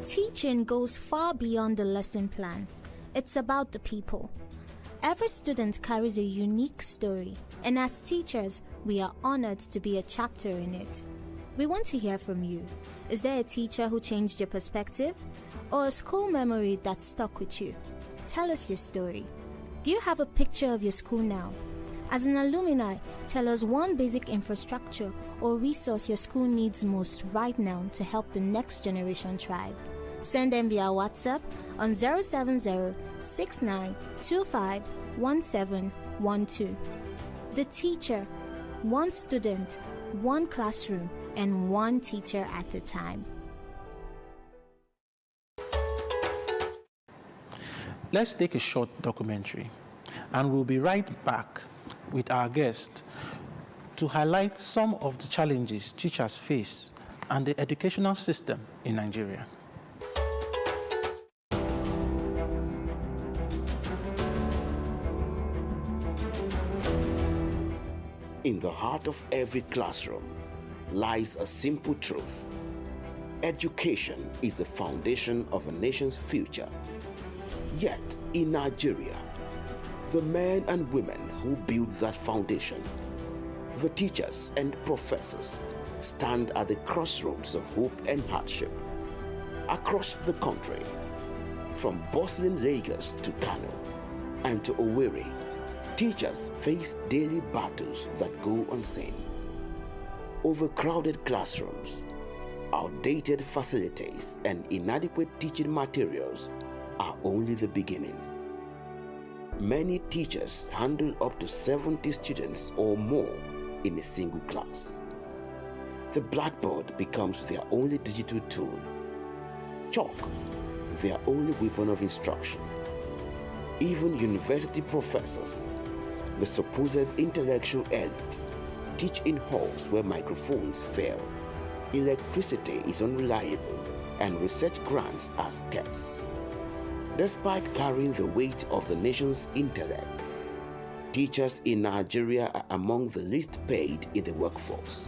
Teaching goes far beyond the lesson plan. It's about the people. Every student carries a unique story, and as teachers, we are honored to be a chapter in it. We want to hear from you. Is there a teacher who changed your perspective? Or a school memory that stuck with you? Tell us your story. Do you have a picture of your school now? As an alumni, tell us one basic infrastructure or resource your school needs most right now to help the next generation thrive. Send them via WhatsApp on 070-6925-1712. The teacher, one student, one classroom, and one teacher at a time. Let's take a short documentary, and we'll be right back with our guest to highlight some of the challenges teachers face and the educational system in Nigeria. In the heart of every classroom lies a simple truth. Education is the foundation of a nation's future. Yet, in Nigeria, the men and women who build that foundation, the teachers and professors, stand at the crossroads of hope and hardship. Across the country, from bustling Lagos to Kano and to Owerri, teachers face daily battles that go unseen. Overcrowded classrooms, outdated facilities, and inadequate teaching materials are only the beginning. Many teachers handle up to 70 students or more in a single class. The blackboard becomes their only digital tool. Chalk, their only weapon of instruction. Even university professors, the supposed intellectual elite, teach in halls where microphones fail, electricity is unreliable, and research grants are scarce. Despite carrying the weight of the nation's intellect, teachers in Nigeria are among the least paid in the workforce.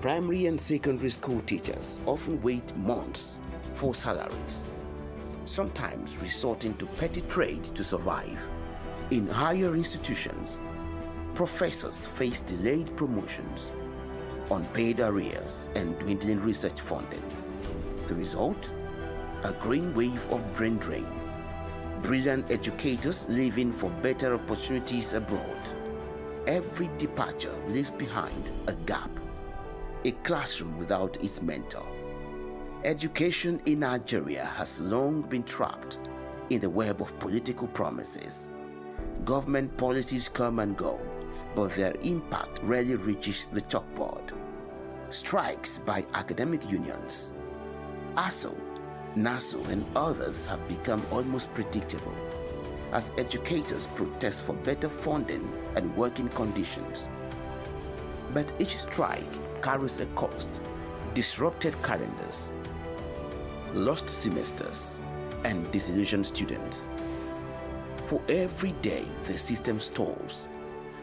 Primary and secondary school teachers often wait months for salaries, sometimes resorting to petty trades to survive. In higher institutions, professors face delayed promotions, unpaid arrears, and dwindling research funding. The result? A green wave of brain drain. Brilliant educators leaving for better opportunities abroad. Every departure leaves behind a gap, a classroom without its mentor. Education in Nigeria has long been trapped in the web of political promises. Government policies come and go, but their impact rarely reaches the chalkboard. Strikes by academic unions, ASU, NASU, and others have become almost predictable as educators protest for better funding and working conditions. But each strike carries a cost: disrupted calendars, lost semesters, and disillusioned students. For every day the system stalls,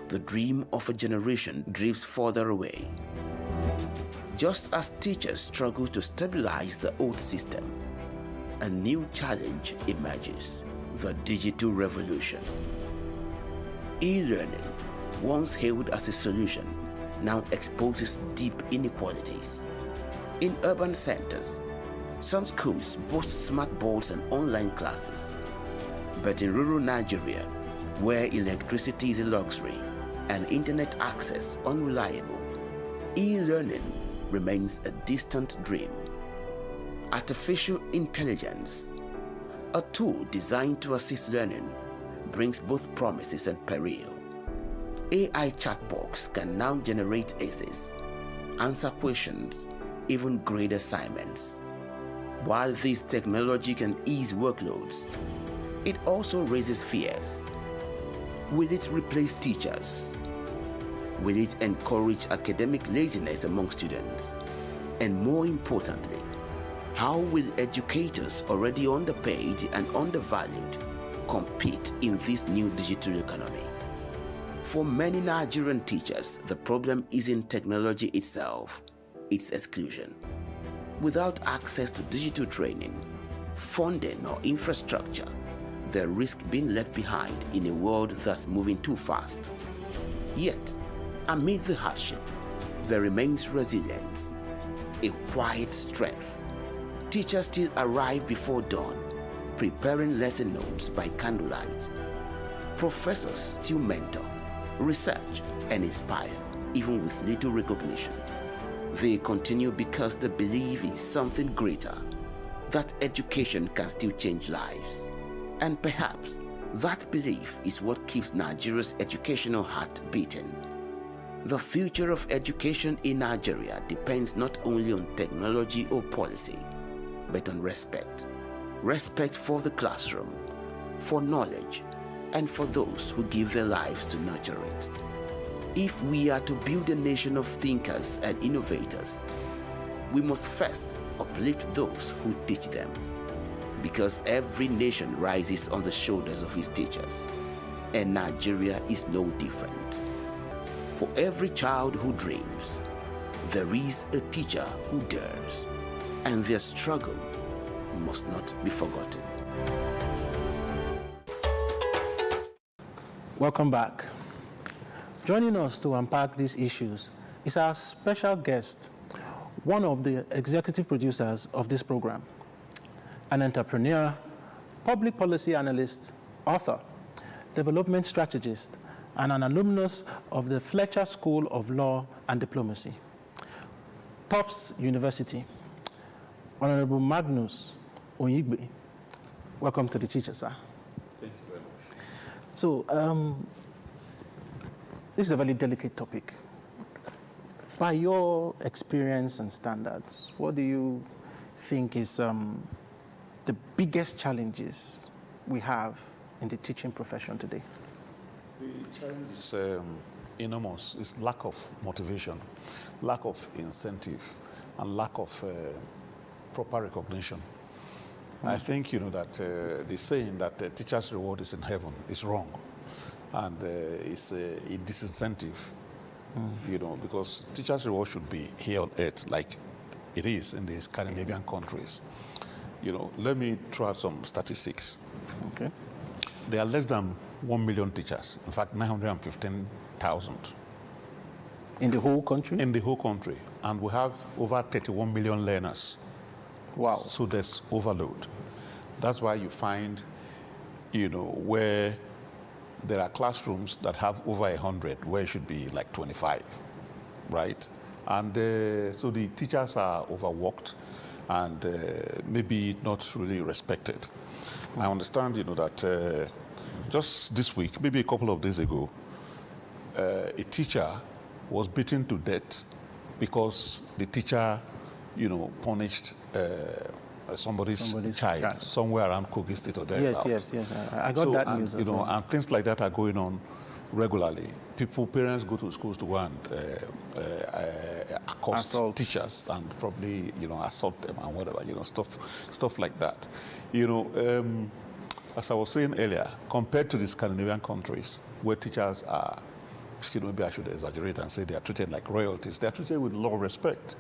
the dream of a generation drifts further away. Just as teachers struggle to stabilize the old system, a new challenge emerges: the digital revolution. E-learning, once hailed as a solution, now exposes deep inequalities. In urban centers, some schools boast smart boards and online classes. But in rural Nigeria, where electricity is a luxury and internet access unreliable, e-learning remains a distant dream. Artificial intelligence, a tool designed to assist learning, brings both promises and peril. AI chatbots can now generate essays, answer questions, even grade assignments. While this technology can ease workloads, it also raises fears. Will it replace teachers? Will it encourage academic laziness among students? And more importantly, how will educators already underpaid and undervalued compete in this new digital economy? For many Nigerian teachers, the problem isn't technology itself, it's exclusion. Without access to digital training, funding, or infrastructure, they risk being left behind in a world that's moving too fast. Yet, amid the hardship, there remains resilience, a quiet strength. Teachers still arrive before dawn, preparing lesson notes by candlelight. Professors still mentor, research, and inspire, even with little recognition. They continue because they believe in something greater, that education can still change lives. And perhaps that belief is what keeps Nigeria's educational heart beating. The future of education in Nigeria depends not only on technology or policy, but on respect. Respect for the classroom, for knowledge, and for those who give their lives to nurture it. If we are to build a nation of thinkers and innovators, we must first uplift those who teach them. Because every nation rises on the shoulders of its teachers, and Nigeria is no different. For every child who dreams, there is a teacher who dares, and their struggle must not be forgotten. Welcome back. Joining us to unpack these issues is our special guest, one of the executive producers of this program, an entrepreneur, public policy analyst, author, development strategist, and an alumnus of the Fletcher School of Law and Diplomacy, Tufts University, Honorable Magnus Onyigbe. Welcome to the teacher, sir. Thank you very much. So, this is a very delicate topic. By your experience and standards, what do you think is the biggest challenges we have in the teaching profession today? The challenge is enormous. It's lack of motivation, lack of incentive, and lack of proper recognition. I think, that the saying that the teacher's reward is in heaven is wrong. And it's a disincentive, because teachers' reward should be here on earth like it is in the Scandinavian countries. Let me throw out some statistics. Okay. There are less than 1 million teachers, in fact, 915,000. In the whole country? In the whole country. And we have over 31 million learners. Wow. So there's overload. That's why you find, where there are classrooms that have over 100, where it should be like 25, right? And so the teachers are overworked and maybe not really respected. I understand, that just this week, maybe a couple of days ago, a teacher was beaten to death because the teacher, punished somebody's child somewhere around Kogi State or thereaccounts. Yes. I got that news. And things like that are going on regularly. Parents go to schools to go and accost teachers and probably, assault them and whatever, stuff like that. As I was saying earlier, compared to the Scandinavian countries where teachers are, maybe I should exaggerate and say they are treated like royalties. They are treated with a lot of respect.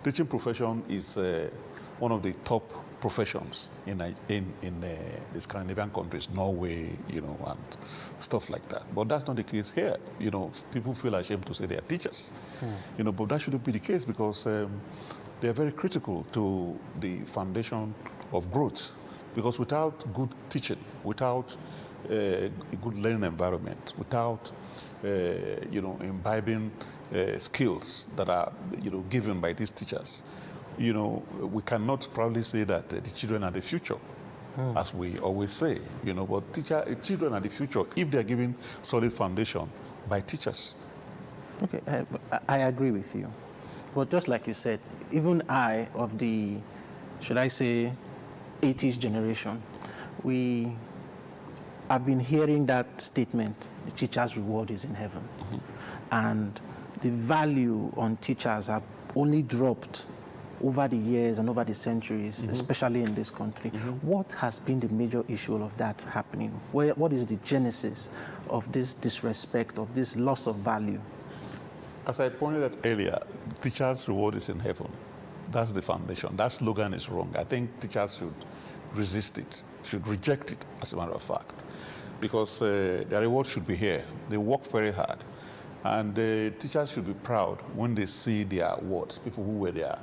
Teaching profession is one of the top professions in the Scandinavian countries, Norway, and stuff like that. But that's not the case here. People feel ashamed to say they are teachers. But that shouldn't be the case because they are very critical to the foundation of growth. Because without good teaching, without a good learning environment, without imbibing skills that are, given by these teachers, we cannot proudly say that the children are the future, as we always say, but children are the future if they are given solid foundation by teachers. Okay, I agree with you. But just like you said, even I, of the, should I say, 80s generation, we have been hearing that statement, the teacher's reward is in heaven. And the value on teachers have only dropped over the years and over the centuries, especially in this country. What has been the major issue of that happening? What is the genesis of this disrespect, of this loss of value? As I pointed out earlier, teachers' reward is in heaven. That's the foundation. That slogan is wrong. I think teachers should resist it, should reject it, as a matter of fact, because their reward should be here. They work very hard. And teachers should be proud when they see their awards, people who were their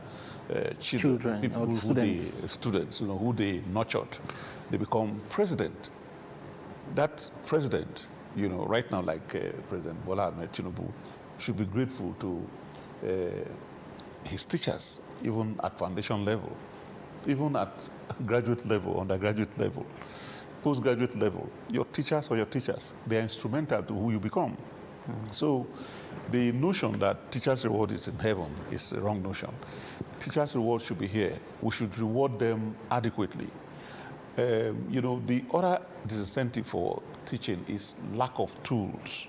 children, people students, who they nurtured. They become president. That president, right now, like President Bola Ahmed Tinubu, should be grateful to his teachers, even at foundation level, even at graduate level, undergraduate level, postgraduate level. Your teachers, they are instrumental to who you become. So the notion that teachers' reward is in heaven is a wrong notion. Teachers' reward should be here. We should reward them adequately. The other disincentive for teaching is lack of tools.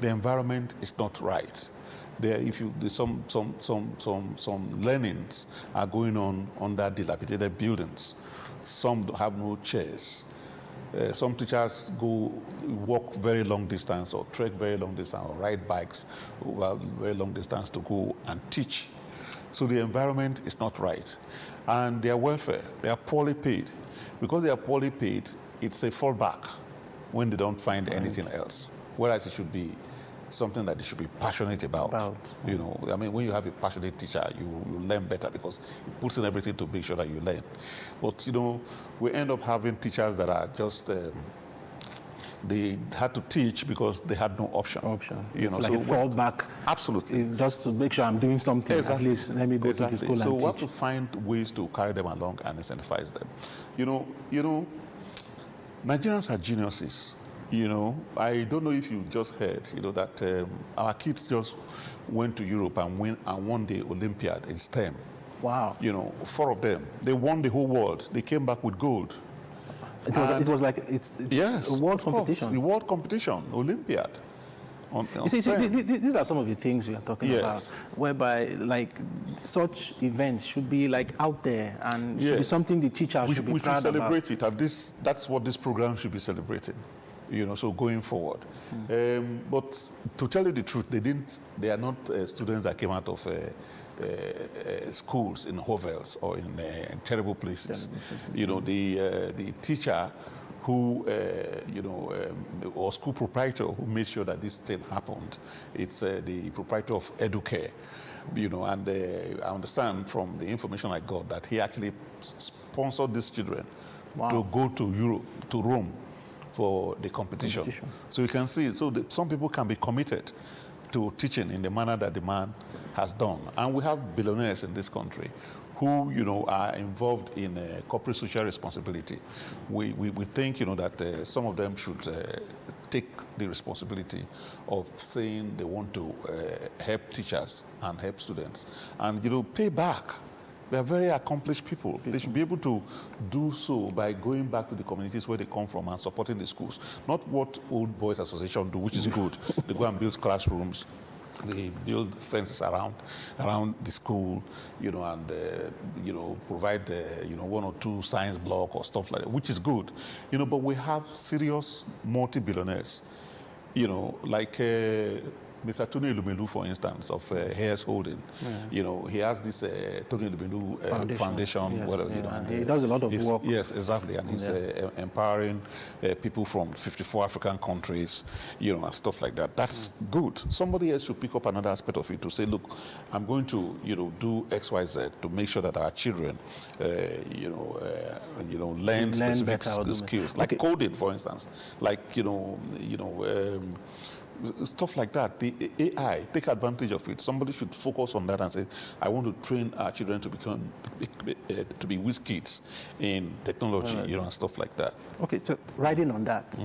The environment is not right. Some learnings are going on under dilapidated buildings. Some have no chairs. Some teachers walk very long distance or trek very long distance or ride bikes over very long distance to go and teach. So the environment is not right. And their welfare, they are poorly paid. Because they are poorly paid, it's a fallback when they don't find anything else. Whereas it should be something that they should be passionate about. When you have a passionate teacher, you learn better because it puts in everything to make sure that you learn. But, we end up having teachers that are just, they had to teach because they had no option. Like a fallback. Absolutely. Just to make sure I'm doing something, exactly. At least let me go to the school and So teach. we have to find ways to carry them along and incentivize them. Nigerians are geniuses. I don't know if you just heard, that our kids just went to Europe and won the Olympiad in STEM. Wow. 4 of them. They won the whole world. They came back with gold. It was like yes, a world competition. The world competition, Olympiad. These are some of the things we are talking about, whereby like such events should be like out there and should be something the teacher should be proud about. We should celebrate it, and that's what this program should be celebrating. So going forward. But to tell you the truth, they are not students that came out of schools in hovels or in terrible places. The teacher who, or school proprietor who made sure that this thing happened. It's the proprietor of Educare, and I understand from the information I got that he actually sponsored these children to go to Europe, to Rome, for the competition. So you can see, some people can be committed to teaching in the manner that the man has done. And we have billionaires in this country who, are involved in corporate social responsibility. We think, that some of them should take the responsibility of saying they want to help teachers and help students and, pay back. They are very accomplished people. They should be able to do so by going back to the communities where they come from and supporting the schools. Not what Old Boys Association do, which is good. They go and build classrooms. They build fences around the school, and provide 1 or 2 science block or stuff like that, which is good. But we have serious multi-billionaires, like Mr. Tony Elumelu, for instance, of Hayes Holding. He has this Tony Elumelu Foundation. And he does a lot of work. Yes, exactly. And he's empowering people from 54 African countries, and stuff like that. That's good. Somebody else should pick up another aspect of it to say, look, I'm going to, do X, Y, Z to make sure that our children, learn specific skills, like coding, for instance, like, stuff like that. The AI, take advantage of it. Somebody should focus on that and say, I want to train our children to be whiz kids in technology, and stuff like that. Okay, so riding on that,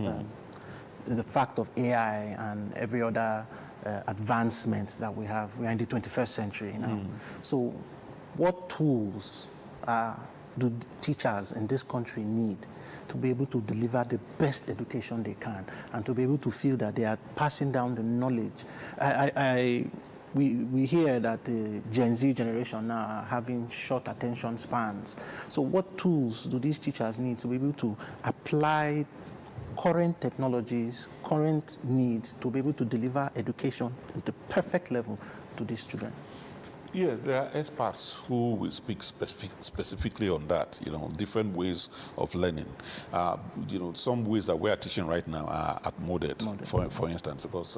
the fact of AI and every other advancement that we have, we are in the 21st century now. So what tools do teachers in this country need to be able to deliver the best education they can and to be able to feel that they are passing down the knowledge? We hear that the Gen Z generation now are having short attention spans. So what tools do these teachers need to be able to apply current technologies, current needs to be able to deliver education at the perfect level to these children? Yes, there are experts who will speak specifically on that, different ways of learning. Some ways that we are teaching right now are accommoded, for instance, because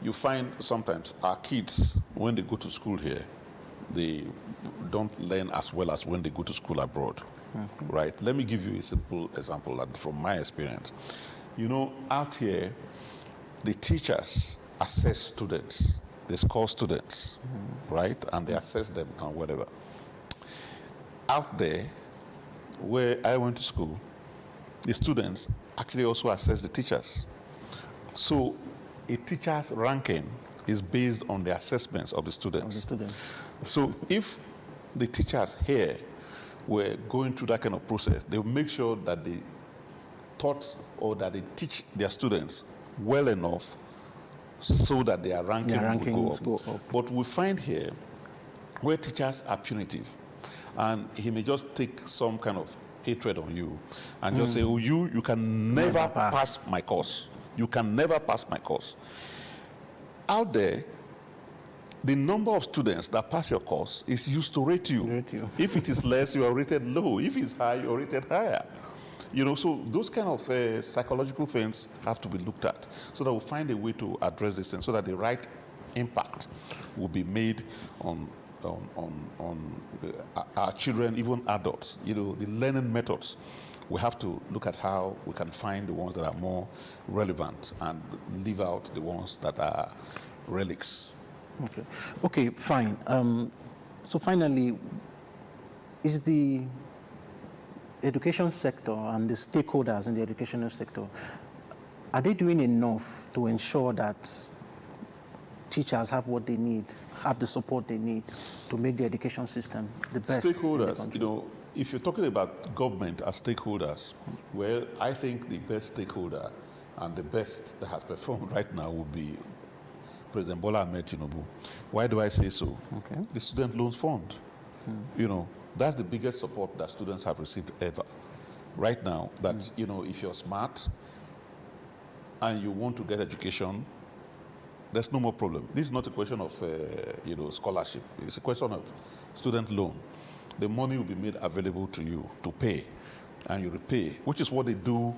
you find sometimes our kids, when they go to school here, they don't learn as well as when they go to school abroad, right? Let me give you a simple example from my experience. Out here, the teachers assess students. They score students, right? And they assess them and whatever. Out there, where I went to school, the students actually also assess the teachers. So a teacher's ranking is based on the assessments of the students. So if the teachers here were going through that kind of process, they will make sure that they taught or that they teach their students well enough so that their ranking will go up. But we find here where teachers are punitive, and he may just take some kind of hatred on you and just say, oh, you can never pass my course. You can never pass my course. Out there, the number of students that pass your course is used to rate you. If it is less, you are rated low. If it's high, you are rated higher. So those kind of psychological things have to be looked at so that we'll find a way to address this thing so that the right impact will be made on our children, even adults. The learning methods. We have to look at how we can find the ones that are more relevant and leave out the ones that are relics. Okay, fine. So finally, is the education sector and the stakeholders in the educational sector, are they doing enough to ensure that teachers have what they need, have the support they need to make the education system the best? Stakeholders, if you're talking about government as stakeholders, well, I think the best stakeholder and the best that has performed right now would be President Bola Ahmed Tinubu. Why do I say so? The Student Loans Fund. That's the biggest support that students have received ever. Right now, that, if you're smart and you want to get education, there's no more problem. This is not a question of, scholarship. It's a question of student loan. The money will be made available to you to pay, and you repay, which is what they do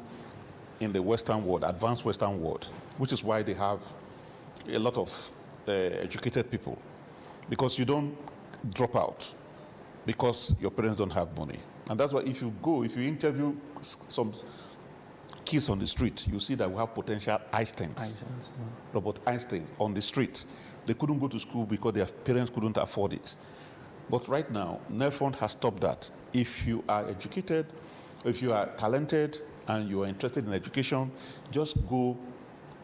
in the Western world, advanced Western world, which is why they have a lot of educated people, because you don't drop out because your parents don't have money. And that's why if you interview some kids on the street, you see that we have potential Einsteins. Robert Einstein on the street. They couldn't go to school because their parents couldn't afford it. But right now, NELFund has stopped that. If you are educated, if you are talented, and you are interested in education, just go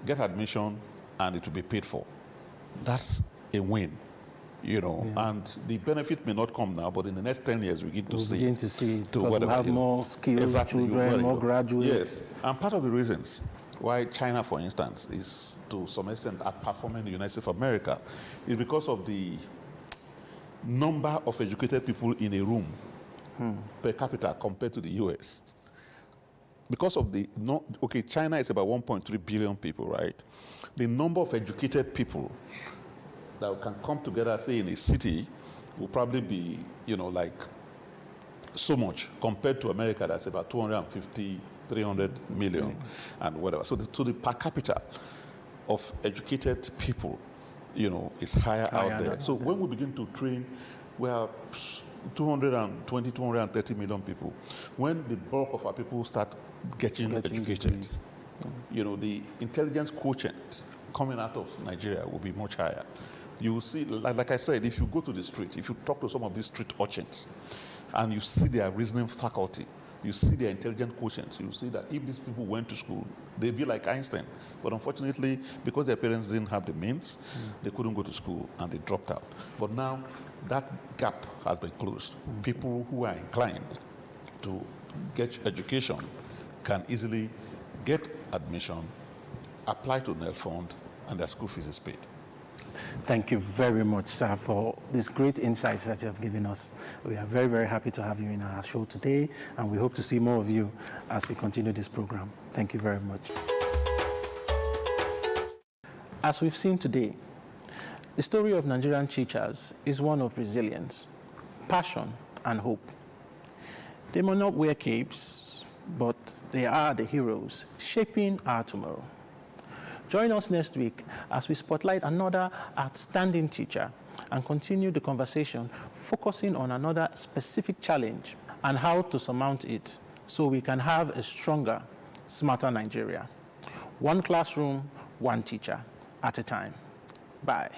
get admission and it will be paid for. That's a win. And the benefit may not come now, but in the next 10 years, we begin to see because we have more skilled children, more graduates. Yes, and part of the reasons why China, for instance, is to some extent outperforming the United States of America is because of the number of educated people in a room per capita compared to the US. Because of China is about 1.3 billion people, right? The number of educated people that can come together, say, in a city will probably be, so much compared to America, that's about 250, 300 million and whatever. So the per capita of educated people, is higher out there. So when we begin to train, we have 220, 230 million people. When the bulk of our people start getting educated, the intelligence quotient coming out of Nigeria will be much higher. You will see, like I said, if you go to the street, if you talk to some of these street urchins, and you see their reasoning faculty, you see their intelligent quotient, you see that if these people went to school, they'd be like Einstein. But unfortunately, because their parents didn't have the means, they couldn't go to school and they dropped out. But now, that gap has been closed. People who are inclined to get education can easily get admission, apply to NELFund, and their school fees is paid. Thank you very much, sir, for these great insights that you have given us. We are very, very happy to have you in our show today, and we hope to see more of you as we continue this program. Thank you very much. As we've seen today, The story of Nigerian teachers is one of resilience, passion, and hope. They may not wear capes, but they are the heroes shaping our tomorrow. Join us next week as we spotlight another outstanding teacher and continue the conversation focusing on another specific challenge and how to surmount it so we can have a stronger, smarter Nigeria. One classroom, one teacher at a time. Bye.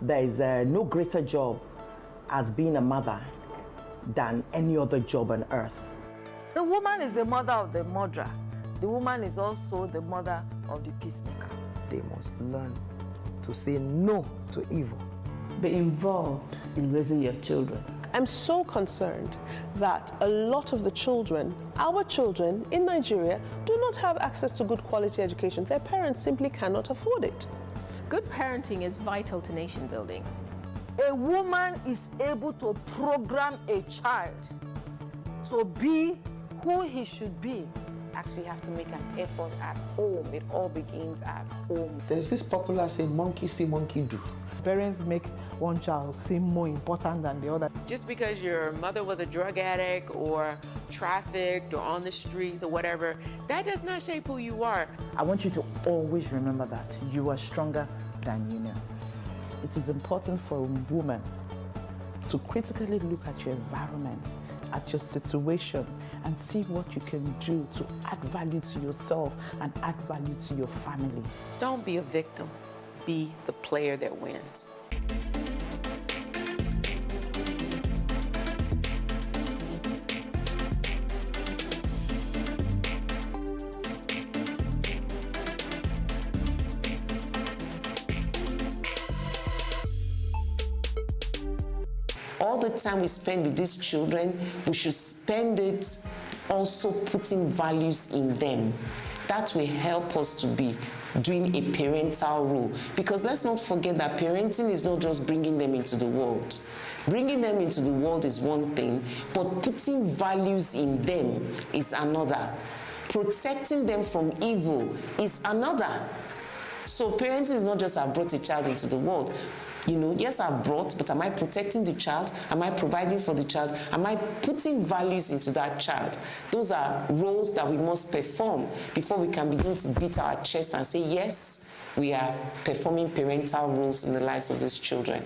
There is no greater job as being a mother than any other job on earth. The woman is the mother of the murderer. The woman is also the mother of the peacemaker. They must learn to say no to evil. Be involved in raising your children. I'm so concerned that a lot of the children, our children in Nigeria, do not have access to good quality education. Their parents simply cannot afford it. Good parenting is vital to nation building. A woman is able to program a child to be who he should be. Actually have to make an effort at home. It all begins at home. There's this popular saying, monkey see, monkey do. Parents make one child seem more important than the other. Just because your mother was a drug addict or trafficked or on the streets or whatever, that does not shape who you are. I want you to always remember that you are stronger than you know. It is important for a woman to critically look at your environment at your situation and see what you can do to add value to yourself and add value to your family. Don't be a victim. Be the player that wins. All the time we spend with these children, we should spend it also putting values in them. That will help us to be doing a parental role. Because let's not forget that parenting is not just bringing them into the world. Bringing them into the world is one thing, but putting values in them is another. Protecting them from evil is another. So parenting is not just I've brought a child into the world. You know, yes, I've brought, but am I protecting the child? Am I providing for the child? Am I putting values into that child? Those are roles that we must perform before we can begin to beat our chest and say, yes, we are performing parental roles in the lives of these children.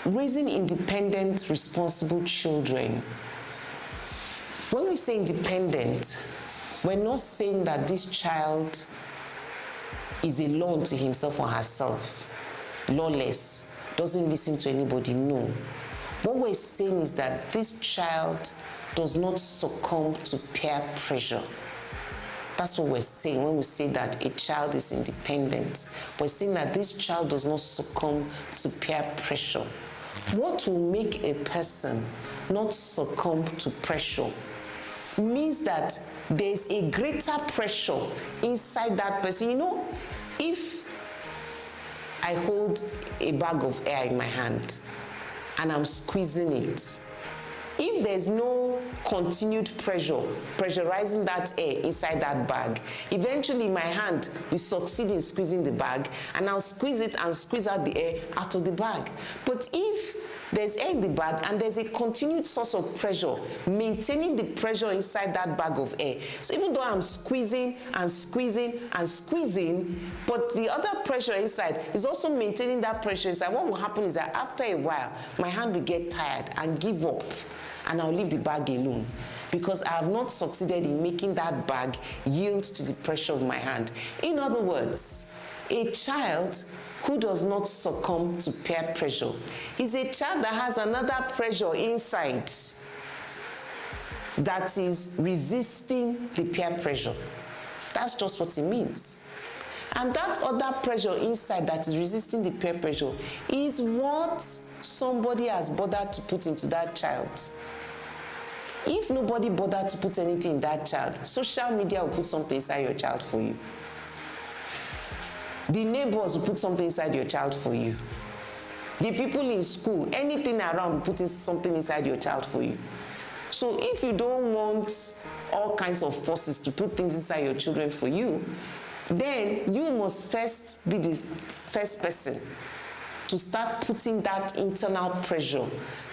Raising independent, responsible children. When we say independent, we're not saying that this child is a law unto himself or herself, lawless, doesn't listen to anybody, no. What we're saying is that this child does not succumb to peer pressure. That's what we're saying when we say that a child is independent. We're saying that this child does not succumb to peer pressure. What will make a person not succumb to pressure means that there's a greater pressure inside that person. You know, if I hold a bag of air in my hand and I'm squeezing it, if there's no continued pressure, pressurizing that air inside that bag, eventually my hand will succeed in squeezing the bag and I'll squeeze it and squeeze out the air out of the bag. But if there's air in the bag and there's a continued source of pressure, maintaining the pressure inside that bag of air. So even though I'm squeezing and squeezing and squeezing, but the other pressure inside is also maintaining that pressure inside, what will happen is that after a while, my hand will get tired and give up, and I'll leave the bag alone because I have not succeeded in making that bag yield to the pressure of my hand. In other words, a child who does not succumb to peer pressure is a child that has another pressure inside that is resisting the peer pressure. That's just what it means. And that other pressure inside that is resisting the peer pressure is what somebody has bothered to put into that child. If nobody bothered to put anything in that child, social media will put something inside your child for you. The neighbors will put something inside your child for you. The people in school, anything around will put something inside your child for you. So if you don't want all kinds of forces to put things inside your children for you, then you must first be the first person to start putting that internal pressure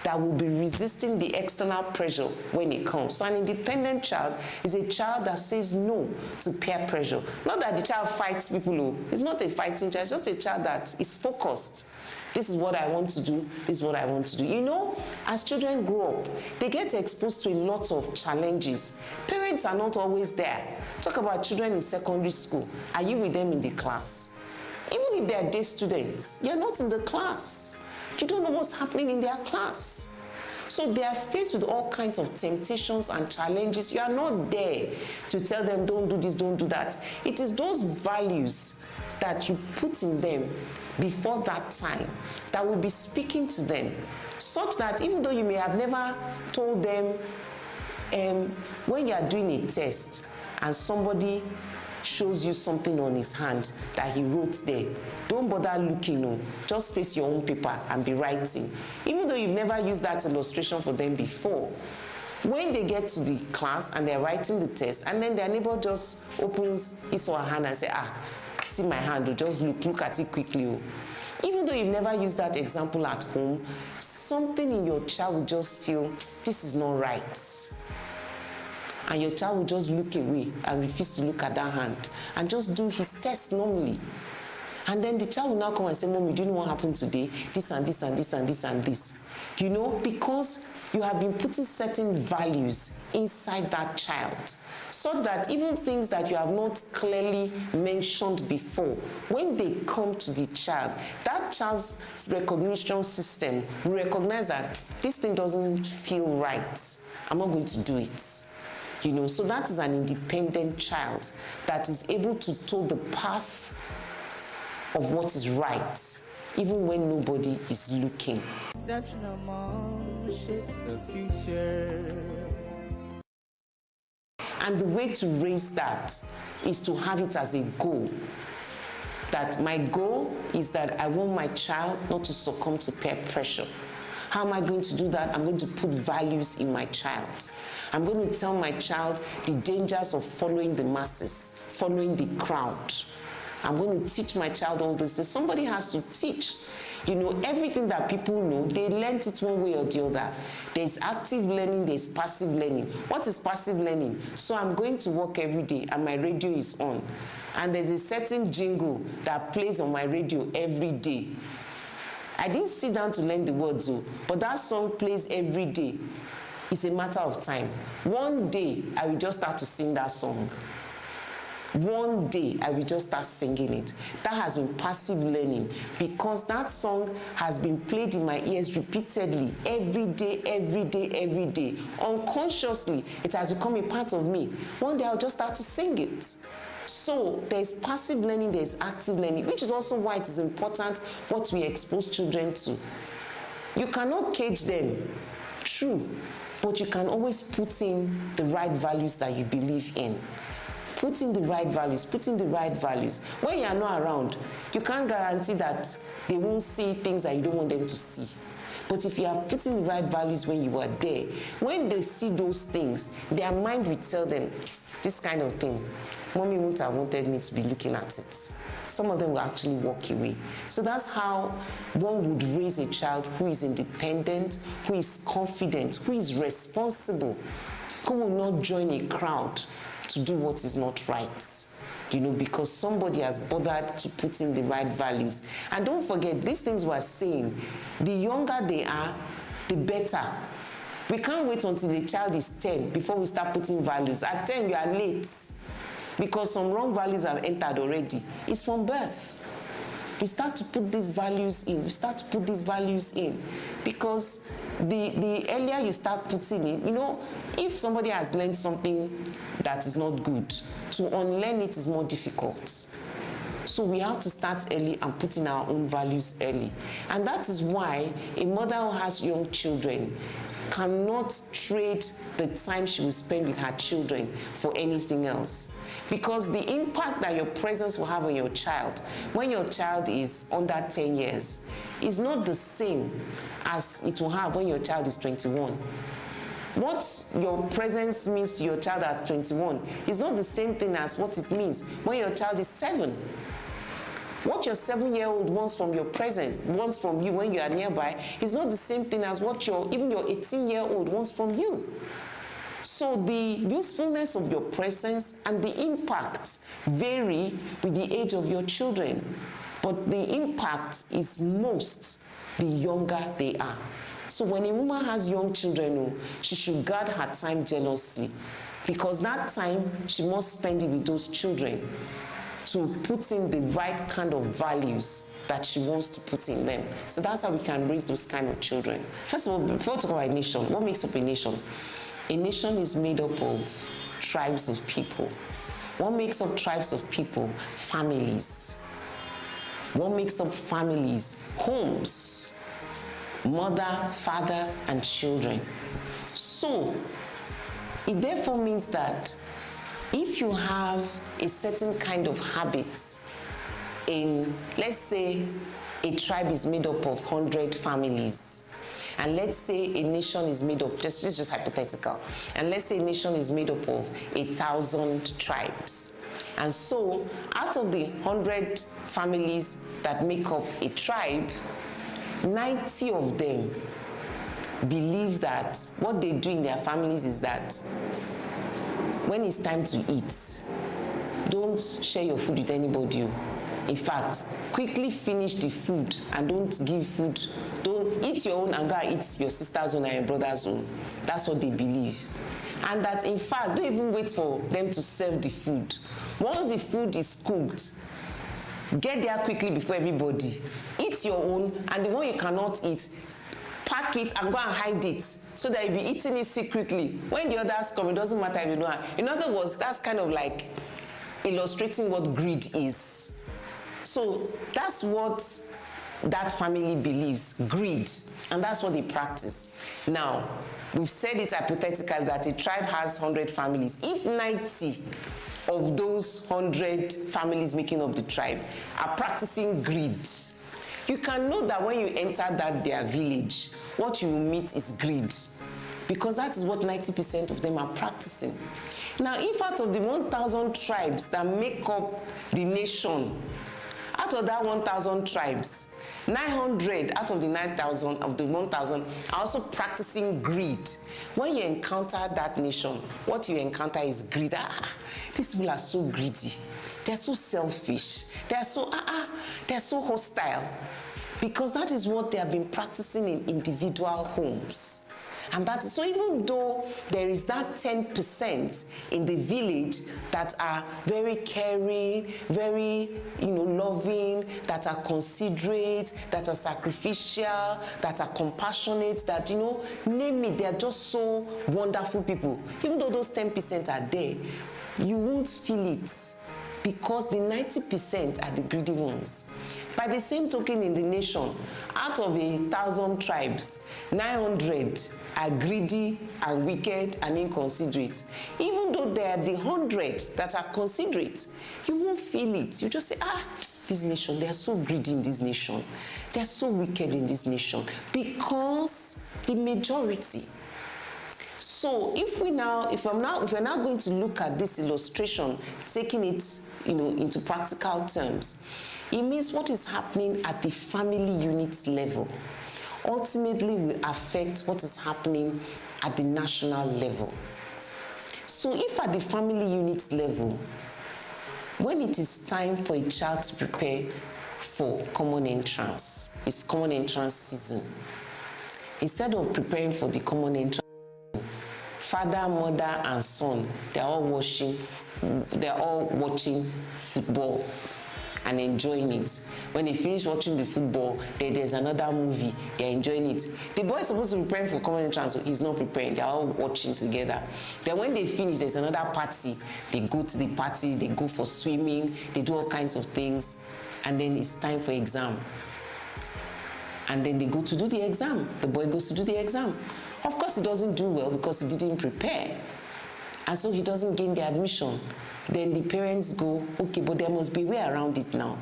that will be resisting the external pressure when it comes. So an independent child is a child that says no to peer pressure. Not that the child fights people. It's not a fighting child. It's just a child that is focused. This is what I want to do. This is what I want to do. You know, as children grow up, they get exposed to a lot of challenges. Parents are not always there. Talk about children in secondary school. Are you with them in the class? Even if they are day students, you're not in the class. You don't know what's happening in their class. So they are faced with all kinds of temptations and challenges. You are not there to tell them, don't do this, don't do that. It is those values that you put in them before that time that will be speaking to them, such that even though you may have never told them, when you are doing a test and somebody shows you something on his hand that he wrote there, don't bother looking, no. Just face your own paper and be writing. Even though you've never used that illustration for them before, when they get to the class and they're writing the test, and then their neighbor just opens his or her hand and say, see my hand, just look at it quickly. Even though you've never used that example at home, something in your child will just feel, this is not right. And your child will just look away and refuse to look at that hand and just do his test normally. And then the child will now come and say, Mommy, do you know what happened today? This and this and this and this and this. You know, because you have been putting certain values inside that child, so that even things that you have not clearly mentioned before, when they come to the child, that child's recognition system will recognize that this thing doesn't feel right. I'm not going to do it. You know, so that is an independent child that is able to toe the path of what is right, even when nobody is looking. Exceptional mom, shape the future. And the way to raise that is to have it as a goal. That my goal is that I want my child not to succumb to peer pressure. How am I going to do that? I'm going to put values in my child. I'm going to tell my child the dangers of following the masses, following the crowd. I'm going to teach my child all this. Somebody has to teach. You know, everything that people know, they learned it one way or the other. There's active learning, there's passive learning. What is passive learning? So I'm going to work every day and my radio is on. And there's a certain jingle that plays on my radio every day. I didn't sit down to learn the words, though, but that song plays every day. It's a matter of time. One day, I will just start to sing that song. One day, I will just start singing it. That has been passive learning because that song has been played in my ears repeatedly, every day, every day, every day. Unconsciously, it has become a part of me. One day, I'll just start to sing it. So there's passive learning, there's active learning, which is also why it is important what we expose children to. You cannot cage them, true, but you can always put in the right values that you believe in. Put in the right values, put in the right values. When you are not around, you can't guarantee that they won't see things that you don't want them to see. But if you have put in the right values when you are there, when they see those things, their mind will tell them, this kind of thing, Mommy wouldn't have wanted me to be looking at it. Some of them will actually walk away. So that's how one would raise a child who is independent, who is confident, who is responsible, who will not join a crowd to do what is not right, you know, because somebody has bothered to put in the right values. And don't forget, these things we're saying, the younger they are, the better. We can't wait until the child is 10 before we start putting values. At 10, you are late because some wrong values have entered already. It's from birth. We start to put these values in. We start to put these values in because the earlier you start putting in, you know, if somebody has learned something that is not good, to unlearn it is more difficult. So we have to start early and put in our own values early. And that is why a mother who has young children cannot trade the time she will spend with her children for anything else. Because the impact that your presence will have on your child when your child is under 10 years is not the same as it will have when your child is 21. What your presence means to your child at 21 is not the same thing as what it means when your child is 7. What your 7-year-old wants from your presence, wants from you when you are nearby, is not the same thing as what even your 18-year-old wants from you. So the usefulness of your presence and the impact vary with the age of your children. But the impact is most the younger they are. So when a woman has young children, she should guard her time jealously, because that time she must spend it with those children to put in the right kind of values that she wants to put in them. So that's how we can raise those kind of children. First of all, before we talk about a nation, what makes up a nation? A nation is made up of tribes of people. What makes up tribes of people? Families. What makes up families? Homes. Mother, father, and children. So, it therefore means that if you have a certain kind of habits in, let's say, a tribe is made up of 100 families, and let's say a nation is made up, this is just hypothetical, and let's say a nation is made up of 1,000 tribes. And so, out of the 100 families that make up a tribe, 90 of them believe that what they do in their families is that when it's time to eat, don't share your food with anybody. In fact, quickly finish the food and don't give food. Don't eat your own and go and eat your sister's own and your brother's own. That's what they believe. And that, in fact, don't even wait for them to serve the food. Once the food is cooked, get there quickly before everybody. Eat your own, and the one you cannot eat, pack it and go and hide it so that you'll be eating it secretly. When the others come, it doesn't matter if you know. In other words, that's kind of like illustrating what greed is. So that's what that family believes, greed, and that's what they practice. Now, we've said it hypothetically that a tribe has 100 families. If 90 of those 100 families making up the tribe are practicing greed, you can know that when you enter their village, what you will meet is greed, because that is what 90% of them are practicing. Now, if out of the 1,000 tribes that make up the nation, out of that 1,000 tribes, 900 out of the 9,000 of the 1,000 are also practicing greed. When you encounter that nation, what you encounter is greed. These people are so greedy. They're so selfish. They're so hostile. Because that is what they have been practicing in individual homes. And that is, so even though there is that 10% in the village that are very caring, very, loving, that are considerate, that are sacrificial, that are compassionate, that, name it, they are just so wonderful people. Even though those 10% are there, you won't feel it, because the 90% are the greedy ones. By the same token, in the nation, out of 1,000 tribes, 900 are greedy and wicked and inconsiderate. Even though they are the 100 that are considerate, you won't feel it. You just say, this nation, they are so greedy in this nation. They are so wicked in this nation, because the majority. So if we're now going to look at this illustration, taking it, into practical terms, it means what is happening at the family unit level ultimately will affect what is happening at the national level. So if at the family unit level, when it is time for a child to prepare for common entrance, it's common entrance season, instead of preparing for the common entrance, father, mother, and son, they're all watching football and enjoying it. When they finish watching the football, there's another movie, they're enjoying it. The boy is supposed to be preparing for common entrance, so he's not preparing, they're all watching together. Then when they finish, there's another party. They go to the party, they go for swimming, they do all kinds of things, and then it's time for exam. And then they go to do the exam. The boy goes to do the exam. Of course, he doesn't do well because he didn't prepare. And so he doesn't gain the admission. Then the parents go, okay, but there must be a way around it now.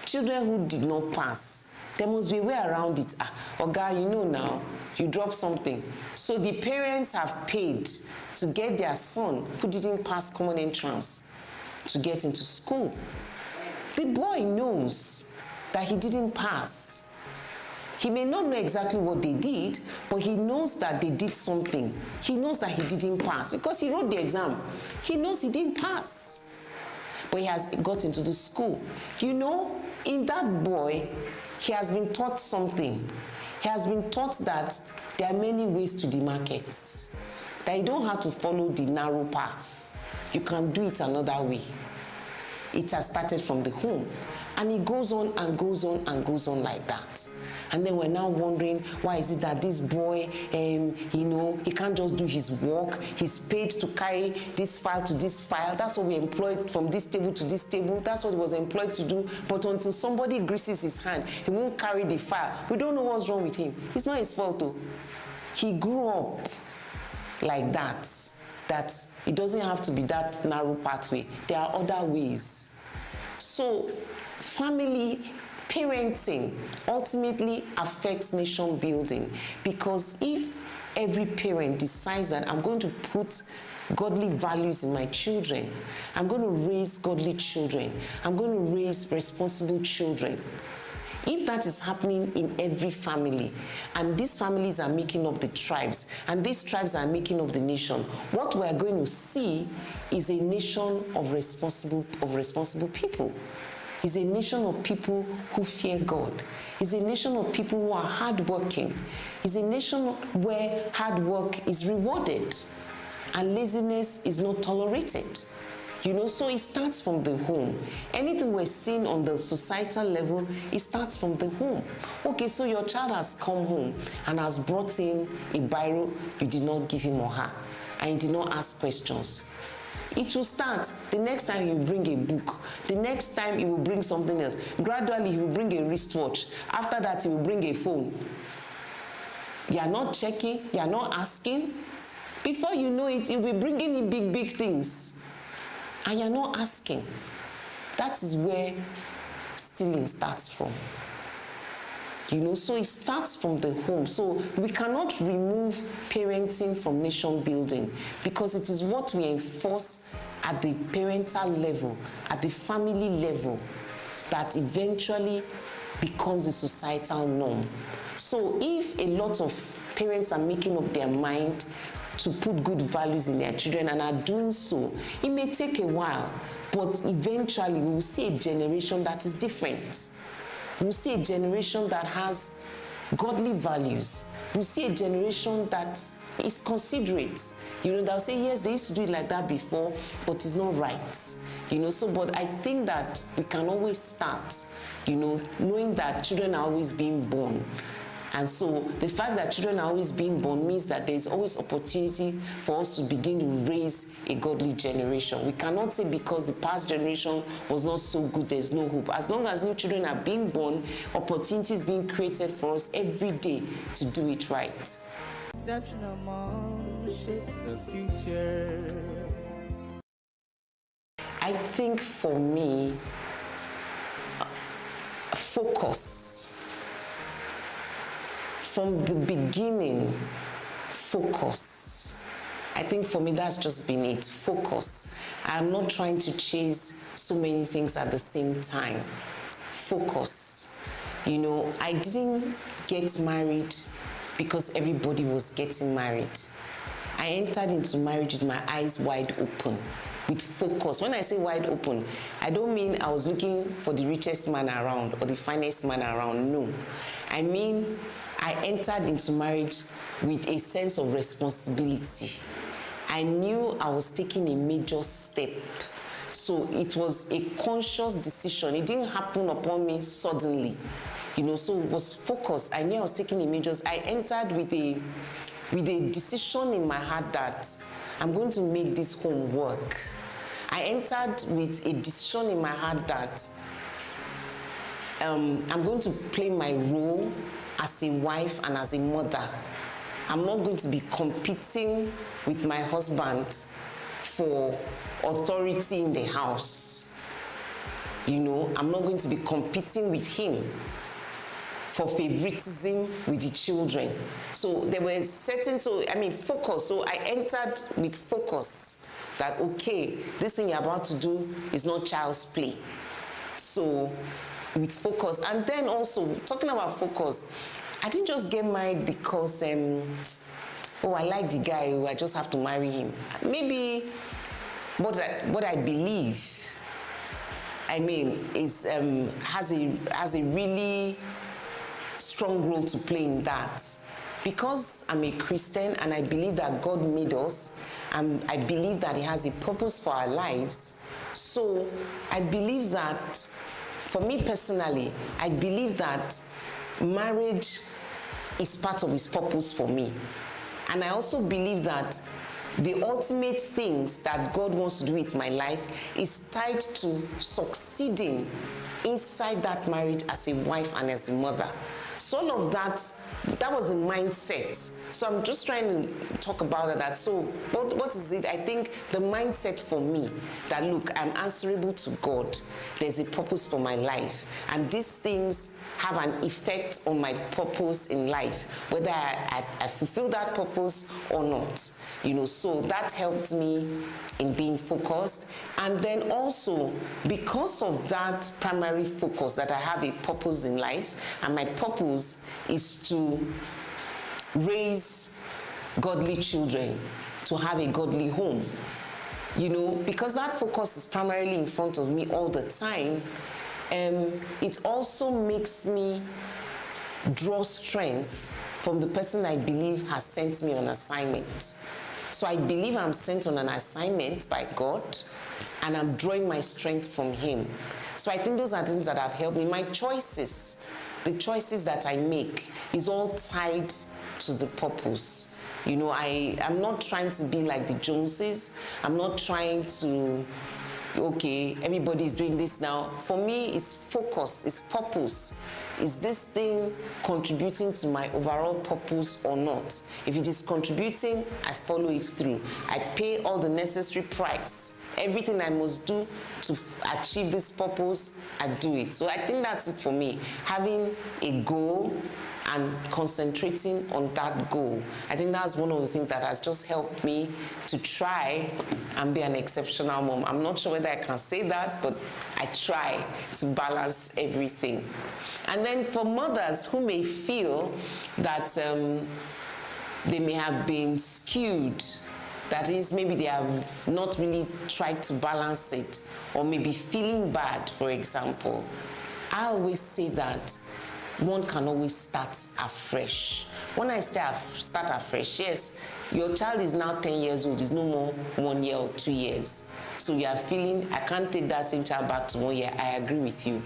Children who did not pass, there must be a way around it. Oga, now, you dropped something. So the parents have paid to get their son who didn't pass common entrance to get into school. The boy knows that he didn't pass. He may not know exactly what they did, but he knows that they did something. He knows that he didn't pass because he wrote the exam. He knows he didn't pass, but he has got into the school. In that boy, he has been taught something. He has been taught that there are many ways to the markets, that you don't have to follow the narrow path. You can do it another way. It has started from the home, and it goes on and goes on and goes on like that. And then we're now wondering, why is it that this boy, he can't just do his work. He's paid to carry this file to this file. That's what we employed, from this table to this table. That's what he was employed to do. But until somebody greases his hand, he won't carry the file. We don't know what's wrong with him. It's not his fault, though. He grew up like that it doesn't have to be that narrow pathway. There are other ways. So family parenting ultimately affects nation building, because if every parent decides that I'm going to put godly values in my children, I'm going to raise godly children, I'm going to raise responsible children, if that is happening in every family, and these families are making up the tribes, and these tribes are making up the nation, what we are going to see is a nation of responsible people. It's a nation of people who fear God. It's a nation of people who are hardworking. It's a nation where hard work is rewarded and laziness is not tolerated. So it starts from the home. Anything we're seeing on the societal level, it starts from the home. Okay, so your child has come home and has brought in a biro, you did not give him or her, and you did not ask questions. It will start. The next time you bring a book, the next time he will bring something else. Gradually, he will bring a wristwatch. After that, he will bring a phone. You are not checking, you are not asking. Before you know it, he'll be bringing in big, big things. And you're not asking. That is where stealing starts from. So it starts from the home. So we cannot remove parenting from nation building because it is what we enforce at the parental level, at the family level, that eventually becomes a societal norm. So if a lot of parents are making up their mind to put good values in their children and are doing so, it may take a while, but eventually we will see a generation that is different. We'll see a generation that has godly values. We'll see a generation that is considerate. They'll say, yes, they used to do it like that before, but it's not right. But I think that we can always start, knowing that children are always being born. And so the fact that children are always being born means that there's always opportunity for us to begin to raise a godly generation. We cannot say because the past generation was not so good, there's no hope. As long as new children are being born, opportunities being created for us every day to do it right. Exceptional mom, shape the future. I think for me, focus. From the beginning, focus. I think for me, that's just been it, focus. I'm not trying to chase so many things at the same time. Focus. I didn't get married because everybody was getting married. I entered into marriage with my eyes wide open, with focus. When I say wide open, I don't mean I was looking for the richest man around or the finest man around, no. I mean, I entered into marriage with a sense of responsibility. I knew I was taking a major step. So it was a conscious decision. It didn't happen upon me suddenly. So it was focused. I knew I was taking a major step. I entered with a decision in my heart that I'm going to make this home work. I entered with a decision in my heart that I'm going to play my role as a wife and as a mother. I'm not going to be competing with my husband for authority in the house. I'm not going to be competing with him for favoritism with the children. So there were focus. So I entered with focus that, okay, this thing you're about to do is not child's play. So with focus. And then also, talking about focus, I didn't just get married because, I like the guy, I just have to marry him. Maybe what I believe, has a really strong role to play in that. Because I'm a Christian and I believe that God made us, and I believe that He has a purpose for our lives. So I believe that, for me personally, I believe that marriage is part of His purpose for me. And I also believe that the ultimate things that God wants to do with my life is tied to succeeding inside that marriage as a wife and as a mother. So all of that was the mindset. So I'm just trying to talk about that. So what is it? I think the mindset for me that, look, I'm answerable to God. There's a purpose for my life. And these things have an effect on my purpose in life, whether I fulfill that purpose or not. So that helped me in being focused. And then also, because of that primary focus that I have a purpose in life, and my purpose is to raise godly children, to have a godly home. Because that focus is primarily in front of me all the time, it also makes me draw strength from the person I believe has sent me on assignment. So I believe I'm sent on an assignment by God, and I'm drawing my strength from Him. So I think those are things that have helped me. My choices, the choices that I make, is all tied to the purpose. You know, I'm not trying to be like the Joneses. I'm not trying to, okay, everybody's doing this now. For me, it's focus, it's purpose. Is this thing contributing to my overall purpose or not? If it is contributing, I follow it through. I pay all the necessary price. Everything I must do to achieve this purpose, I do it. So I think that's it for me. Having a goal and concentrating on that goal. I think that's one of the things that has just helped me to try and be an exceptional mom. I'm not sure whether I can say that, but I try to balance everything. And then for mothers who may feel that they may have been skewed, that is, maybe they have not really tried to balance it, or maybe feeling bad, for example, I always say that one can always start afresh. When I start afresh, yes, your child is now 10 years old, is no more 1 year or 2 years. So you are feeling, I can't take that same child back to 1 year. I agree with you.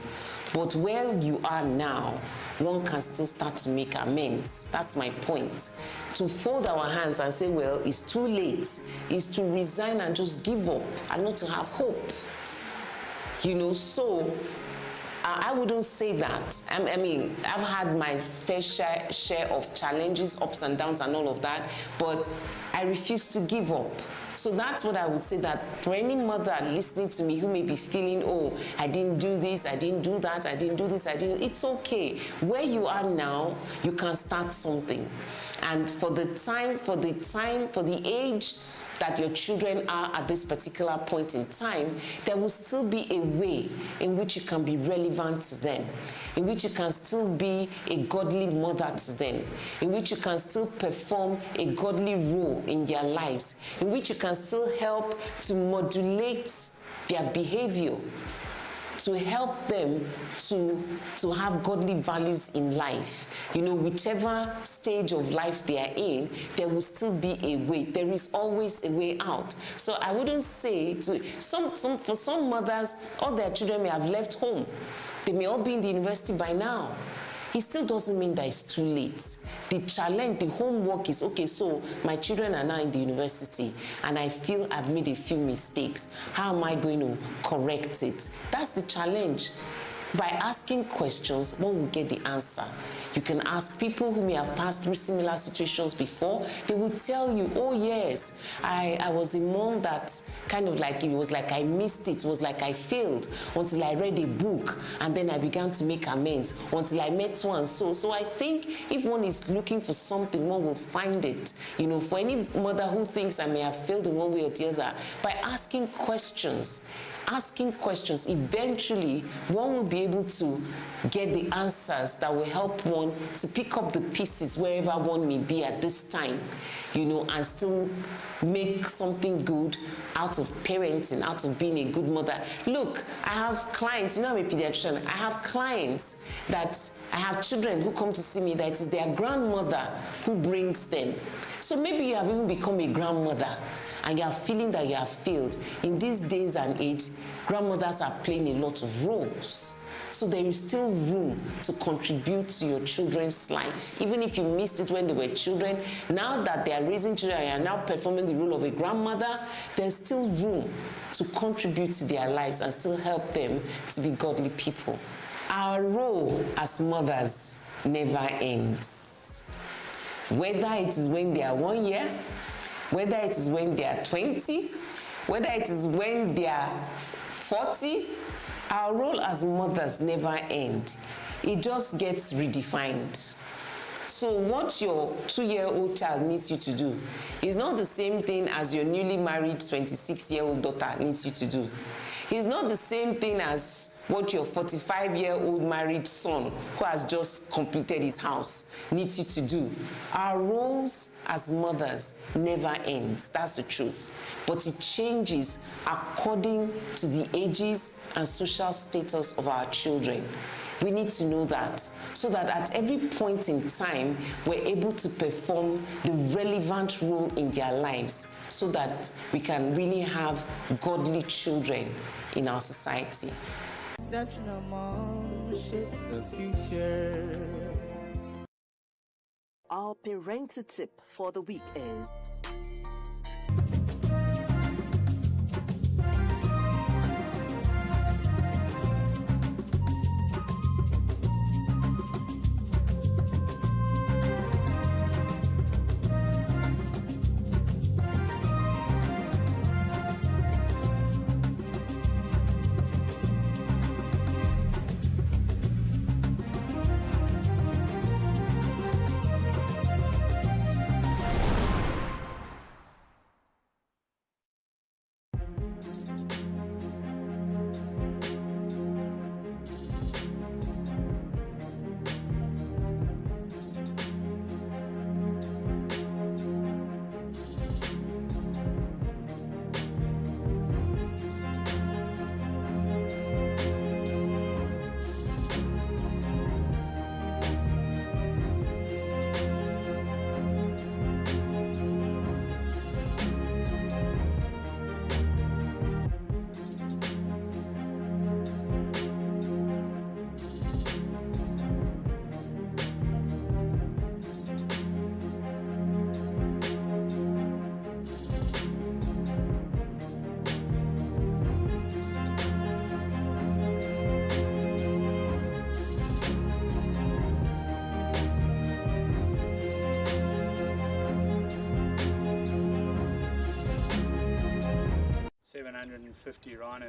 But where you are now, one can still start to make amends. That's my point. To fold our hands and say, well, it's too late, is to resign and just give up and not to have hope. You know, so I wouldn't say that. I mean, I've had my fair share of challenges, ups and downs and all of that, but I refuse to give up. So that's what I would say, that for any mother listening to me who may be feeling, oh, I didn't do this, I didn't do that, I didn't do this, it's okay. Where you are now, you can start something. And for the age that your children are at this particular point in time, there will still be a way in which you can be relevant to them, in which you can still be a godly mother to them, in which you can still perform a godly role in their lives, in which you can still help to modulate their behavior, to help them to have godly values in life. You know, whichever stage of life they are in, there will still be a way. There is always a way out. So I wouldn't say to for some mothers, all their children may have left home. They may all be in the university by now. It still doesn't mean that it's too late. The challenge, the homework is, okay, so my children are now in the university and I feel I've made a few mistakes. How am I going to correct it? That's the challenge. By asking questions, one will get the answer. You can ask people who may have passed through similar situations before. They will tell you, oh yes, I was a mom that kind of like, it was like I missed it. It was like I failed until I read a book and then I began to make amends until I met one. So I think if one is looking for something, one will find it. You know, for any mother who thinks I may have failed in one way or the other, by asking questions, eventually one will be able to get the answers that will help one to pick up the pieces wherever one may be at this time, you know, and still make something good out of parenting, out of being a good mother. Look, I have clients, you know, I'm a pediatrician. I have clients that I have children who come to see me that it is their grandmother who brings them. So maybe you have even become a grandmother and you are feeling that you have failed. In these days and age, grandmothers are playing a lot of roles. So there is still room to contribute to your children's life. Even if you missed it when they were children, now that they are raising children and are now performing the role of a grandmother, there's still room to contribute to their lives and still help them to be godly people. Our role as mothers never ends. Whether it is when they are 1 year, whether it is when they are 20, whether it is when they are 40, our role as mothers never ends. It just gets redefined. So what your 2-year-old child needs you to do is not the same thing as your newly married 26-year-old daughter needs you to do. It's not the same thing as what your 45-year-old married son who has just completed his house needs you to do. Our roles as mothers never end. That's the truth. But it changes according to the ages and social status of our children. We need to know that, so that at every point in time, we're able to perform the relevant role in their lives, so that we can really have godly children in our society. Exceptional mom, shape the future. Our parental tip for the week is: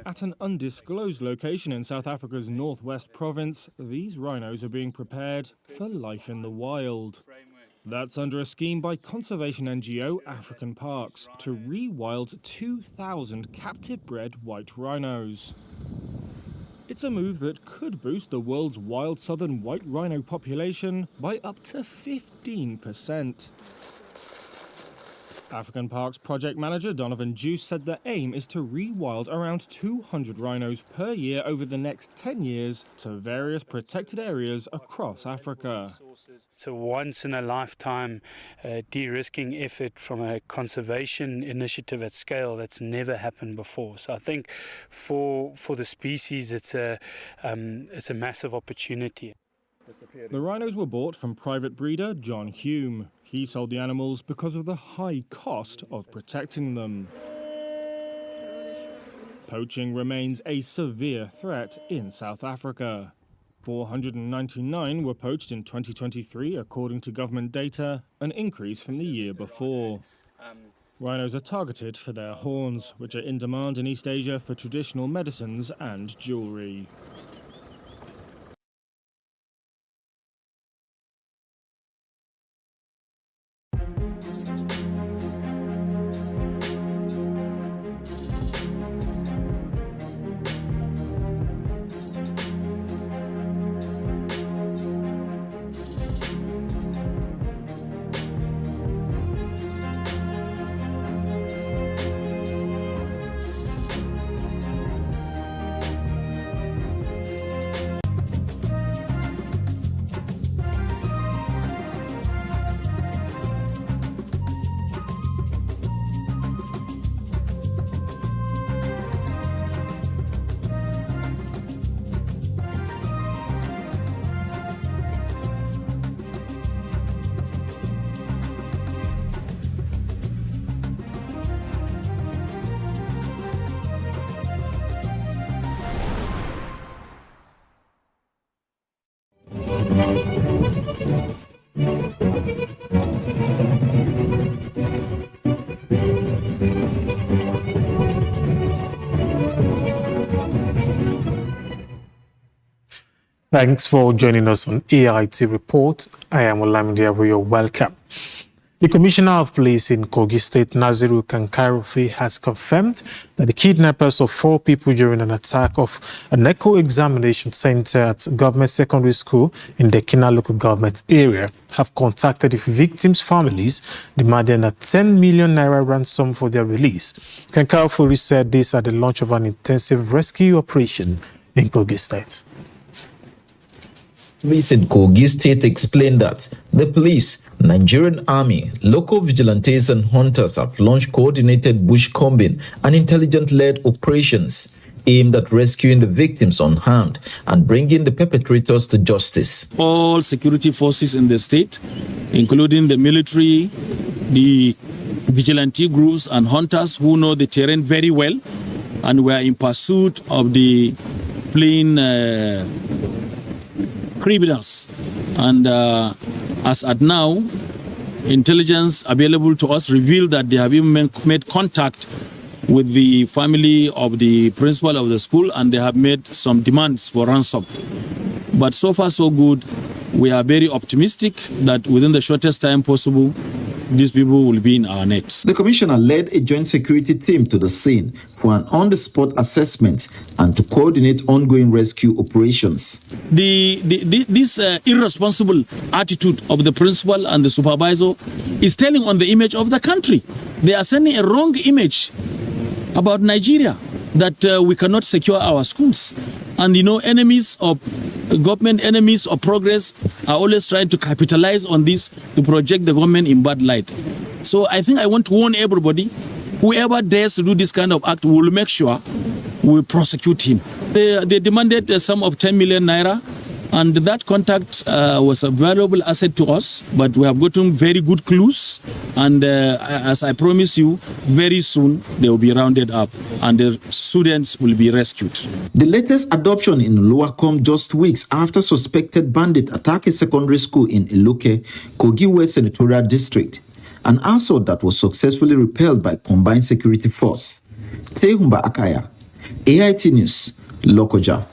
At an undisclosed location in South Africa's northwest province, these rhinos are being prepared for life in the wild. That's under a scheme by conservation NGO African Parks to rewild 2,000 captive-bred white rhinos. It's a move that could boost the world's wild southern white rhino population by up to 15%. African Parks project manager Donovan Juice said the aim is to rewild around 200 rhinos per year over the next 10 years to various protected areas across Africa. It's a once-in-a-lifetime de-risking effort from a conservation initiative at scale that's never happened before. So I think for the species, it's a massive opportunity. The rhinos were bought from private breeder John Hume. He sold the animals because of the high cost of protecting them. Poaching remains a severe threat in South Africa. 499 were poached in 2023, according to government data, an increase from the year before. Rhinos are targeted for their horns, which are in demand in East Asia for traditional medicines and jewelry. Thanks for joining us on AIT Report. I am Olamide Awoyo. Welcome. The Commissioner of Police in Kogi State, Naziru Kankarufi, has confirmed that the kidnappers of 4 people during an attack of an echo examination center at Government Secondary School in the Kina local government area have contacted the victims' families, demanding a 10 million naira ransom for their release. Kankarufi said this at the launch of an intensive rescue operation in Kogi State. Police in Kogi State explained that the police, Nigerian Army, local vigilantes and hunters have launched coordinated bushcombing and intelligence-led operations aimed at rescuing the victims unharmed and bringing the perpetrators to justice. All security forces in the state, including the military, the vigilante groups and hunters who know the terrain very well, and were in pursuit of the fleeing criminals. And as at now, intelligence available to us reveal that they have even made contact with the family of the principal of the school, and they have made some demands for ransom. But so far so good. We are very optimistic that within the shortest time possible, these people will be in our nets. The commissioner led a joint security team to the scene for an on-the-spot assessment and to coordinate ongoing rescue operations. This irresponsible attitude of the principal and the supervisor is telling on the image of the country. They are sending a wrong image about Nigeria, that we cannot secure our schools. And you know, enemies of government, enemies of progress are always trying to capitalize on this to project the government in bad light. So I think I want to warn everybody, whoever dares to do this kind of act, will make sure we prosecute him. They demanded a sum of 10 million naira, and that contact was a valuable asset to us, but we have gotten very good clues, and as I promise you, very soon they will be rounded up and the students will be rescued. The latest adoption in Oluwa come just weeks after suspected bandit attacked a secondary school in Iluke, Kogi West Senatorial District, an assault that was successfully repelled by Combined Security Force. Tehumba Akaya, AIT News, Lokoja.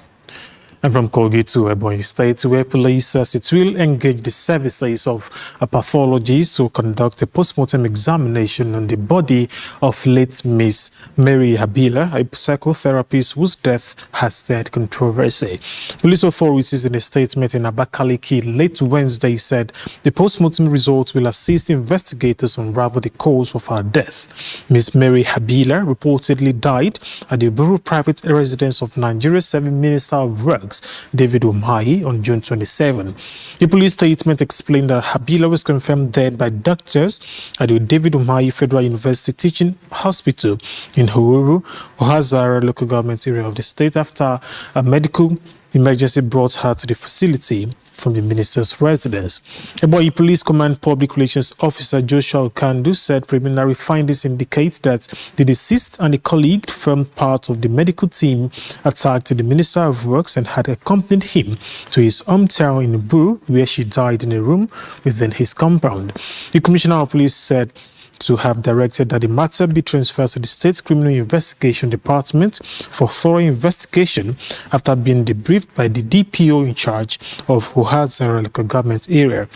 And from Kogi to Ebonyi State, where police says it will engage the services of pathologists to conduct a postmortem examination on the body of late Miss Mary Habila, a psychotherapist whose death has stirred controversy. Police authorities in a statement in Abakaliki late Wednesday said the postmortem results will assist investigators unravel the cause of her death. Miss Mary Habila reportedly died at the Buru private residence of Nigeria's 7th Minister of Works, David Umahi, on June 27. The police statement explained that Habila was confirmed dead by doctors at the David Umahi Federal University Teaching Hospital in Hururu, Ohazara local government area of the state, after a medical emergency brought her to the facility from the minister's residence. Ebonyi Police Command Public Relations Officer Joshua Okandu said preliminary findings indicate that the deceased and a colleague formed part of the medical team attacked the Minister of Works and had accompanied him to his hometown in Buru, where she died in a room within his compound. The Commissioner of Police said to have directed that the matter be transferred to the State Criminal Investigation Department for thorough investigation after being debriefed by the DPO in charge of Ohazara local government area.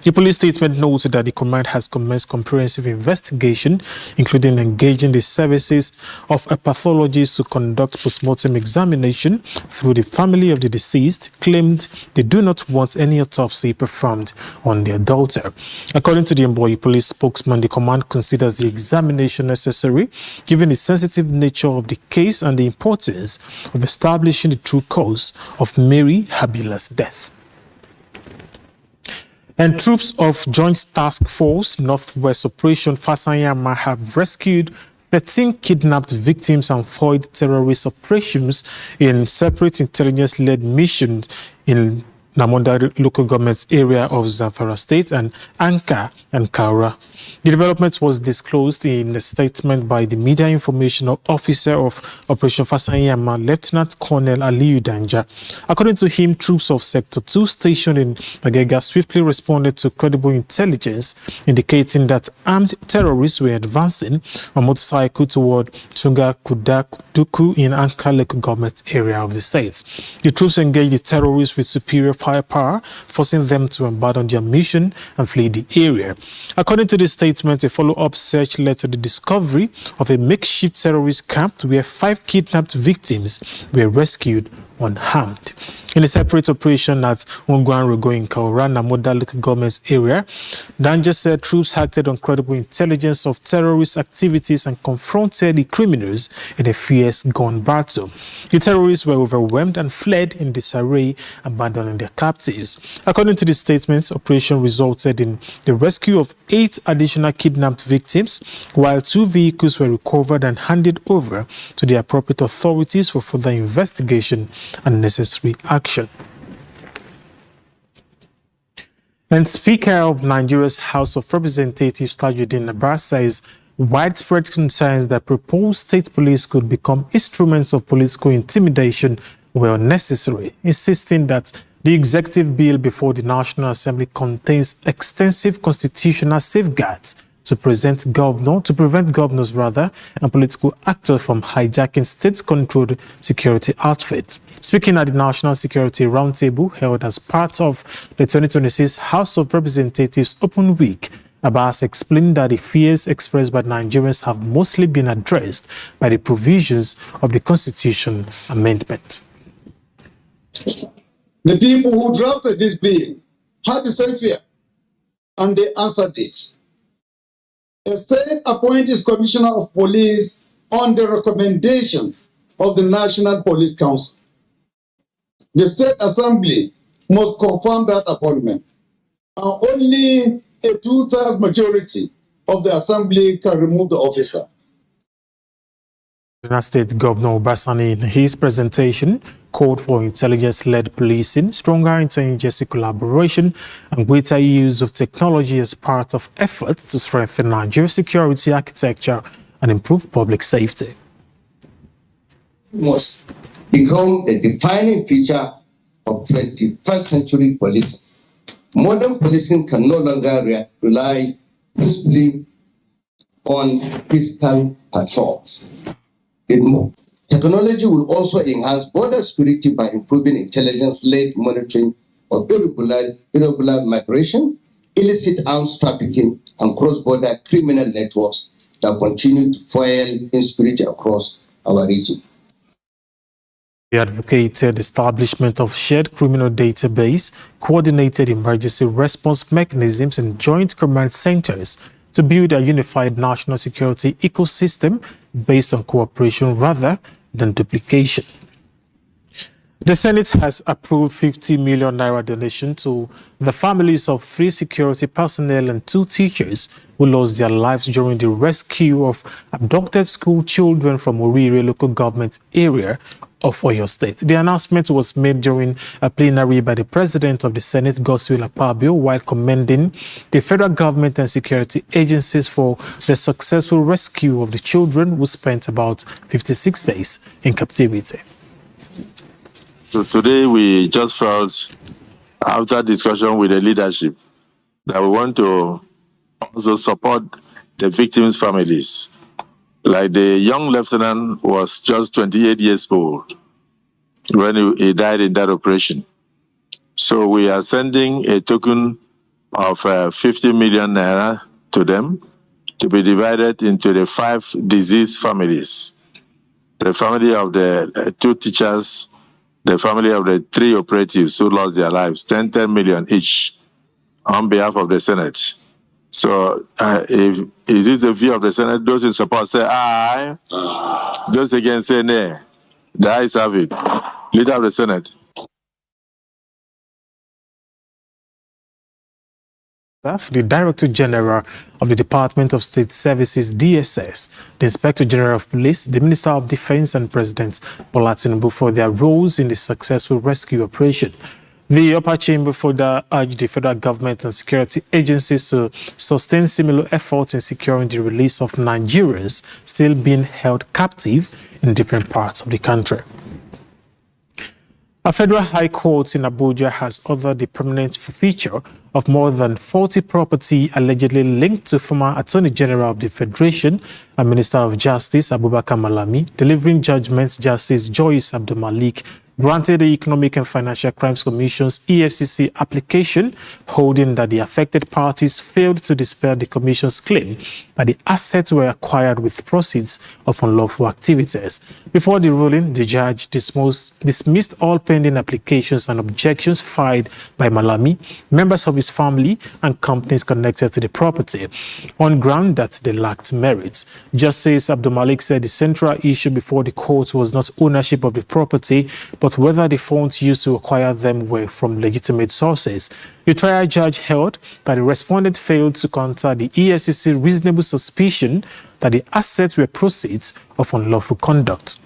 The police statement noted that the command has commenced comprehensive investigation, including engaging the services of a pathologist to conduct postmortem examination, through the family of the deceased claimed they do not want any autopsy performed on their daughter. According to the Ebonyi police spokesman, the command considers the examination necessary given the sensitive nature of the case and the importance of establishing the true cause of Mary Habila's death. And troops of Joint Task Force Northwest Operation Fasanyama have rescued 13 kidnapped victims and foiled terrorist operations in separate intelligence-led missions in Namonda local government area of Zamfara State and Anka and Kaura. The development was disclosed in a statement by the Media Information Officer of Operation Fasanyama, Lieutenant Colonel Aliyu Danja. According to him, troops of Sector 2 stationed in Magega swiftly responded to credible intelligence indicating that armed terrorists were advancing on motorcycle toward Tunga Kudakuduku in Anka local government area of the state. The troops engaged the terrorists with superior firepower, forcing them to abandon their mission and flee the area. According to the statement, a follow-up search led to the discovery of a makeshift terrorist camp where 5 kidnapped victims were rescued unharmed. In a separate operation at Ungwanrogo in Kaura, Namoda local government area, Danja said troops acted on credible intelligence of terrorist activities and confronted the criminals in a fierce gun battle. The terrorists were overwhelmed and fled in disarray, abandoning their captives. According to the statement, operation resulted in the rescue of 8 additional kidnapped victims, while 2 vehicles were recovered and handed over to the appropriate authorities for further investigation and necessary action. And Speaker of Nigeria's House of Representatives, Tajuddin Abbas, says widespread concerns that proposed state police could become instruments of political intimidation were unnecessary, insisting that the executive bill before the National Assembly contains extensive constitutional safeguards to prevent governors and political actors from hijacking state-controlled security outfits. Speaking at the National Security Roundtable held as part of the 2026 House of Representatives Open Week, Abbas explained that the fears expressed by Nigerians have mostly been addressed by the provisions of the Constitution Amendment. The people who drafted this bill had the same fear, and they answered it. A state appoints Commissioner of Police on the recommendation of the National Police Council. The State Assembly must confirm that appointment, and only a 2/3 majority of the Assembly can remove the officer. Kaduna State Governor Obasani, in his presentation, called for intelligence-led policing, stronger interagency collaboration, and greater use of technology as part of efforts to strengthen Nigeria's security architecture and improve public safety. Must become a defining feature of 21st century policing. Modern policing can no longer rely principally on physical patrols. Technology will also enhance border security by improving intelligence-led monitoring of irregular migration, illicit arms trafficking, and cross-border criminal networks that continue to fuel insecurity across our region. He advocated establishment of shared criminal database, coordinated emergency response mechanisms, and joint command centers to build a unified national security ecosystem based on cooperation rather than duplication. The Senate has approved 50 million naira donation to the families of 3 security personnel and 2 teachers who lost their lives during the rescue of abducted school children from Orire local government area of Oyo State. The announcement was made during a plenary by the President of the Senate, Godswill Akpabio, while commending the federal government and security agencies for the successful rescue of the children who spent about 56 days in captivity. So today we just felt, after discussion with the leadership, that we want to also support the victims' families. Like the young lieutenant was just 28 years old when he died in that operation. So we are sending a token of 50 million naira to them to be divided into the 5 deceased families. The family of the 2 teachers, the family of the 3 operatives who lost their lives, 10 million each on behalf of the Senate. So, if is this the view of the Senate? Those in support say aye. Those against say nay. The ayes have it. Leader of the Senate. The Director General of the Department of State Services, DSS, the Inspector General of Police, the Minister of Defense, and President Bola Tinubu for their roles in the successful rescue operation. The upper chamber further urged the federal government and security agencies to sustain similar efforts in securing the release of Nigerians still being held captive in different parts of the country. A federal high court in Abuja has ordered the permanent forfeiture of more than 40 property allegedly linked to former Attorney General of the Federation and Minister of Justice Abubakar Malami, delivering judgments Justice Joyce Abdul Malik granted the Economic and Financial Crimes Commission's EFCC application, holding that the affected parties failed to dispel the Commission's claim that the assets were acquired with proceeds of unlawful activities. Before the ruling, the judge dismissed all pending applications and objections filed by Malami, members of his family, and companies connected to the property, on ground that they lacked merit. Justice Abdulmalik said the central issue before the court was not ownership of the property, but whether the funds used to acquire them were from legitimate sources. The trial judge held that the respondent failed to counter the EFCC reasonable suspicion that the assets were proceeds of unlawful conduct.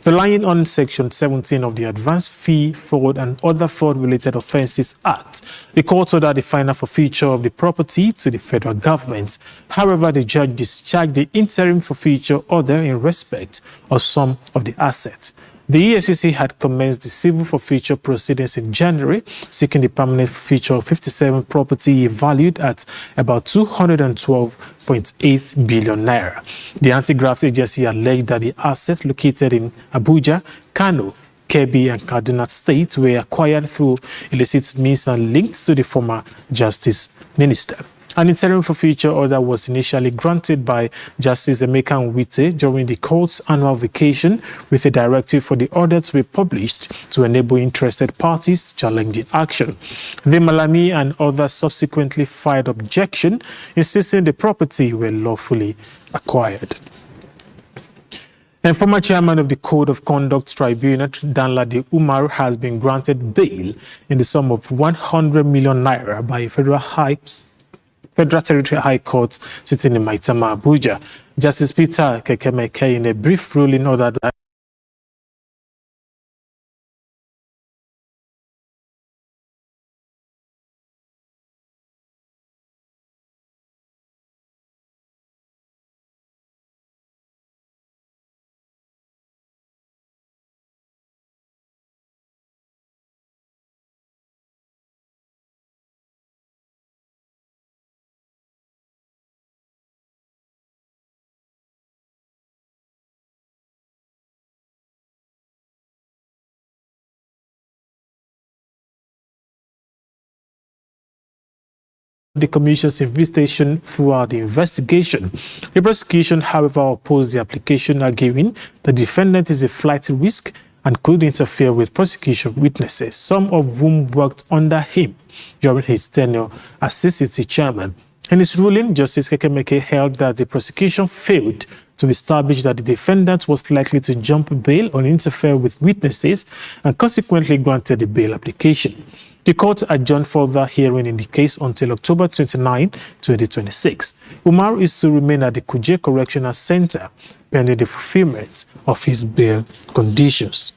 Relying on Section 17 of the Advanced Fee, Fraud and Other Fraud-Related Offences Act, the court ordered the final forfeiture of the property to the federal government. However, the judge discharged the interim forfeiture order in respect of some of the assets. The EFCC had commenced the civil forfeiture proceedings in January, seeking the permanent forfeiture of 57 property valued at about 212.8 billion naira. The anti-graft agency alleged that the assets located in Abuja, Kano, Kebbi and Kaduna State were acquired through illicit means and linked to the former Justice Minister. An interim forfeiture order was initially granted by Justice Emeka Nwite during the court's annual vacation, with a directive for the order to be published to enable interested parties to challenge the action. The Malami and others subsequently filed objection, insisting the property were lawfully acquired. And former chairman of the Code of Conduct Tribunal, Danladi Umar, has been granted bail in the sum of 100 million naira by a Federal Territorial High Court sitting in Maitama, Abuja. Justice Peter Kekemeke, in a brief ruling, ordered that the Commission's investigation throughout the investigation. The prosecution, however, opposed the application, arguing the defendant is a flight risk and could interfere with prosecution witnesses, some of whom worked under him during his tenure as CCT chairman. In his ruling, Justice Kekemeke held that the prosecution failed to establish that the defendant was likely to jump bail or interfere with witnesses, and consequently granted the bail application. The court adjourned further hearing in the case until October 29, 2026. Umar is to remain at the Kuje Correctional Center pending the fulfillment of his bail conditions.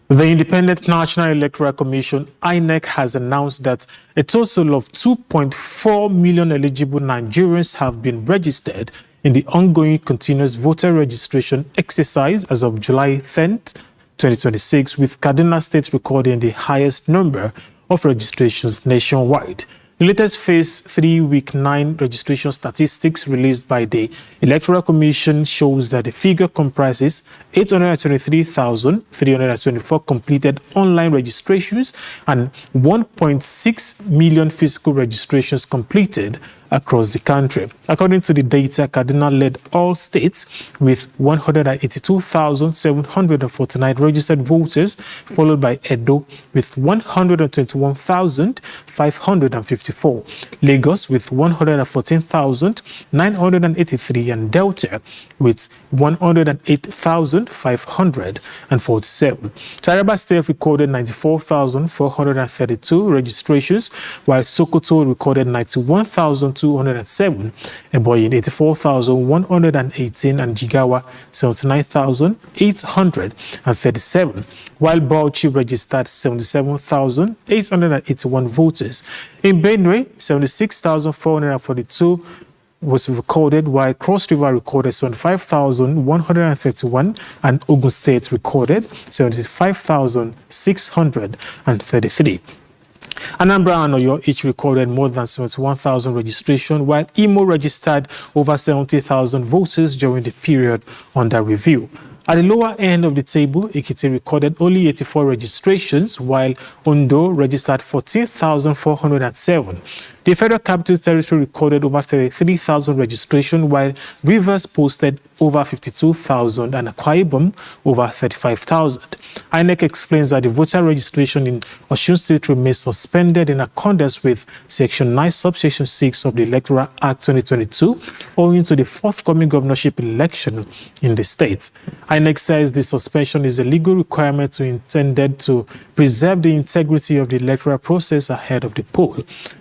The Independent National Electoral Commission, INEC, has announced that a total of 2.4 million eligible Nigerians have been registered in the ongoing continuous voter registration exercise as of July 10th, 2026, with Kaduna State recording the highest number of registrations nationwide. The latest Phase 3 Week 9 registration statistics released by the Electoral Commission shows that the figure comprises 823,324 completed online registrations and 1.6 million physical registrations completed across the country. According to the data, Kaduna led all states with 182,749 registered voters, followed by Edo with 121,554, Lagos with 114,983, and Delta with 108,547. Taraba State recorded 94,432 registrations, while Sokoto recorded 91,207, Ebonyi 84,118, and Jigawa 79,837, while Bauchi registered 77,881 voters. In Benue, 76,442 was recorded, while Cross River recorded 75,131 and Ogun State recorded 75,633. Anambra and Oyo each recorded more than 71,000 registration, while Imo registered over 70,000 voters during the period under review. At the lower end of the table, Ekiti recorded only 84 registrations, while Ondo registered 14,407. The Federal Capital Territory recorded over 33,000 registrations, while Rivers posted over 52,000 and Akwa Ibom over 35,000. INEC explains that the voter registration in Osun State remains suspended in accordance with Section 9, Subsection 6 of the Electoral Act 2022, owing to the forthcoming governorship election in the state. INEC says the suspension is a legal requirement intended to preserve the integrity of the electoral process ahead of the poll.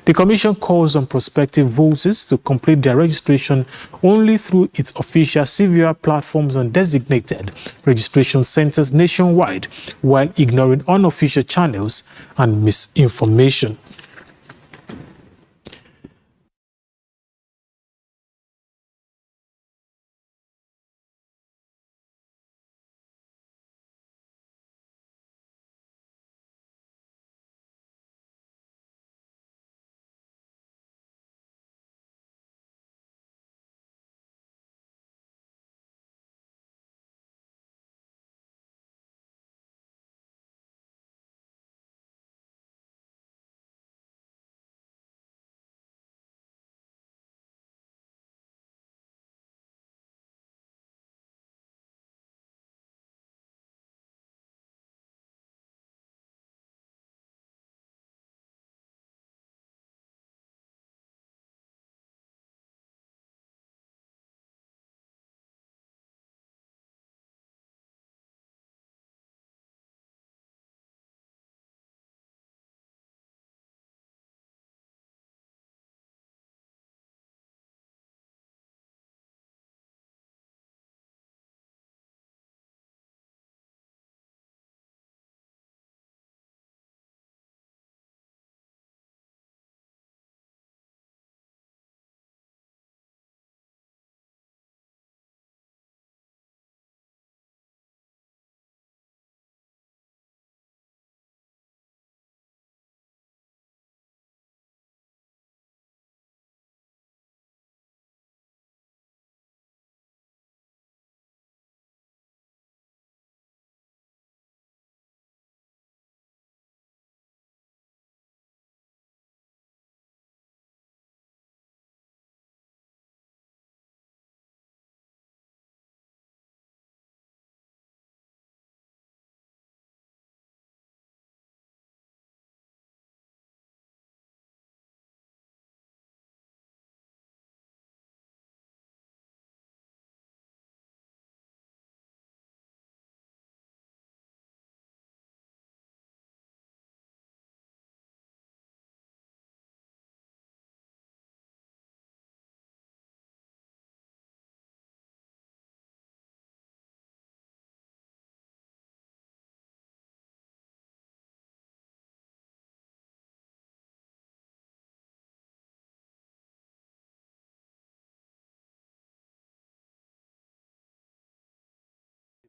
The Commission calls on prospective voters to complete their registration only through its official CVR platforms and designated registration centers nationwide, while ignoring unofficial channels and misinformation.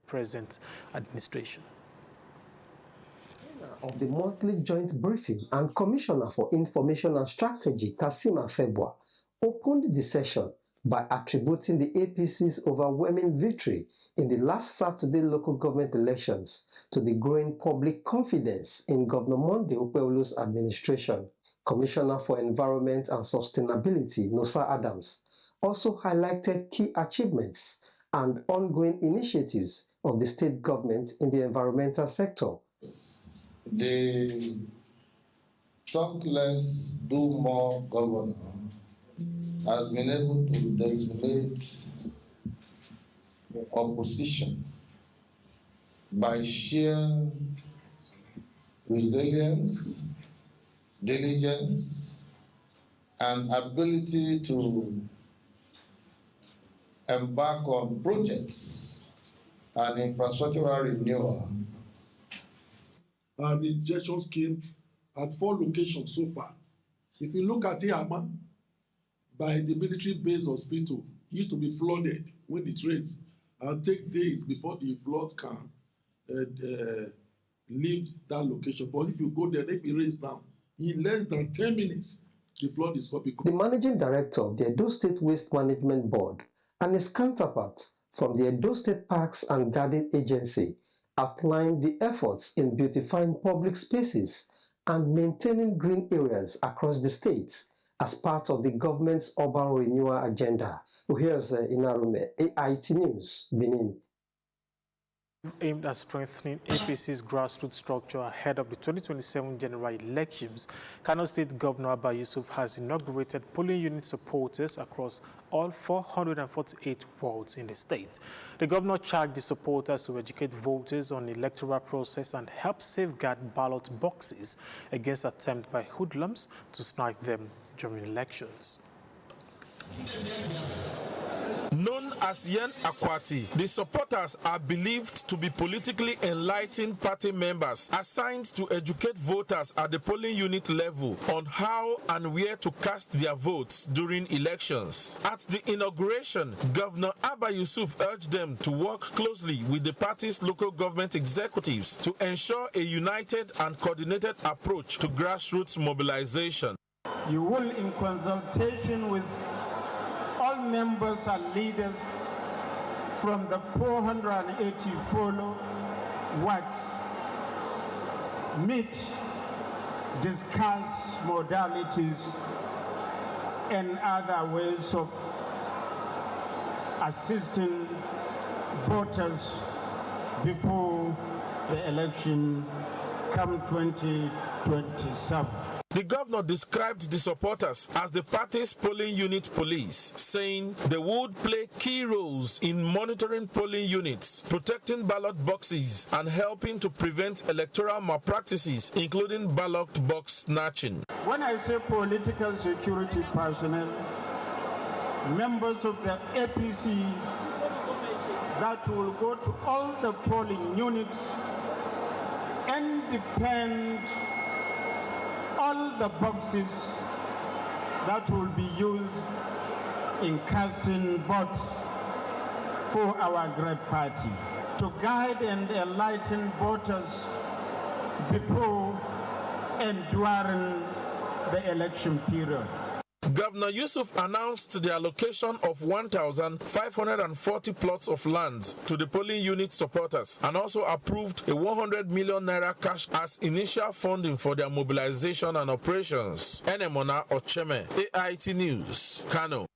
Present administration. Of the monthly joint briefing and Commissioner for Information and Strategy, Kasima Febwa, opened the session by attributing the APC's overwhelming victory in the last Saturday local government elections to the growing public confidence in Governor Monday Okpebholo's administration. Commissioner for Environment and Sustainability, Nosa Adams, also highlighted key achievements and ongoing initiatives of the state government in the environmental sector. The talk less, do more governor has been able to decimate opposition by sheer resilience, diligence, and ability to embark on projects and infrastructural renewal. The injection scheme at 4 locations so far. If you look at Iama, by the military-based hospital, it used to be flooded when it rains and take days before the flood can leave that location. But if you go there, if it rains now, in less than 10 minutes, the flood is up. The managing director of the Edo State Waste Management Board and his counterpart from the Edo State Parks and Garden Agency outlined the efforts in beautifying public spaces and maintaining green areas across the states as part of the government's urban renewal agenda. Here's Inarume, AIT News, Benin. Aimed at strengthening APC's grassroots structure ahead of the 2027 general elections, Kano State Governor Abba Yusuf has inaugurated polling unit supporters across all 448 wards in the state. The governor charged the supporters to educate voters on the electoral process and help safeguard ballot boxes against attempts by hoodlums to snipe them during elections. Known as Yen Akwati, the supporters are believed to be politically enlightened party members assigned to educate voters at the polling unit level on how and where to cast their votes during elections. At the inauguration, Governor Abba Yusuf urged them to work closely with the party's local government executives to ensure a united and coordinated approach to grassroots mobilization. You will, in consultation with all members and leaders from the 484 wards, meet, discuss modalities and other ways of assisting voters before the election come 2027. The governor described the supporters as the party's polling unit police, saying they would play key roles in monitoring polling units, protecting ballot boxes, and helping to prevent electoral malpractices, including ballot box snatching. When I say political security personnel, members of the APC that will go to all the polling units and depend all the boxes that will be used in casting votes for our great party, to guide and enlighten voters before and during the election period. Governor Yusuf announced the allocation of 1,540 plots of land to the polling unit supporters and also approved a 100 million naira cash as initial funding for their mobilization and operations. Enemona Ocheme, AIT News, Kano.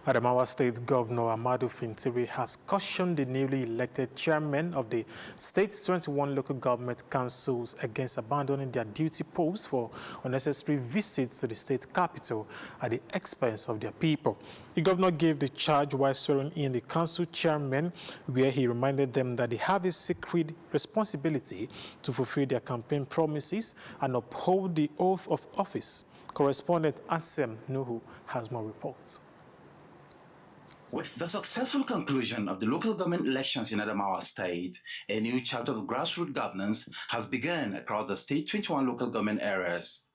Adamawa State Governor Amadu Fintiri has cautioned the newly elected chairmen of the state's 21 local government councils against abandoning their duty posts for unnecessary visits to the state capital at the expense of their people. The governor gave the charge while swearing in the council chairmen, where he reminded them that they have a sacred responsibility to fulfill their campaign promises and uphold the oath of office. Correspondent Ansem Nuhu has more reports. With the successful conclusion of the local government elections in Adamawa State, a new chapter of grassroots governance has begun across the state's 21 local government areas.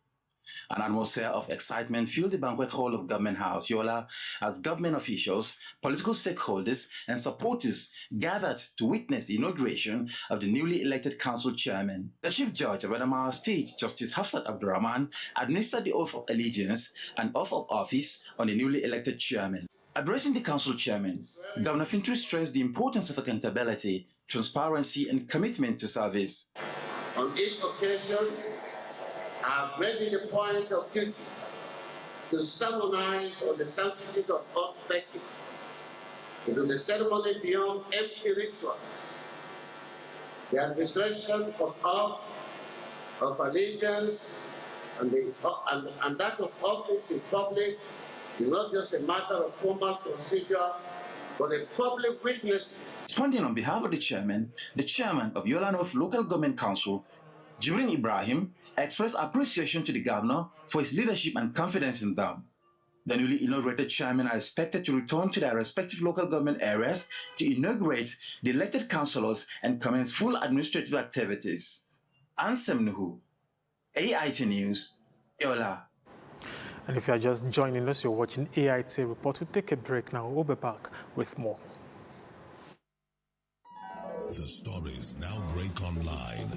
An atmosphere of excitement filled the banquet hall of Government House, Yola, as government officials, political stakeholders, and supporters gathered to witness the inauguration of the newly elected council chairman. The Chief Judge of Adamawa State, Justice Hafsat Abdurrahman, administered the oath of allegiance and oath of office on the newly elected chairman. Addressing the council chairman, Governor Fintiri stressed the importance of accountability, transparency, and commitment to service. On each occasion, I have made it a point of duty to sermonize on the sanctity of office, into the ceremony beyond empty rituals. The administration of allegiance and that of office in public is not just a matter of formal procedure, but a public witness. Responding on behalf of the chairman of Yola North Local Government Council, Jibril Ibrahim, expressed appreciation to the governor for his leadership and confidence in them. The newly inaugurated chairmen are expected to return to their respective local government areas to inaugurate the elected councillors and commence full administrative activities. Ansem Nuhu, AIT News, Yola. And if you are just joining us, you're watching AIT Report. We'll take a break now. We'll be back with more. The stories now break online.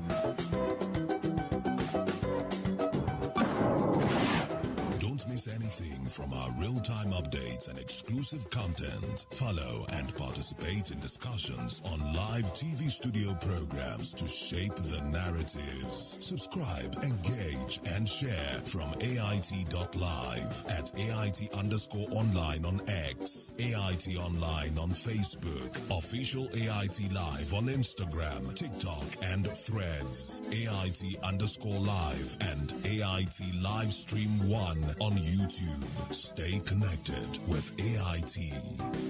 Don't miss miss anything from our real-time updates and exclusive content, follow and participate in discussions on live TV studio programs to shape the narratives. Subscribe, engage, and share from AIT.live at AIT_online on X, AIT Online on Facebook, official AIT Live on Instagram, TikTok, and Threads, AIT_live, and AIT Livestream 1 on YouTube. Stay connected with AIT.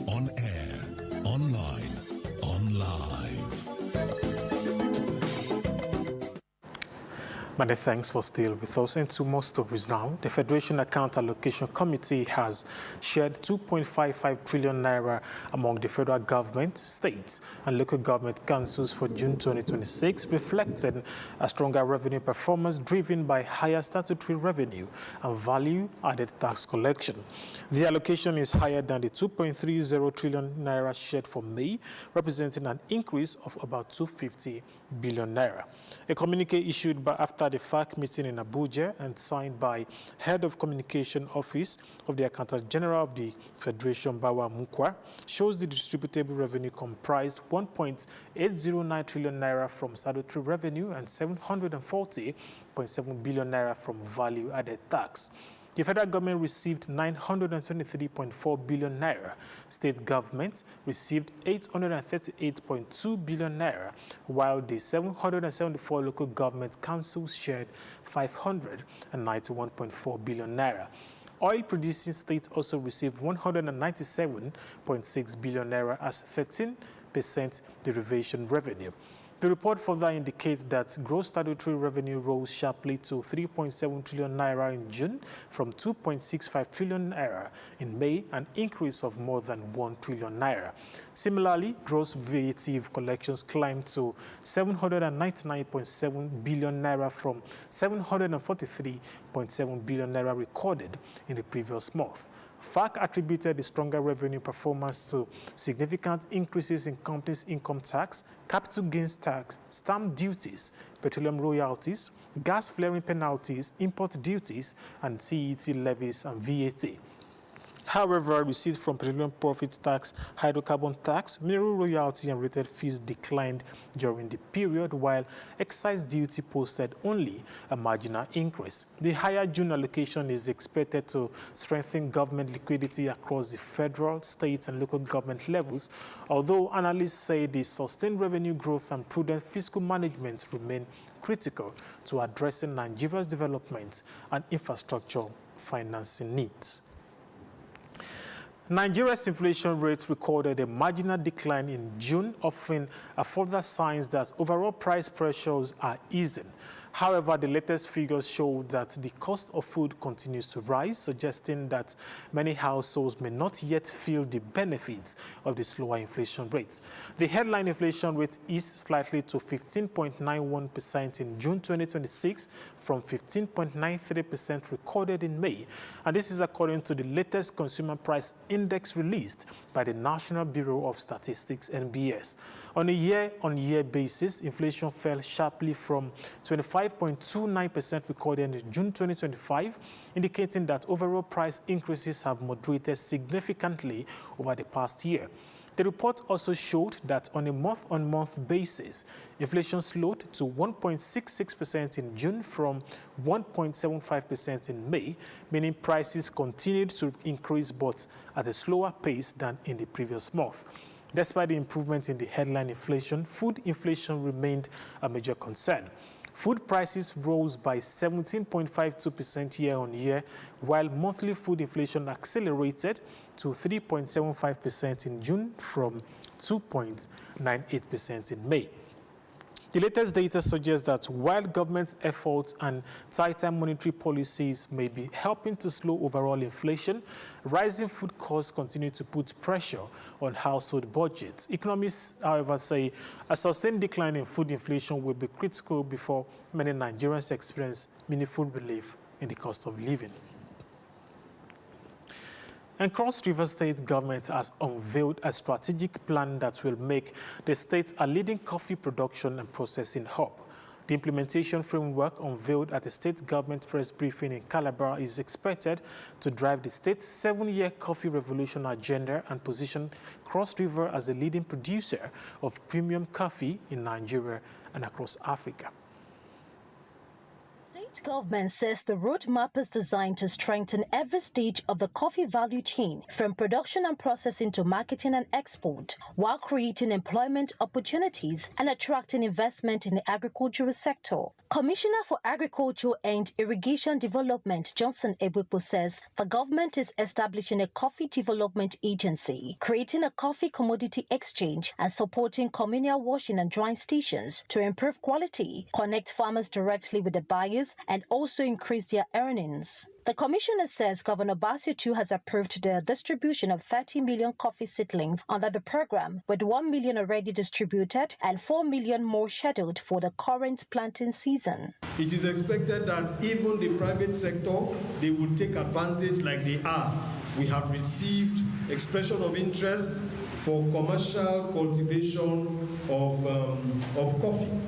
On air, online, on live. Many thanks for still with us. And to more stories now. The Federation Account Allocation Committee has shared 2.55 trillion naira among the federal government, states, and local government councils for June 2026, reflecting a stronger revenue performance driven by higher statutory revenue and value-added tax collection. The allocation is higher than the 2.30 trillion naira shared for May, representing an increase of about 250 billion naira. A communique issued after the FAC meeting in Abuja and signed by Head of Communication Office of the Accountant General of the Federation, Bawa Mukwa, shows the distributable revenue comprised 1.809 trillion naira from statutory revenue and 740.7 billion naira from value-added tax. The federal government received 923.4 billion naira. State governments received 838.2 billion naira, while the 774 local government councils shared 591.4 billion naira. Oil-producing states also received 197.6 billion naira as 13% derivation revenue. The report further indicates that gross statutory revenue rose sharply to 3.7 trillion naira in June from 2.65 trillion naira in May, an increase of more than 1 trillion naira. Similarly, gross VAT collections climbed to 799.7 billion naira from 743.7 billion naira recorded in the previous month. FAC attributed the stronger revenue performance to significant increases in companies' income tax, capital gains tax, stamp duties, petroleum royalties, gas flaring penalties, import duties, and CET levies and VAT. However, receipts from petroleum profits tax, hydrocarbon tax, mineral royalty, and related fees declined during the period, while excise duty posted only a marginal increase. The higher June allocation is expected to strengthen government liquidity across the federal, state, and local government levels, although analysts say the sustained revenue growth and prudent fiscal management remain critical to addressing Nigeria's development and infrastructure financing needs. Nigeria's inflation rate recorded a marginal decline in June, offering a further signs that overall price pressures are easing. However, the latest figures show that the cost of food continues to rise, suggesting that many households may not yet feel the benefits of the slower inflation rates. The headline inflation rate eased slightly to 15.91% in June 2026 from 15.93% recorded in May. And this is according to the latest Consumer Price Index released by the National Bureau of Statistics, NBS. On a year-on-year basis, inflation fell sharply from 25.29% recorded in June 2025, indicating that overall price increases have moderated significantly over the past year. The report also showed that on a month-on-month basis, inflation slowed to 1.66% in June from 1.75% in May, meaning prices continued to increase but at a slower pace than in the previous month. Despite the improvement in the headline inflation, food inflation remained a major concern. Food prices rose by 17.52% year-on-year, while monthly food inflation accelerated to 3.75% in June from 2.98% in May. The latest data suggests that while government efforts and tighter monetary policies may be helping to slow overall inflation, rising food costs continue to put pressure on household budgets. Economists, however, say a sustained decline in food inflation will be critical before many Nigerians experience meaningful relief in the cost of living. And Cross River State government has unveiled a strategic plan that will make the state a leading coffee production and processing hub. The implementation framework unveiled at the state government press briefing in Calabar is expected to drive the state's 7-year coffee revolution agenda and position Cross River as the leading producer of premium coffee in Nigeria and across Africa. The government says the roadmap is designed to strengthen every stage of the coffee value chain, from production and processing to marketing and export, while creating employment opportunities and attracting investment in the agricultural sector. Commissioner for Agriculture and Irrigation Development, Johnson Ebwepo, says the government is establishing a coffee development agency, creating a coffee commodity exchange, and supporting communal washing and drying stations to improve quality, connect farmers directly with the buyers, and also increase their earnings. The commissioner says Governor Basio II has approved the distribution of 30 million coffee seedlings under the program, with 1 million already distributed and 4 million more scheduled for the current planting season. It is expected that even the private sector, they will take advantage like they are. We have received expression of interest for commercial cultivation of coffee.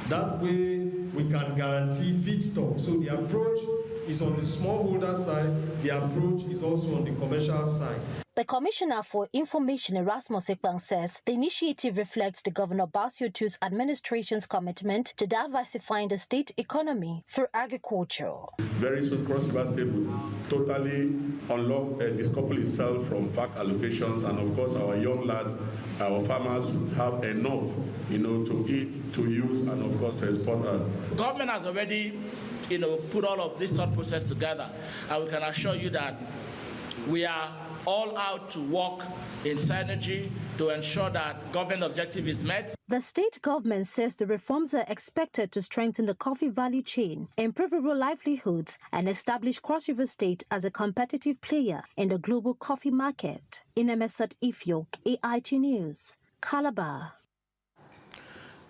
That way we can guarantee feedstock. So the approach is on the smallholder side, the approach is also on the commercial side. The Commissioner for Information, Erasmus Ekpang, says the initiative reflects the Governor Basio II's administration's commitment to diversifying the state economy through agriculture. Very soon, Cross River State will totally unlock, decouple itself from FAC allocations, and of course our young lads, our farmers would have enough, to eat, to use, and of course to export. Government has already, put all of this thought process together, and we can assure you that we are all out to work in synergy to ensure that government objective is met. The state government says the reforms are expected to strengthen the coffee value chain, improve rural livelihoods, and establish Cross River State as a competitive player in the global coffee market. Inemesat Ifyok, AIT News, Calabar.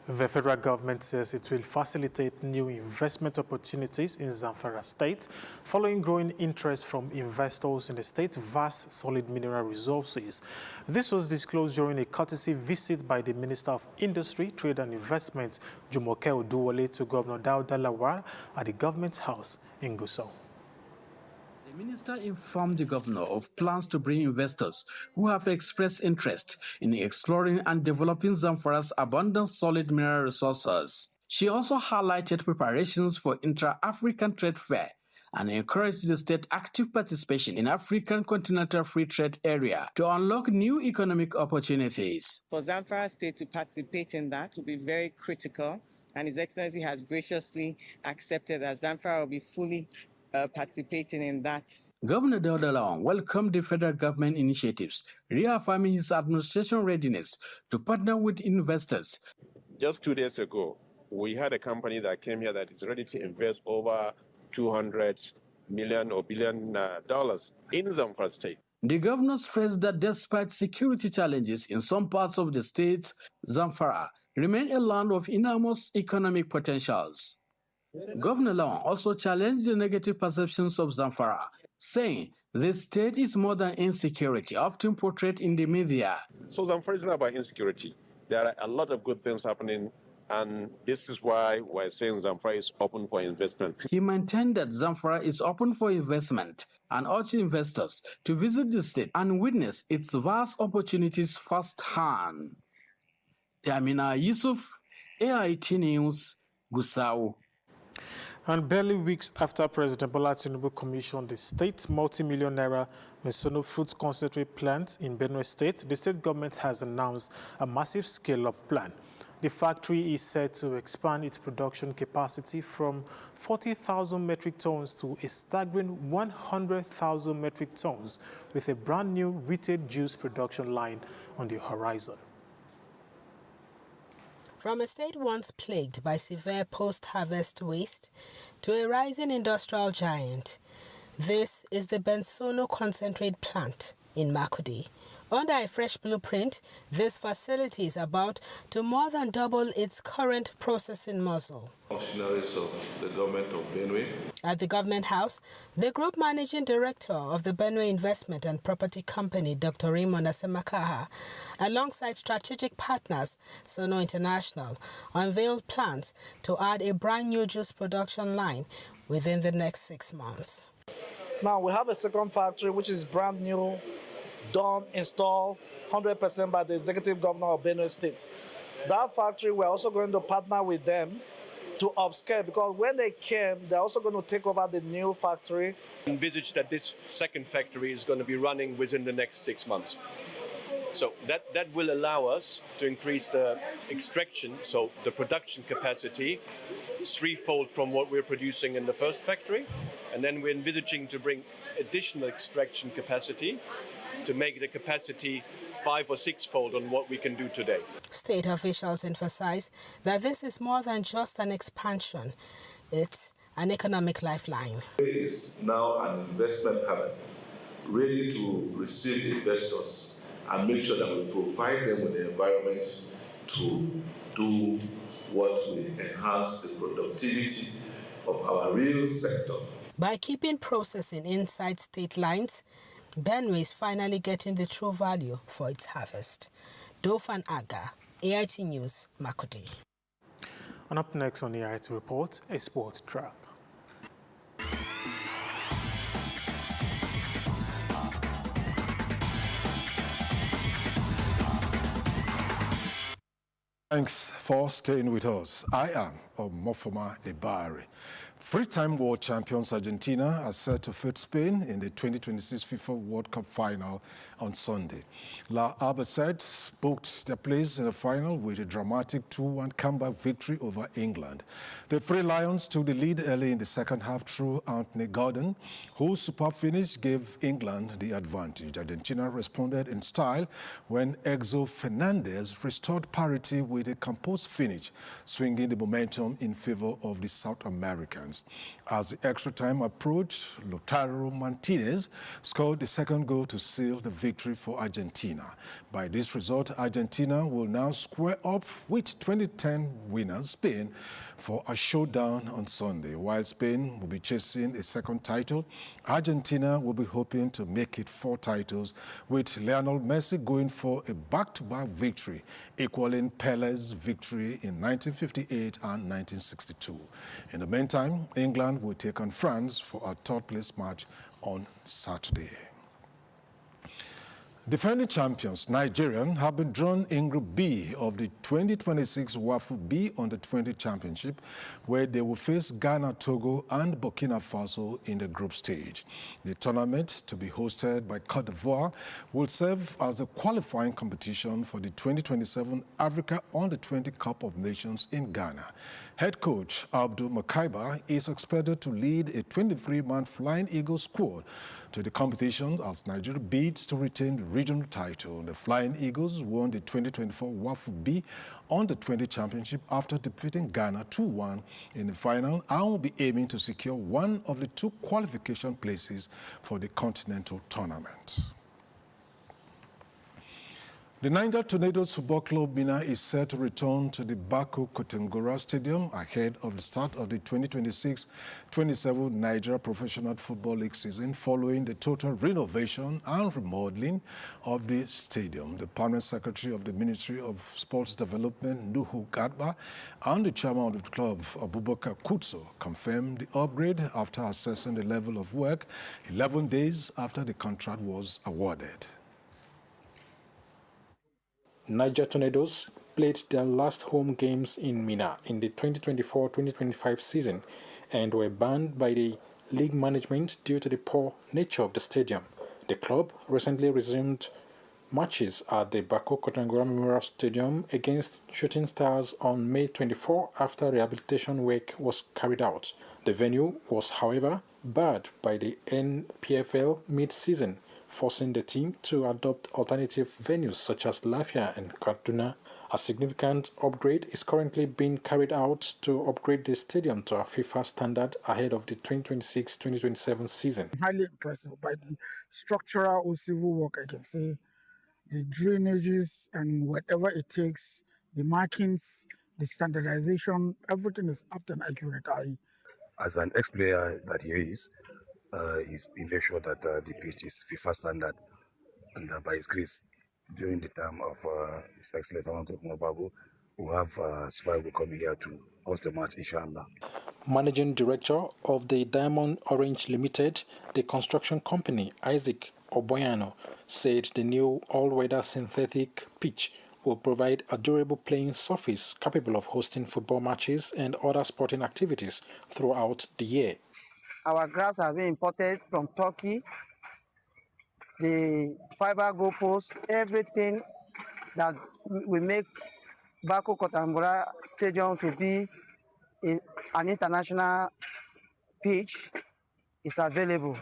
The federal government says it will facilitate new investment opportunities in Zamfara State following growing interest from investors in the state's vast solid mineral resources. This was disclosed during a courtesy visit by the Minister of Industry, Trade and Investment, Jumoke Oduwole, to Governor Dauda Lawal at the government house in Gusau. The minister informed the governor of plans to bring investors who have expressed interest in exploring and developing Zamfara's abundant solid mineral resources. She also highlighted preparations for intra-African trade fair and encouraged the state active participation in African Continental Free Trade Area to unlock new economic opportunities. For Zamfara State to participate in that will be very critical, and His Excellency has graciously accepted that Zamfara will be fully participating in that. Governor Dauda Lawal welcomed the federal government initiatives, reaffirming his administration readiness to partner with investors. Just 2 days ago, we had a company that came here that is ready to invest over $200 million or billion dollars in Zamfara State. The governor stressed that despite security challenges in some parts of the state, Zamfara remains a land of enormous economic potentials. Governor Lawal also challenged the negative perceptions of Zamfara, saying the state is more than insecurity, often portrayed in the media. So Zamfara is not about insecurity. There are a lot of good things happening, and this is why we're saying Zamfara is open for investment. He maintained that Zamfara is open for investment and urged investors to visit the state and witness its vast opportunities firsthand. Tamina Yusuf, AIT News, Gusau. And barely weeks after President Bola Tinubu commissioned the state's multi-million naira Mesono fruit concentrate plant in Benue State, the state government has announced a massive scale-up plan. The factory is set to expand its production capacity from 40,000 metric tons to a staggering 100,000 metric tons, with a brand new retail juice production line on the horizon. From a state once plagued by severe post-harvest waste to a rising industrial giant, this is the Bensono concentrate plant in Makudi, Under a fresh blueprint, this facility is about to more than double its current processing muscle. Functionaries of the government of Benue. At the Government House, the Group Managing Director of the Benue Investment and Property Company, Dr. Raymond Asemakaha, alongside strategic partners, Sono International, unveiled plans to add a brand new juice production line within the next 6 months. Now we have a second factory which is brand new, done, installed 100% by the Executive Governor of Benue State. That factory, we're also going to partner with them to upscale, because when they came, they're also going to take over the new factory. Envisage that this second factory is going to be running within the next 6 months. So that will allow us to increase the extraction, so the production capacity, threefold from what we're producing in the first factory. And then we're envisaging to bring additional extraction capacity to make the capacity 5- or 6-fold on what we can do today. State officials emphasize that this is more than just an expansion. It's an economic lifeline. It is now an investment hub, ready to receive investors and make sure that we provide them with the environment to do what will enhance the productivity of our real sector. By keeping processing inside state lines, Benue is finally getting the true value for its harvest. Dofan Aga, AIT News, Makudi. And up next on the AIT Report, a sport track. Thanks for staying with us. I am Omofoma Ebari. Three-time world champions Argentina are set to face Spain in the 2026 FIFA World Cup final on Sunday. La Albacete booked their place in the final with a dramatic 2-1 comeback victory over England. The Three Lions took the lead early in the second half through Anthony Gordon, whose superb finish gave England the advantage. Argentina responded in style when Enzo Fernandez restored parity with a composed finish, swinging the momentum in favor of the South Americans. As the extra time approached, Lautaro Martinez scored the second goal to seal the victory for Argentina. By this result, Argentina will now square up with 2010 winners Spain for a showdown on Sunday. While Spain will be chasing a second title, Argentina will be hoping to make it 4 titles, with Lionel Messi going for a back-to-back victory, equaling Pele's victory in 1958 and 1962. In the meantime, England will take on France for a third-place match on Saturday. Defending champions, Nigerian, have been drawn in Group B of the 2026 WAFU B Under-20 Championship, where they will face Ghana, Togo, and Burkina Faso in the group stage. The tournament, to be hosted by Cote d'Ivoire, will serve as a qualifying competition for the 2027 Africa Under-20 Cup of Nations in Ghana. Head coach Abdul Makaiba is expected to lead a 23-man Flying Eagles squad to the competition as Nigeria bids to retain the regional title. The Flying Eagles won the 2024 WAFU B Under-20 Championship after defeating Ghana 2-1 in the final and will be aiming to secure one of the 2 qualification places for the continental tournament. The Niger Tornadoes Football Club Mina is set to return to the Baku Kotengora Stadium ahead of the start of the 2026-27 Nigeria Professional Football League season, following the total renovation and remodeling of the stadium. The permanent secretary of the Ministry of Sports Development, Nuhu Gadba, and the chairman of the club, Abubakar Kutso, confirmed the upgrade after assessing the level of work 11 days after the contract was awarded. Niger Tornadoes played their last home games in Mina in the 2024-2025 season and were banned by the league management due to the poor nature of the stadium. The club recently resumed matches at the Baku Kotengora Memorial Stadium against Shooting Stars on May 24 after rehabilitation work was carried out. The venue was, however, barred by the NPFL mid-season, forcing the team to adopt alternative venues such as Lafia and Kaduna. A significant upgrade is currently being carried out to upgrade the stadium to a FIFA standard ahead of the 2026-2027 season. I'm highly impressed by the structural or civil work I can say the drainages and whatever it takes, the markings, the standardization, everything is up and accurate. As an ex-player that he is, he's made sure that the pitch is FIFA standard, and by his grace, during the time of His Excellency Babu, we'll have Super Eagles coming here to host the match, inshallah. Managing Director of the Diamond Orange Limited, the construction company, Isaac Oboyano, said the new all-weather synthetic pitch will provide a durable playing surface capable of hosting football matches and other sporting activities throughout the year. Our grass has been imported from Turkey. The fiber goalposts, everything that we make Bako Kotambura Stadium to be an international pitch is available.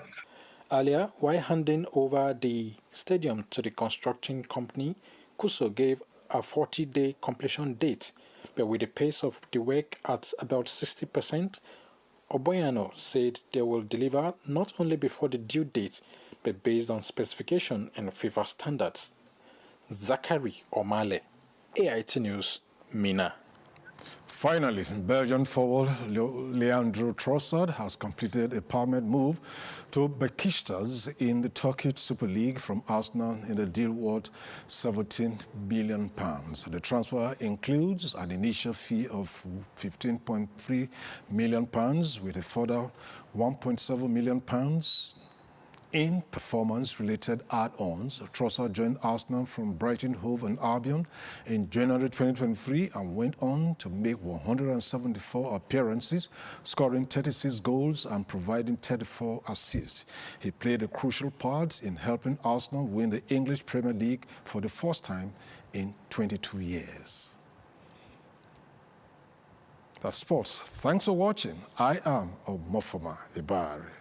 Earlier, while handing over the stadium to the construction company, Kuso gave a 40-day completion date, but with the pace of the work at about 60%, Oboyano said they will deliver not only before the due date, but based on specification and FIFA standards. Zachary Omale, AIT News, Mina. Finally, Belgian forward Leandro Trossard has completed a permanent move to Besiktas in the Turkish Super League from Arsenal in the deal worth £17 billion. The transfer includes an initial fee of £15.3 million with a further £1.7 million in performance-related add-ons. Trossard joined Arsenal from Brighton Hove and Albion in January 2023 and went on to make 174 appearances, scoring 36 goals and providing 34 assists. He played a crucial part in helping Arsenal win the English Premier League for the first time in 22 years. That's sports. Thanks for watching. I am Omofoma Ibari.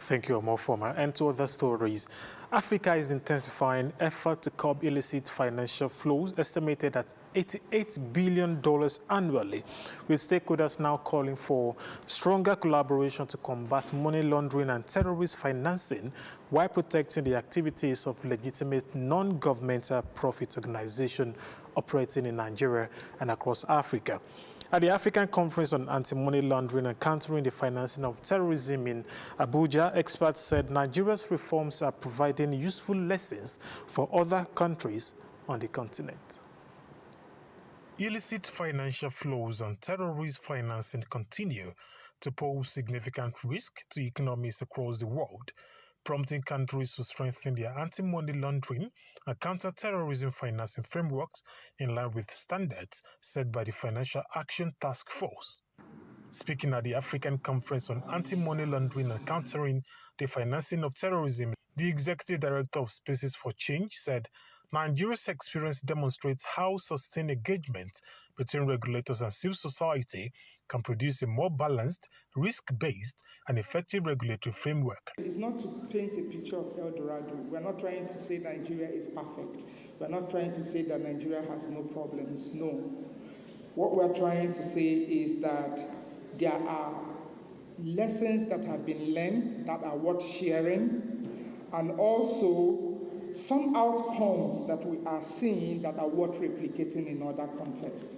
Thank you, Omofoma. And to other stories, Africa is intensifying effort to curb illicit financial flows, estimated at $88 billion annually, with stakeholders now calling for stronger collaboration to combat money laundering and terrorist financing while protecting the activities of legitimate non-governmental profit organizations operating in Nigeria and across Africa. At the African Conference on Anti-Money Laundering and Countering the Financing of Terrorism in Abuja, experts said Nigeria's reforms are providing useful lessons for other countries on the continent. Illicit financial flows and terrorist financing continue to pose significant risk to economies across the world, prompting countries to strengthen their anti-money laundering and counter-terrorism financing frameworks in line with standards set by the Financial Action Task Force. Speaking at the African Conference on Anti-Money Laundering and Countering the Financing of Terrorism, the Executive Director of Spaces for Change said Nigeria's experience demonstrates how sustained engagement between regulators and civil society can produce a more balanced, risk-based, and effective regulatory framework. It's not to paint a picture of El Dorado. We're not trying to say Nigeria is perfect. We're not trying to say that Nigeria has no problems. No. What we're trying to say is that there are lessons that have been learned that are worth sharing, and also some outcomes that we are seeing that are worth replicating in other contexts.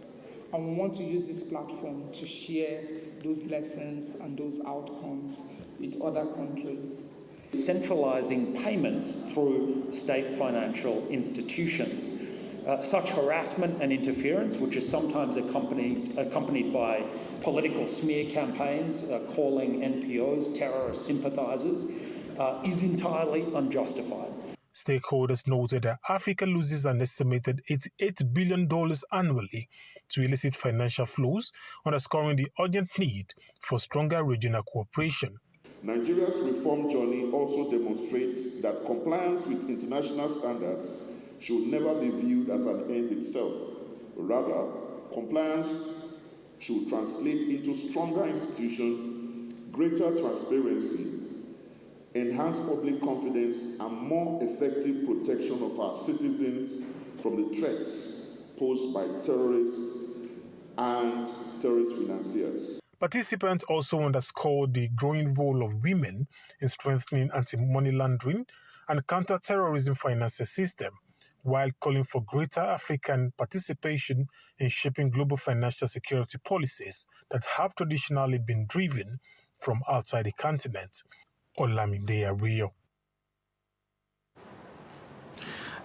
And we want to use this platform to share those lessons and those outcomes with other countries. Centralizing payments through state financial institutions. Such harassment and interference, which is sometimes accompanied by political smear campaigns calling NPOs terrorist sympathizers, is entirely unjustified. Stakeholders noted that Africa loses an estimated $88 billion annually to illicit financial flows, underscoring the urgent need for stronger regional cooperation. Nigeria's reform journey also demonstrates that compliance with international standards should never be viewed as an end itself. Rather, compliance should translate into stronger institutions, greater transparency, enhanced public confidence, and more effective protection of our citizens from the threats posed by terrorists and terrorist financiers. Participants also underscored the growing role of women in strengthening anti-money laundering and counter-terrorism financing system, while calling for greater African participation in shaping global financial security policies that have traditionally been driven from outside the continent. Olamide Ariyo.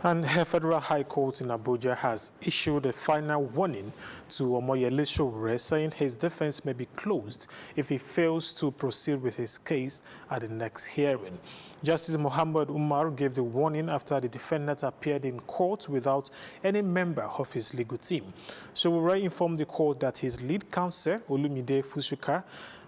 And the Federal High Court in Abuja has issued a final warning to Omoyele Sowore, saying his defense may be closed if he fails to proceed with his case at the next hearing. Justice Muhammad Umar gave the warning after the defendant appeared in court without any member of his legal team. Sowore informed the court that his lead counsel, Olumide Fusuka,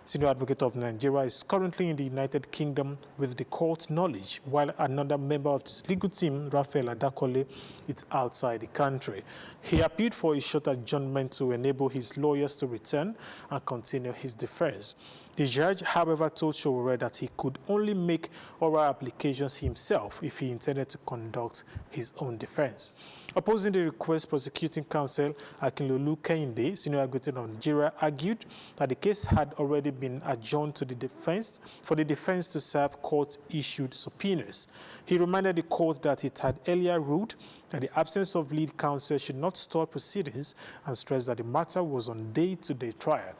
Senior Advocate of Nigeria, is currently in the United Kingdom with the court's knowledge, while another member of his legal team, Raphael Adakole, is outside the country. He appealed for a short adjournment to enable his lawyers to return and continue his defense. The judge, however, told Sowore that he could only make oral applications himself if he intended to conduct his own defense. Opposing the request, prosecuting counsel Akinlolu Kehinde, Senior Advocate of Nigeria, argued that the case had already been adjourned to the defense for the defense to serve court-issued subpoenas. He reminded the court that it had earlier ruled that the absence of lead counsel should not stall proceedings and stressed that the matter was on day-to-day trial.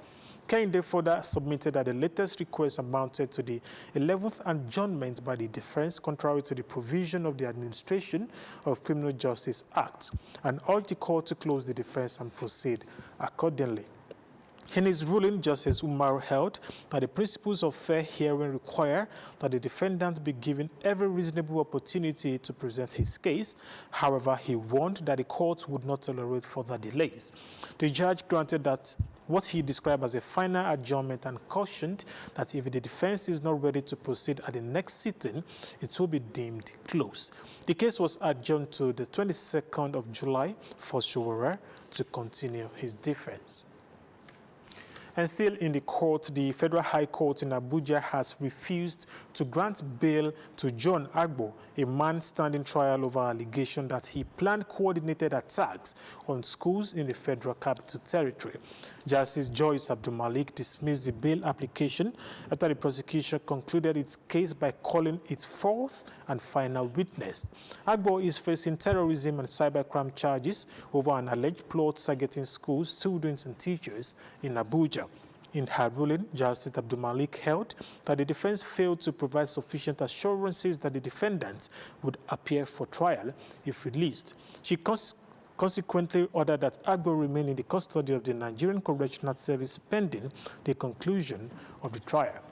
Kehinde further submitted that the latest request amounted to the 11th adjournment by the defense, contrary to the provision of the Administration of Criminal Justice Act, and urged the court to close the defense and proceed accordingly. In his ruling, Justice Umar held that the principles of fair hearing require that the defendant be given every reasonable opportunity to present his case. However, he warned that the court would not tolerate further delays. The judge granted that what he described as a final adjournment and cautioned that if the defense is not ready to proceed at the next sitting, it will be deemed closed. The case was adjourned to the 22nd of July for Sowore to continue his defense. And still in the court, the Federal High Court in Abuja has refused to grant bail to John Agbo, a man standing trial over allegation that he planned coordinated attacks on schools in the Federal Capital Territory. Justice Joyce Abdulmalik dismissed the bail application after the prosecution concluded its case by calling its fourth and final witness. Agbo is facing terrorism and cybercrime charges over an alleged plot targeting schools, students, and teachers in Abuja. In her ruling, Justice Abdulmalik held that the defense failed to provide sufficient assurances that the defendant would appear for trial if released. She consequently ordered that Agbo remain in the custody of the Nigerian Correctional Service pending the conclusion of the trial.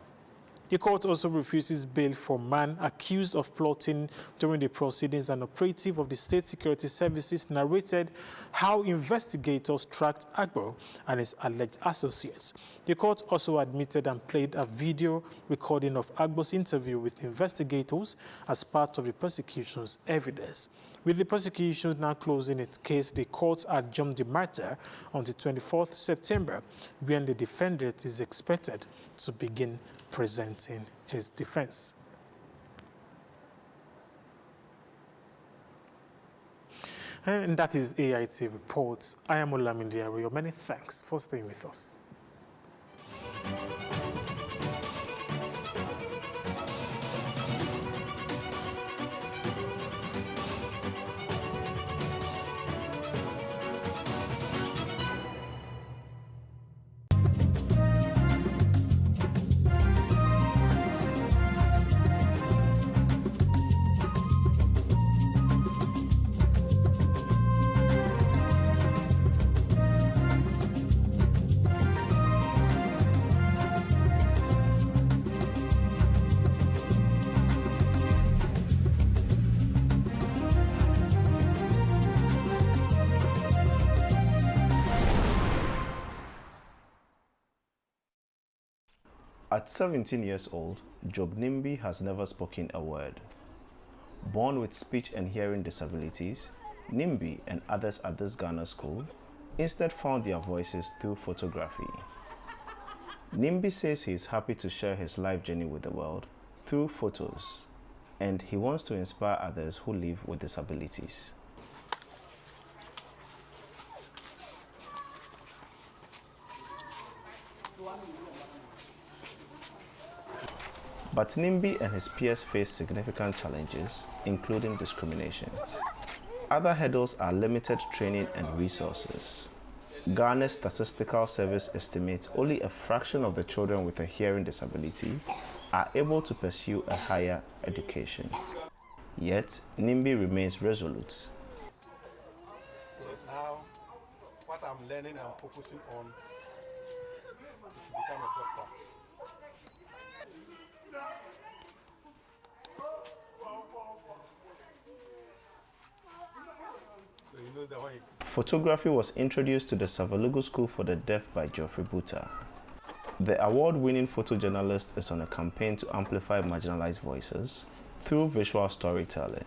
The court also refuses bail for man accused of plotting during the proceedings. An operative of the State Security Services narrated how investigators tracked Agbo and his alleged associates. The court also admitted and played a video recording of Agbo's interview with investigators as part of the prosecution's evidence. With the prosecution now closing its case, the court adjourned the matter on the 24th September, when the defendant is expected to begin presenting his defense. And that is AIT Reports. I am Olamide Ariyo. Many thanks for staying with us. At 17 years old, Job Nimbi has never spoken a word. Born with speech and hearing disabilities, Nimbi and others at this Ghana school instead found their voices through photography. Nimbi says he is happy to share his life journey with the world through photos, and he wants to inspire others who live with disabilities. But NIMBY and his peers face significant challenges, including discrimination. Other hurdles are limited training and resources. Ghana's Statistical Service estimates only a fraction of the children with a hearing disability are able to pursue a higher education. Yet, NIMBY remains resolute. So now, what I'm learning and focusing on is to become a doctor. So you know that one. Photography was introduced to the Savalugu School for the Deaf by Geoffrey Buta. The award-winning photojournalist is on a campaign to amplify marginalized voices through visual storytelling.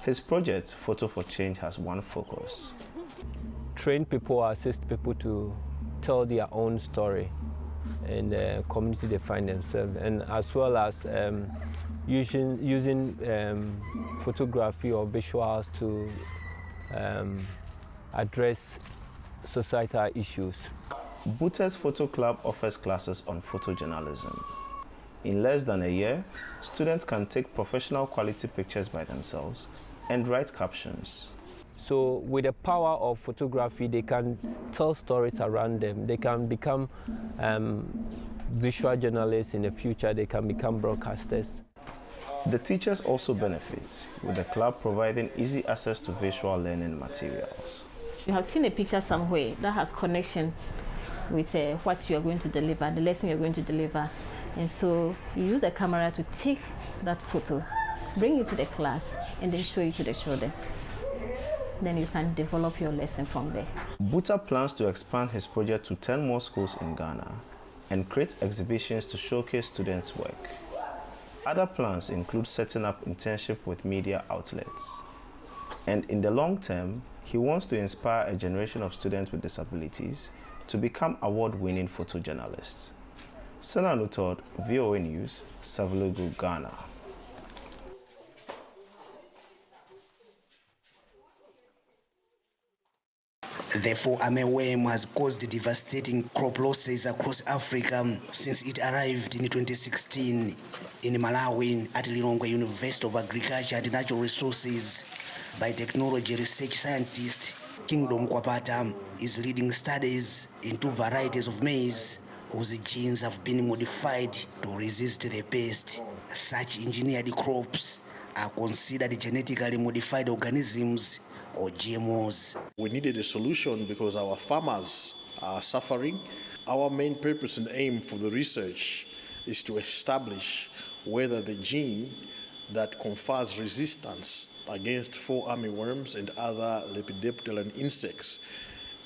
His project, Photo for Change, has one focus. Train people, assist people to tell their own story in the community they find themselves, and as well as using photography or visuals to address societal issues. Buta's Photo Club offers classes on photojournalism. In less than a year, students can take professional quality pictures by themselves and write captions. So with the power of photography, they can tell stories around them. They can become visual journalists in the future. They can become broadcasters. The teachers also benefit, with the club providing easy access to visual learning materials. You have seen a picture somewhere that has connection with what you are going to deliver, the lesson you're going to deliver. And so you use the camera to take that photo, bring it to the class, and then show it to the children. Then you can develop your lesson from there. Buta plans to expand his project to 10 more schools in Ghana and create exhibitions to showcase students' work. Other plans include setting up internship with media outlets. And in the long term, he wants to inspire a generation of students with disabilities to become award-winning photojournalists. Sana Nutod, VOA News, Savalugu, Ghana. The fall armyworm has caused devastating crop losses across Africa since it arrived in 2016 in Malawi at Lilongwe University of Agriculture and Natural Resources. Biotechnology research scientist Kingdom Kwapata is leading studies in 2 varieties of maize whose genes have been modified to resist the pest. Such engineered crops are considered genetically modified organisms or GMOs. We needed a solution because our farmers are suffering. Our main purpose and aim for the research is to establish whether the gene that confers resistance against fall armyworms and other lepidopteran insects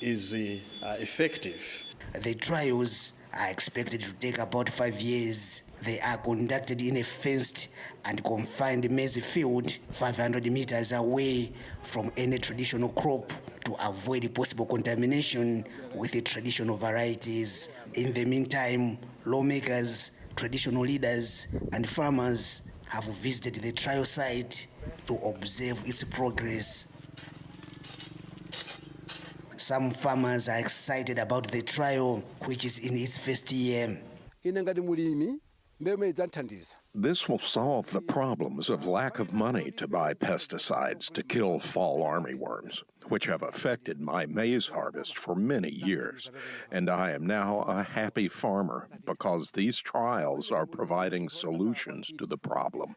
is effective. The trials are expected to take about 5 years. They are conducted in a fenced and confined maize field 500 meters away from any traditional crop to avoid possible contamination with the traditional varieties. In the meantime, lawmakers, traditional leaders, and farmers have visited the trial site to observe its progress. Some farmers are excited about the trial, which is in its first year. This will solve the problems of lack of money to buy pesticides to kill fall armyworms, which have affected my maize harvest for many years. And I am now a happy farmer because these trials are providing solutions to the problem.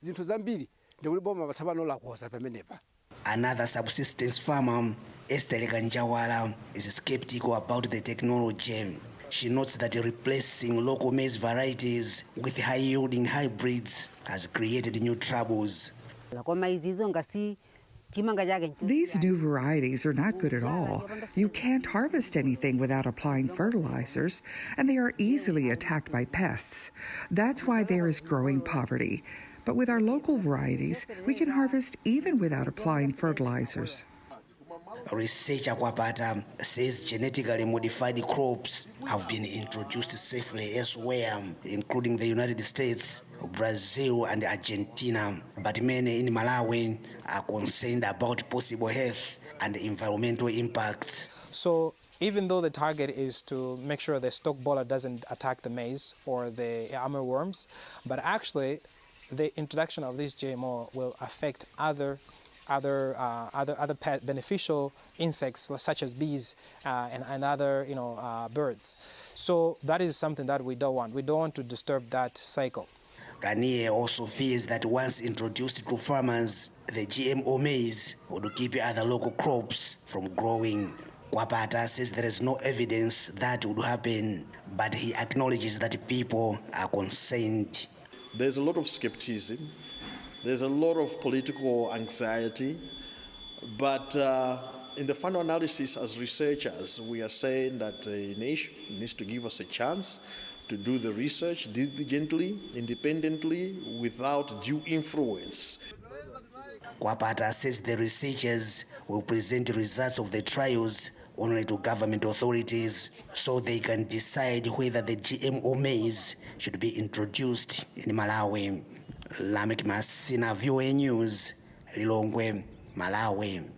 Another subsistence farmer, Esther Ganjawala, is skeptical about the technology. She notes that replacing local maize varieties with high-yielding hybrids has created new troubles. These new varieties are not good at all. You can't harvest anything without applying fertilizers, and they are easily attacked by pests. That's why there is growing poverty. But with our local varieties, we can harvest even without applying fertilizers. Researcher Kwapata says genetically modified crops have been introduced safely elsewhere, including the United States, Brazil, and Argentina. But many in Malawi are concerned about possible health and environmental impacts. So even though the target is to make sure the stalk borer doesn't attack the maize or the armyworms, but actually the introduction of this GMO will affect other beneficial insects such as bees and other birds. So that is something that we don't want. We don't want to disturb that cycle. Ganiye also fears that once introduced to farmers, the GMO maize would keep other local crops from growing. Kwapata says there is no evidence that would happen, but he acknowledges that people are concerned. There's a lot of skepticism. There's a lot of political anxiety. But in the final analysis, as researchers, we are saying that the nation needs to give us a chance to do the research diligently, independently, without due influence. Kwapata says the researchers will present the results of the trials only to government authorities so they can decide whether the GMO maize should be introduced in Malawi. Lamek Masina, VOA News, Lilongwe, Malawi.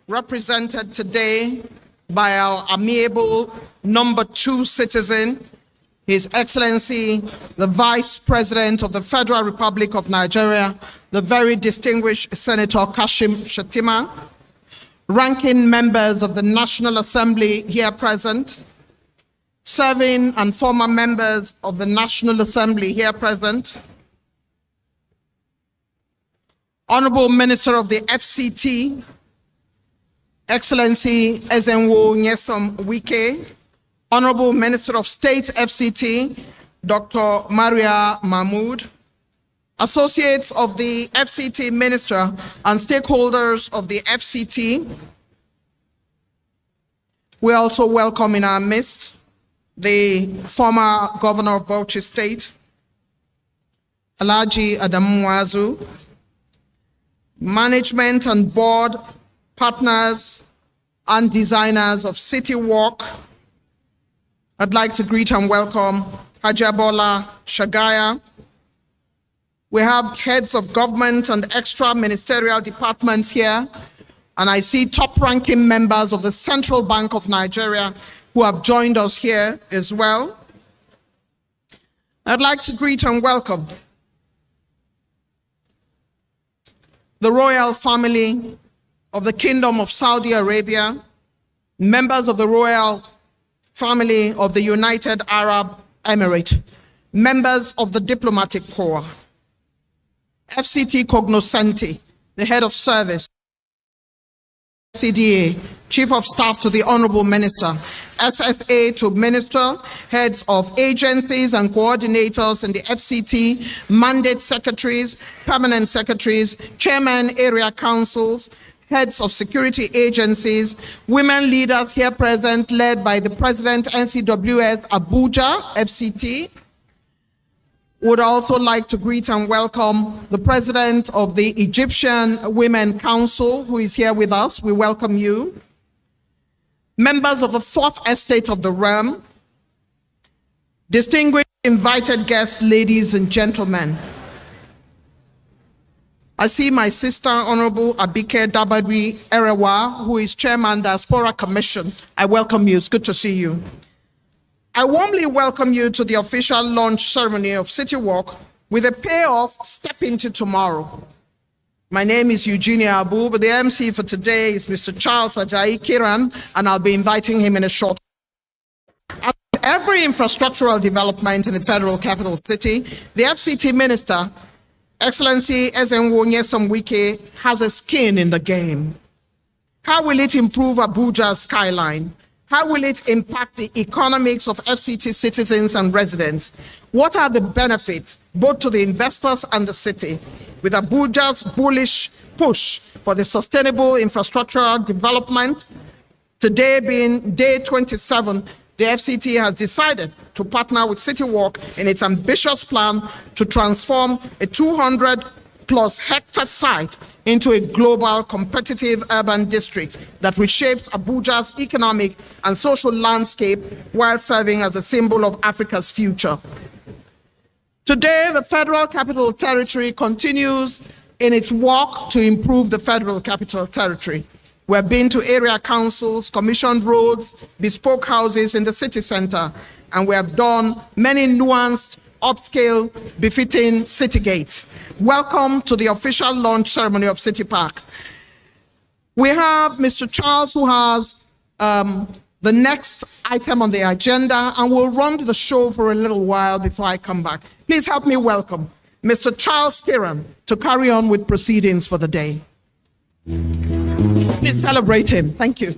Represented today by our amiable number 2 citizen, His Excellency, the Vice President of the Federal Republic of Nigeria, the very distinguished Senator Kashim Shettima, ranking members of the National Assembly here present, serving and former members of the National Assembly here present, Honorable Minister of the FCT, Excellency Ezenwo Nyesom Wike, Honorable Minister of State FCT, Dr. Maria Mahmood, associates of the FCT Minister and stakeholders of the FCT. We also welcome in our midst the former Governor of Bauchi State, Alhaji Adamu Muazu, management and board partners and designers of City Walk. I'd like to greet and welcome Hajabola Shagaya. We have heads of government and extra ministerial departments here, and I see top-ranking members of the Central Bank of Nigeria who have joined us here as well. I'd like to greet and welcome the royal family of the Kingdom of Saudi Arabia, members of the royal family of the United Arab Emirates, members of the diplomatic corps, FCT Cognoscenti, the head of service, CDA, Chief of Staff to the Honorable Minister, SSA to Minister, heads of agencies and coordinators in the FCT, mandate secretaries, permanent secretaries, chairman area councils, heads of security agencies, women leaders here present led by the President NCWS Abuja FCT. Would also like to greet and welcome the President of the Egyptian Women Council, who is here with us. We welcome you. Members of the Fourth Estate of the Realm, distinguished invited guests, ladies and gentlemen. I see my sister, Honorable Abike Dabadri Erewa, who is Chairman Diaspora Commission. I welcome you. It's good to see you. I warmly welcome you to the official launch ceremony of City Walk with a payoff Step Into Tomorrow. My name is Eugenia Abu, but the MC for today is Mr. Charles Ajayi Kiran, and I'll be inviting him in a short. At every infrastructural development in the Federal Capital City, the FCT Minister, Excellency Ezenwo Nyesom Wike, has a skin in the game. How will it improve Abuja's skyline? How will it impact the economics of FCT citizens and residents? What are the benefits, both to the investors and the city? With Abuja's bullish push for the sustainable infrastructural development, today being day 27, the FCT has decided to partner with City Walk in its ambitious plan to transform a 200+ hectare site into a global competitive urban district that reshapes Abuja's economic and social landscape while serving as a symbol of Africa's future. Today, the Federal Capital Territory continues in its work to improve the Federal Capital Territory. We've been to area councils, commissioned roads, bespoke houses in the city center, and we have done many nuanced, upscale, befitting city gates. Welcome to the official launch ceremony of City Park. We have Mr. Charles, who has the next item on the agenda, and we'll run the show for a little while before I come back. Please help me welcome Mr. Charles Kiran to carry on with proceedings for the day. Please celebrate him. Thank you.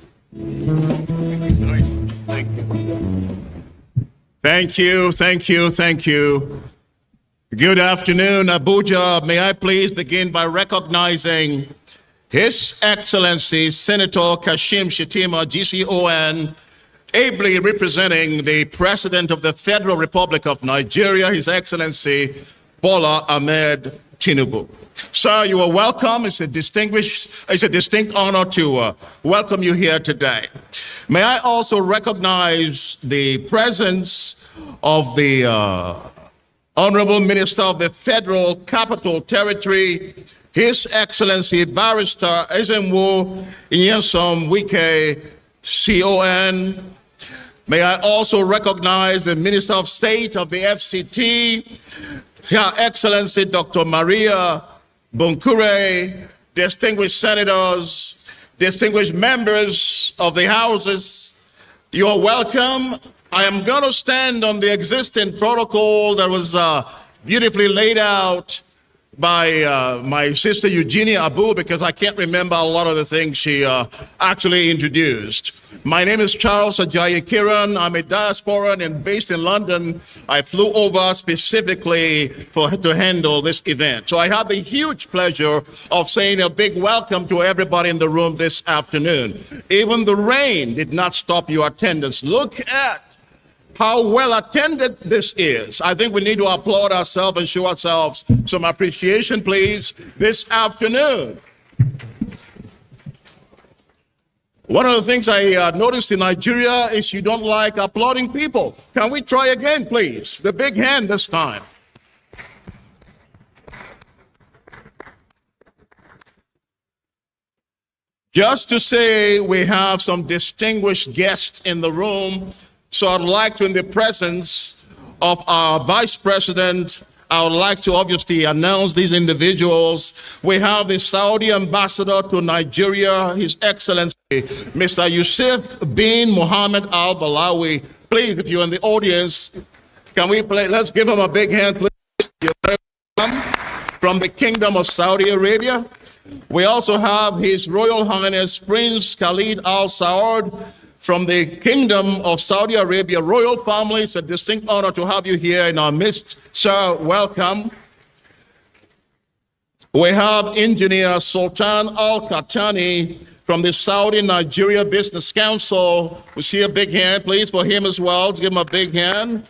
Thank you, thank you, thank you. Good afternoon, Abuja. May I please begin by recognizing His Excellency Senator Kashim Shettima, GCON, ably representing the President of the Federal Republic of Nigeria, His Excellency Bola Ahmed Tinubu. Sir, you are welcome. It's a distinct honor to welcome you here today. May I also recognize the presence of the Honorable Minister of the Federal Capital Territory, His Excellency Barrister Ezenwo Nyesom Wike, CON. May I also recognize the Minister of State of the FCT, Her Excellency Dr. Maria Bunkure, distinguished senators, distinguished members of the houses. You are welcome. I am going to stand on the existing protocol that was beautifully laid out by my sister Eugenia Abu, because I can't remember a lot of the things she actually introduced. My name is Charles Ajayi Kiran. I'm a diasporan and based in London. I flew over specifically to handle this event. So I have the huge pleasure of saying a big welcome to everybody in the room this afternoon. Even the rain did not stop your attendance. Look at how well attended this is. I think we need to applaud ourselves and show ourselves some appreciation, please, this afternoon. One of the things I noticed in Nigeria is you don't like applauding people. Can we try again, please? The big hand this time. Just to say we have some distinguished guests in the room, so I'd like to, in the presence of our Vice President, I would like to obviously announce these individuals. We have the Saudi Ambassador to Nigeria, His Excellency, Mr. Yusuf bin Mohammed Al Balawi. Please, if you're in the audience, can we play? Let's give him a big hand, please. You're very welcome. From the Kingdom of Saudi Arabia. We also have His Royal Highness Prince Khalid Al Saud from the Kingdom of Saudi Arabia royal family. It's a distinct honor to have you here in our midst. Sir, welcome. We have Engineer Sultan Al-Qahtani from the Saudi Nigeria Business Council. We see a big hand, please, for him as well. Let's give him a big hand.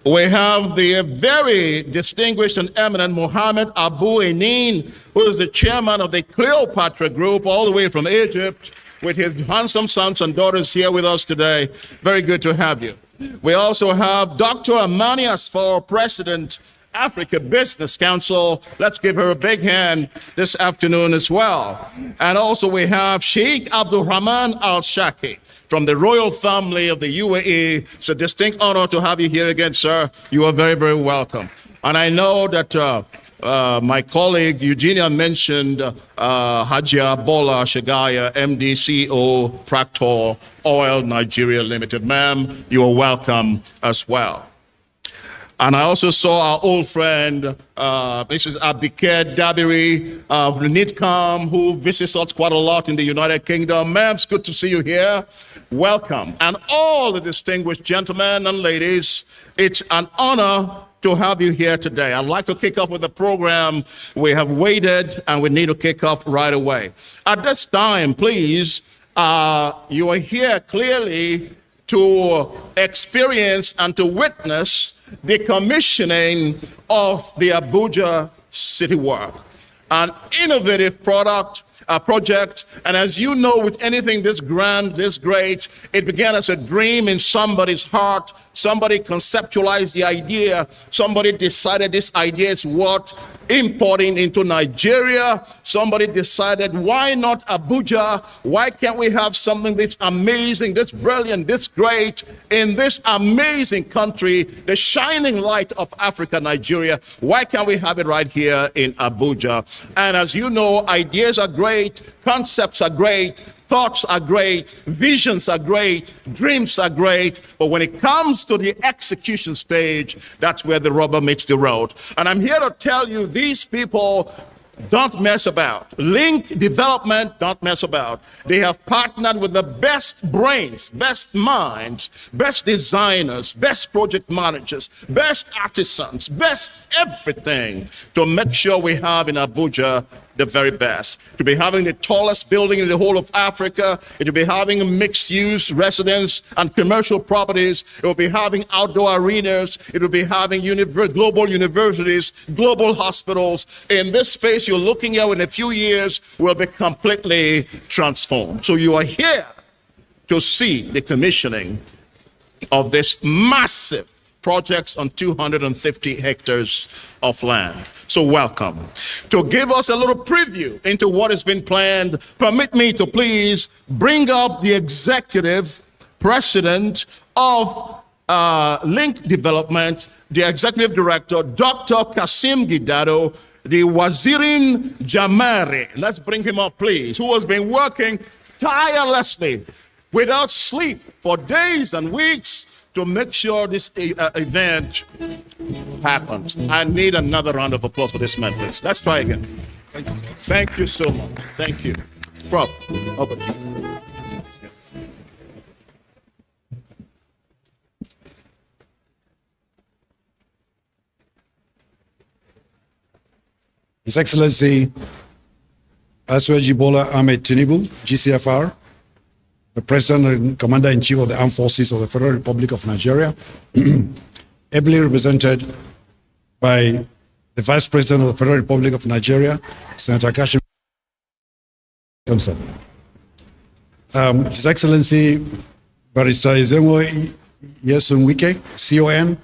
We have the very distinguished and eminent Mohammed Abu Enin, who is the chairman of the Cleopatra Group, all the way from Egypt, with his handsome sons and daughters here with us today. Very good to have you. We also have Dr. Amani Asfar, President, Africa Business Council. Let's give her a big hand this afternoon as well. And also we have Sheikh Abdul Rahman Al Shaki from the royal family of the UAE. It's a distinct honor to have you here again, sir. You are very, very welcome. And I know that my colleague Eugenia mentioned Hajia Bola Shagaya, MD, CEO, Tractor Oil Nigeria Limited. Ma'am, you are welcome as well. And I also saw our old friend, Mrs. Abike Dabiri of NIDCOM, who visits us quite a lot in the United Kingdom. Ma'am, it's good to see you here. Welcome. And all the distinguished gentlemen and ladies, it's an honor to have you here today. I'd like to kick off with the program. We have waited and we need to kick off right away. At this time, please, you are here clearly to experience and to witness the commissioning of the Abuja City Work, an innovative project. And as you know, with anything this grand, this great, it began as a dream in somebody's heart. Somebody conceptualized the idea. Somebody decided this idea is worth importing into Nigeria. Somebody decided, why not Abuja? Why can't we have something that's amazing, this brilliant, this great in this amazing country, the shining light of Africa, Nigeria? Why can't we have it right here in Abuja? And as you know, ideas are great, concepts are great, thoughts are great, visions are great, dreams are great, but when it comes to the execution stage, that's where the rubber meets the road. And I'm here to tell you, these people don't mess about. Link Development don't mess about. They have partnered with the best brains, best minds, best designers, best project managers, best artisans, best everything to make sure we have in Abuja the very best. To be having the tallest building in the whole of Africa, it will be having mixed-use residence and commercial properties, it will be having outdoor arenas, it will be having global universities, global hospitals. In this space you're looking at in a few years will be completely transformed. So you are here to see the commissioning of this massive projects on 250 hectares of land. So welcome. To give us a little preview into what has been planned, permit me to please bring up the executive president of Link Development, the executive director, Dr. Kasim Gidado, the Wazirin Jamari. Let's bring him up, please, who has been working tirelessly without sleep for days and weeks to make sure this event happens. I need another round of applause for this man, please. Let's try again. Thank you so much. Thank you. Prof, over to you. His Excellency Asiwaju Bola Ahmed Tinubu, GCFR, the President and Commander-in-Chief of the Armed Forces of the Federal Republic of Nigeria, ably represented by the Vice President of the Federal Republic of Nigeria, Senator Kashim. His Excellency Barrister Ezenwo Nyesom Wike, CON,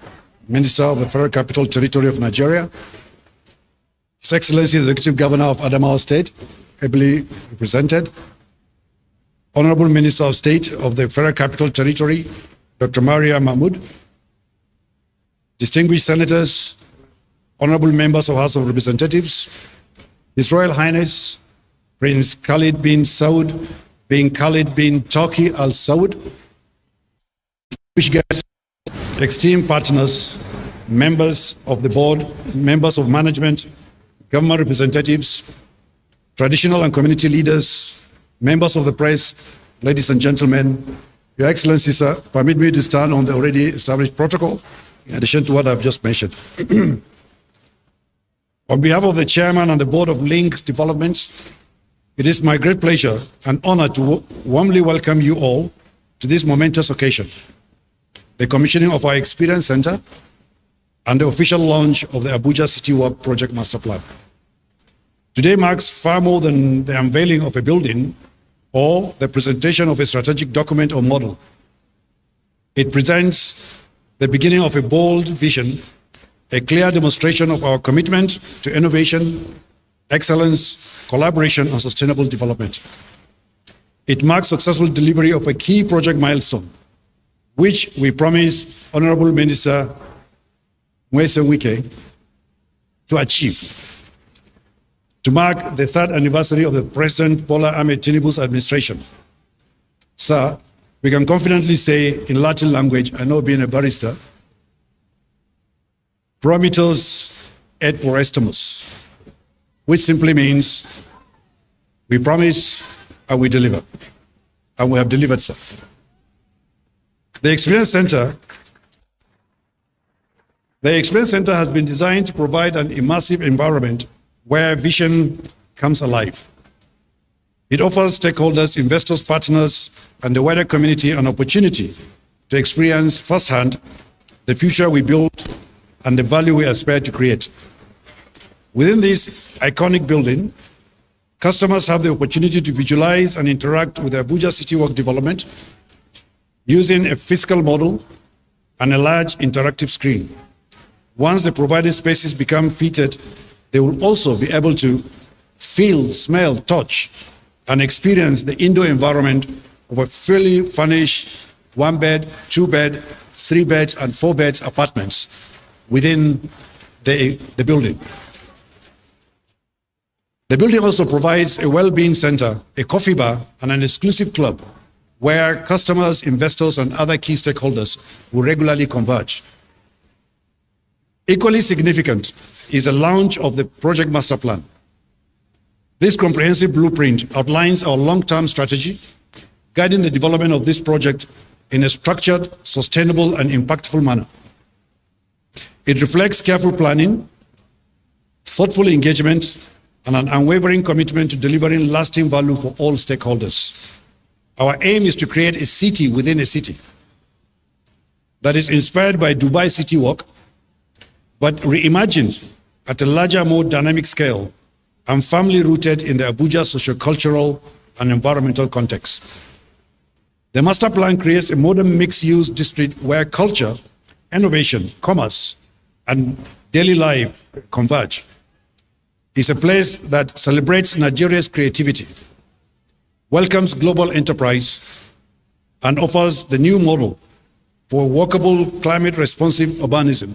Minister of the Federal Capital Territory of Nigeria, His Excellency the Executive Governor of Adamawa State, ably represented, Honorable Minister of State of the Federal Capital Territory, Dr. Maria Mahmoud, distinguished senators, honorable members of House of Representatives, His Royal Highness Prince Khalid bin Saud bin Khalid bin Turki Al Saud, distinguished guests, esteemed partners, members of the board, members of management, government representatives, traditional and community leaders, members of the press, ladies and gentlemen, Your Excellency, sir, permit me to stand on the already established protocol in addition to what I've just mentioned. On behalf of the Chairman and the Board of Link Developments, it is my great pleasure and honor to warmly welcome you all to this momentous occasion, the commissioning of our Experience Center and the official launch of the Abuja City Work Project Master Plan. Today marks far more than the unveiling of a building or the presentation of a strategic document or model. It presents the beginning of a bold vision, a clear demonstration of our commitment to innovation, excellence, collaboration, and sustainable development. It marks successful delivery of a key project milestone, which we promise Honorable Minister Nyesom Wike to achieve. To mark the third anniversary of the President Bola Ahmed Tinubu's administration. Sir, we can confidently say in Latin language, I know being a barrister, promitos et porestamus, which simply means we promise and we deliver. And we have delivered, sir. The Experience Center has been designed to provide an immersive environment where vision comes alive. It offers stakeholders, investors, partners, and the wider community an opportunity to experience firsthand the future we build and the value we aspire to create. Within this iconic building, customers have the opportunity to visualize and interact with the Abuja City Walk development using a physical model and a large interactive screen. Once the provided spaces become fitted, they will also be able to feel, smell, touch, and experience the indoor environment of a fully furnished 1-bed, 2-bed, 3-bed, and 4-bed apartments within the building. The building also provides a well-being center, a coffee bar, and an exclusive club where customers, investors, and other key stakeholders will regularly converge. Equally significant is the launch of the Project Master Plan. This comprehensive blueprint outlines our long-term strategy, guiding the development of this project in a structured, sustainable, and impactful manner. It reflects careful planning, thoughtful engagement, and an unwavering commitment to delivering lasting value for all stakeholders. Our aim is to create a city within a city that is inspired by Dubai City Walk, but reimagined at a larger, more dynamic scale and firmly rooted in the Abuja socio-cultural and environmental context. The master plan creates a modern mixed-use district where culture, innovation, commerce, and daily life converge. It's a place that celebrates Nigeria's creativity, welcomes global enterprise, and offers the new model for workable, climate-responsive urbanism.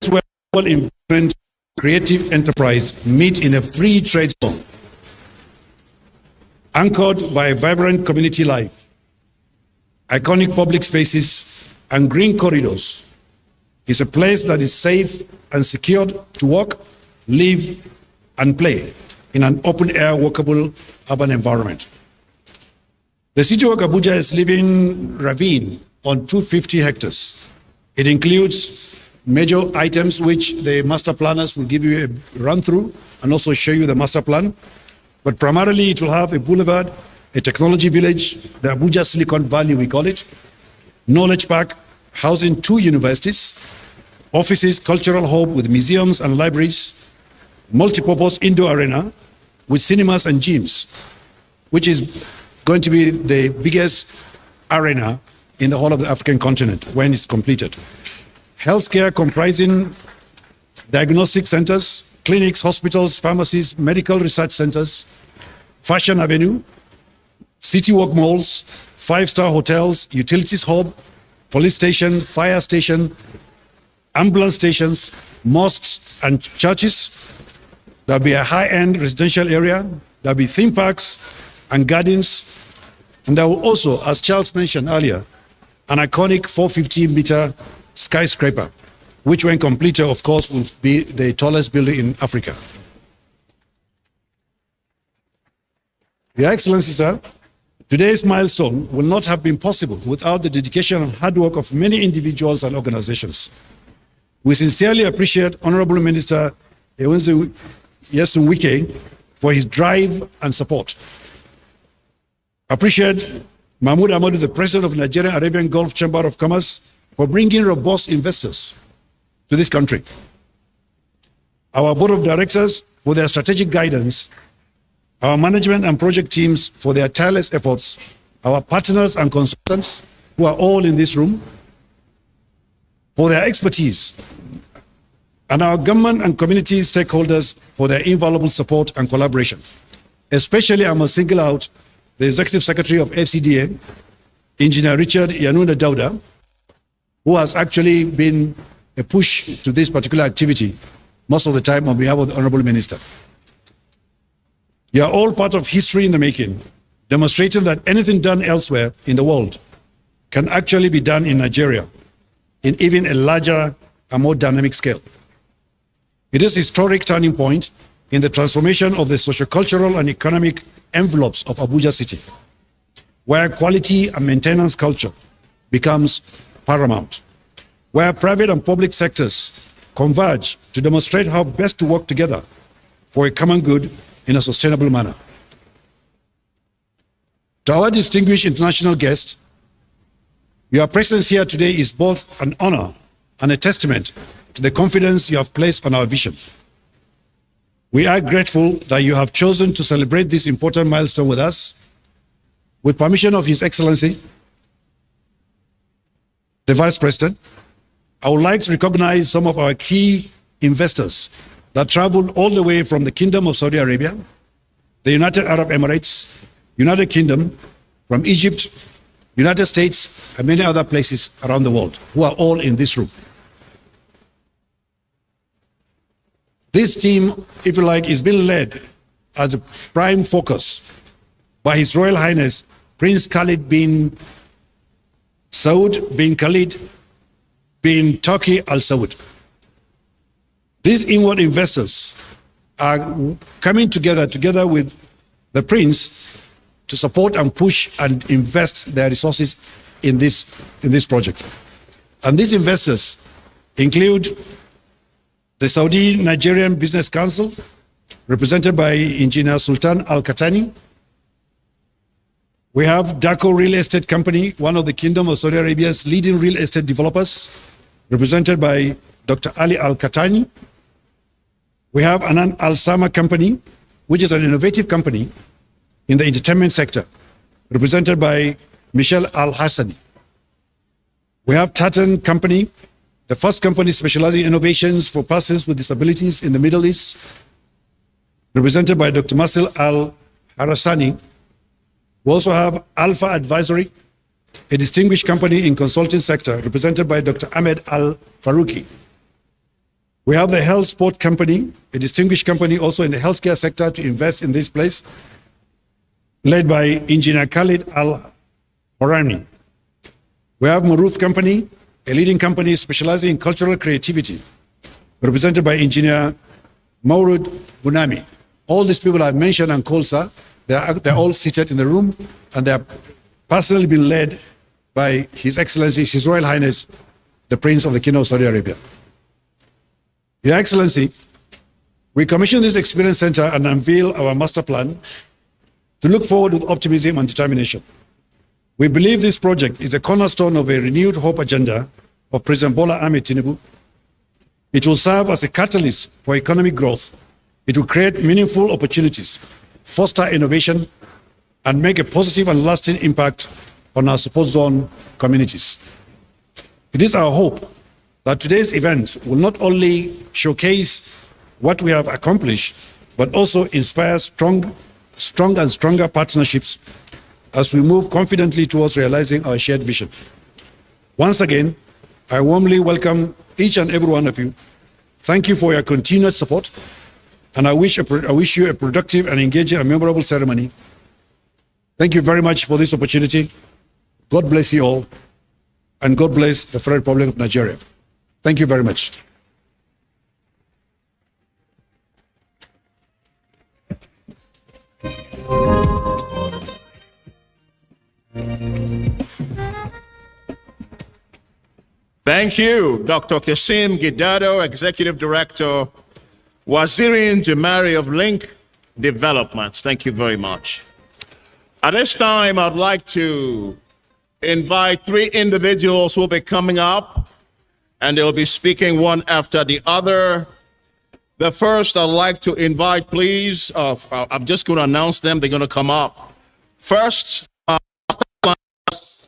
It's where global investment, creative enterprise meet in a free trade zone, anchored by vibrant community life, iconic public spaces, and green corridors. It's a place that is safe and secured to work, live, and play in an open-air, workable urban environment. The City Walk Abuja is living ravine on 250 hectares. It includes major items which the master planners will give you a run through and also show you the master plan. But primarily it will have a boulevard, a technology village, the Abuja Silicon Valley we call it, knowledge park, housing 2 universities, offices, cultural hub with museums and libraries, multi-purpose indoor arena with cinemas and gyms, which is going to be the biggest arena in the whole of the African continent when it's completed. Healthcare comprising diagnostic centers, clinics, hospitals, pharmacies, medical research centers, Fashion Avenue, City Walk malls, 5-star hotels, utilities hub, police station, fire station, ambulance stations, mosques and churches. There'll be a high-end residential area. There'll be theme parks and gardens. And there will also, as Charles mentioned earlier, an iconic 450-meter skyscraper, which when completed, of course, will be the tallest building in Africa. Your Excellency, sir, today's milestone will not have been possible without the dedication and hard work of many individuals and organizations. We sincerely appreciate Honorable Minister Nyesom Wike for his drive and support. Appreciate Mahmoud Ahmadu, the President of Nigerian Arabian Gulf Chamber of Commerce, for bringing robust investors to this country. Our Board of Directors for their strategic guidance, our management and project teams for their tireless efforts, our partners and consultants who are all in this room for their expertise, and our government and community stakeholders for their invaluable support and collaboration. Especially I must single out the Executive Secretary of FCDA, Engineer Richard Yanuna Dauda, who has actually been a push to this particular activity most of the time on behalf of the Honorable Minister. You are all part of history in the making, demonstrating that anything done elsewhere in the world can actually be done in Nigeria in even a larger and more dynamic scale. It is a historic turning point in the transformation of the sociocultural and economic envelopes of Abuja City, where quality and maintenance culture becomes paramount, where private and public sectors converge to demonstrate how best to work together for a common good in a sustainable manner. To our distinguished international guests, your presence here today is both an honor and a testament to the confidence you have placed on our vision. We are grateful that you have chosen to celebrate this important milestone with us. With permission of His Excellency, the Vice President, I would like to recognize some of our key investors that traveled all the way from the Kingdom of Saudi Arabia, the United Arab Emirates, United Kingdom, from Egypt, United States, and many other places around the world, who are all in this room. This team, if you like, is being led as a prime focus by His Royal Highness Prince Khalid bin Saud bin Khalid bin Turki Al Saud. These inward investors are coming together with the Prince to support and push and invest their resources in this project. And these investors include the Saudi Nigerian Business Council, represented by Engineer Sultan Al-Katani. We have Daco Real Estate Company, one of the Kingdom of Saudi Arabia's leading real estate developers, represented by Dr. Ali Al-Katani. We have Anan Al-Sama Company, which is an innovative company in the entertainment sector, represented by Michelle Al-Hassani. We have Tatan Company, the first company specializing in innovations for persons with disabilities in the Middle East, represented by Dr. Masil Al-Harasani. We also have Alpha Advisory, a distinguished company in consulting sector, represented by Dr. Ahmed Al-Farouki. We have the Health Sport Company, a distinguished company also in the healthcare sector to invest in this place, led by Engineer Khalid Al-Horani. We have Maruf Company, a leading company specializing in cultural creativity, represented by Engineer Maurud Bunami. All these people I've mentioned and called, sir, they're all seated in the room, and they're personally been led by His Excellency, His Royal Highness, the Prince of the Kingdom of Saudi Arabia. Your Excellency, we commissioned this Experience Center and unveil our master plan to look forward with optimism and determination. We believe this project is a cornerstone of a renewed hope agenda of President Bola Ahmed Tinubu. It will serve as a catalyst for economic growth. It will create meaningful opportunities, foster innovation, and make a positive and lasting impact on our support zone communities. It is our hope that today's event will not only showcase what we have accomplished, but also inspire strong and stronger partnerships as we move confidently towards realizing our shared vision. Once again, I warmly welcome each and every one of you. Thank you for your continued support, and I wish you a productive and engaging and memorable ceremony. Thank you very much for this opportunity. God bless you all, and God bless the Federal Republic of Nigeria. Thank you very much. Thank you, Dr. Kasim Gidado, Executive Director, Wazirian Jamari of Link Developments. Thank you very much. At this time, I'd like to invite three individuals who will be coming up, and they'll be speaking one after the other. The first, I'd like to invite, please, I'm just going to announce them. They're going to come up. First,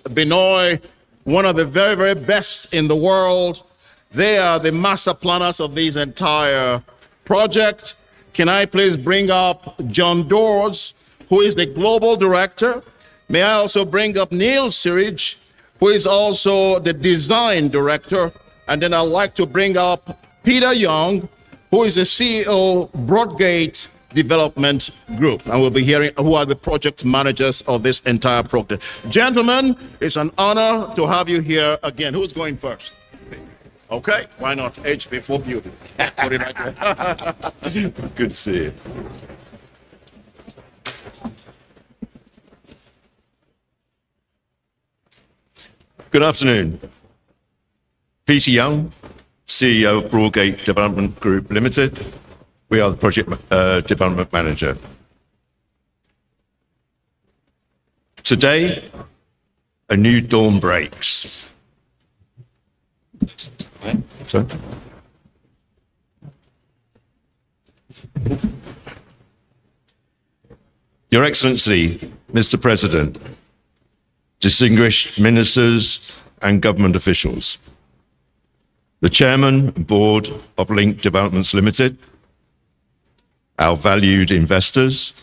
Binoy, one of the very, very best in the world. They are the master planners of this entire project. Can I please bring up John Dawes, who who is the global director. May I also bring up Neil Sirij, who is also the design director. And then I'd like to bring up Peter Young, who is the CEO, Broadgate Development Group. And we'll be hearing who are the project managers of this entire project. Gentlemen, it's an honor to have you here again. Who's going first? Okay, why not? Age before beauty. Put it right there. Good to see you. Good afternoon. Peter Young, CEO of Broadgate Development Group Limited. We are the project development manager. Today, a new dawn breaks. Sorry? Your Excellency, Mr. President, distinguished ministers and government officials, the Chairman and Board of Link Developments Limited, our valued investors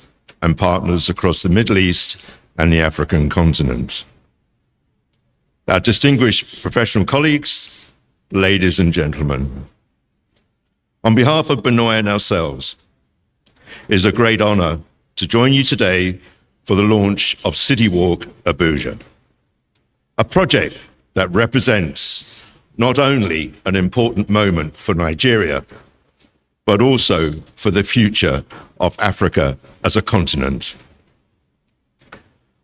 and partners across the Middle East and the African continent, our distinguished professional colleagues, ladies and gentlemen. On behalf of Benoit and ourselves, it is a great honor to join you today for the launch of CityWalk Abuja, a project that represents not only an important moment for Nigeria, but also for the future of Africa as a continent.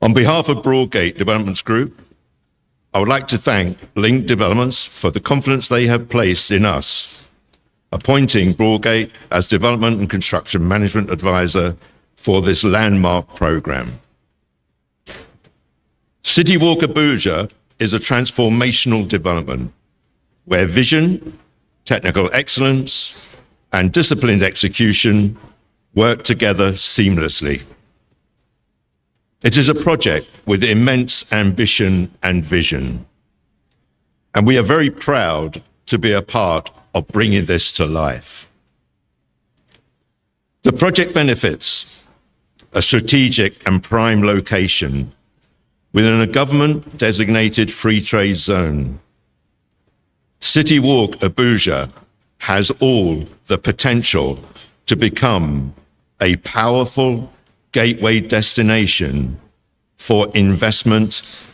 On behalf of Broadgate Developments Group, I would like to thank Link Developments for the confidence they have placed in us, appointing Broadgate as Development and Construction Management Advisor for this landmark program. CityWalk Abuja is a transformational development where vision, technical excellence, and disciplined execution work together seamlessly. It is a project with immense ambition and vision, and we are very proud to be a part of bringing this to life. The project benefits a strategic and prime location within a government-designated free trade zone. CityWalk Abuja has all the potential to become a powerful gateway destination for investment,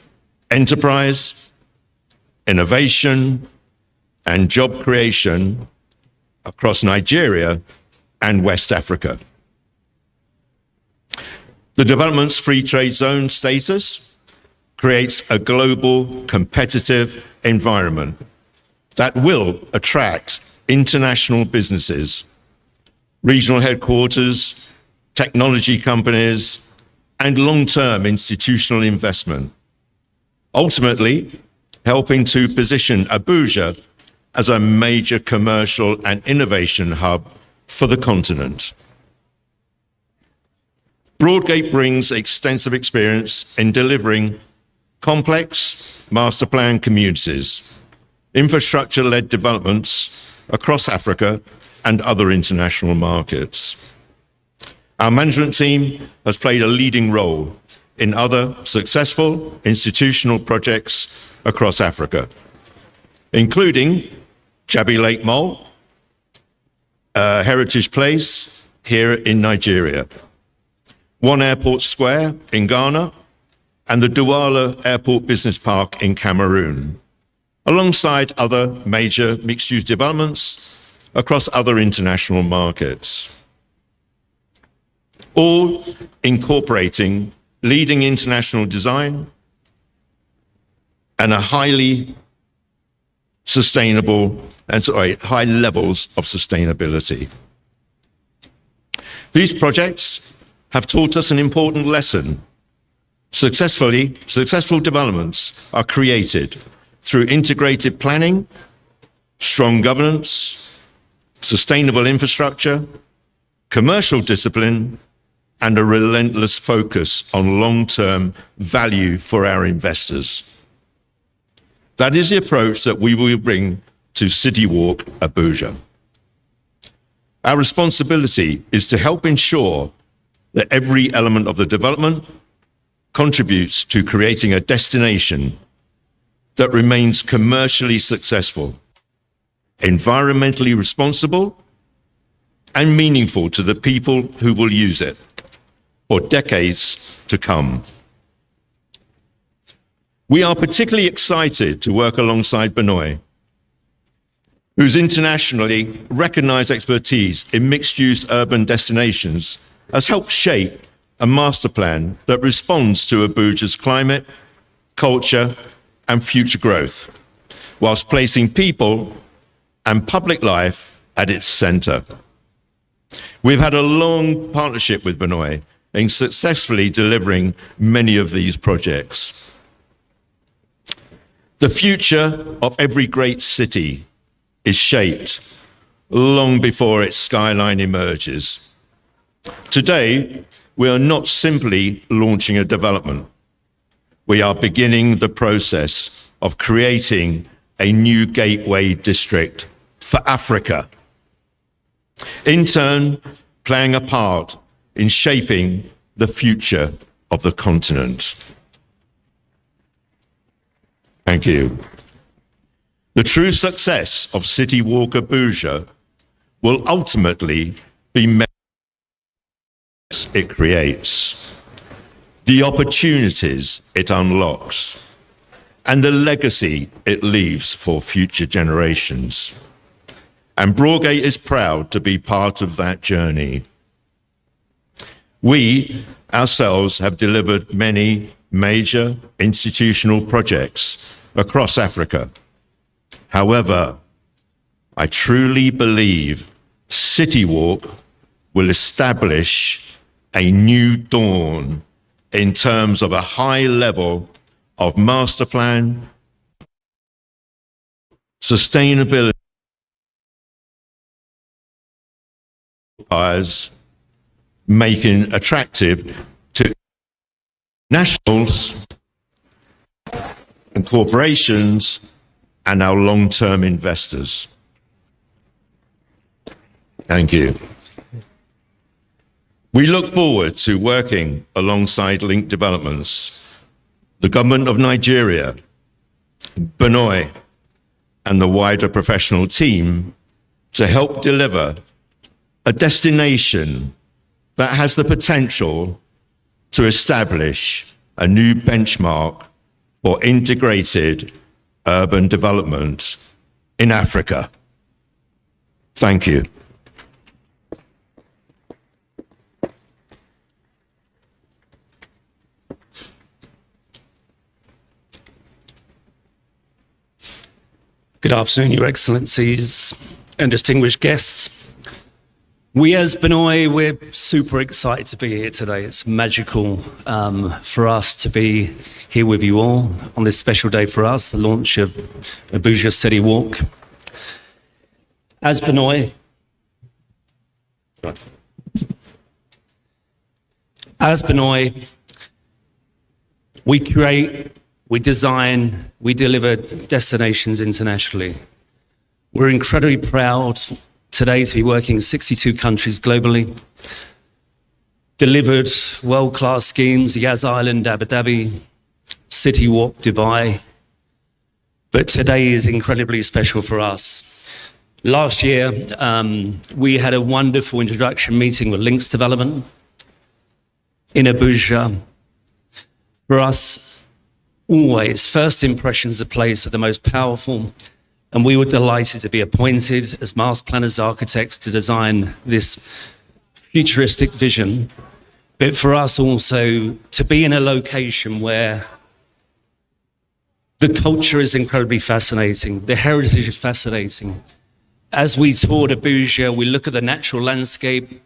enterprise, innovation, and job creation across Nigeria and West Africa. The development's free trade zone status creates a global competitive environment that will attract international businesses, regional headquarters, technology companies, and long-term institutional investment, ultimately helping to position Abuja as a major commercial and innovation hub for the continent. Broadgate brings extensive experience in delivering complex master plan communities, infrastructure-led developments across Africa and other international markets. Our management team has played a leading role in other successful institutional projects across Africa, including Jabi Lake Mall, Heritage Place here in Nigeria, One Airport Square in Ghana, and the Douala Airport Business Park in Cameroon, alongside other major mixed-use developments across other international markets, all incorporating leading international design and a highly sustainable, high levels of sustainability. These projects have taught us an important lesson. Successful developments are created through integrated planning, strong governance, sustainable infrastructure, commercial discipline, and a relentless focus on long-term value for our investors. That is the approach that we will bring to CityWalk Abuja. Our responsibility is to help ensure that every element of the development contributes to creating a destination that remains commercially successful, environmentally responsible, and meaningful to the people who will use it for decades to come. We are particularly excited to work alongside Benoit, whose internationally recognized expertise in mixed-use urban destinations has helped shape a master plan that responds to Abuja's climate, culture, and future growth, whilst placing people and public life at its center. We've had a long partnership with Benoit in successfully delivering many of these projects. The future of every great city is shaped long before its skyline emerges. Today, we are not simply launching a development. We are beginning the process of creating a new gateway district for Africa, in turn playing a part in shaping the future of the continent. Thank you. The true success of City Walk Abuja will ultimately be measured by the it creates, the opportunities it unlocks, and the legacy it leaves for future generations. And Broadgate is proud to be part of that journey. We ourselves have delivered many major institutional projects across Africa. However, I truly believe City Walk will establish a new dawn in terms of a high level of master plan, sustainability, making attractive to nationals and corporations and our long-term investors. Thank you. We look forward to working alongside Link Developments, the government of Nigeria, Benoit, and the wider professional team to help deliver a destination that has the potential to establish a new benchmark for integrated urban development in Africa. Thank you. Good afternoon, Your Excellencies and distinguished guests. We as Benoit, we're super excited to be here today. It's magical for us to be here with you all on this special day for us, the launch of Abuja City Walk. As Benoit, we create, we design, we deliver destinations internationally. We're incredibly proud today to be working in 62 countries globally, delivered world-class schemes, Yas Island, Abu Dhabi, City Walk, Dubai. But today is incredibly special for us. Last year, we had a wonderful introduction meeting with Links Development in Abuja. For us, always, first impressions of place are the most powerful, and we were delighted to be appointed as master planners, architects to design this futuristic vision. But for us also to be in a location where the culture is incredibly fascinating, the heritage is fascinating. As we toured Abuja, we look at the natural landscape.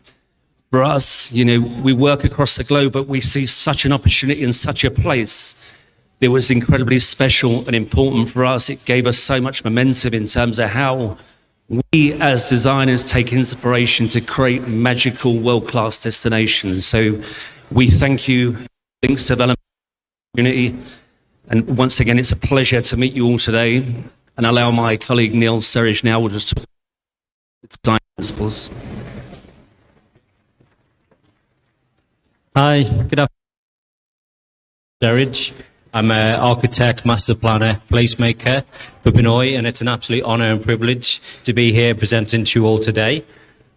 For us, you know, we work across the globe, but we see such an opportunity in such a place that was incredibly special and important for us. It gave us so much momentum in terms of how we as designers take inspiration to create magical world-class destinations. So we thank you, Links Development community. And once again, it's a pleasure to meet you all today, and allow my colleague Neil Serish now will just talk about the design principles. Hi, good afternoon. Derridge. I'm an architect, master planner, placemaker for Benoit, and it's an absolute honour and privilege to be here presenting to you all today.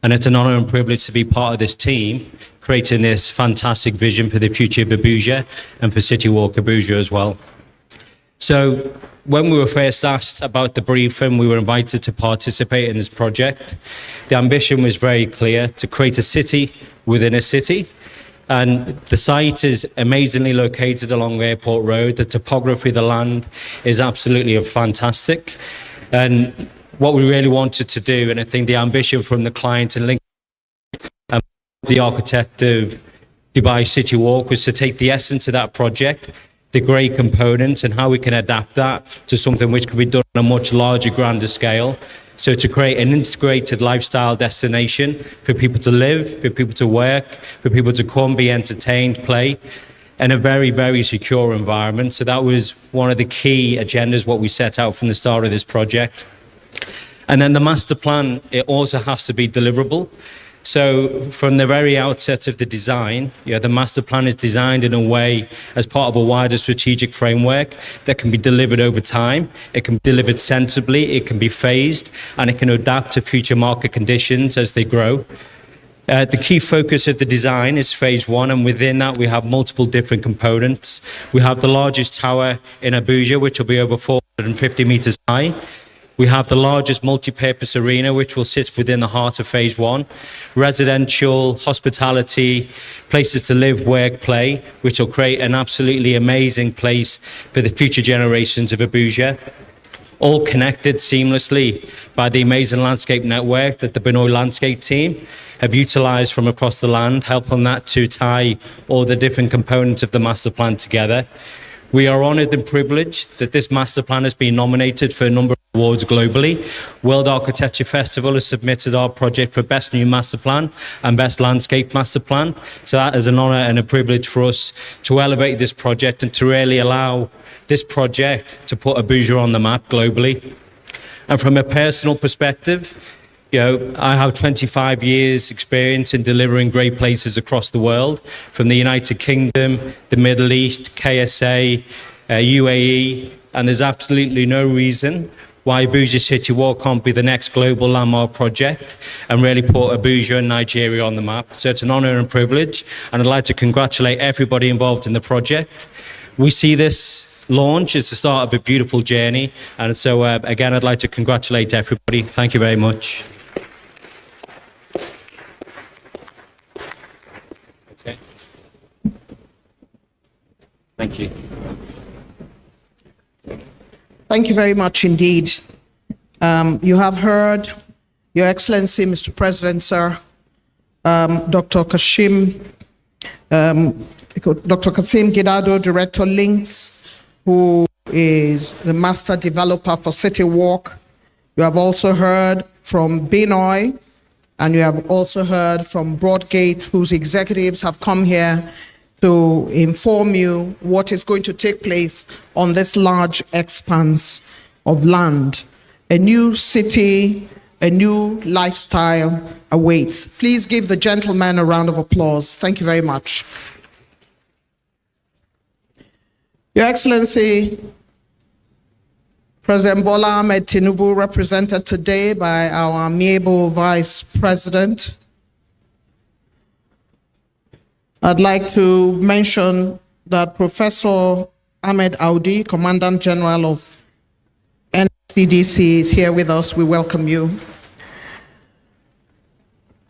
And it's an honour and privilege to be part of this team, creating this fantastic vision for the future of Abuja and for City Walk Abuja as well. So when we were first asked about the briefing, we were invited to participate in this project. The ambition was very clear, to create a city within a city. And the site is amazingly located along Airport Road. The topography of the land is absolutely fantastic. And what we really wanted to do, and I think the ambition from the client and the architect of Dubai City Walk, was to take the essence of that project, the great components, and how we can adapt that to something which can be done on a much larger, grander scale. So to create an integrated lifestyle destination for people to live, for people to work, for people to come, be entertained, play, in a very, very secure environment. So that was one of the key agendas, what we set out from the start of this project. And then the master plan, it also has to be deliverable. So from the very outset of the design, the master plan is designed in a way as part of a wider strategic framework that can be delivered over time. It can be delivered sensibly, it can be phased, and it can adapt to future market conditions as they grow. The key focus of the design is phase one, and within that we have multiple different components. We have the largest tower in Abuja, which will be over 450 meters high. We have the largest multi-purpose arena, which will sit within the heart of phase one. Residential, hospitality, places to live, work, play, which will create an absolutely amazing place for the future generations of Abuja. All connected seamlessly by the amazing landscape network that the Benoit landscape team have utilized from across the land, helping that to tie all the different components of the master plan together. We are honoured and privileged that this master plan has been nominated for a number of awards globally. World Architecture Festival has submitted our project for Best New Master Plan and Best Landscape Master Plan. So that is an honour and a privilege for us to elevate this project and to really allow this project to put Abuja on the map globally. And from a personal perspective, I have 25 years experience in delivering great places across the world, from the United Kingdom, the Middle East, KSA, UAE, and there's absolutely no reason why Abuja City Walk can't be the next global landmark project and really put Abuja and Nigeria on the map. So it's an honour and privilege, and I'd like to congratulate everybody involved in the project. We see this launch as the start of a beautiful journey, and so again, I'd like to congratulate everybody. Thank you very much. Thank you. Thank you very much indeed. You have heard, Your Excellency, Mr. President, sir, Dr. Kasim Gidado, Director Links, who is the master developer for City Walk. You have also heard from Benoit, and you have also heard from Broadgate, whose executives have come here to inform you what is going to take place on this large expanse of land. A new city, a new lifestyle awaits. Please give the gentleman a round of applause. Thank you very much. Your Excellency, President Bola Ahmed Tinubu, represented today by our amiable Vice President. I'd like to mention that Professor Ahmed Audi, Commandant General of NCDC, is here with us. We welcome you.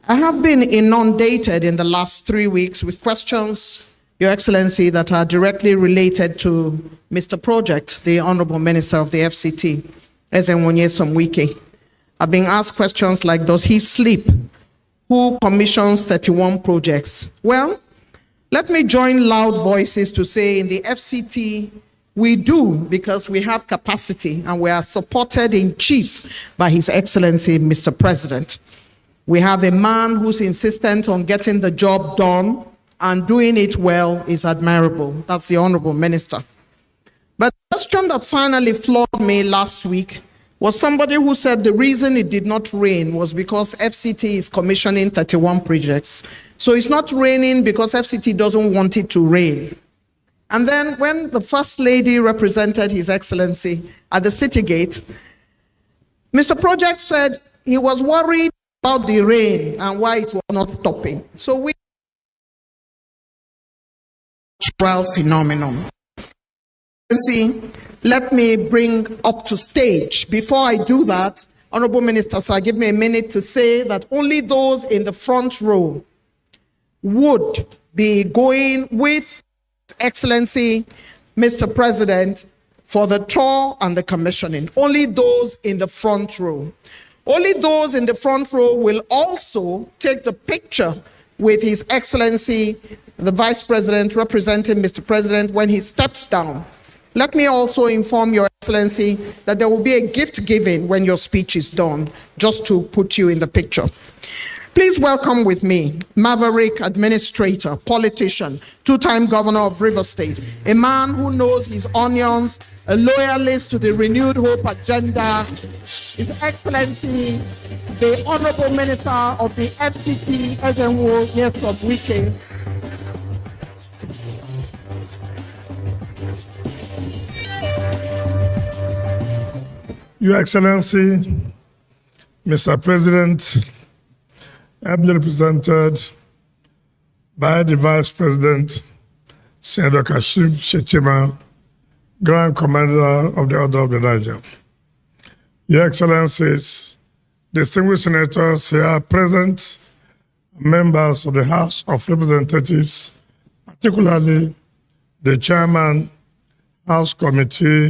I have been inundated in the last 3 weeks with questions, Your Excellency, that are directly related to Mr. Project, the Honorable Minister of the FCT, Ezenwonye Somwike. I've been asked questions like, does he sleep? Who commissions 31 projects? Well, let me join loud voices to say in the FCT, we do, because we have capacity and we are supported in chief by His Excellency, Mr. President. We have a man who's insistent on getting the job done, and doing it well is admirable. That's the Honorable Minister. But the question that finally floored me last week was somebody who said the reason it did not rain was because FCT is commissioning 31 projects. So it's not raining because FCT doesn't want it to rain. And then when the First Lady represented His Excellency at the City Gate, Mr. Project said he was worried about the rain and why it was not stopping. So we phenomenon. Let me bring up to stage. Before I do that, Honorable Minister, sir, give me a minute to say that only those in the front row would be going with Excellency, Mr. President, for the tour and the commissioning. Only those in the front row. Only those in the front row will also take the picture with His Excellency, the Vice President, representing Mr. President when he steps down. Let me also inform Your Excellency that there will be a gift giving when your speech is done, just to put you in the picture. Please welcome with me maverick administrator, politician, two-time governor of Rivers State, a man who knows his onions, a loyalist to the Renewed Hope agenda, His Excellency, the Honorable Minister of the FCT, Ezenwo Nyesom Wike. Your Excellency, Mr. President, ably represented by the Vice President, Senator Kashim Shettima, Grand Commander of the Order of the Niger. Your Excellencies, distinguished senators here present, members of the House of Representatives, particularly the Chairman, House Committee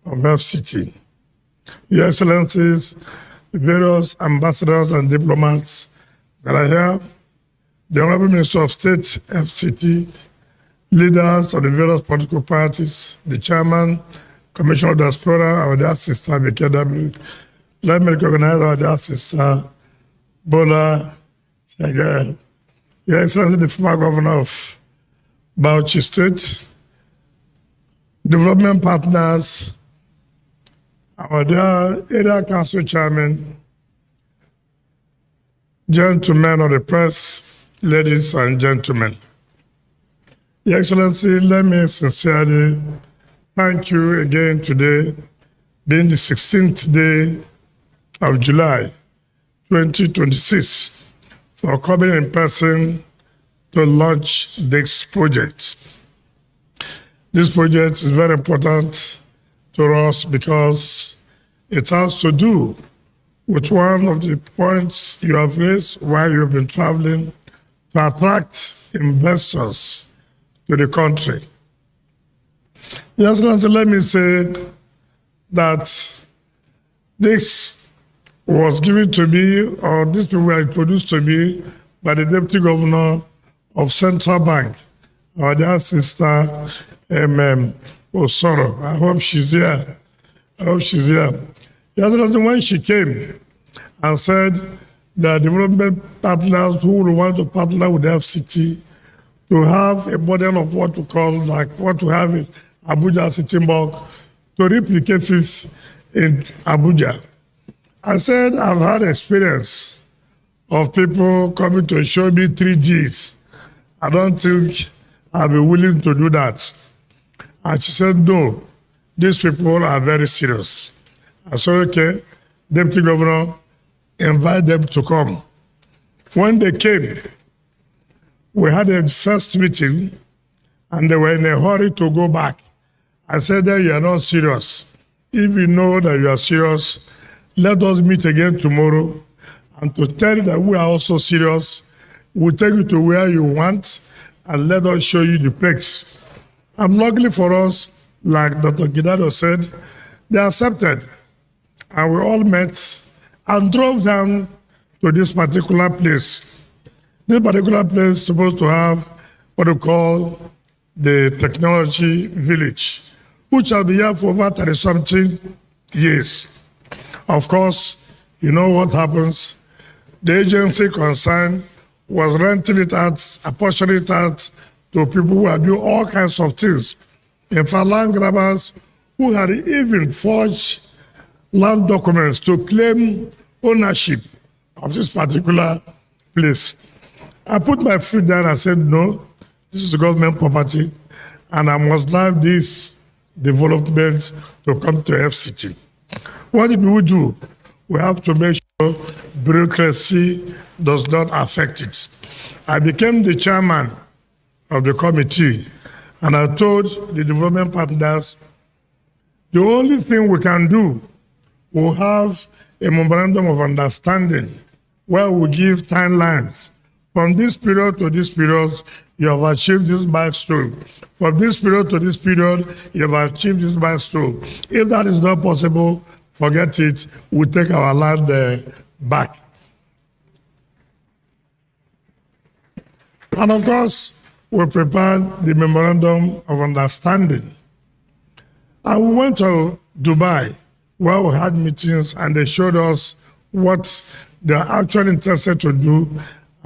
of FCT. Your Excellencies, the various ambassadors and diplomats that are here, the Honorable Minister of State, FCT, leaders of the various political parties, the Chairman, Commissioner of Diaspora, our dear sister, BKW. Let me recognize our dear sister, Bola Shagel. Your Excellency, the former governor of Bauchi State, development partners, our dear Area Council Chairman, gentlemen of the press, ladies and gentlemen. Your Excellency, let me sincerely thank you again today, being the 16th day of July 2026, for coming in person to launch this project. This project is very important to us because it has to do with one of the points you have raised while you have been traveling, to attract investors to the country. Yes, let me say that this was given to me, or this people were introduced to me by the Deputy Governor of Central Bank, our dear sister, Osoro. I hope she's here. Yes, when she came and said that development partners who would want to partner with the FCT to have a model of what to call, like what to have in Abuja City Mall, to replicate this in Abuja. I said, I've had experience of people coming to show me 3Gs. I don't think I'll be willing to do that. And she said, no, these people are very serious. I said, okay, Deputy Governor, invite them to come. When they came, we had a first meeting and they were in a hurry to go back. I said that you are not serious. If you know that you are serious, let us meet again tomorrow, and to tell you that we are also serious, we'll take you to where you want and let us show you the place. And luckily for us, like Dr. Gidado said, they accepted. And we all met and drove down to this particular place. This particular place is supposed to have what we call the technology village, which has been here for over 30-something years. Of course, you know what happens. The agency concerned was renting it out, apportioning it out to people who are doing all kinds of things. In fact, land grabbers who had even forged land documents to claim ownership of this particular place. I put my foot down and said, no, this is government property, and I must allow this development to come to FCT. What did we do? We have to make sure bureaucracy does not affect it. I became the chairman of the committee, and I told the development partners, the only thing we can do, we'll have a memorandum of understanding where we give timelines. From this period to this period, you have achieved this milestone. From this period to this period, you have achieved this milestone. If that is not possible, forget it. We take our land back. And of course, we prepared the memorandum of understanding. And we went to Dubai, where we had meetings, and they showed us what they are actually interested to do,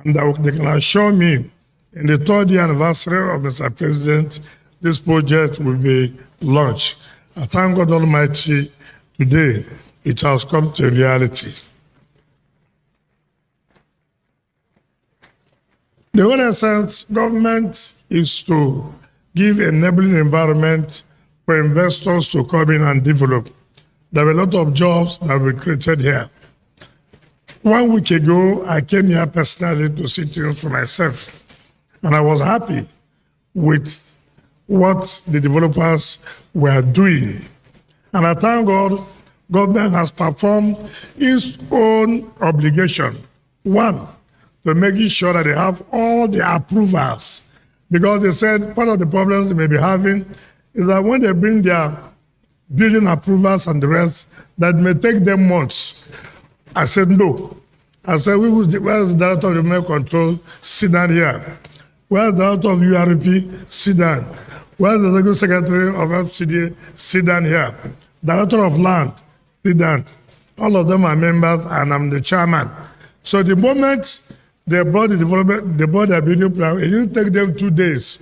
and they can assure me in the 3rd year anniversary of Mr. President, this project will be launched. I thank God Almighty, today it has come to reality. The whole essence, government is to give enabling environment for investors to come in and develop. There were a lot of jobs that were created here. 1 week ago, I came here personally to see things for myself, and I was happy with what the developers were doing. And I thank God, government has performed its own obligation. 1, to making sure that they have all the approvals, because they said part of the problems they may be having is that when they bring their building approvals and the rest, that may take them months. I said, no. I said, where's the director of remote control? Sit down here. Where's the director of URP? Sit down. Where's the Legal Secretary of FCDA? Sit down here. Director of Land? Sit down. All of them are members, and I'm the chairman. So the moment they brought the development, they brought their building plan, it didn't take them 2 days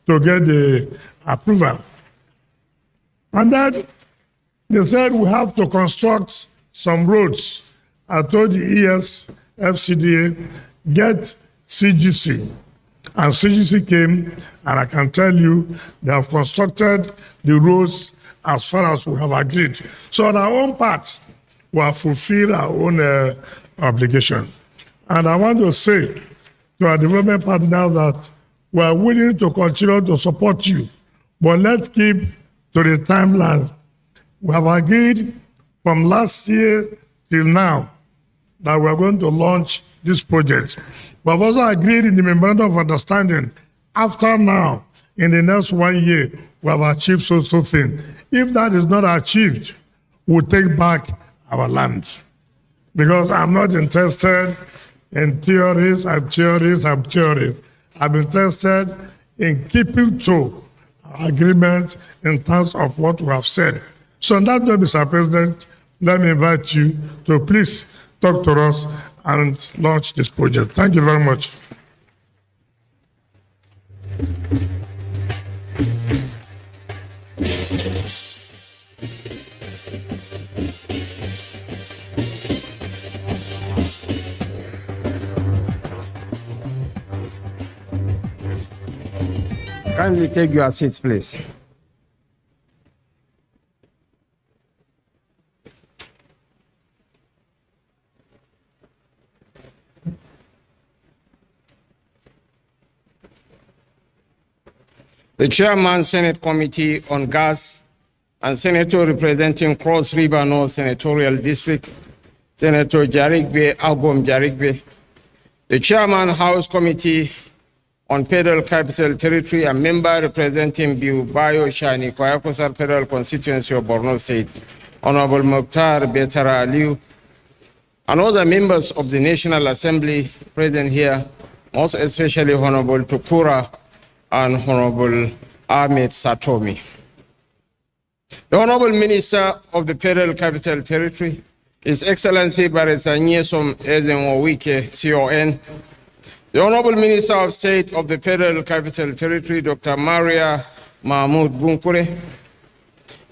to get the approval. And then they said we have to construct some roads. I told the ES, FCDA, get CGC. And CGC came, and I can tell you, they have constructed the roads as far as we have agreed. So on our own part, we have fulfilled our own obligation. And I want to say to our development partners that we are willing to continue to support you, but let's keep to the timeline. We have agreed from last year till now that we are going to launch this project. We have also agreed in the memorandum of understanding, after now, in the next 1 year, we have achieved so thing. If that is not achieved, we'll take back our land. Because I'm not interested in theories. I'm interested in keeping to agreements in terms of what we have said. So on that note, Mr. President, let me invite you to please talk to us and launch this project. Thank you very much. Kindly take your seats, please. The Chairman, Senate Committee on Gas, and Senator representing Cross River North Senatorial District, Senator Jarigbe Agom Jarigbe. The Chairman, House Committee on Federal Capital Territory, and member representing Biu-Bayo Shani Kwayakosar Federal Constituency of Borno State, Honorable Mukhtar Betara Aliu, and other members of the National Assembly present here, most especially Honorable Tukura and Honorable Ahmed Satomi. The Honorable Minister of the Federal Capital Territory, His Excellency Barrister Nyesom Ezenwo-Wike, CON, the Honorable Minister of State of the Federal Capital Territory, Dr. Maria Mahmoud Bunkure,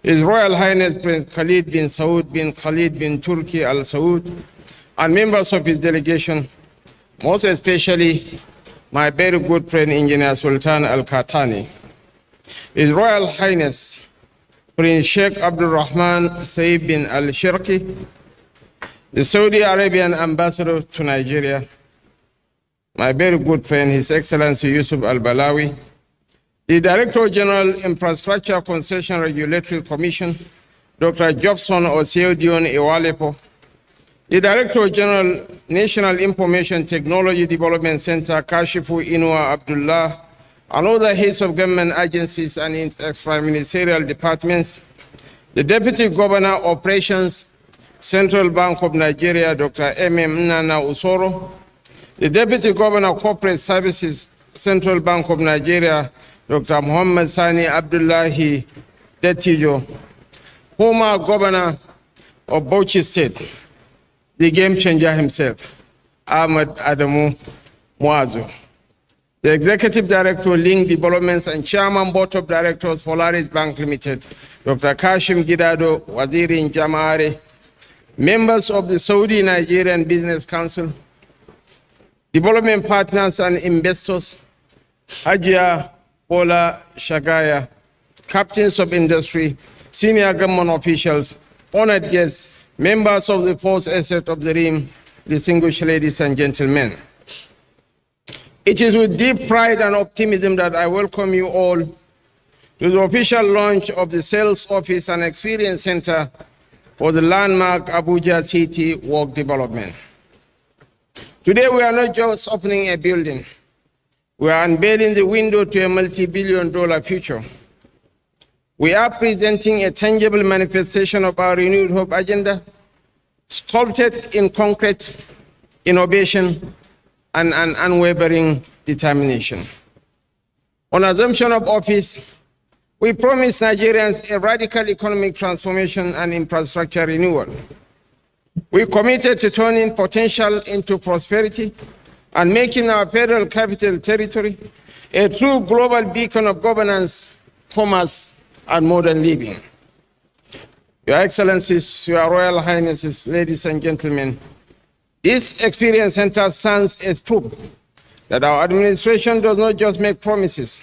His Royal Highness Prince Khalid bin Saud bin Khalid bin Turki Al Saud, and members of his delegation, most especially my very good friend, Engineer Sultan Al-Khatani, His Royal Highness, Prince Sheikh Abdul Rahman Sayyid bin Al-Shirki, the Saudi Arabian Ambassador to Nigeria, my very good friend, His Excellency Yusuf Al-Balawi, the Director General Infrastructure Concession Regulatory Commission, Dr. Jobson Osiodion Iwalepo, the Director General National Information Technology Development Center, Kashifu Inua Abdullah, and other heads of government agencies and extra-ministerial departments, the Deputy Governor Operations, Central Bank of Nigeria, Dr. M.M. Nana Usoro, the Deputy Governor Corporate Services, Central Bank of Nigeria, Dr. Muhammad Sani Abdullahi Detijo, former Governor of Bauchi State, the game changer himself, Ahmed Adamu Muazu, the Executive Director, Link Developments, and Chairman Board of Directors, Polaris Bank Limited, Dr. Kashim Gidado, Waziri Jamahari, members of the Saudi Nigerian Business Council, development partners and investors, Hajia Bola Shagaya, captains of industry, senior government officials, honored guests, members of the Force Asset of the Rim, distinguished ladies and gentlemen. It is with deep pride and optimism that I welcome you all to the official launch of the Sales Office and Experience Center for the landmark Abuja City Work Development. Today, we are not just opening a building. We are unveiling the window to a multi-billion-dollar future. We are presenting a tangible manifestation of our renewed hope agenda, sculpted in concrete innovation and an unwavering determination. On assumption of office, we promise Nigerians a radical economic transformation and infrastructure renewal. We committed to turning potential into prosperity and making our federal capital territory a true global beacon of governance, commerce, and modern living. Your Excellencies, Your Royal Highnesses, ladies and gentlemen, this Experience Center stands as proof that our administration does not just make promises,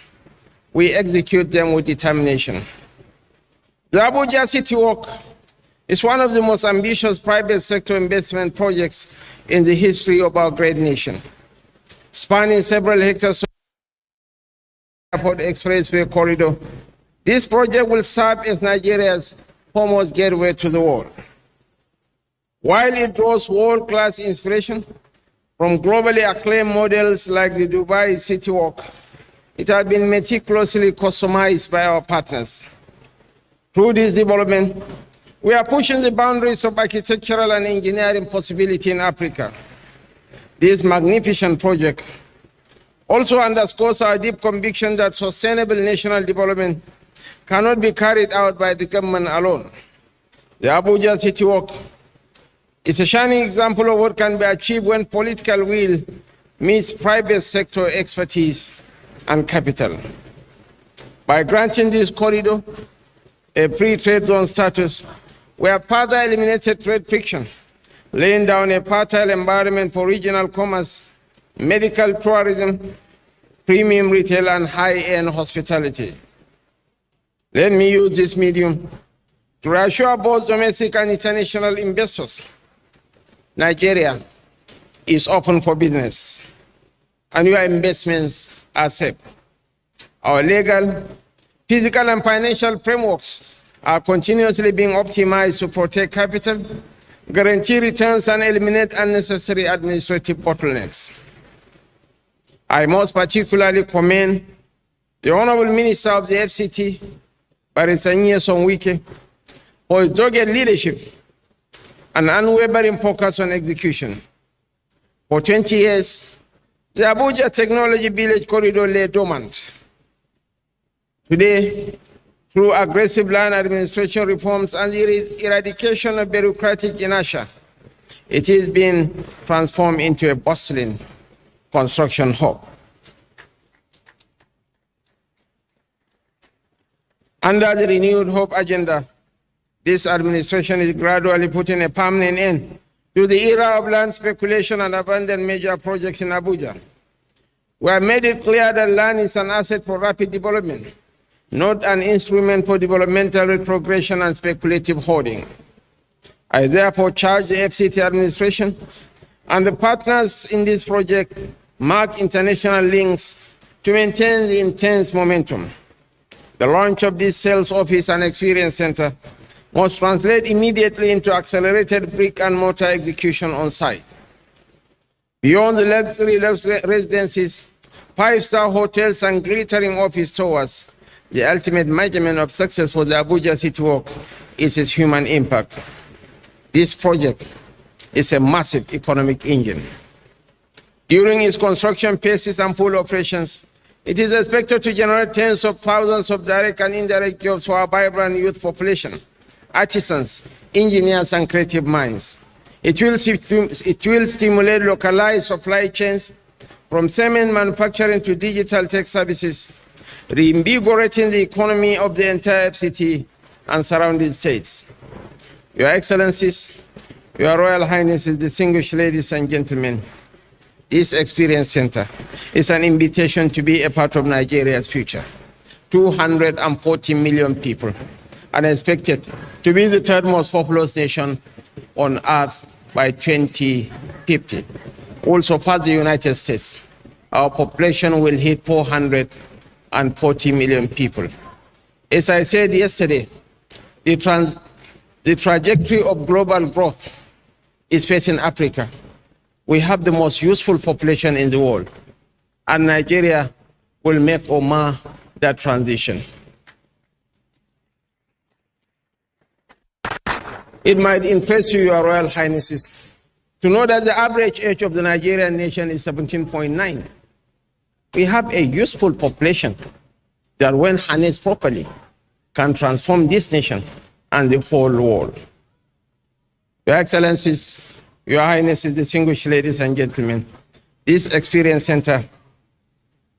we execute them with determination. The Abuja City Walk is one of the most ambitious private sector investment projects in the history of our great nation. Spanning several hectares of airport expressway corridor, this project will serve as Nigeria's foremost gateway to the world. While it draws world-class inspiration from globally acclaimed models like the Dubai City Walk, it has been meticulously customized by our partners. Through this development, we are pushing the boundaries of architectural and engineering possibility in Africa. This magnificent project also underscores our deep conviction that sustainable national development cannot be carried out by the government alone. The Abuja City Walk is a shining example of what can be achieved when political will meets private sector expertise and capital. By granting this corridor a free-trade zone status, we have further eliminated trade friction, laying down a fertile environment for regional commerce, medical tourism, premium retail, and high-end hospitality. Let me use this medium to reassure both domestic and international investors. Nigeria is open for business, and your investments are safe. Our legal, physical, and financial frameworks are continuously being optimized to protect capital, guarantee returns, and eliminate unnecessary administrative bottlenecks. I most particularly commend the Honorable Minister of the FCT, Barrister Nyesom Wike, for his dogged leadership and unwavering focus on execution. For 20 years, the Abuja Technology Village Corridor lay dormant. Today, through aggressive land administration reforms and the eradication of bureaucratic inertia, it is being transformed into a bustling construction hub. Under the renewed hope agenda, this administration is gradually putting a permanent end to the era of land speculation and abandoned major projects in Abuja. We have made it clear that land is an asset for rapid development, not an instrument for developmental retrogression and speculative hoarding. I therefore charge the FCT administration and the partners in this project mark international links to maintain the intense momentum. The launch of this sales office and experience center must translate immediately into accelerated brick and mortar execution on site. Beyond the luxury residences, five-star hotels and glittering office towers, the ultimate measurement of success for the Abuja City Walk is its human impact. This project is a massive economic engine. During its construction phases and full operations, it is expected to generate tens of thousands of direct and indirect jobs for our vibrant youth population, artisans, engineers, and creative minds. It will stimulate localized supply chains from cement manufacturing to digital tech services, reinvigorating the economy of the entire FCT and surrounding states. Your Excellencies, Your Royal Highnesses, distinguished ladies and gentlemen, this Experience Center is an invitation to be a part of Nigeria's future. 240 million people are expected to be the third most populous nation on earth by 2050. Also, past the United States, our population will hit 440 million people. As I said yesterday, the trajectory of global growth is facing Africa. We have the most useful population in the world, and Nigeria will make or mar that transition. It might interest you, Your Royal Highnesses, to know that the average age of the Nigerian nation is 17.9. We have a useful population that, when harnessed properly, can transform this nation and the whole world. Your Excellencies, Your Highnesses, distinguished ladies and gentlemen, this Experience Center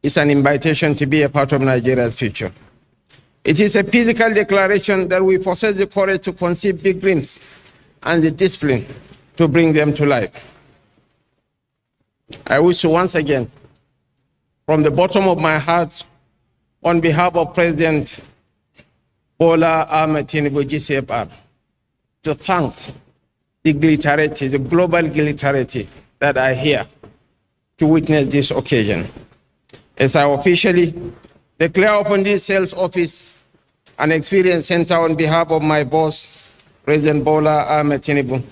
is an invitation to be a part of Nigeria's future. It is a physical declaration that we possess the courage to conceive big dreams and the discipline to bring them to life. I wish to once again, from the bottom of my heart, on behalf of President Bola Ahmed Tinubu GCFR, to thank the glitterati, the global glitterati that are here to witness this occasion. As I officially declare upon this sales office and experience center on behalf of my boss, President Bola Ahmed Tinubu,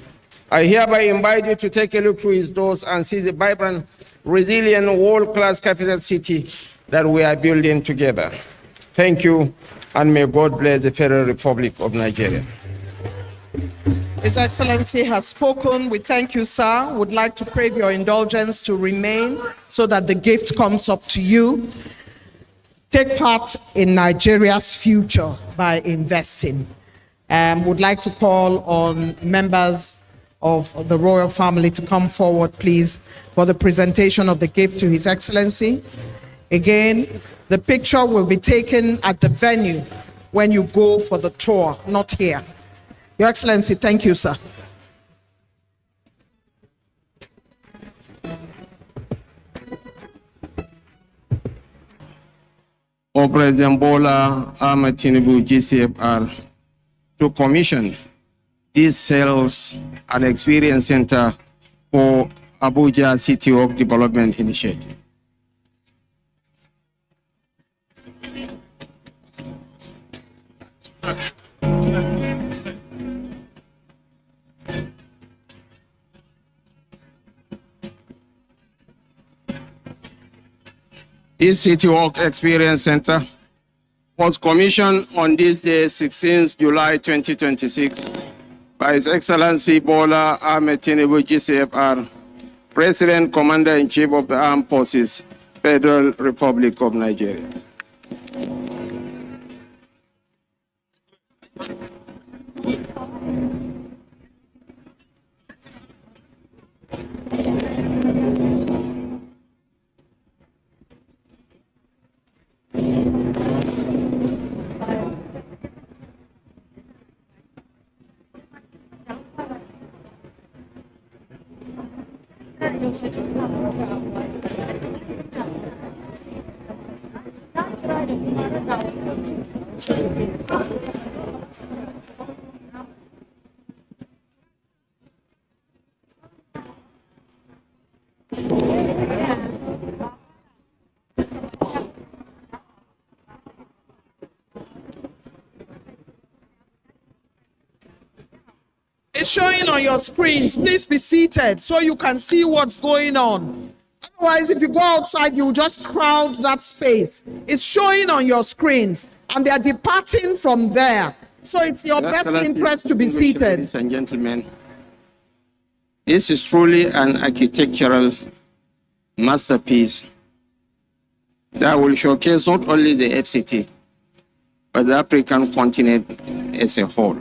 I hereby invite you to take a look through his doors and see the vibrant, resilient, world-class capital city that we are building together. Thank you, and may God bless the Federal Republic of Nigeria. His Excellency has spoken. We thank you, sir. Would like to crave your indulgence to remain so that the gift comes up to you. Take part in Nigeria's future by investing. Would like to call on members of the royal family to come forward, please, for the presentation of the gift to His Excellency. Again, the picture will be taken at the venue when you go for the tour, not here. Your Excellency, thank you, sir. President Bola Ahmed Tinubu GCFR to commission this sales and experience center for Abuja City Walk Development Initiative. This City Walk Experience Center was commissioned on this day, 16th July 2026, by His Excellency Bola Ahmed Tinubu GCFR, President Commander-in-Chief of the Armed Forces, Federal Republic of Nigeria. It's showing on your screens. Please be seated so you can see what's going on. Otherwise, if you go outside, you'll just crowd that space. It's showing on your screens, and they are departing from there. So it's your best interest to be seated. Ladies and gentlemen, this is truly an architectural masterpiece that will showcase not only the FCT, but the African continent as a whole.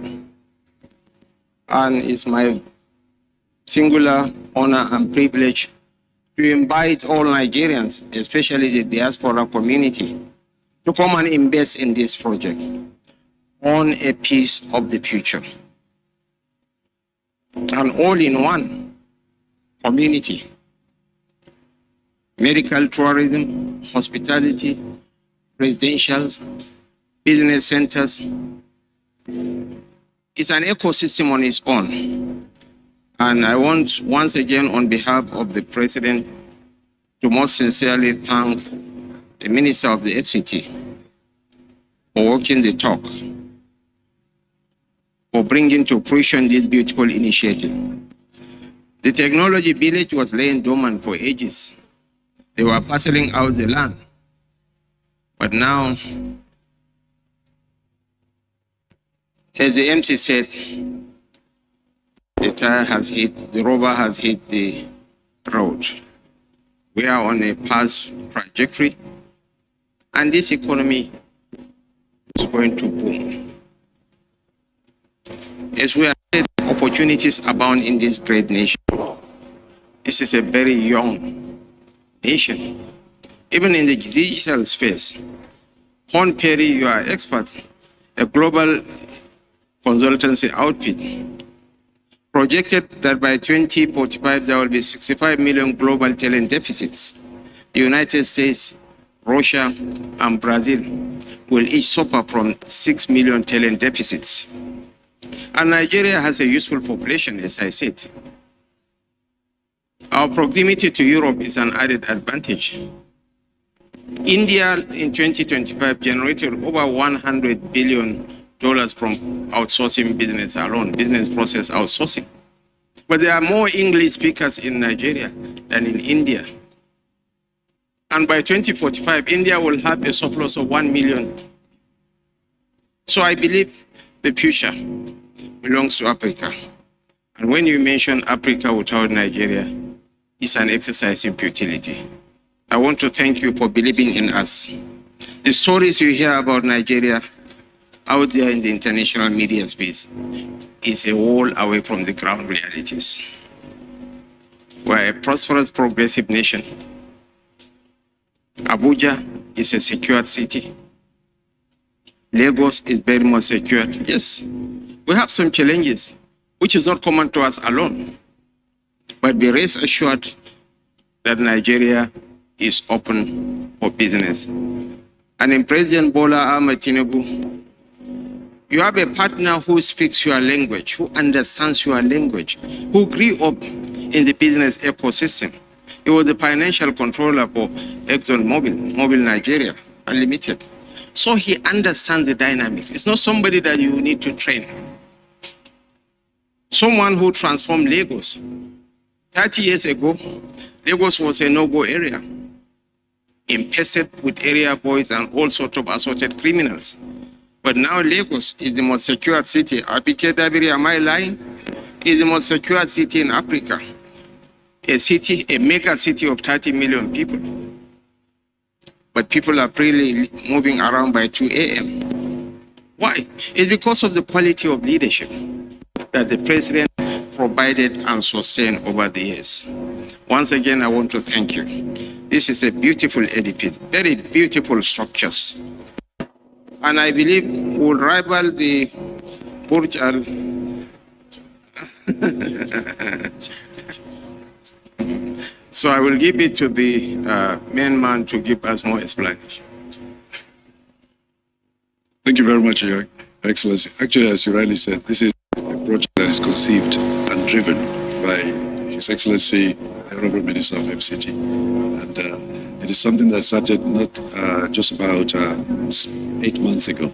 And it's my singular honor and privilege to invite all Nigerians, especially the diaspora community, to come and invest in this project on a piece of the future. An all-in-one community, medical tourism, hospitality, residential, business centers. It's an ecosystem on its own. And I want, once again, on behalf of the President, to most sincerely thank the Minister of the FCT for walking the talk, for bringing to fruition this beautiful initiative. The technology village was laying dormant for ages. They were parceling out the land. But now, as the MC said, the rubber has hit the road. We are on a past trajectory, and this economy is going to boom. As we have said, opportunities abound in this great nation. This is a very young nation. Even in the digital space, Horn Perry, you are expert, a global consultancy outfit, projected that by 2045 there will be 65 million global talent deficits. The United States, Russia, and Brazil will each suffer from 6 million talent deficits. And Nigeria has a useful population, as I said. Our proximity to Europe is an added advantage. India in 2025 generated over $100 billion from outsourcing business alone, business process outsourcing. But there are more English speakers in Nigeria than in India. And by 2045, India will have a surplus of 1 million. So I believe the future belongs to Africa. And when you mention Africa without Nigeria, it's an exercise in futility. I want to thank you for believing in us. The stories you hear about Nigeria out there in the international media space is a wall away from the ground realities. We're a prosperous, progressive nation. Abuja is a secured city. Lagos is very much secured. Yes, we have some challenges, which is not common to us alone. But be rest assured that Nigeria is open for business. And in President Bola Ahmed Tinubu, you have a partner who speaks your language, who understands your language, who grew up in the business ecosystem. He was the financial controller for ExxonMobil, Mobil Nigeria Unlimited. So he understands the dynamics. It's not somebody that you need to train. Someone who transformed Lagos. 30 years ago, Lagos was a no-go area, infested with area boys and all sorts of assorted criminals. But now Lagos is the most secured city. Abike Dabiri, am I lying? Is the most secured city in Africa. A mega city of 30 million people. But people are freely moving around by 2 a.m. Why? It's because of the quality of leadership that the president provided and sustained over the years. Once again, I want to thank you. This is a beautiful edifice, very beautiful structures. And I believe will rival the Burj Al. So I will give it to the main man to give us more explanation. Thank you very much, Your Excellency. Actually, as you rightly said, this is a project that is conceived and driven by His Excellency, the Honorable Minister of FCT. And it is something that started not just about 8 months ago.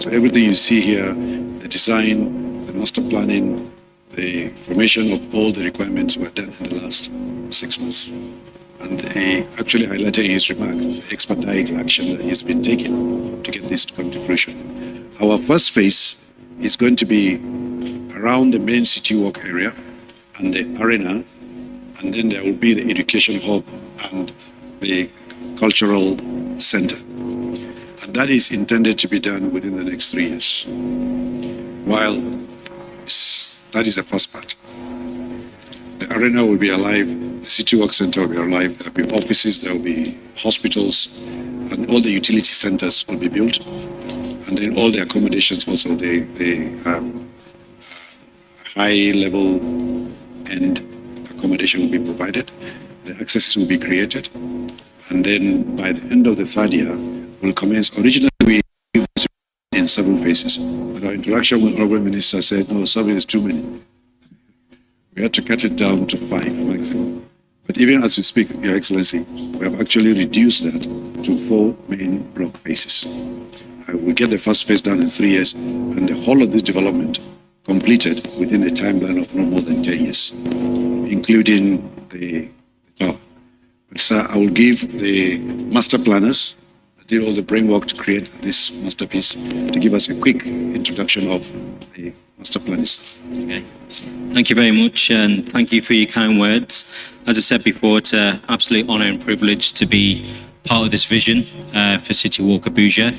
So everything you see here, the design, the master planning, the formation of all the requirements were done in the last 6 months. And he actually highlighted in his remark the expedite action that has been taken to get this to come to fruition. Our first phase is going to be around the main city walk area and the arena, and then there will be the education hub and the cultural center. And that is intended to be done within the next 3 years. While that is the first part. The arena will be alive, the City Work Center will be alive, there will be offices, there will be hospitals, and all the utility centers will be built. And then all the accommodations also, the high-level end accommodation will be provided, the accesses will be created, and then by the end of the 3rd year, we'll commence. Originally, we in 7 phases, but our interaction with the Honorable Minister said, no, 7 is too many. We had to cut it down to 5 maximum. But even as we speak, Your Excellency, we have actually reduced that to 4 main block phases. We'll get the first phase done in 3 years, and the whole of this development completed within a timeline of no more than 10 years, including the tower. But sir, I will give the master planners that did all the brainwork to create this masterpiece to give us a quick introduction of the master plan itself. Okay. Thank you very much, and thank you for your kind words. As I said before, it's an absolute honour and privilege to be part of this vision for City Walk Abuja,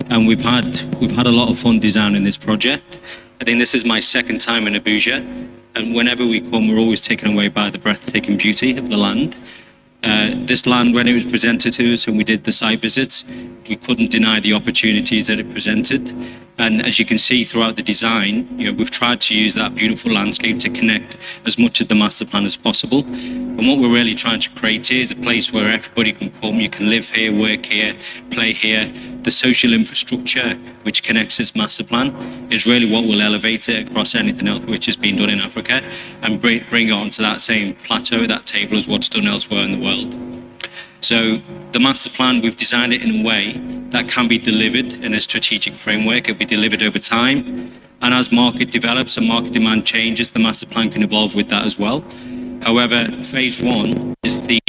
and we've had a lot of fun designing this project. I think this is my 2nd time in Abuja, and whenever we come, we're always taken away by the breathtaking beauty of the land. This land, when it was presented to us and we did the site visits, we couldn't deny the opportunities that it presented. And as you can see throughout the design, we've tried to use that beautiful landscape to connect as much of the master plan as possible. And what we're really trying to create here is a place where everybody can come, you can live here, work here, play here. The social infrastructure which connects this master plan is really what will elevate it across anything else which has been done in Africa and bring it onto that same plateau, that table as what's done elsewhere in the world. So the master plan, we've designed it in a way that can be delivered in a strategic framework. It'll be delivered over time. And as market develops and market demand changes, the master plan can evolve with that as well. However, phase 1 is the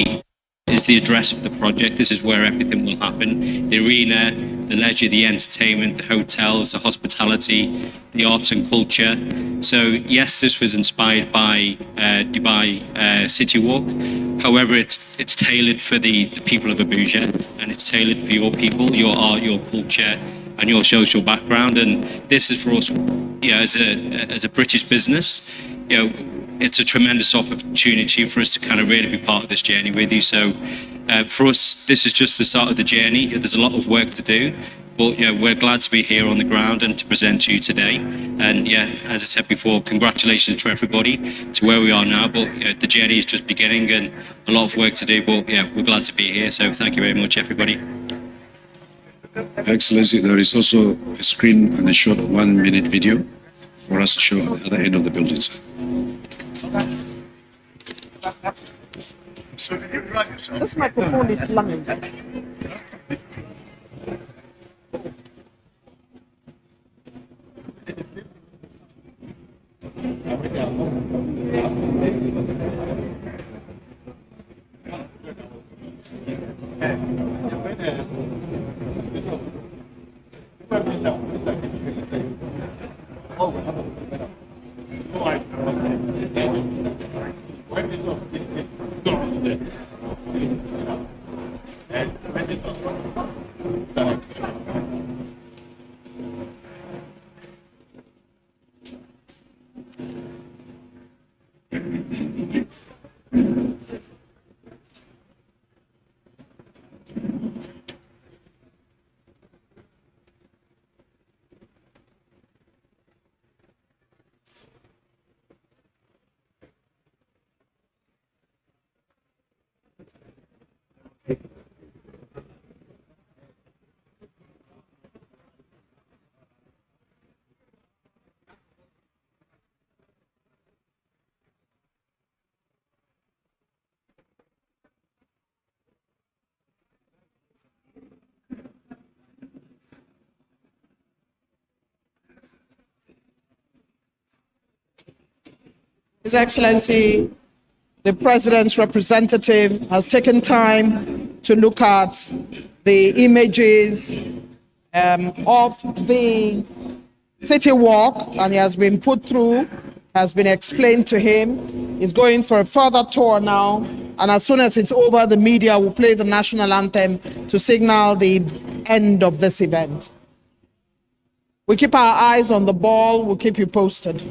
address of the project. This is where everything will happen. The arena, the leisure, the entertainment, the hotels, the hospitality, the arts and culture. So yes, this was inspired by Dubai City Walk. However, it's tailored for the people of Abuja, and it's tailored for your people, your art, your culture, and your social background. And this is for us, as a British business, it's a tremendous opportunity for us to kind of really be part of this journey with you. So for us, this is just the start of the journey. There's a lot of work to do, but we're glad to be here on the ground and to present to you today. And as I said before, congratulations to everybody to where we are now, but the journey is just beginning and a lot of work to do, but we're glad to be here. So thank you very much, everybody. Excellency, there is also a screen and a short 1-minute video for us to show at the other end of the building, sir. This microphone is long. His Excellency, the President's representative, has taken time to look at the images of the city walk, and he has been put through, has been explained to him. He's going for a further tour now, and as soon as it's over, the media will play the national anthem to signal the end of this event. We keep our eyes on the ball. We'll keep you posted.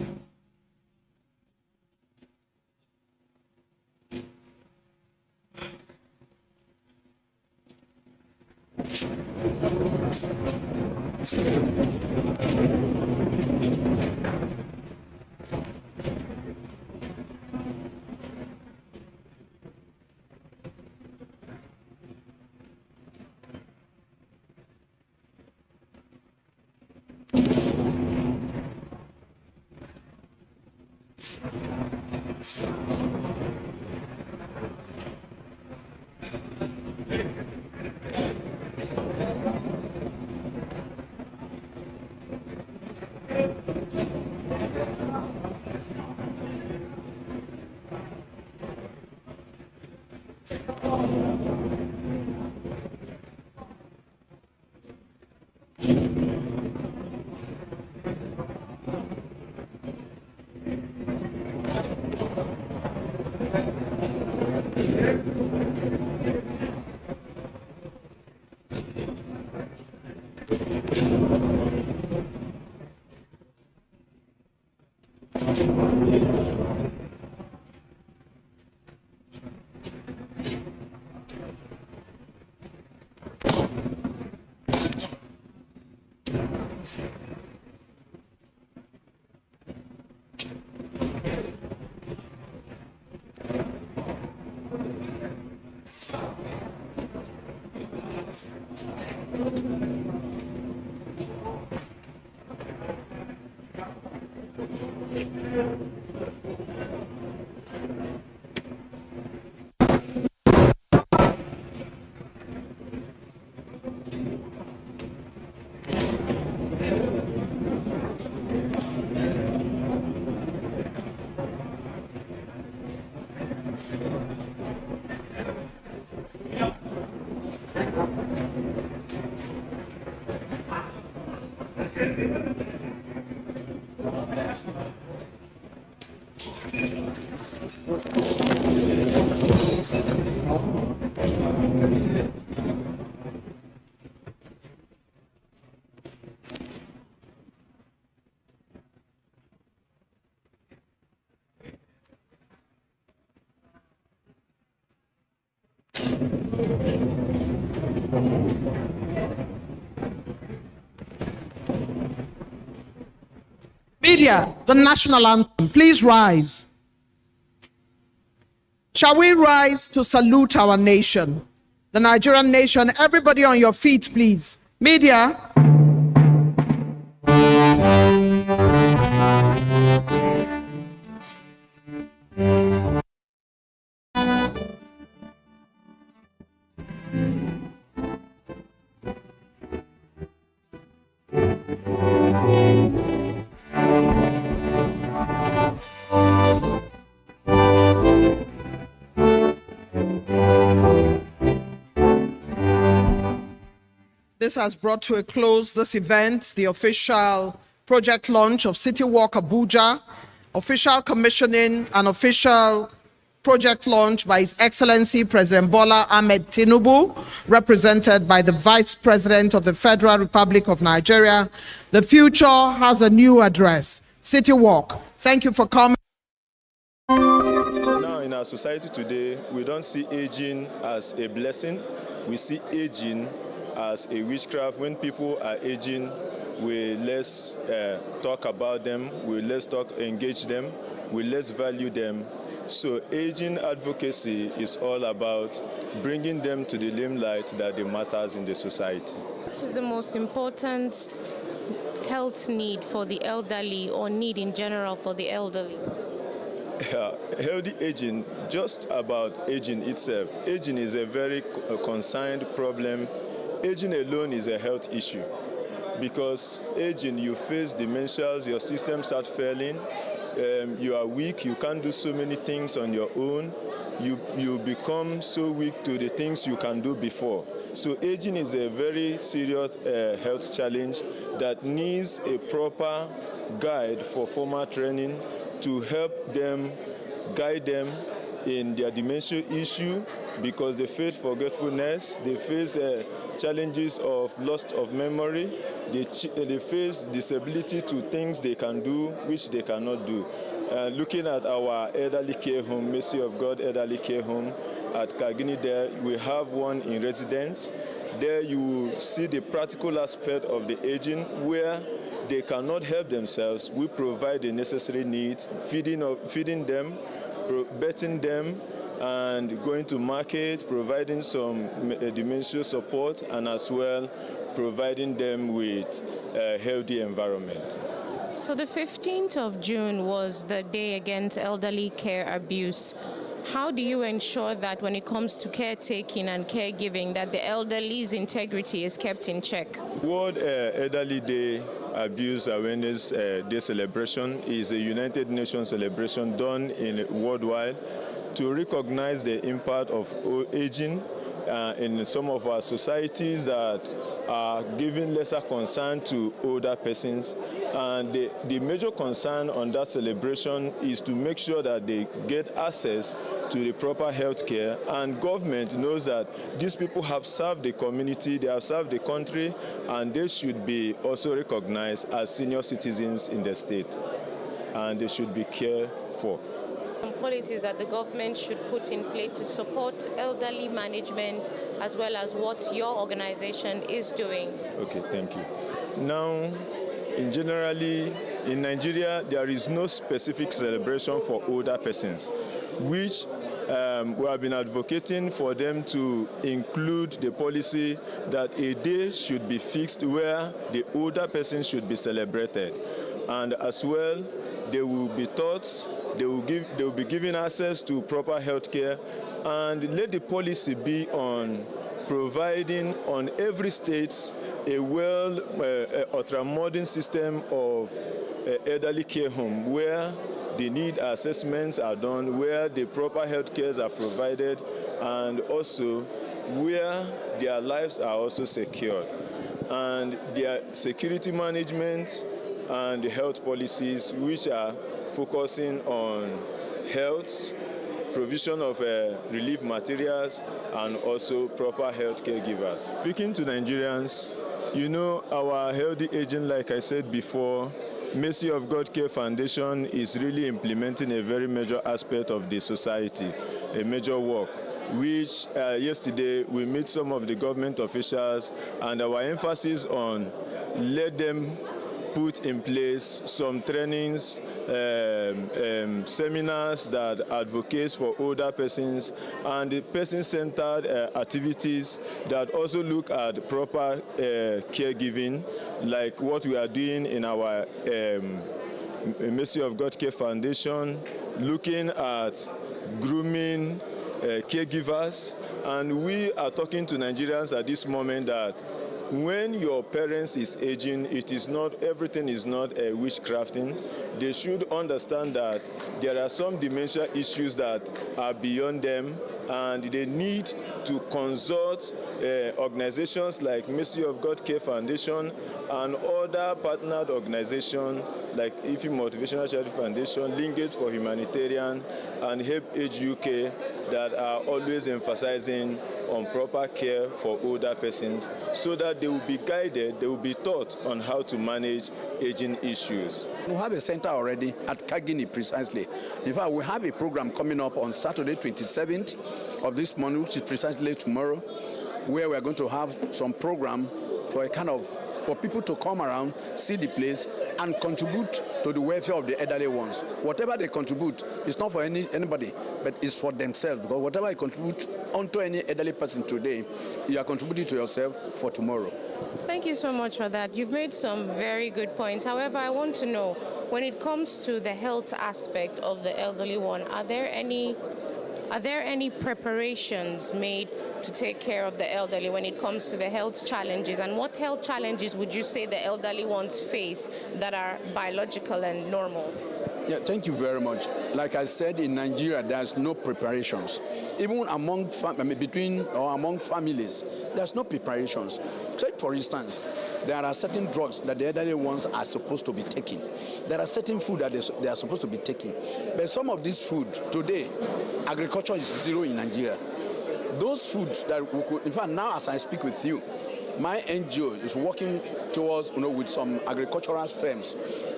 Media, the national anthem, please rise. Shall we rise to salute our nation, the Nigerian nation? Everybody on your feet, please. Media. This has brought to a close this event, the official project launch of City Walk Abuja, official commissioning and official project launch by His Excellency President Bola Ahmed Tinubu, represented by the Vice President of the Federal Republic of Nigeria. The future has a new address, City Walk. Thank you for coming. Now in our society today, we don't see aging as a blessing. We see aging as a witchcraft. When people are aging, we less talk about them, we less engage them, we less value them. So aging advocacy is all about bringing them to the limelight that they matters in the society. What is the most important health need for the elderly, or need in general for the elderly? Healthy aging, just about aging itself. Aging is a very concerned problem. Aging alone is a health issue, because aging, you face dementias, your system starts failing, you are weak, you can't do so many things on your own, you become so weak to the things you can do before. So aging is a very serious health challenge that needs a proper guide for formal training to help them, guide them in their dementia issue, because they face forgetfulness, they face challenges of loss of memory, they face disability to things they can do which they cannot do. Looking at our elderly care home, Mercy of God Elderly Care Home at Kagini, there we have one in residence. There you will see the practical aspect of the aging, where they cannot help themselves. We provide the necessary needs, feeding them, bathing them, and going to market, providing some dementia support, and as well providing them with a healthy environment. So the 15th of June was the day against elderly care abuse. How do you ensure that when it comes to caretaking and caregiving, that the elderly's integrity is kept in check? World Elderly Day Abuse Awareness Day celebration is a United Nations celebration done worldwide to recognize the impact of aging in some of our societies that are giving lesser concern to older persons. And the major concern on that celebration is to make sure that they get access to the proper health care, and government knows that these people have served the community, they have served the country, and they should be also recognized as senior citizens in the state, and they should be cared for. Some policies that the government should put in place to support elderly management, as well as what your organization is doing. Okay, thank you. Now, in Nigeria, there is no specific celebration for older persons, which we have been advocating for them to include the policy that a day should be fixed where the older person should be celebrated, and as well they will be taught, they will be given access to proper health care, and let the policy be on providing on every state a ultra-modern system of elderly care home, where the need assessments are done, where the proper health cares are provided, and also where their lives are also secured. And their security management and the health policies, which are focusing on health, provision of relief materials, and also proper health caregivers. Speaking to Nigerians, you know, our healthy aging, like I said before, Mercy of God Care Foundation is really implementing a very major aspect of the society, a major work, which yesterday we met some of the government officials, and our emphasis on let them put in place some trainings, seminars that advocates for older persons, and the person-centered activities that also look at proper caregiving, like what we are doing in our Mercy of God Care Foundation, looking at grooming caregivers. And we are talking to Nigerians at this moment that when your parents is aging, it is not, everything is not a witchcrafting. They should understand that there are some dementia issues that are beyond them, and they need to consult organizations like Mercy of God Care Foundation and other partnered organizations like IFI Motivational Charity Foundation, Linkage for Humanitarian, and Help Age UK, that are always emphasizing on proper care for older persons, so that they will be guided, they will be taught on how to manage aging issues. We have a center already at Kagini precisely. In fact, we have a program coming up on Saturday 27th of this month, which is precisely tomorrow, where we are going to have some program for a kind of for people to come around, see the place, and contribute to the welfare of the elderly ones. Whatever they contribute is not for anybody, but it's for themselves. Because whatever you contribute onto any elderly person today, you are contributing to yourself for tomorrow. Thank you so much for that. You've made some very good points. However, I want to know, when it comes to the health aspect of the elderly one, are there any preparations made to take care of the elderly when it comes to the health challenges? And what health challenges would you say the elderly ones face that are biological and normal? Yeah, thank you very much. Like I said, in Nigeria, there's no preparations. Even among families, there's no preparations. Take, for instance, there are certain drugs that the elderly ones are supposed to be taking. There are certain food that they are supposed to be taking. But some of this food, today, agriculture is zero in Nigeria. Those foods that we could, in fact, now as I speak with you, my NGO is working towards, with some agricultural firms,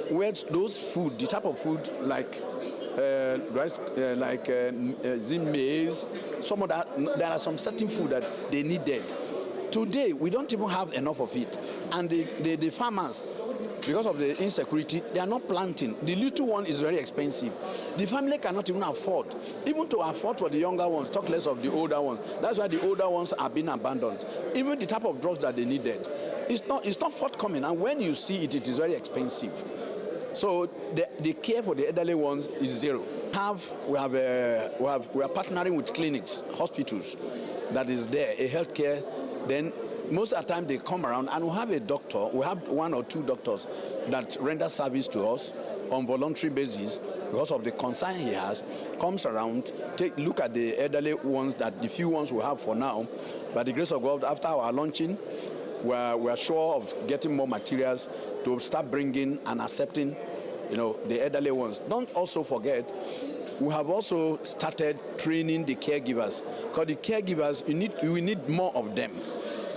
where those food, the type of food like rice, maize, some of that, there are some certain food that they needed. Today, we don't even have enough of it. And the farmers, because of the insecurity, they are not planting. The little one is very expensive. The family cannot even afford. Even to afford for the younger ones, talk less of the older ones. That's why the older ones are being abandoned. Even the type of drugs that they needed, it's not forthcoming. And when you see it, it is very expensive. So the care for the elderly ones is zero. We are partnering with clinics, hospitals, that is there, a healthcare. Then most of the time they come around and we have a doctor, we have 1 or 2 doctors that render service to us on voluntary basis because of the concern he has, comes around, look at the elderly ones, the few ones we have for now. By the grace of God, after our launching, we are sure of getting more materials to start bringing and accepting, the elderly ones. Don't also forget, we have also started training the caregivers. Because the caregivers, we need more of them.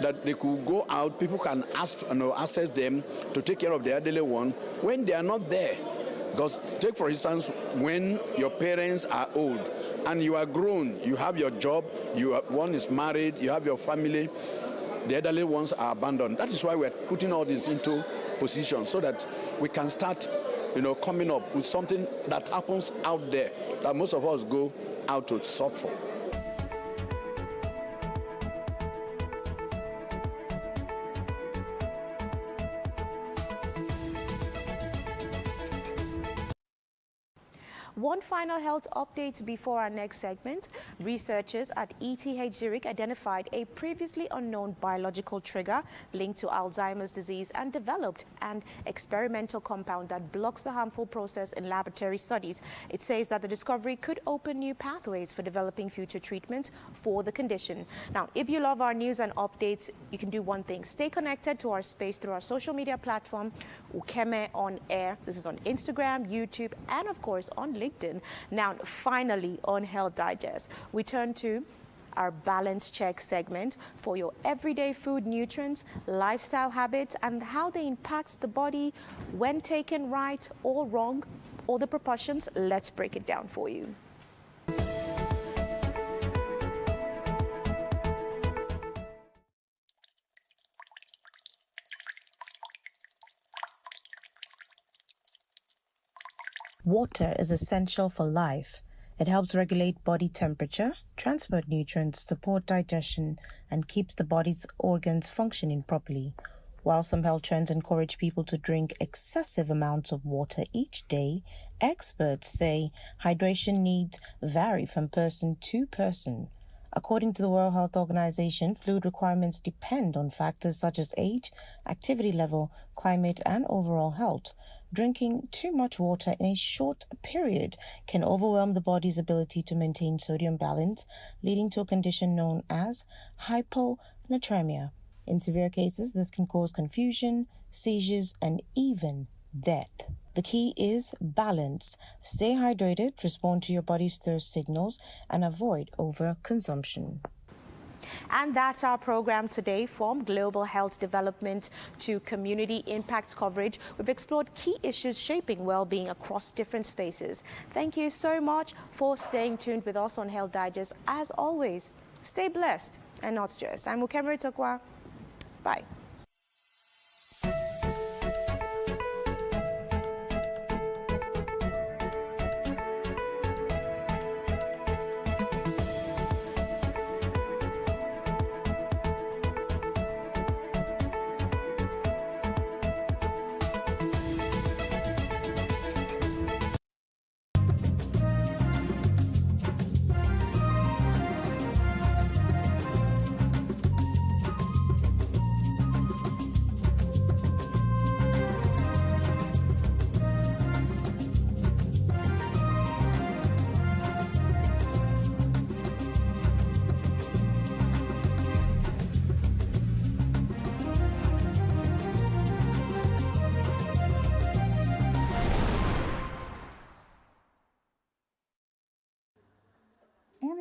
That they could go out, people can access them to take care of the elderly one when they are not there. Because take for instance, when your parents are old and you are grown, you have your job, one is married, you have your family, the elderly ones are abandoned. That is why we are putting all this into position so that we can start coming up with something that happens out there that most of us go out to sort for. One final health update before our next segment. Researchers at ETH Zurich identified a previously unknown biological trigger linked to Alzheimer's disease and developed an experimental compound that blocks the harmful process in laboratory studies. It says that the discovery could open new pathways for developing future treatments for the condition. Now, if you love our news and updates, you can do one thing. Stay connected to our space through our social media platform, Ukeme On Air. This is on Instagram, YouTube, and of course on LinkedIn. Now, finally, on Health Digest, we turn to our balance check segment for your everyday food nutrients, lifestyle habits, and how they impact the body when taken right or wrong, or the proportions. Let's break it down for you. Water is essential for life. It helps regulate body temperature, transport nutrients, support digestion, and keeps the body's organs functioning properly. While some health trends encourage people to drink excessive amounts of water each day, experts say hydration needs vary from person to person. According to the World Health Organization, fluid requirements depend on factors such as age, activity level, climate, and overall health. Drinking too much water in a short period can overwhelm the body's ability to maintain sodium balance, leading to a condition known as hyponatremia. In severe cases, this can cause confusion, seizures, and even death. The key is balance. Stay hydrated, respond to your body's thirst signals, and avoid overconsumption. And that's our program today. From global health development to community impact coverage, we've explored key issues shaping well-being across different spaces. Thank you so much for staying tuned with us on Health Digest. As always, stay blessed and not stressed. I'm Ukeme Tokwa. Bye.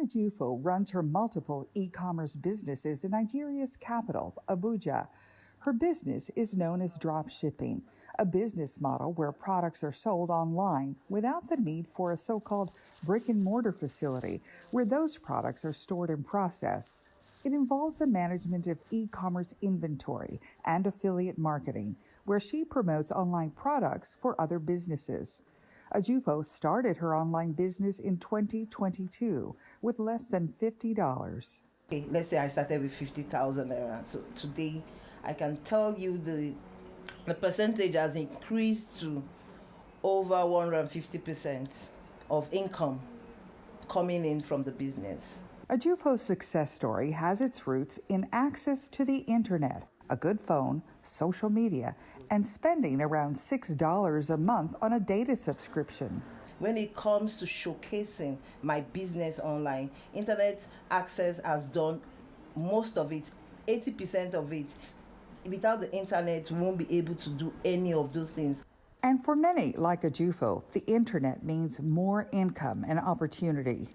Jufo runs her multiple e-commerce businesses in Nigeria's capital, Abuja. Her business is known as drop shipping, a business model where products are sold online without the need for a so-called brick-and-mortar facility where those products are stored and processed. It involves the management of e-commerce inventory and affiliate marketing, where she promotes online products for other businesses. Ajufo started her online business in 2022 with less than $50. Okay, let's say I started with 50,000 naira. So today I can tell you the percentage has increased to over 150% of income coming in from the business. Ajufo's success story has its roots in access to the internet, a good phone, social media, and spending around $6 a month on a data subscription. When it comes to showcasing my business online, internet access has done most of it, 80% of it. Without the internet, we won't be able to do any of those things. And for many, like Ajufo, the internet means more income and opportunity.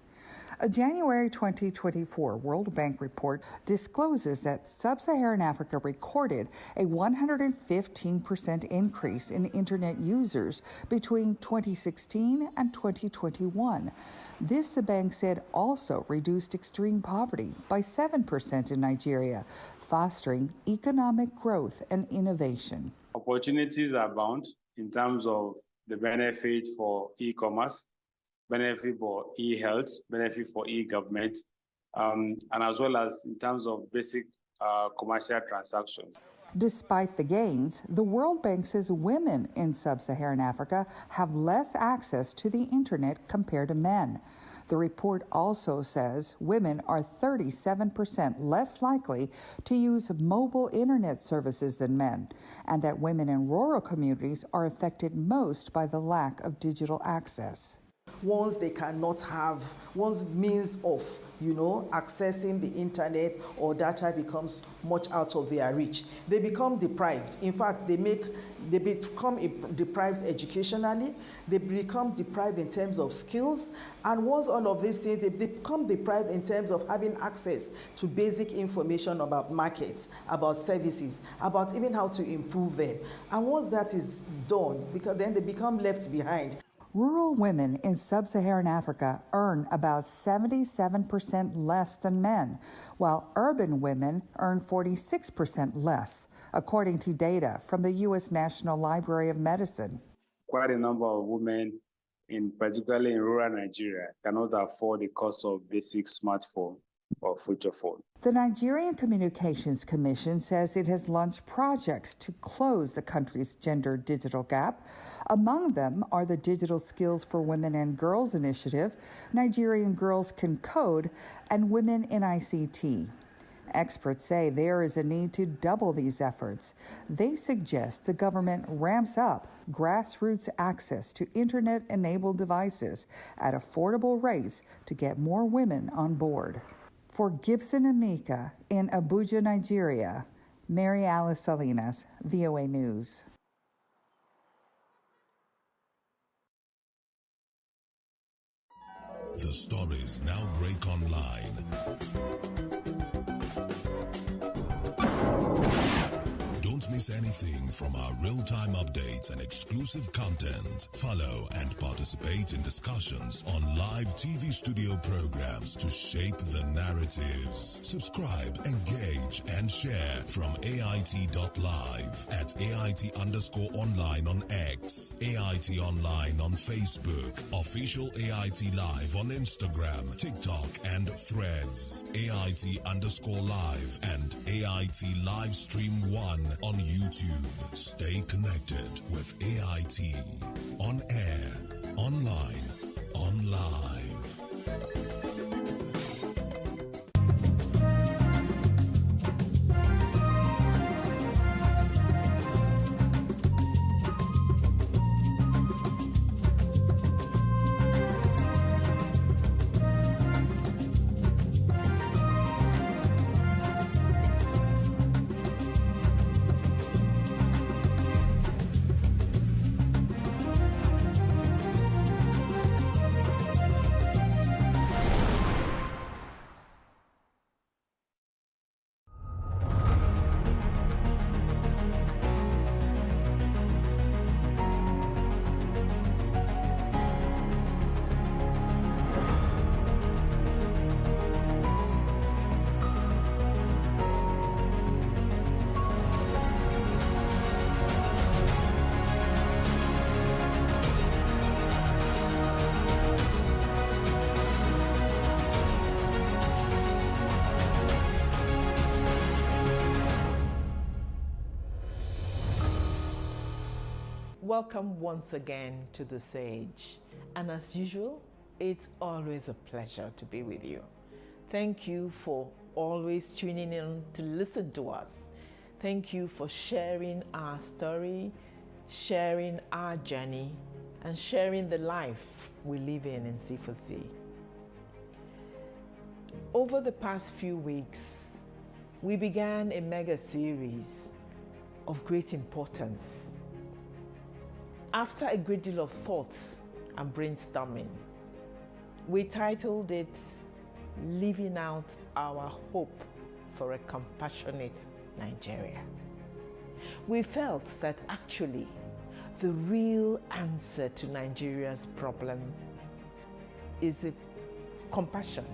A January 2024 World Bank report discloses that Sub-Saharan Africa recorded a 115% increase in internet users between 2016 and 2021. This, the bank said, also reduced extreme poverty by 7% in Nigeria, fostering economic growth and innovation. Opportunities abound in terms of the benefit for e-commerce, benefit for e-health, benefit for e-government, and as well as in terms of basic commercial transactions. Despite the gains, the World Bank says women in Sub-Saharan Africa have less access to the internet compared to men. The report also says women are 37% less likely to use mobile internet services than men, and that women in rural communities are affected most by the lack of digital access. Once they cannot have one's means of, accessing the internet or data becomes much out of their reach, they become deprived. In fact, they become deprived educationally, they become deprived in terms of skills, and once all of these things, they become deprived in terms of having access to basic information about markets, about services, about even how to improve them. And once that is done, because then they become left behind. Rural women in Sub-Saharan Africa earn about 77% less than men, while urban women earn 46% less, according to data from the U.S. National Library of Medicine. Quite a number of women, particularly in rural Nigeria, cannot afford the cost of basic smartphone or feature phone. The Nigerian Communications Commission says it has launched projects to close the country's gender digital gap. Among them are the Digital Skills for Women and Girls Initiative, Nigerian Girls Can Code, and Women in ICT. Experts say there is a need to double these efforts. They suggest the government ramps up grassroots access to internet-enabled devices at affordable rates to get more women on board. For Gibson Amika in Abuja, Nigeria, Mary Alice Salinas, VOA News. The stories now break online. Don't miss anything from our real-time updates and exclusive content. Follow and participate in discussions on live TV studio programs to shape the narratives. Subscribe, engage, and share from AIT.live at AIT_online on X, AIT Online on Facebook, Official AIT Live on Instagram, TikTok, and Threads, AIT_live, and AIT Livestream 1 on YouTube. Stay connected with AIT. On air, online, on live. Welcome once again to The Sage. And as usual, it's always a pleasure to be with you. Thank you for always tuning in to listen to us. Thank you for sharing our story, sharing our journey, and sharing the life we live in C4C. Over the past few weeks, we began a mega series of great importance. After a great deal of thought and brainstorming, we titled it Living Out Our Hope for a Compassionate Nigeria. We felt that actually the real answer to Nigeria's problem is compassion,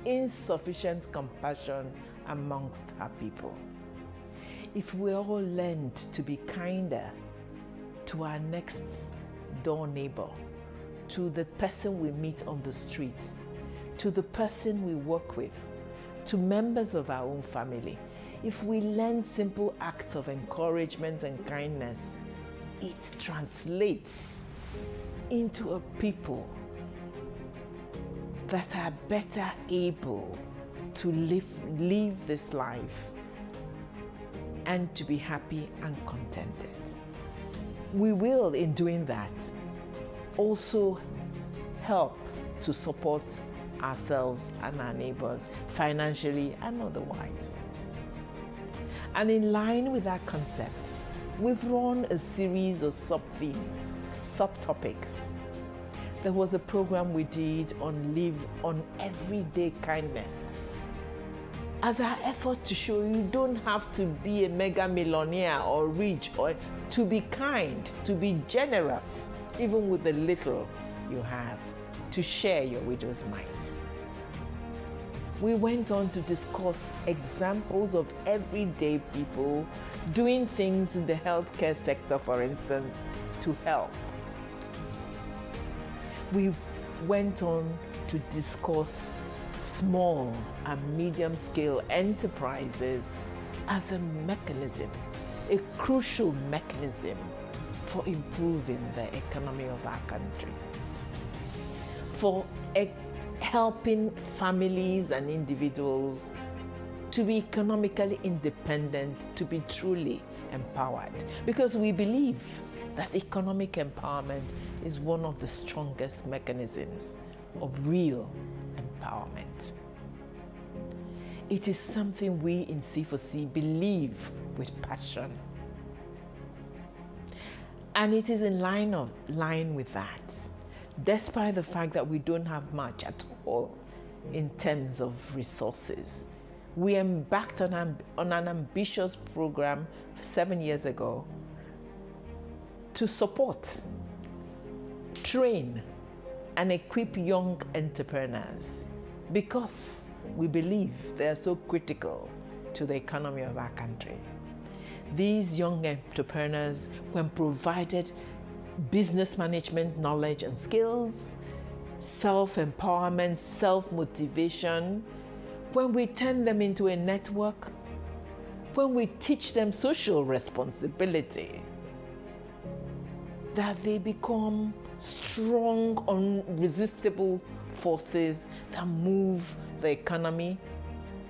insufficient compassion amongst our people. If we all learned to be kinder to our next door neighbor, to the person we meet on the street, to the person we work with, to members of our own family, if we learn simple acts of encouragement and kindness, it translates into a people that are better able to live this life and to be happy and contented. We will, in doing that, also help to support ourselves and our neighbors financially and otherwise. And in line with that concept, we've run a series of sub-themes, subtopics. There was a program we did on everyday kindness, as our effort to show you don't have to be a mega millionaire or rich or to be kind, to be generous, even with the little you have, to share your widow's mite. We went on to discuss examples of everyday people doing things in the healthcare sector, for instance, to help. We went on to discuss small and medium-scale enterprises as a mechanism, a crucial mechanism for improving the economy of our country, for helping families and individuals to be economically independent, to be truly empowered. Because we believe that economic empowerment is one of the strongest mechanisms of real empowerment. It is something we in C4C believe with passion. And it is in line with that, despite the fact that we don't have much at all in terms of resources. We embarked on an ambitious program 7 years ago to support, train, and equip young entrepreneurs because we believe they are so critical to the economy of our country. These young entrepreneurs, when provided business management knowledge and skills, self-empowerment, self-motivation, when we turn them into a network, when we teach them social responsibility, that they become strong, irresistible forces that move the economy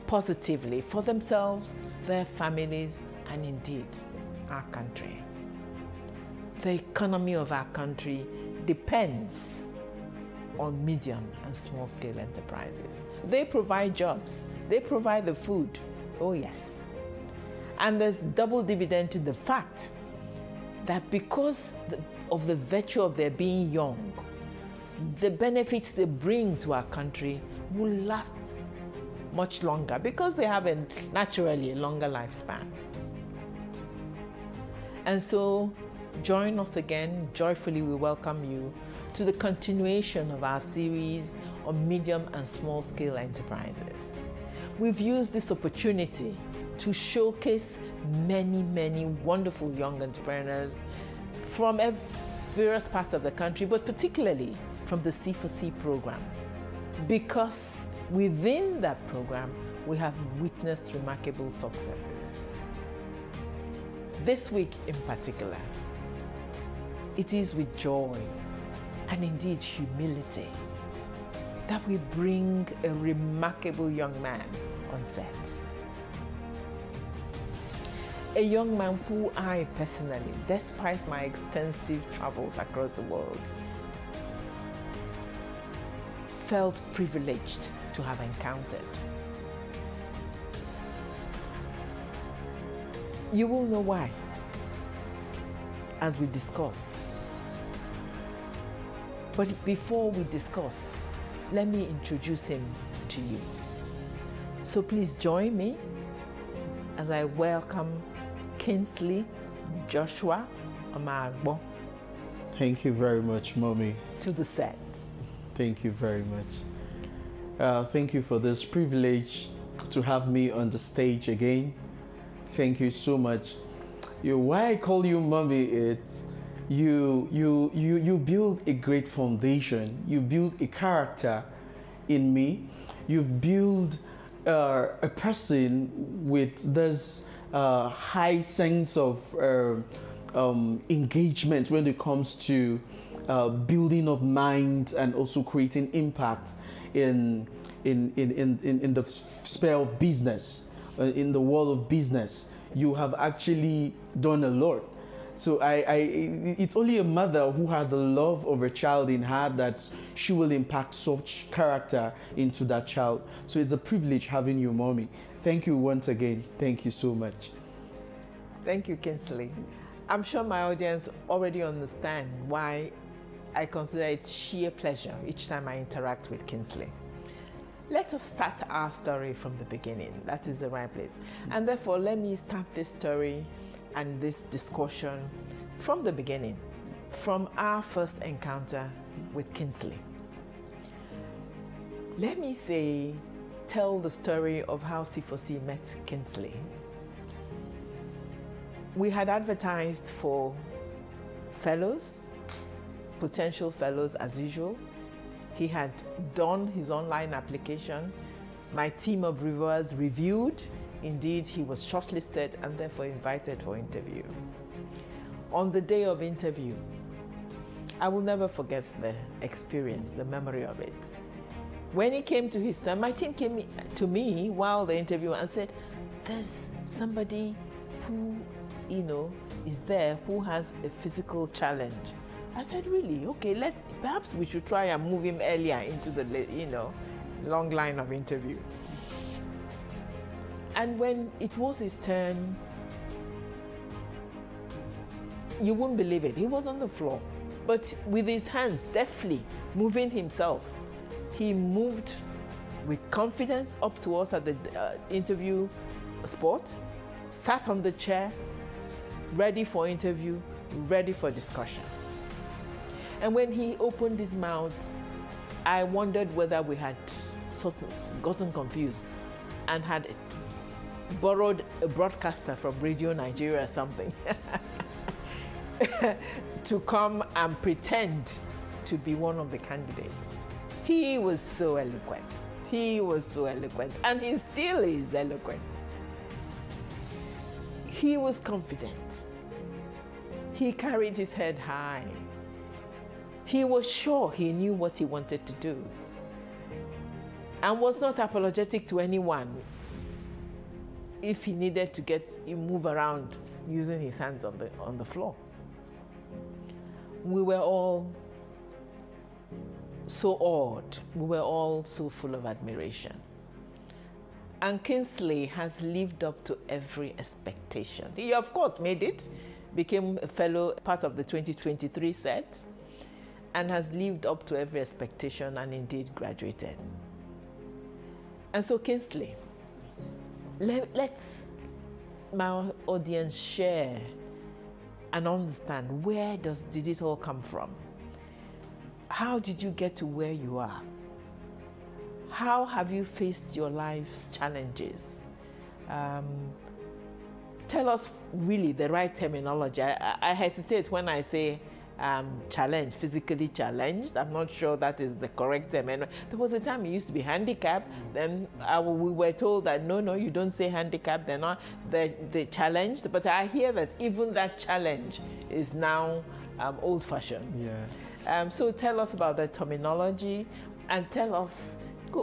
positively for themselves, their families, and indeed our country. The economy of our country depends on medium and small scale enterprises. They provide jobs, they provide the food, oh yes. And there's double dividend in the fact that because of the virtue of their being young, the benefits they bring to our country will last much longer because they have naturally a longer lifespan. And so join us again. Joyfully we welcome you to the continuation of our series on medium and small scale enterprises. We've used this opportunity to showcase many wonderful young entrepreneurs from various parts of the country, but particularly from the C4C program, because within that program we have witnessed remarkable successes. This week in particular, it is with joy and indeed humility that we bring a remarkable young man on set. A young man who I personally, despite my extensive travels across the world, felt privileged to have encountered. You will know why as we discuss. But before we discuss, let me introduce him to you. So please join me as I welcome Kingsley Joshua Omagbo. Thank you very much, Mommy. To the set. Thank you very much. Thank you for this privilege to have me on the stage again. Thank you so much. Why I call you Mommy, it's you build a great foundation. You build a character in me. You've built a person with this high sense of engagement when it comes to building of mind and also creating impact in the sphere of business, in the world of business. You have actually done a lot. So it's only a mother who had the love of her child in her that she will impact such character into that child. So it's a privilege having you, Mommy. Thank you once again. Thank you so much. Thank you, Kingsley. I'm sure my audience already understand why I consider it sheer pleasure each time I interact with Kingsley. Let us start our story from the beginning. That is the right place. And therefore, let me start this story and this discussion from the beginning, from our first encounter with Kingsley. Let me tell the story of how C4C met Kingsley. We had advertised for fellows, potential fellows as usual. He had done his online application. My team of reviewers reviewed. Indeed, he was shortlisted and therefore invited for interview. On the day of interview, I will never forget the experience, the memory of it. When he came to his turn, my team came to me while the interview and said, there's somebody who, is there who has a physical challenge. I said, really? Okay, perhaps we should try and move him earlier into the, long line of interview. And when it was his turn, you wouldn't believe it. He was on the floor, but with his hands deftly moving himself, he moved with confidence up to us at the interview spot, sat on the chair, ready for interview, ready for discussion. And when he opened his mouth, I wondered whether we had sort of gotten confused and had borrowed a broadcaster from Radio Nigeria or something to come and pretend to be one of the candidates. He was so eloquent. He was so eloquent, and he still is eloquent. He was confident. He carried his head high. He was sure he knew what he wanted to do and was not apologetic to anyone if he needed to move around using his hands on the floor. We were all so awed. We were all so full of admiration. And Kingsley has lived up to every expectation. He, of course, made it, became a fellow, part of the 2023 set, and has lived up to every expectation and indeed graduated. And so, Kingsley, let's my audience share and understand did it all come from? How did you get to where you are? How have you faced your life's challenges? Tell us really the right terminology. I hesitate when I say challenged, physically challenged. I'm not sure that is the correct term. And there was a time it used to be handicapped. Then we were told that no, you don't say handicapped. They're not. They're challenged. But I hear that even that challenge is now old-fashioned. Yeah. So tell us about the terminology, and tell us,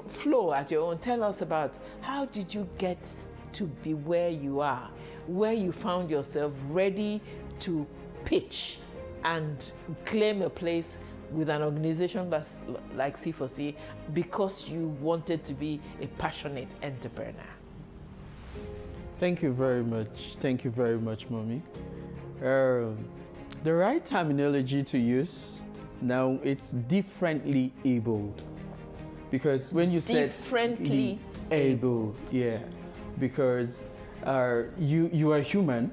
flow at your own. Tell us about how did you get to be where you are, where you found yourself ready to pitch and claim a place with an organization that's like C4C because you wanted to be a passionate entrepreneur. Thank you very much. Thank you very much, Mommy. The right terminology to use now, it's differently abled. Because when you said differently abled, yeah, because you are human,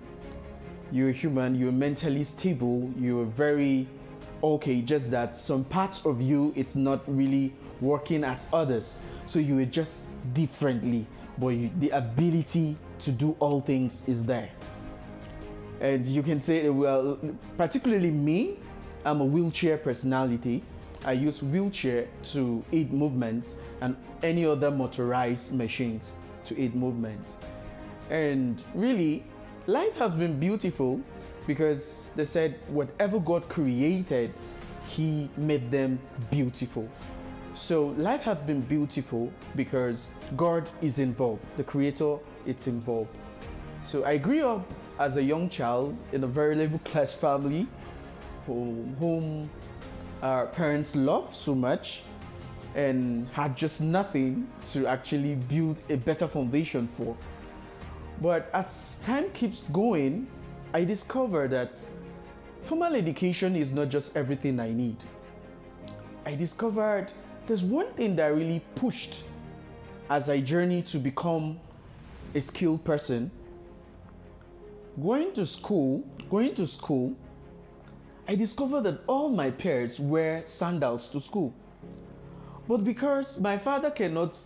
you're mentally stable, you're very okay, just that some parts of you, it's not really working as others. So you are just differently, but the ability to do all things is there. And you can say, well, particularly me, I'm a wheelchair personality. I use wheelchair to aid movement and any other motorized machines to aid movement. And really, life has been beautiful because they said whatever God created, He made them beautiful. So life has been beautiful because God is involved. The Creator is involved. So I grew up as a young child in a very middle class family whom our parents loved so much and had just nothing to actually build a better foundation for. But as time keeps going, I discovered that formal education is not just everything I need. I discovered there's one thing that really pushed as I journeyed to become a skilled person. Going to school, I discovered that all my peers wear sandals to school. But because my father cannot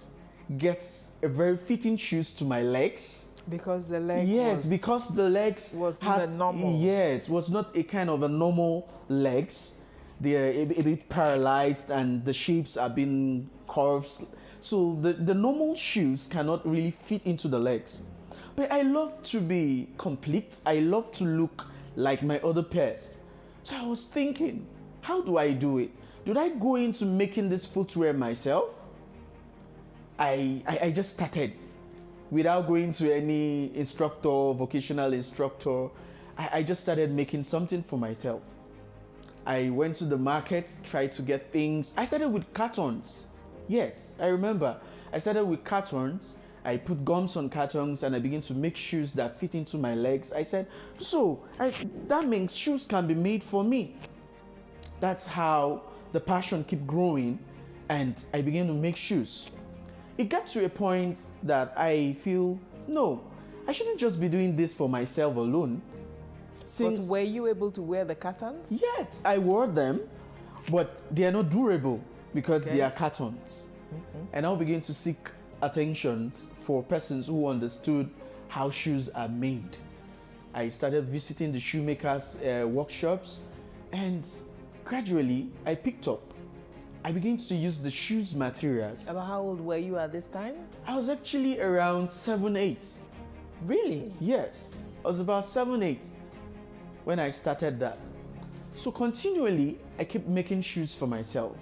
get a very fitting shoes to my legs, because the leg because the legs was not normal. It was not a kind of a normal legs. They are a bit paralyzed and the shapes are being curved. So the normal shoes cannot really fit into the legs. But I love to be complete. I love to look like my other peers. So I was thinking, how do I do it? Did I go into making this footwear myself? I just started. Without going to any instructor, vocational instructor, I just started making something for myself. I went to the market, tried to get things. I started with cartons. Yes, I remember. I started with cartons. I put gums on cartons and I began to make shoes that fit into my legs. I said, that means shoes can be made for me. That's how the passion kept growing and I began to make shoes. It got to a point that I feel, no, I shouldn't just be doing this for myself alone. But were you able to wear the cartons? Yes, I wore them, but they are not durable because they are cartons. And I'll begin to seek attention for persons who understood how shoes are made. I started visiting the shoemakers' workshops and gradually I picked up. I began to use the shoes materials. About how old were you at this time? I was actually around 7, 8. Really? Yes, I was about 7, 8 when I started that. So continually, I kept making shoes for myself.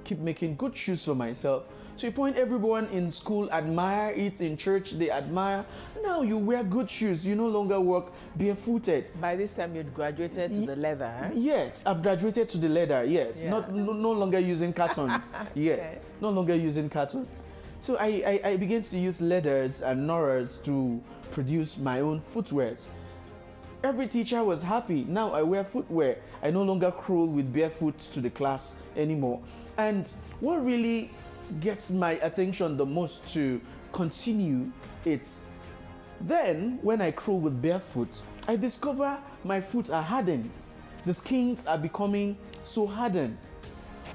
Keep making good shoes for myself. To a point, everyone in school admire it, in church they admire. Now you wear good shoes, you no longer walk barefooted. By this time you'd graduated to the leather, eh? Yes, I've graduated to the leather, yes. Yeah. No longer using cartons, yes. Okay. No longer using cartons. So I began to use leathers and norras to produce my own footwears. Every teacher was happy. Now I wear footwear. I no longer crawl with barefoot to the class anymore. And what really gets my attention the most to continue, it's then when I crawl with barefoot, I discover my feet are hardened. The skins are becoming so hardened.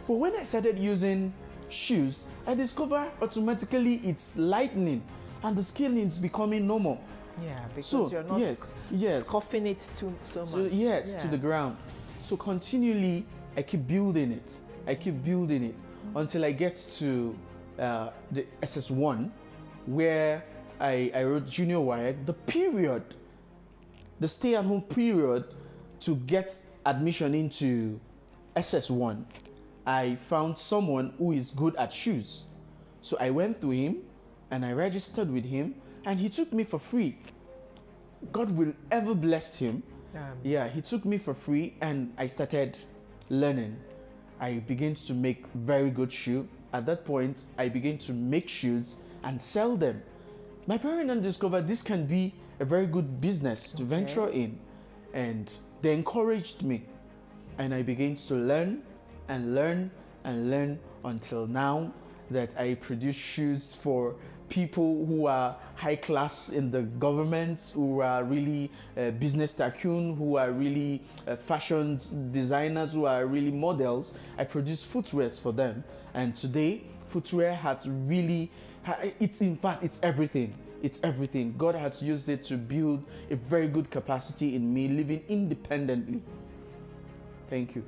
But when I started using shoes, I discover automatically it's lightening and the skin is becoming normal. Yeah, because you're not scuffing it so much. To the ground. So continually, I keep building it. Until I get to the SS1, where I wrote junior WAEC, the stay-at-home period to get admission into SS1, I found someone who is good at shoes. So I went to him and I registered with him, and he took me for free. God will ever bless him. Yeah, he took me for free and I started learning. I began to make very good shoes. At that point, I began to make shoes and sell them. My parents then discovered this can be a very good business to venture in, and they encouraged me. And I began to learn and learn and learn until now that I produce shoes for people who are high class in the government, who are really business tycoon, who are really fashion designers, who are really models. I produce footwears for them. And today, footwear has really, in fact, it's everything. It's everything. God has used it to build a very good capacity in me, living independently. Thank you.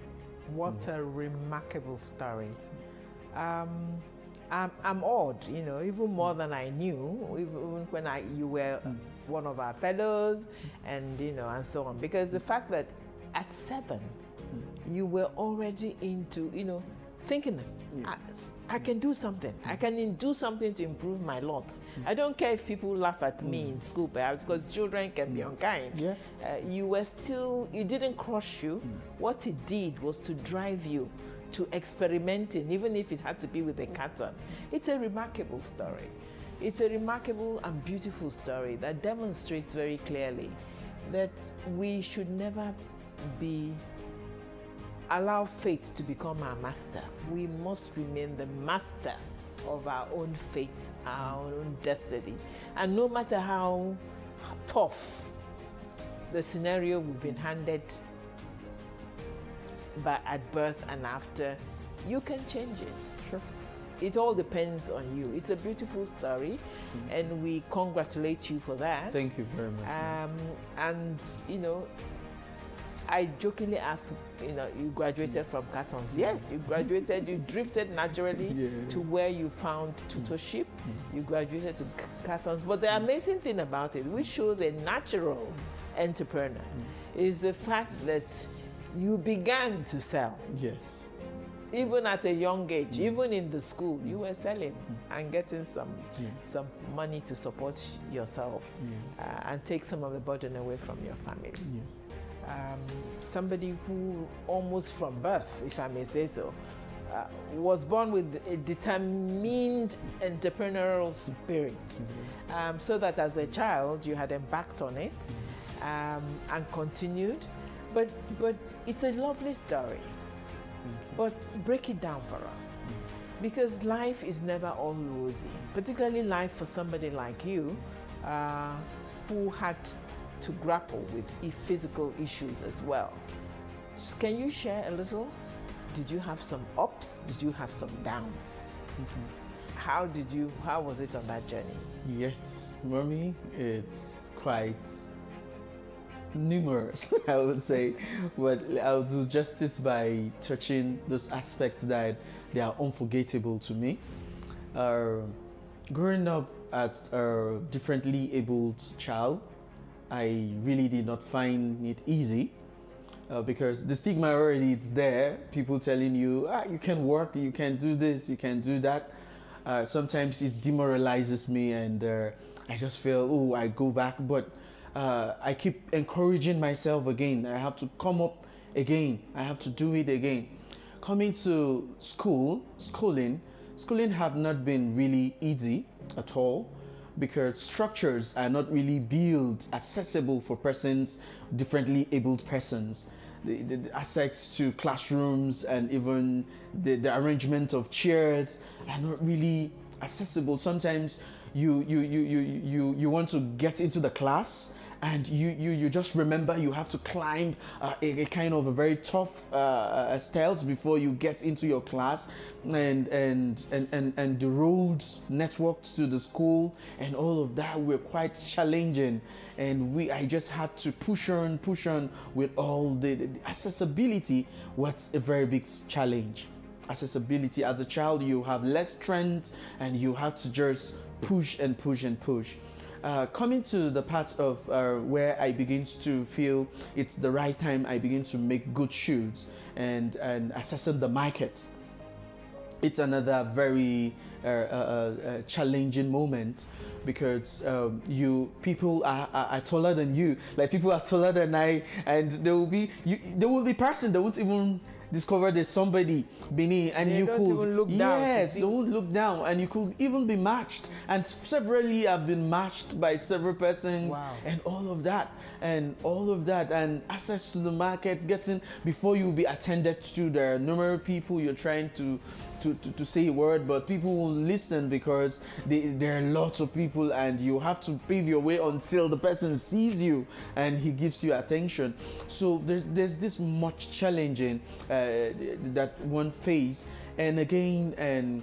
What a remarkable story. I'm awed, you know, even more than I knew, even when you were one of our fellows, and you know, and so on. Because the fact that at 7, you were already into, you know, thinking, I can do something. I can do something to improve my lot. I don't care if people laugh at me in school, perhaps, because children can be unkind. You were still, it didn't crush you. What it did was to drive you to experimenting, even if it had to be with a carton. It's a remarkable story. It's a remarkable and beautiful story that demonstrates very clearly that we should never allow fate to become our master. We must remain the master of our own fate, our own destiny. And no matter how tough the scenario we've been handed at birth and after, you can change it. Sure. It all depends on you. It's a beautiful story, and we congratulate you for that. Thank you very much. And you know, I jokingly asked, you know, you graduated from cartons. Yes, you graduated, you drifted naturally to where you found tutorship. You graduated to cartons. But the amazing thing about it, which shows a natural entrepreneur, is the fact that you began to sell. Yes. Even at a young age, even in the school, you were selling and getting some money to support yourself and take some of the burden away from your family. Somebody who almost from birth, if I may say so, was born with a determined entrepreneurial spirit, so that as a child you had embarked on it and continued. But it's a lovely story. But break it down for us, because life is never all rosy, particularly life for somebody like you who had to grapple with physical issues as well. Can you share a little? Did you have some ups? Did you have some downs? How was it on that journey? Yes, mommy, it's quite numerous, I would say, but I'll do justice by touching those aspects that they are unforgettable to me. Growing up as a differently abled child, I really did not find it easy because the stigma already is there. People telling you, you can work, you can do this, you can do that. Sometimes it demoralizes me, and I just feel, oh, I go back, but I keep encouraging myself again. I have to come up again. I have to do it again. Coming to schooling have not been really easy at all, because structures are not really built accessible for persons, differently abled persons. The access to classrooms and even the arrangement of chairs are not really accessible. Sometimes you want to get into the class, and you just remember you have to climb a kind of a very tough stairs before you get into your class, and the roads networked to the school and all of that were quite challenging, and I just had to push on with all the accessibility. What's a very big challenge. Accessibility, as a child you have less strength and you have to just push and push and push. coming to the part of where I begin to feel it's the right time, I begin to make good shoes and assessing the market. It's another very challenging moment, because people are taller than you. Like, people are taller than I, and there will be person that won't even discover there's somebody beneath, and they you don't could even look down. Yes, they won't look down, and you could even be matched. And severally, I've been matched by several persons. Wow. And all of that, and access to the market, getting before you be attended to. There are numerous people you're trying to say a word, but people won't listen because there are lots of people, and you have to pave your way until the person sees you and he gives you attention. So there's this much challenging that one face, and again, and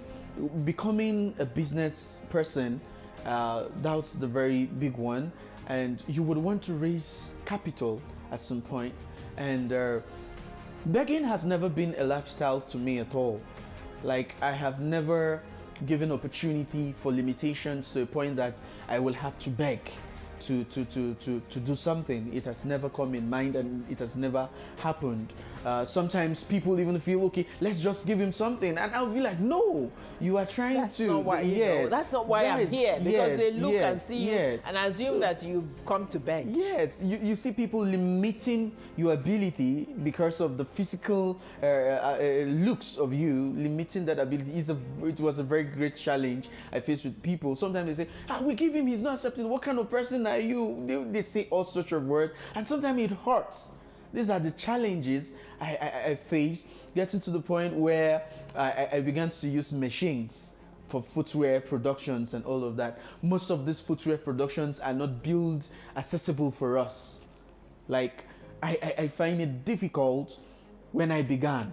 becoming a business person, that's the very big one. And you would want to raise capital at some point, and begging has never been a lifestyle to me at all. Like, I have never given opportunity for limitations to a point that I will have to beg to do something. It has never come in mind, and it has never happened. Sometimes people even feel, okay, let's just give him something, and I'll be like, no, you are trying That's to. not why, that's not why I'm here, because they look and see you and assume that you've come to beg. Yes, you see people limiting your ability because of the physical looks of you, limiting that ability. It was a very great challenge I faced with people. Sometimes they say, we give him, he's not accepting. What kind of person are you? They say all sorts of words, and sometimes it hurts. These are the challenges I faced, getting to the point where I began to use machines for footwear productions and all of that. Most of these footwear productions are not built accessible for us. Like, I find it difficult when I began,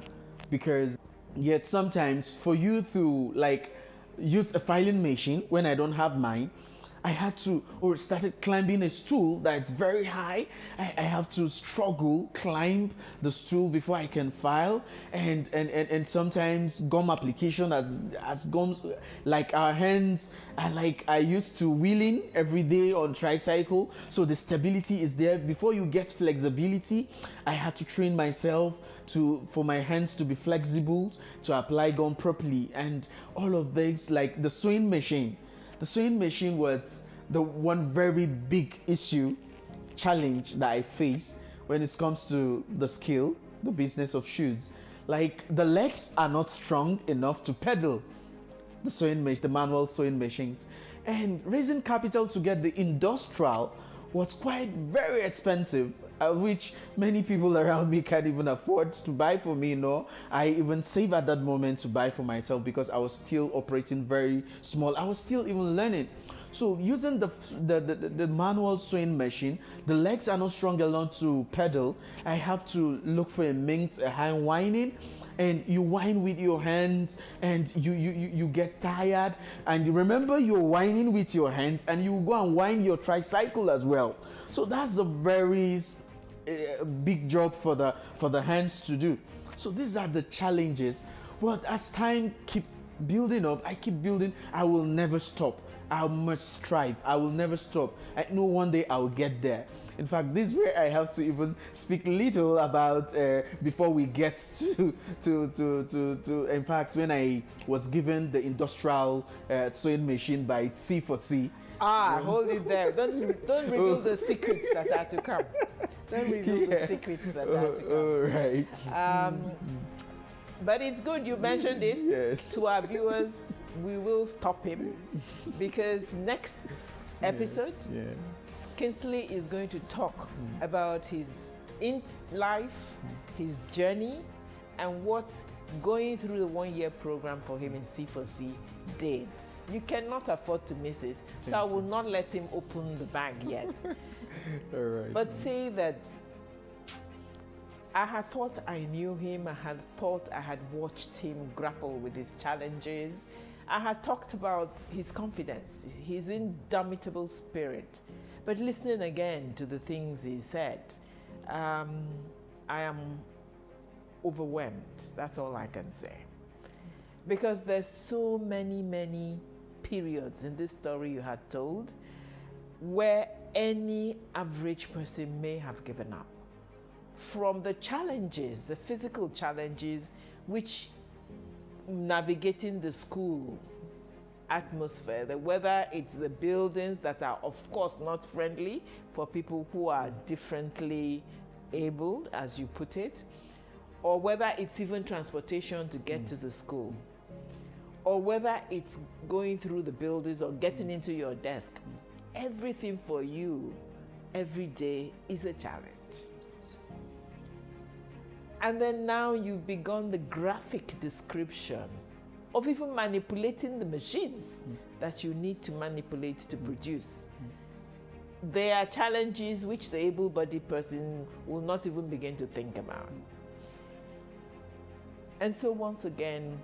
because yet sometimes for you to like use a filing machine when I don't have mine, I had to, or started climbing a stool that's very high. I have to struggle, climb the stool before I can file. And sometimes gum application as gums, like our hands are like, I used to wheeling every day on tricycle. So the stability is there. Before you get flexibility, I had to train myself for my hands to be flexible, to apply gum properly, and all of this, like the sewing machine. The sewing machine was the one very big challenge that I face when it comes to the skill, the business of shoes. Like, the legs are not strong enough to pedal the sewing machine, the manual sewing machines. And raising capital to get the industrial was quite very expensive, which many people around me can't even afford to buy for me. I even save at that moment to buy for myself, because I was still operating very small. I was still even learning. So using the manual sewing machine, the legs are not strong enough to pedal. I have to look for a hand winding, and you wind with your hands, and you get tired, and you remember you're winding with your hands, and you go and wind your tricycle as well. So that's a very big job for the hands to do. So these are the challenges. But as time keep building up, I keep building. I will never stop. I must strive. I will never stop. I know one day I will get there. In fact, this is where I have to even speak little about before we get to. In fact, when I was given the industrial sewing machine by C4C. Hold it there. Don't reveal the secrets that are to come. Don't reveal the secrets that are to come. All right. But it's good you mentioned it. Yes. To our viewers, we will stop him, because next episode, Kingsley is going to talk about his life, his journey, and what going through the 1-year program for him in C4C did. You cannot afford to miss it, so I will not let him open the bag yet. All right. But say that I had thought I knew him. I had thought I had watched him grapple with his challenges. I had talked about his confidence, his indomitable spirit. But listening again to the things he said, I am overwhelmed. That's all I can say. Because there's so many periods in this story you had told. where any average person may have given up. From the challenges, the physical challenges, which navigating the school atmosphere, whether it's the buildings that are of course not friendly for people who are differently abled, as you put it, or whether it's even transportation to get to the school, or whether it's going through the buildings or getting into your desk. Everything for you every day is a challenge. And then now you've begun the graphic description of even manipulating the machines that you need to manipulate to produce. There are challenges which the able-bodied person will not even begin to think about. And so once again,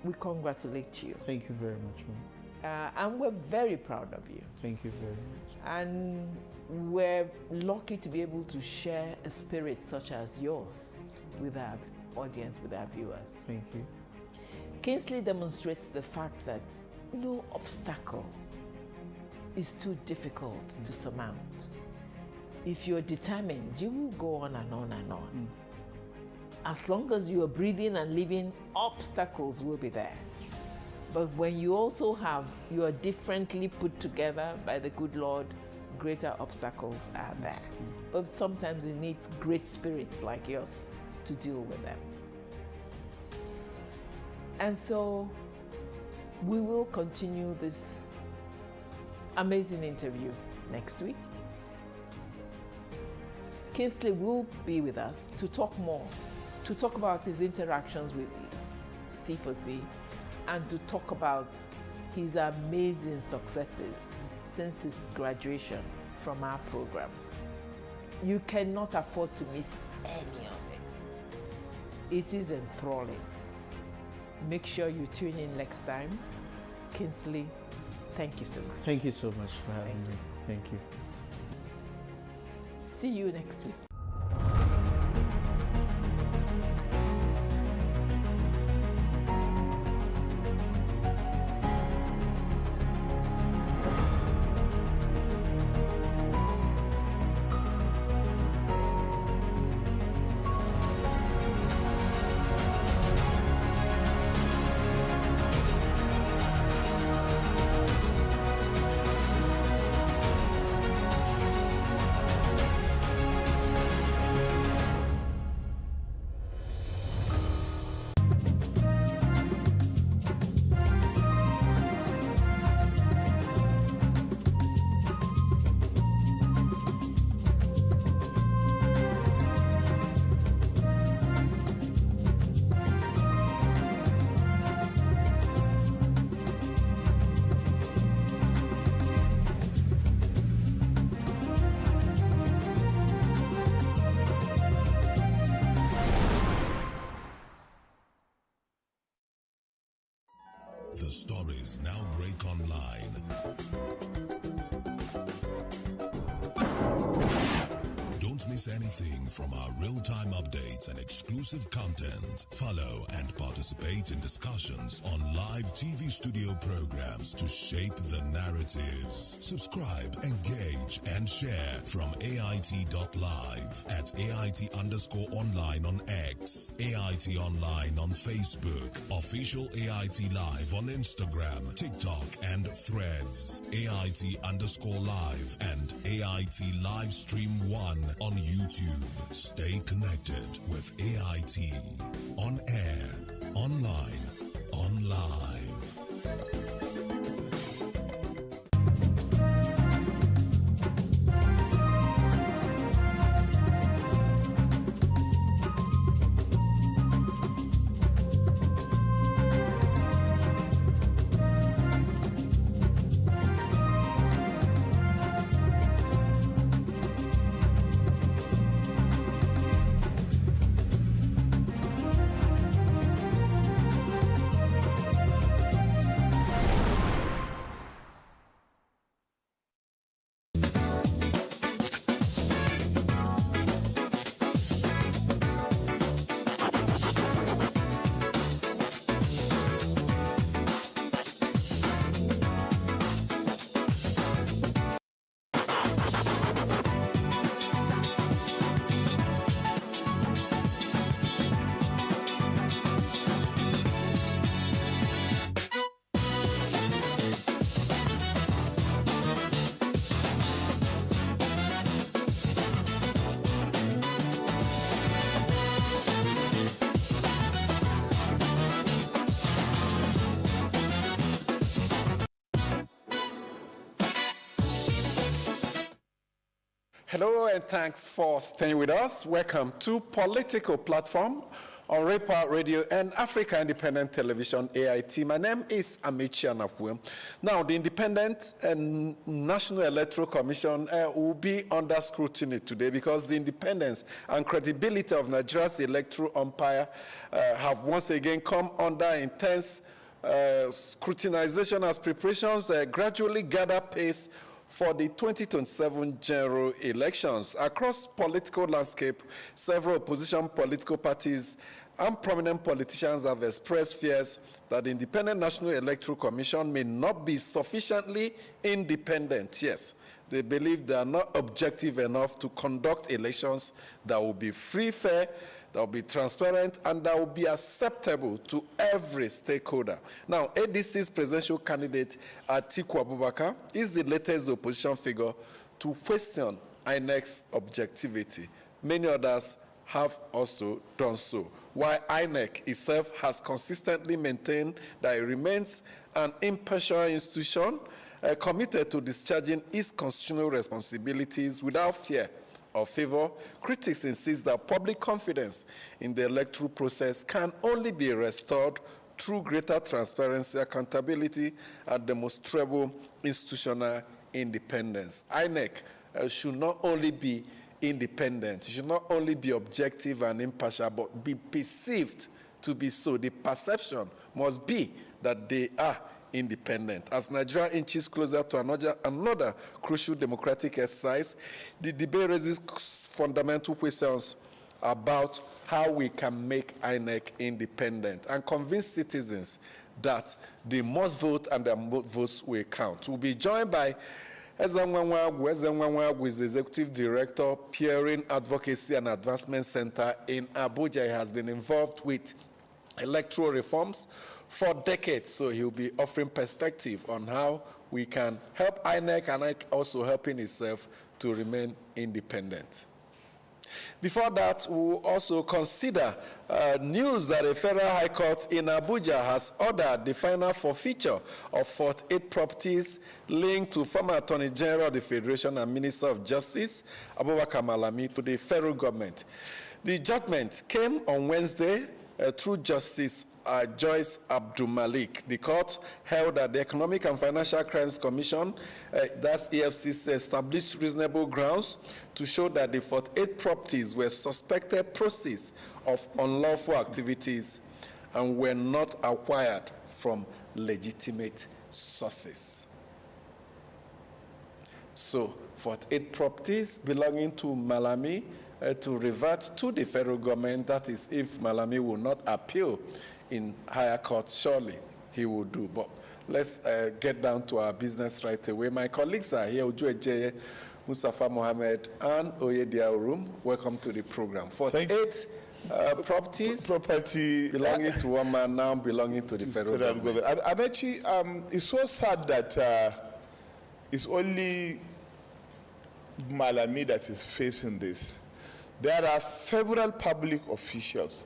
we congratulate you. Thank you very much, ma'am. And we're very proud of you. Thank you very much. And we're lucky to be able to share a spirit such as yours with our audience, with our viewers. Thank you. Kingsley demonstrates the fact that no obstacle is too difficult to surmount. If you're determined, you will go on and on and on. As long as you are breathing and living, obstacles will be there. But when you also you are differently put together by the good Lord, greater obstacles are there. But sometimes it needs great spirits like yours to deal with them. And so we will continue this amazing interview next week. Kingsley will be with us to talk more, to talk about his interactions with C4C, and to talk about his amazing successes since his graduation from our program. You cannot afford to miss any of it. It is enthralling. Make sure you tune in next time. Kingsley, thank you so much. Thank you so much for having me. Thank you. See you next week. The stories now break online. Don't miss anything from our real-time updates and exclusive content. Follow and participate in discussions on live TV studio programs to shape the narratives. Subscribe, engage, and share from AIT.live at AIT_online on X, AIT Online on Facebook, Official AIT Live on Instagram, TikTok, and Threads, AIT_live, and AIT Livestream 1 on YouTube. Stay connected with AIT. On air, online, on live. Hello and thanks for staying with us. Welcome to Political Platform on Repart Radio and Africa Independent Television, AIT. My name is Amici Anapwe. Now, the Independent and National Electoral Commission will be under scrutiny today because the independence and credibility of Nigeria's electoral umpire have once again come under intense scrutinization as preparations gradually gather pace for the 2027 general elections. Across political landscape, several opposition political parties and prominent politicians have expressed fears that the Independent National Electoral Commission may not be sufficiently independent. Yes, they believe they are not objective enough to conduct elections that will be free, fair, that will be transparent, and that will be acceptable to every stakeholder. Now, ADC's presidential candidate, Atiku Abubakar, is the latest opposition figure to question INEC's objectivity. Many others have also done so, while INEC itself has consistently maintained that it remains an impartial institution committed to discharging its constitutional responsibilities without fear or favor. Critics insist that public confidence in the electoral process can only be restored through greater transparency, accountability, and demonstrable institutional independence. INEC should not only be independent, it should not only be objective and impartial, but be perceived to be so. The perception must be that they are independent. As Nigeria inches closer to another crucial democratic exercise, the debate raises fundamental questions about how we can make INEC independent and convince citizens that they must vote and their votes will count. We'll be joined by Ezenwa Agwu is the Executive Director, Peering Advocacy and Advancement Center in Abuja. He has been involved with electoral reforms for decades, so he'll be offering perspective on how we can help INEC and INEC also helping itself to remain independent. Before that, we'll also consider news that the Federal High Court in Abuja has ordered the final forfeiture of 48 properties linked to former Attorney General of the Federation and Minister of Justice, Abubakar Malami, to the federal government. The judgment came on Wednesday through Justice Joyce Abdul Malik. The court held that the Economic and Financial Crimes Commission, that's EFCC, established reasonable grounds to show that the 48 properties were suspected proceeds of unlawful activities and were not acquired from legitimate sources. So, 48 properties belonging to Malami to revert to the federal government. That is, if Malami will not appeal in higher court, surely he will do. But let's get down to our business right away. My colleagues are here, Uju Ejeye, Mustafa Mohammed, and Oyedia Orum. Welcome to the program. 48 properties belonging to one man, now belonging to the federal government. Amechi, it's so sad that it's only Malami that is facing this. There are several public officials,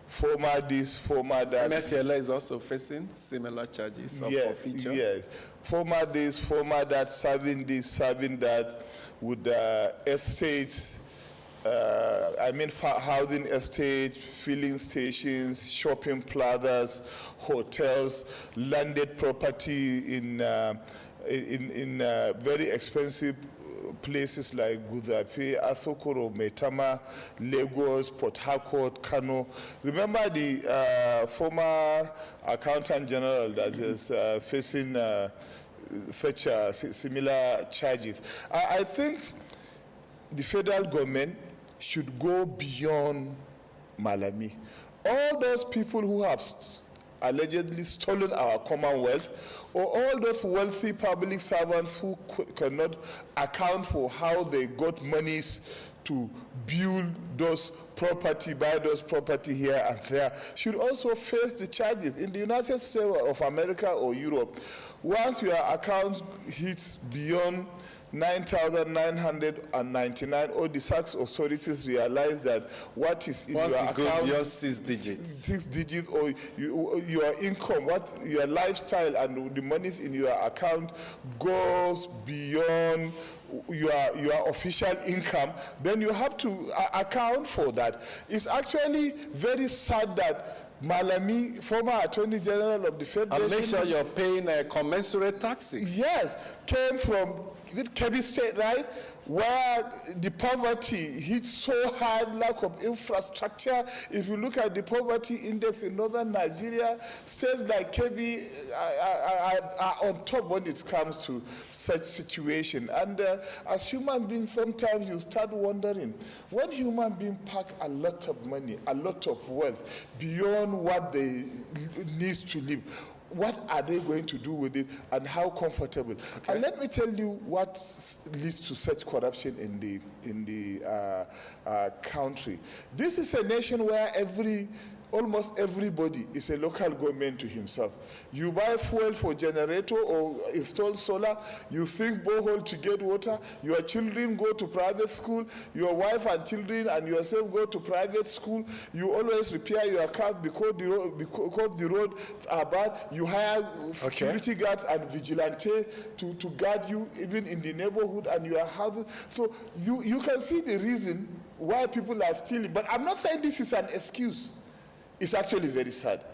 former this, former that. MSLA is also facing similar charges of forfeiture. Yes, former this, former that, serving this, serving that, with estates, housing estates, filling stations, shopping plazas, hotels, landed property in very expensive places like Gudape, Athokoro, Metama, Lagos, Port Harcourt, Kano. Remember the former accountant general that is facing such similar charges. I think the federal government should go beyond Malami. All those people who have allegedly stolen our commonwealth, or all those wealthy public servants who cannot account for how they got monies to build those property, buy those property here and there, should also face the charges. In the United States of America or Europe, once your account hits beyond 9,999, all the tax authorities realize that what is in Once your it account goes beyond 6 digits. 6 digits, or your income, what your lifestyle and the monies in your account goes beyond your official income, then you have to account for that. It's actually very sad that Malami, former Attorney General of the Federation, And make sure you're paying commensurate taxes. Yes, came from Kebbi State, right? Where the poverty hit so hard, lack of infrastructure. If you look at the poverty index in northern Nigeria, states like Kebbi are on top when it comes to such situation. And as human beings, sometimes you start wondering, when human beings pack a lot of money, a lot of wealth, beyond what they need to live, what are they going to do with it, and how comfortable? Okay. And let me tell you what leads to such corruption in the country. This is a nation where almost everybody is a local government to himself. You buy fuel for generator or install solar, you think borehole to get water, your children go to private school, your wife and children and yourself go to private school, you always repair your car because the roads are bad, you hire security guards and vigilantes to guard you even in the neighborhood and your houses. So you can see the reason why people are stealing. But I'm not saying this is an excuse. It's actually very sad.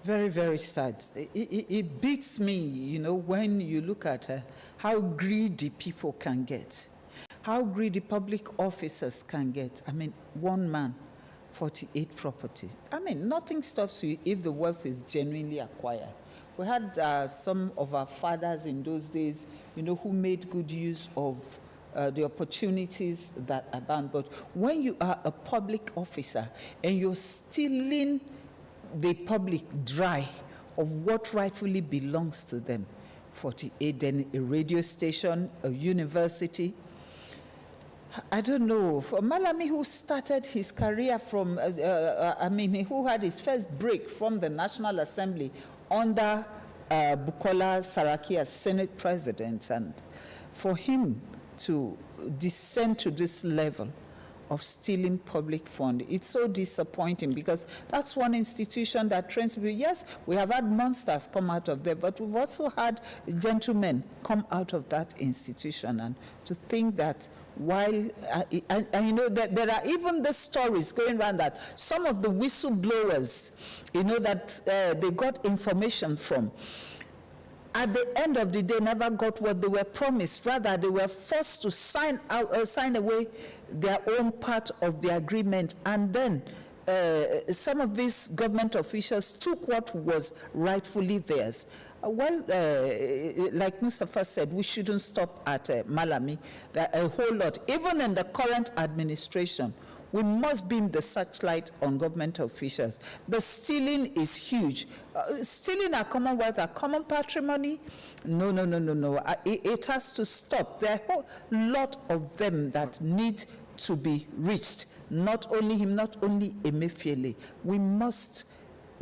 Very, very sad. It beats me, you know, when you look at how greedy people can get, how greedy public officers can get. I mean, one man, 48 properties. I mean, nothing stops you if the wealth is genuinely acquired. We had some of our fathers in those days, you know, who made good use of the opportunities that abound. But when you are a public officer and you're stealing the public dry of what rightfully belongs to them, 48, then a radio station, a university, I don't know, for Malami, who started his career from, who had his first break from the National Assembly under Bukola Saraki as Senate President, and for him to descend to this level of stealing public fund, it's so disappointing, because that's one institution that trains people. Yes, we have had monsters come out of there, but we've also had gentlemen come out of that institution. And to think that while, and you know, that there are even the stories going around that some of the whistleblowers, you know, that they got information from, at the end of the day, never got what they were promised. Rather, they were forced to sign away their own part of the agreement. And then some of these government officials took what was rightfully theirs. Like Mustafa said, we shouldn't stop at Malami. There are a whole lot. Even in the current administration, we must beam the searchlight on government officials. The stealing is huge. Stealing our common wealth, our common patrimony, no. It has to stop. There are a whole lot of them that need to be reached. Not only him, not only Emefiele. We must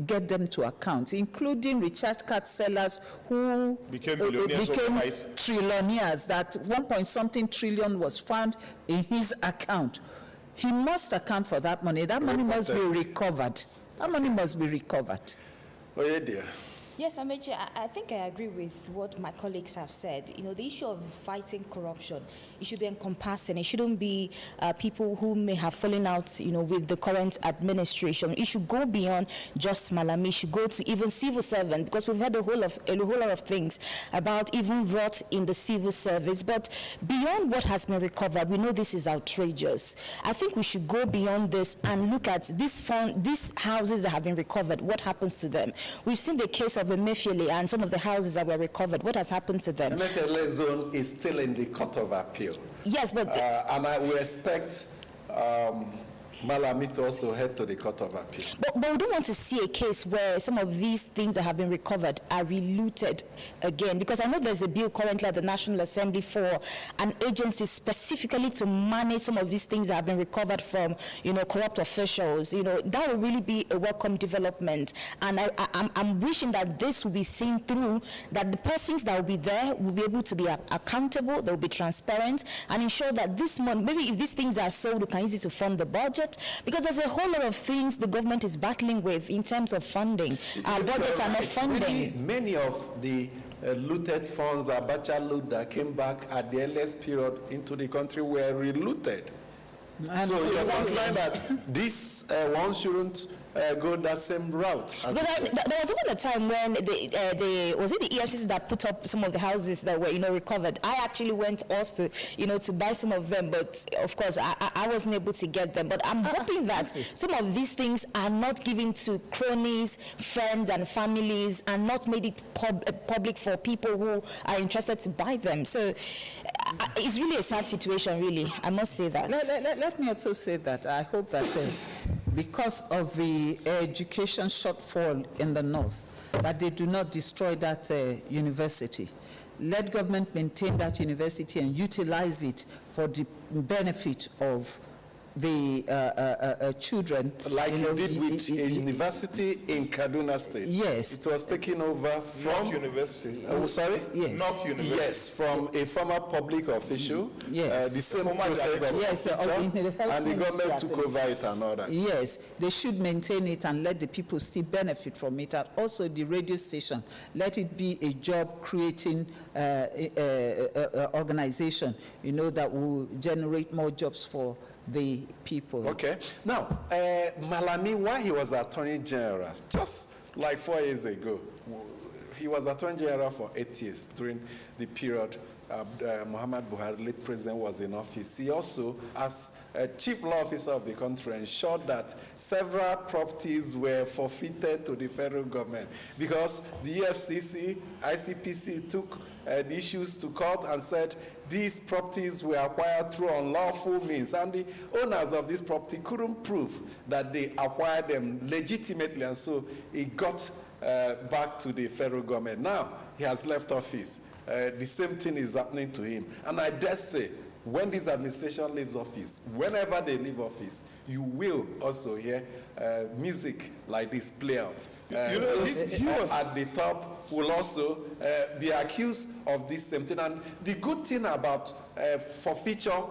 get them to account, including recharge card sellers who became trillionaires. That 1-point-something trillion was found in his account. He must account for that money. That money must be recovered. That money must be recovered. Oh, yeah, dear. Yes, Amechi, I think I agree with what my colleagues have said. You know, the issue of fighting corruption, it should be encompassing. It shouldn't be people who may have fallen out, you know, with the current administration. It should go beyond just Malami. It should go to even civil servant, because we've heard a whole lot of things about even rot in the civil service. But beyond what has been recovered, we know this is outrageous. I think we should go beyond this and look at these houses that have been recovered. What happens to them? We've seen the case of Emefiele and some of the houses that were recovered. What has happened to them? Emefiele zone is still in the Court of Appeal. Yes, but and we expect Malami to also head to the Court of Appeal. But we don't want to see a case where some of these things that have been recovered are relooted again, because I know there's a bill currently at the National Assembly for an agency specifically to manage some of these things that have been recovered from, corrupt officials. That will really be a welcome development. And I'm wishing that this will be seen through, that the persons that will be there will be able to be accountable, they will be transparent, and ensure that this money, maybe if these things are sold, we can use it to fund the budget, because there's a whole lot of things the government is battling with in terms of funding. Our budgets are not funding. Many of the looted funds that Abacha loot that came back at the earliest period into the country were relooted. So you're concerned that this one shouldn't go that same route? But there was even a time when was it the EFCC that put up some of the houses that were recovered? I actually went also to buy some of them, but of course I wasn't able to get them. But I'm hoping that some of these things are not given to cronies, friends, and families, and not made it public for people who are interested to buy them. So it's really a sad situation, really. I must say that. Let me also say that I hope that because of the education shortfall in the north, that they do not destroy that university. Let government maintain that university and utilize it for the benefit of the children. Like you did with a university in Kaduna State. Yes. It was taken over from... Knock University. Oh, sorry? Yes. Knock University. Yes, from a former public official. Yes. The same process of and the government took over it and all that. Yes, they should maintain it and let the people still benefit from it. And also the radio station, let it be a job-creating organization, that will generate more jobs for the people. Okay. Now, Malami, while he was Attorney General, just like 4 years ago, he was Attorney General for 8 years during the period Muhammad Buhari, late president, was in office. He also, as a chief law officer of the country, ensured that several properties were forfeited to the federal government because the EFCC, ICPC took the issues to court and said these properties were acquired through unlawful means, and the owners of this property couldn't prove that they acquired them legitimately, and so it got back to the federal government. Now, he has left office. The same thing is happening to him. And I dare say, when this administration leaves office, whenever they leave office, you will also hear music like this play out. He was at the top, will also be accused of this same thing. And the good thing about forfeiture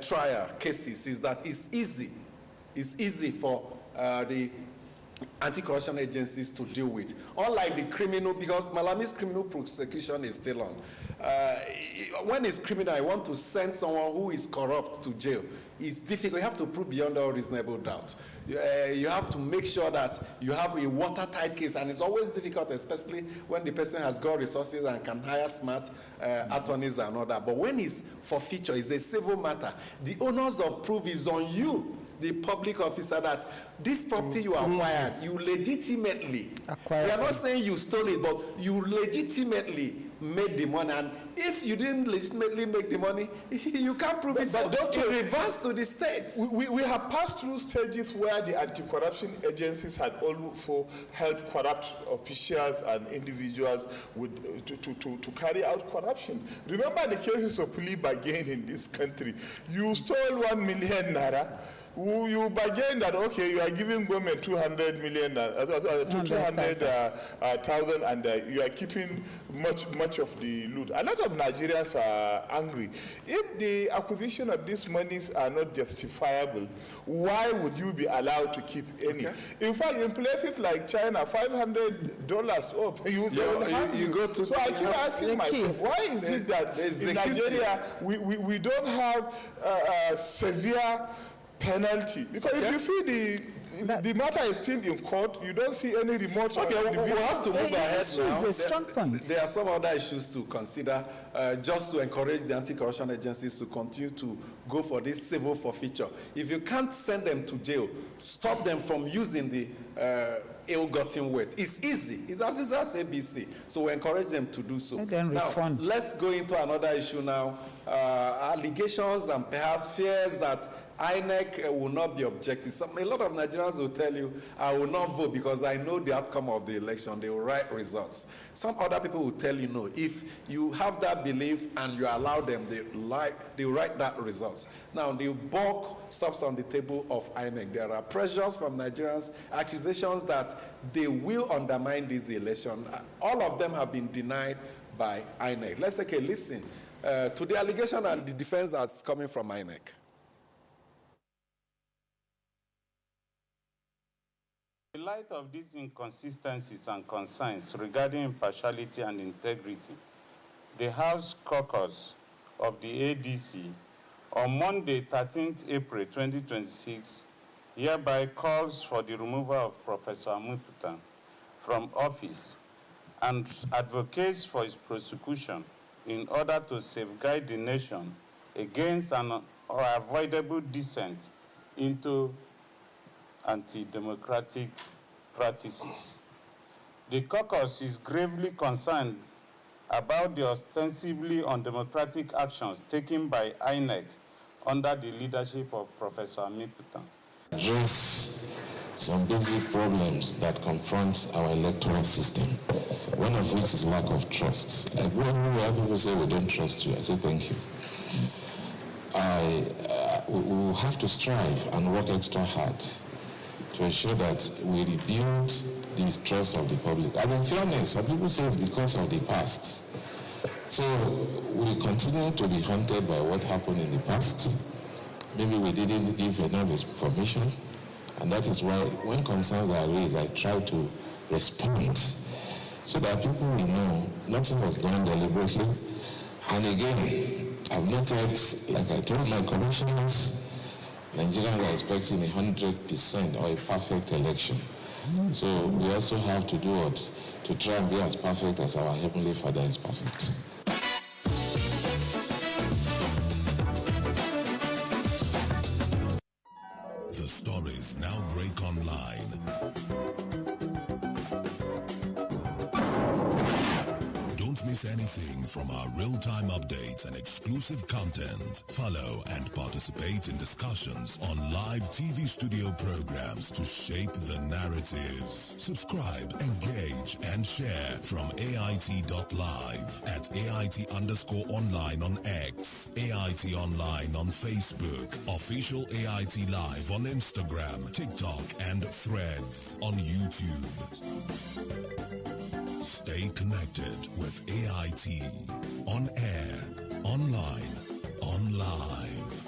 trial cases is that it's easy. It's easy for the anti-corruption agencies to deal with. Unlike the criminal, because Malami's criminal prosecution is still on. When it's criminal, I want to send someone who is corrupt to jail. It's difficult. You have to prove beyond all reasonable doubt. You have to make sure that you have a watertight case, and it's always difficult, especially when the person has got resources and can hire smart attorneys and all that. But when it's forfeiture, it's a civil matter. The onus of proof is on you, the public officer, that this property you acquired, you legitimately acquired. We are not saying you stole it, but you legitimately made the money. And if you didn't legitimately make the money, you can't prove it. But don't you reverse to the state? We have passed through stages where the anti-corruption agencies had also helped corrupt officials and individuals to carry out corruption. Remember the cases of plea bargain in this country. You stole 1 million naira. You bargain that, okay, you are giving government 200 million, 200,000, and you are keeping much of the loot. A lot of Nigerians are angry. If the acquisition of these monies are not justifiable, why would you be allowed to keep any? Okay. In fact, in places like China, $500 you go to. So I keep asking myself, why is it that in Nigeria we don't have severe penalty? Because if you see the matter is still in court, you don't see any remote. Okay, we'll have to move ahead now. A strong point. There are some other issues to consider, just to encourage the anti-corruption agencies to continue to go for this civil forfeiture. If you can't send them to jail, stop them from using the ill-gotten wealth. It's easy. It's as easy as ABC. So we encourage them to do so. Now, let's go into another issue now. Allegations and perhaps fears that INEC will not be objective. A lot of Nigerians will tell you, I will not vote because I know the outcome of the election. They will write results. Some other people will tell you no. If you have that belief and you allow them, they will write that results. Now, the bulk stops on the table of INEC. There are pressures from Nigerians, accusations that they will undermine this election. All of them have been denied by INEC. Let's take a listen to the allegation and the defense that's coming from INEC. In light of these inconsistencies and concerns regarding impartiality and integrity, the House Caucus of the ADC on Monday, 13th April 2026, hereby calls for the removal of Professor Amupitan from office and advocates for his prosecution in order to safeguard the nation against an unavoidable descent into anti-democratic practices. The caucus is gravely concerned about the ostensibly undemocratic actions taken by INEC under the leadership of Professor Amupitan. Address some basic problems that confront our electoral system, one of which is lack of trust. When people say we don't trust you, I say thank you. We will have to strive and work extra hard to ensure that we rebuild the trust of the public. And in fairness, some people say it's because of the past. So we continue to be haunted by what happened in the past. Maybe we didn't give enough information, and that is why when concerns are raised, I try to respond so that people will know nothing was done deliberately. And again, I've noted, like I told my commissioners, Nigerians are expecting 100% or a perfect election. So we also have to do what? To try and be as perfect as our Heavenly Father is perfect. The stories now break online. Don't miss anything from our real-time updates and exclusive content. Follow and participate in discussions on live TV studio programs to shape the narratives. Subscribe, engage, and share from AIT.live at AIT_online on X, AIT Online on Facebook, Official AIT Live on Instagram, TikTok, and Threads on YouTube. Stay connected with AIT. On air, online, on live.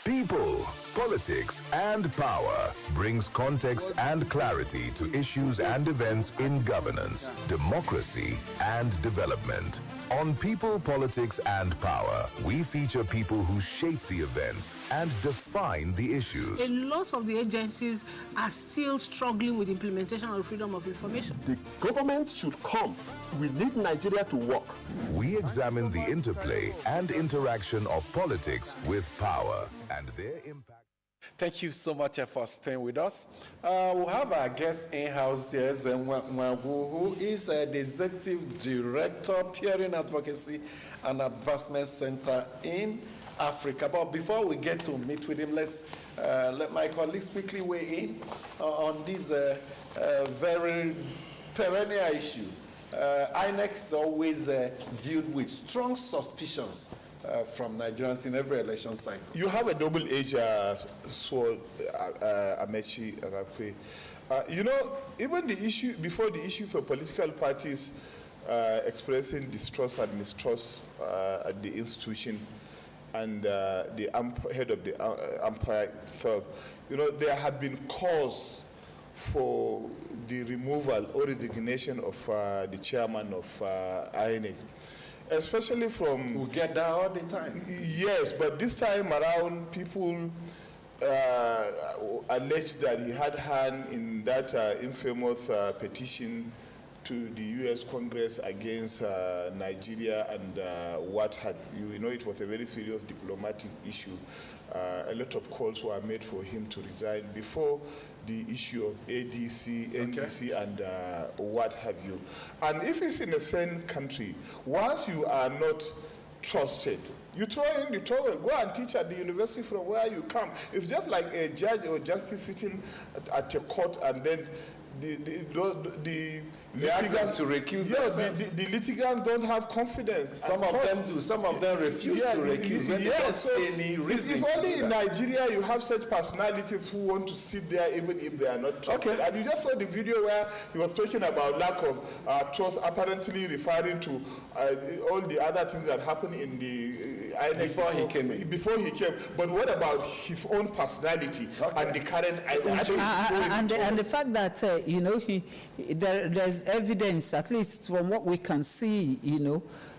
People, politics, and power brings context and clarity to issues and events in governance, democracy, and development. On People, Politics, and Power, we feature people who shape the events and define the issues. A lot of the agencies are still struggling with implementation of freedom of information. The government should come. We need Nigeria to work. We examine the interplay and interaction of politics with power and their impact. Thank you so much for staying with us. We'll have our guest in-house here, Zenwagu, who is the Executive Director, Peering Advocacy and Advancement Center in Africa. But before we get to meet with him, let's let my colleagues quickly weigh in on this very perennial issue. INEC is always viewed with strong suspicions from Nigerians in every election cycle. You have a double-edged sword, Amechi Rakwe. You know, even the issue, before the issues of political parties expressing distrust and mistrust at the institution and the head of the umpire itself, you know, there have been calls for the removal or resignation of the chairman of INEC. Especially from... We get that all the time. Yes, but this time around, people alleged that he had hand in that infamous petition to the U.S. Congress against Nigeria and what had, you know, it was a very serious diplomatic issue. A lot of calls were made for him to resign before the issue of ADC, NDC, and what have you. And if it's in the same country, once you are not trusted, You throw in the towel, go and teach at the university from where you come. It's just like a judge or justice sitting at a court, and then the litigants to recuse themselves. The litigants don't have confidence. Some of them do. Some of them refuse to recuse when they don't see any reason. It's only in Nigeria you have such personalities who want to sit there even if they are not trusted. Okay. And you just saw the video where he was talking about lack of trust, apparently referring to all the other things that happened in the INEC before he came in. Before he came. But what about his own personality and the current and the fact that there's evidence, at least from what we can see,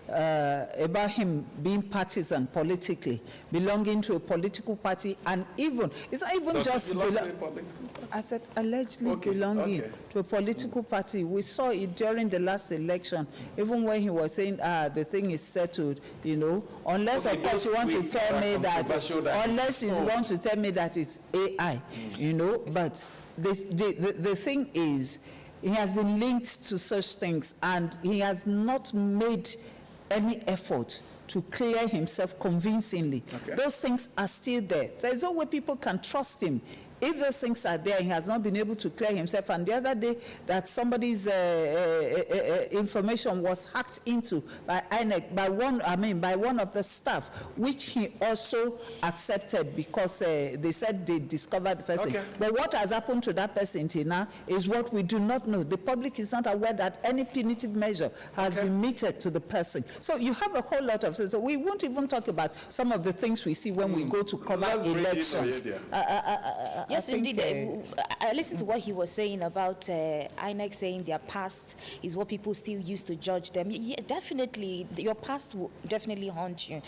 about him being partisan politically, belonging to a political party, and even it's not even just I said allegedly belonging to a political party. We saw it during the last election, even when he was saying the thing is settled, unless of course you want to tell me that it's AI, but the thing is, he has been linked to such things, and he has not made any effort to clear himself convincingly. Those things are still there. There's no way people can trust him. If those things are there, he has not been able to clear himself. And the other day, that somebody's information was hacked into by INEC, by one of the staff, which he also accepted because they said they discovered the person. But what has happened to that person till now is what we do not know. The public is not aware that any punitive measure has been meted to the person. So you have a whole lot of things. So we won't even talk about some of the things we see when we go to cover elections. Yes, indeed. I listened to what he was saying about INEC saying their past is what people still use to judge them. Yeah, definitely, your past will definitely haunt you.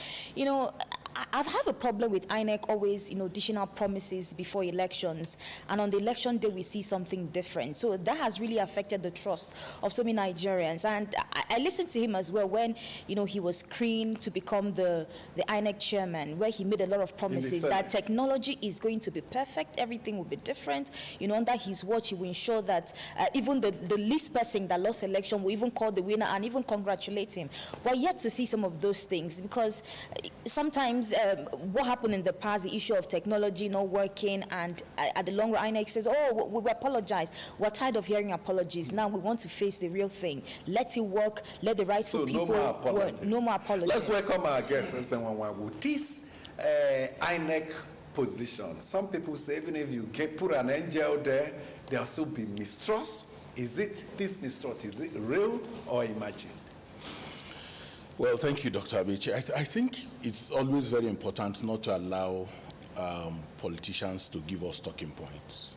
I've had a problem with INEC always, dishing out promises before elections, and on the election day we see something different. So that has really affected the trust of so many Nigerians. And I listened to him as well when, he was screened to become the INEC chairman, where he made a lot of promises that technology is going to be perfect, everything will be different. Under his watch, he will ensure that even the least person that lost election will even call the winner and even congratulate him. We're yet to see some of those things, because sometimes what happened in the past, the issue of technology not working, and at the long run, INEC says, we apologize. We're tired of hearing apologies. Now we want to face the real thing. Let it work. Let the rightful people work. No more apologies. Let's welcome our guest, with this INEC position. Some people say even if you put an angel there, there'll still be mistrust. Is it this mistrust? Is it real or imagined? Well, thank you, Dr. Amechi. I think it's always very important not to allow politicians to give us talking points.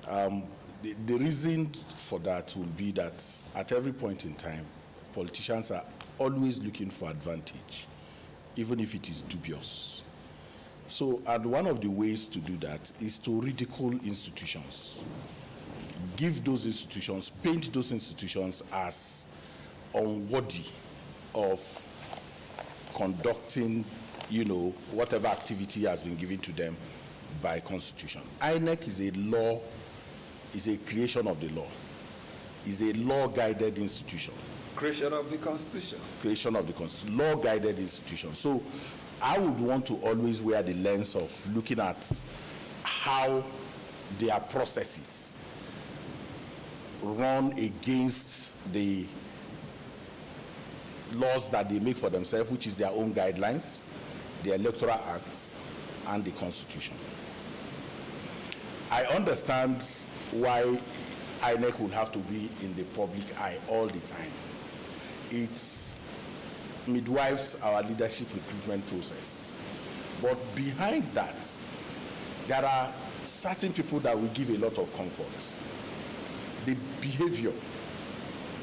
The reason for that will be that at every point in time, politicians are always looking for advantage, even if it is dubious. So, and one of the ways to do that is to ridicule institutions. Give those institutions, paint those institutions as unworthy of conducting, whatever activity has been given to them by Constitution. INEC is a law, is a creation of the law, is a law-guided institution. Creation of the Constitution. Creation of the Constitution, law-guided institution. So I would want to always wear the lens of looking at how their processes run against the laws that they make for themselves, which is their own guidelines, the Electoral Act, and the Constitution. I understand why INEC will have to be in the public eye all the time. It midwives our leadership recruitment process. But behind that, there are certain people that will give a lot of comfort. The behavior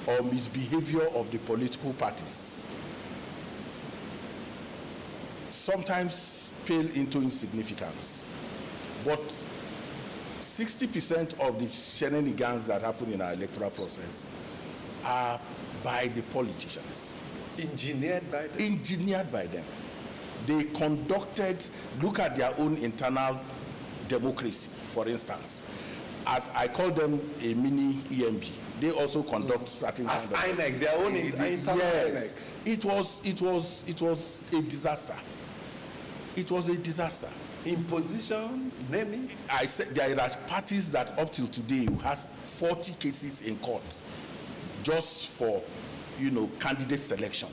or misbehavior of the political parties sometimes pale into insignificance. But 60% of the shenanigans that happen in our electoral process are by the politicians. Engineered by them? Engineered by them. They conducted, look at their own internal democracy, for instance. as I call them, a mini EMB. They also conduct certain as kind of, INEC, their own internal yes, INEC. It was a disaster. It was a disaster. Imposition, name it. I said there are parties that up till today has 40 cases in court just for, candidate selection.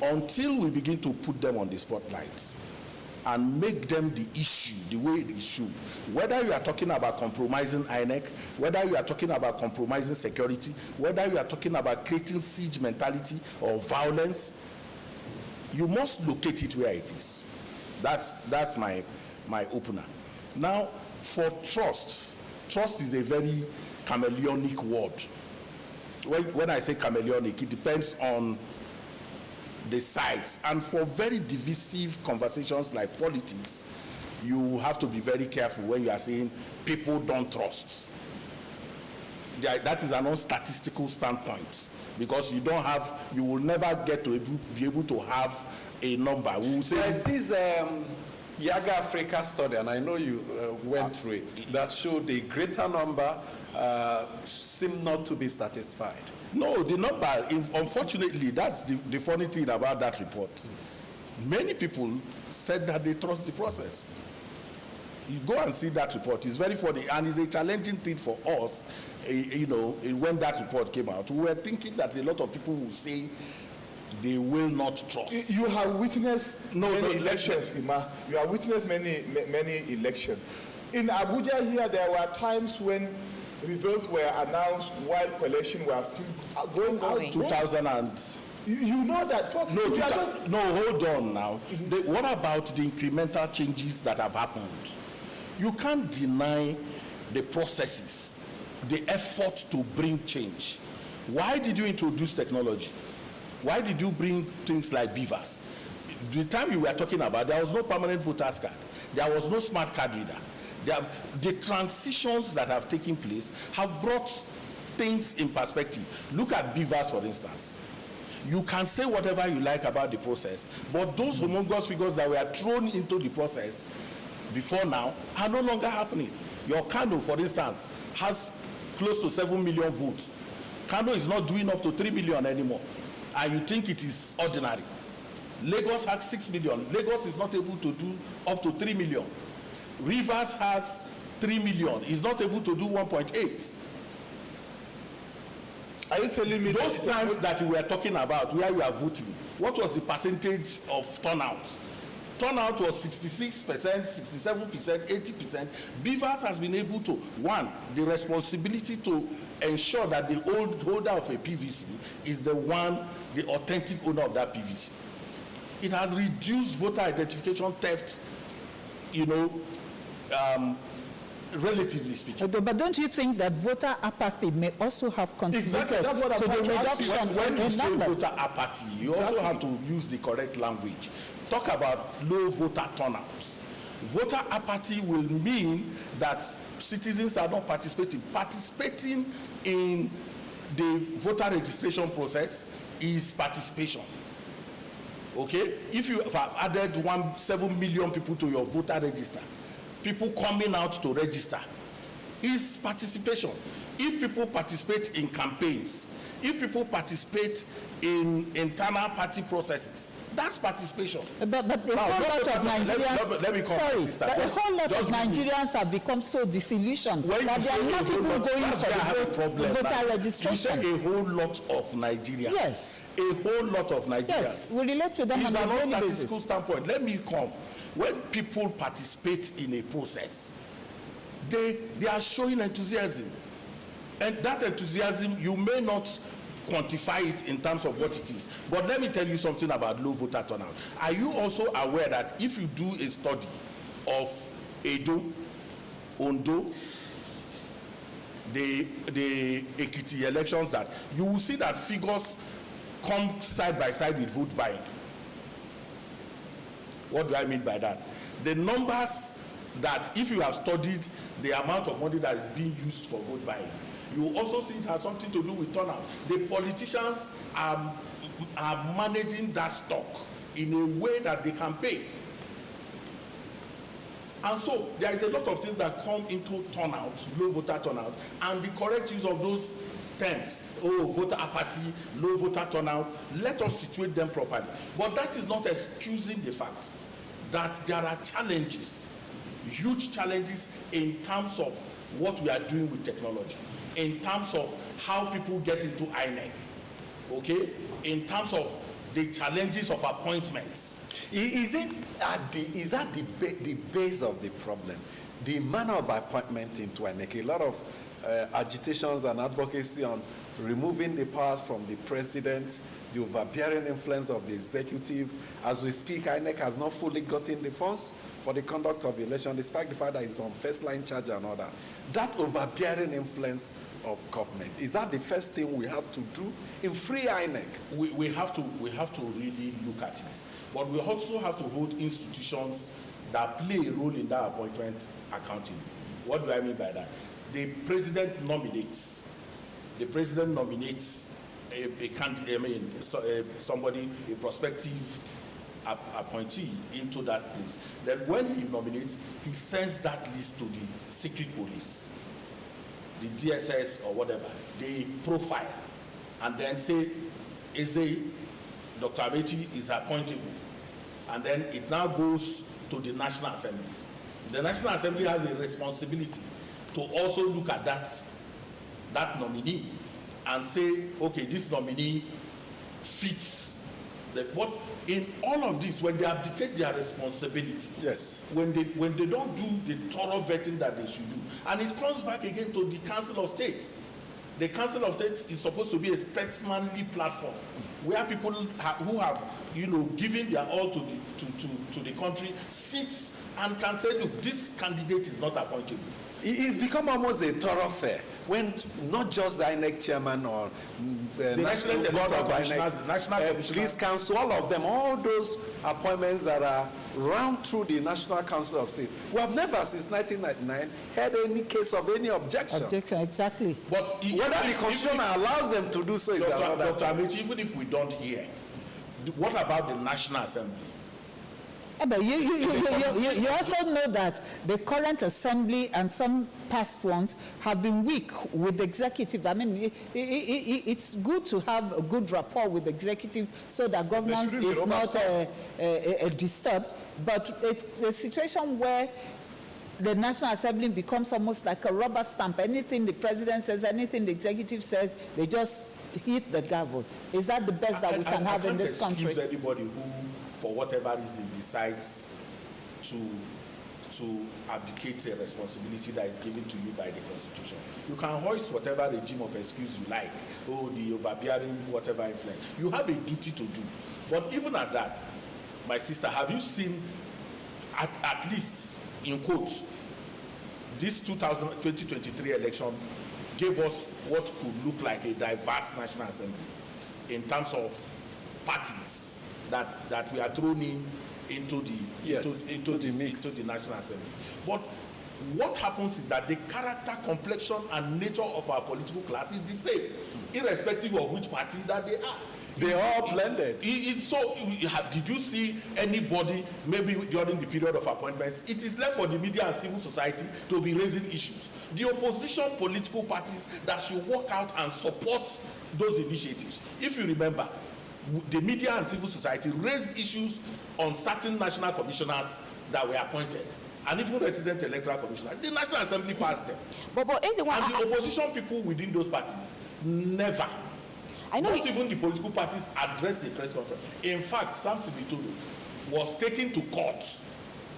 Until we begin to put them on the spotlight and make them the issue the way it should, whether you are talking about compromising INEC, whether you are talking about compromising security, whether you are talking about creating siege mentality or violence, you must locate it where it is. That's my opener. Now, for trust is a very chameleonic word. When I say chameleonic, it depends on the sides. And for very divisive conversations like politics, you have to be very careful when you are saying people don't trust. That is a non-statistical standpoint, because you will never get to be able to have a number. We will say there's this Yaga Africa study, and I know you went through it, that showed a greater number seem not to be satisfied. No, the number, unfortunately, that's the funny thing about that report. Many people said that they trust the process. You go and see that report. It's very funny, and it's a challenging thing for us. When that report came out, we were thinking that a lot of people will say they will not trust. You have witnessed many elections, Ima. You have witnessed many elections. In Abuja here, there were times when results were announced while collection was still going out. 2000 and... You know that. Hold on now. What about the incremental changes that have happened? You can't deny the processes, the effort to bring change. Why did you introduce technology? Why did you bring things like BVAS? The time you were talking about, there was no permanent voters card. There was no smart card reader. The transitions that have taken place have brought things in perspective. Look at BVAS, for instance. You can say whatever you like about the process, but those humongous figures that were thrown into the process before now are no longer happening. Your Kano, for instance, has close to 7 million votes. Kano is not doing up to 3 million anymore, and you think it is ordinary. Lagos has 6 million. Lagos is not able to do up to 3 million. Rivers has 3 million. Is not able to do 1.8. Are you telling me those times that you were talking about where you are voting, what was the percentage of turnout? Turnout was 66%, 67%, 80%. BVAS has been able to, one, the responsibility to ensure that the holder of a PVC is the authentic owner of that PVC. It has reduced voter identification theft, relatively speaking. But don't you think that voter apathy may also have contributed to the reduction when you in say numbers? Voter apathy, you also have to use the correct language. Talk about low voter turnout. Voter apathy will mean that citizens are not participating. Participating in the voter registration process is participation. Okay? If you have added 7 million people to your voter register, people coming out to register is participation. If people participate in campaigns, if people participate in internal party processes, that's participation. But the whole lot of Nigerians, a whole lot of Nigerians have become so disillusioned that they are not even going for the voter registration. You say a whole lot of Nigerians. Yes. A whole lot of Nigerians. Yes, we relate to them on a daily basis. It's a statistical standpoint. Let me come. When people participate in a process, they are showing enthusiasm. And that enthusiasm, you may not quantify it in terms of what it is. But let me tell you something about low voter turnout. Are you also aware that if you do a study of Edo, Ondo, the Ekiti elections, that you will see that figures come side by side with vote buying. What do I mean by that? The numbers that, if you have studied the amount of money that is being used for vote buying, you will also see it has something to do with turnout. The politicians are managing that stock in a way that they can pay. And so there is a lot of things that come into turnout, low voter turnout, and the correct use of those terms, voter apathy, low voter turnout, let us situate them properly. But that is not excusing the fact that there are challenges, huge challenges in terms of what we are doing with technology, in terms of how people get into INEC, okay, in terms of the challenges of appointments. Is that the base of the problem? The manner of appointment into INEC, a lot of agitations and advocacy on removing the powers from the president, the overbearing influence of the executive. As we speak, INEC has not fully gotten the funds for the conduct of the election, despite the fact that it's on first-line charge and all that. That overbearing influence of government, is that the first thing we have to do in free INEC? We have to really look at it. But we also have to hold institutions that play a role in that appointment accountable. What do I mean by that? The president nominates. The president nominates a candidate, somebody, a prospective appointee into that place. Then when he nominates, he sends that list to the secret police, the DSS or whatever. They profile and then say, Dr. Amechi is appointable. And then it now goes to the National Assembly. The National Assembly has a responsibility to also look at that nominee and say, okay, this nominee fits what in all of this. When they abdicate their responsibility, yes, when they don't do the thorough vetting that they should do, and it comes back again to the Council of States. The Council of States is supposed to be a statesmanly platform where people who have, given their all to the country sits and can say, look, this candidate is not appointable. It's become almost a thoroughfare when not just the INEC chairman or the National Board of INEC, National Police Council, all of them, all those appointments that are run through the National Council of State. We have never, since 1999, had any case of any objection. Exactly. But whether the Constitution allows them to do so is another. Dr. Amechi, even if we don't hear, what about the National Assembly? But you also know that the current assembly and some past ones have been weak with the executive. I mean, it's good to have a good rapport with the executive so that governance is not disturbed. But it's a situation where the National Assembly becomes almost like a rubber stamp. Anything the president says, anything the executive says, they just hit the gavel. Is that the best that we can have in this country? I can't excuse anybody who, for whatever reason, decides to abdicate a responsibility that is given to you by the Constitution. You can hoist whatever regime of excuse you like, the overbearing, whatever influence. You have a duty to do. But even at that, my sister, have you seen, at least, in quotes, this 2023 election gave us what could look like a diverse National Assembly in terms of parties that we are thrown into the National Assembly. But what happens is that the character, complexion, and nature of our political class is the same, irrespective of which party that they are. They are all blended. Did you see anybody, maybe during the period of appointments, it is left for the media and civil society to be raising issues. The opposition political parties that should work out and support those initiatives. If you remember, the media and civil society raised issues on certain national commissioners that were appointed, and even resident electoral commissioners. The National Assembly passed them. But and the opposition people within those parties never. Not even the political parties addressed the press conference. In fact, Samson Bitodo was taken to court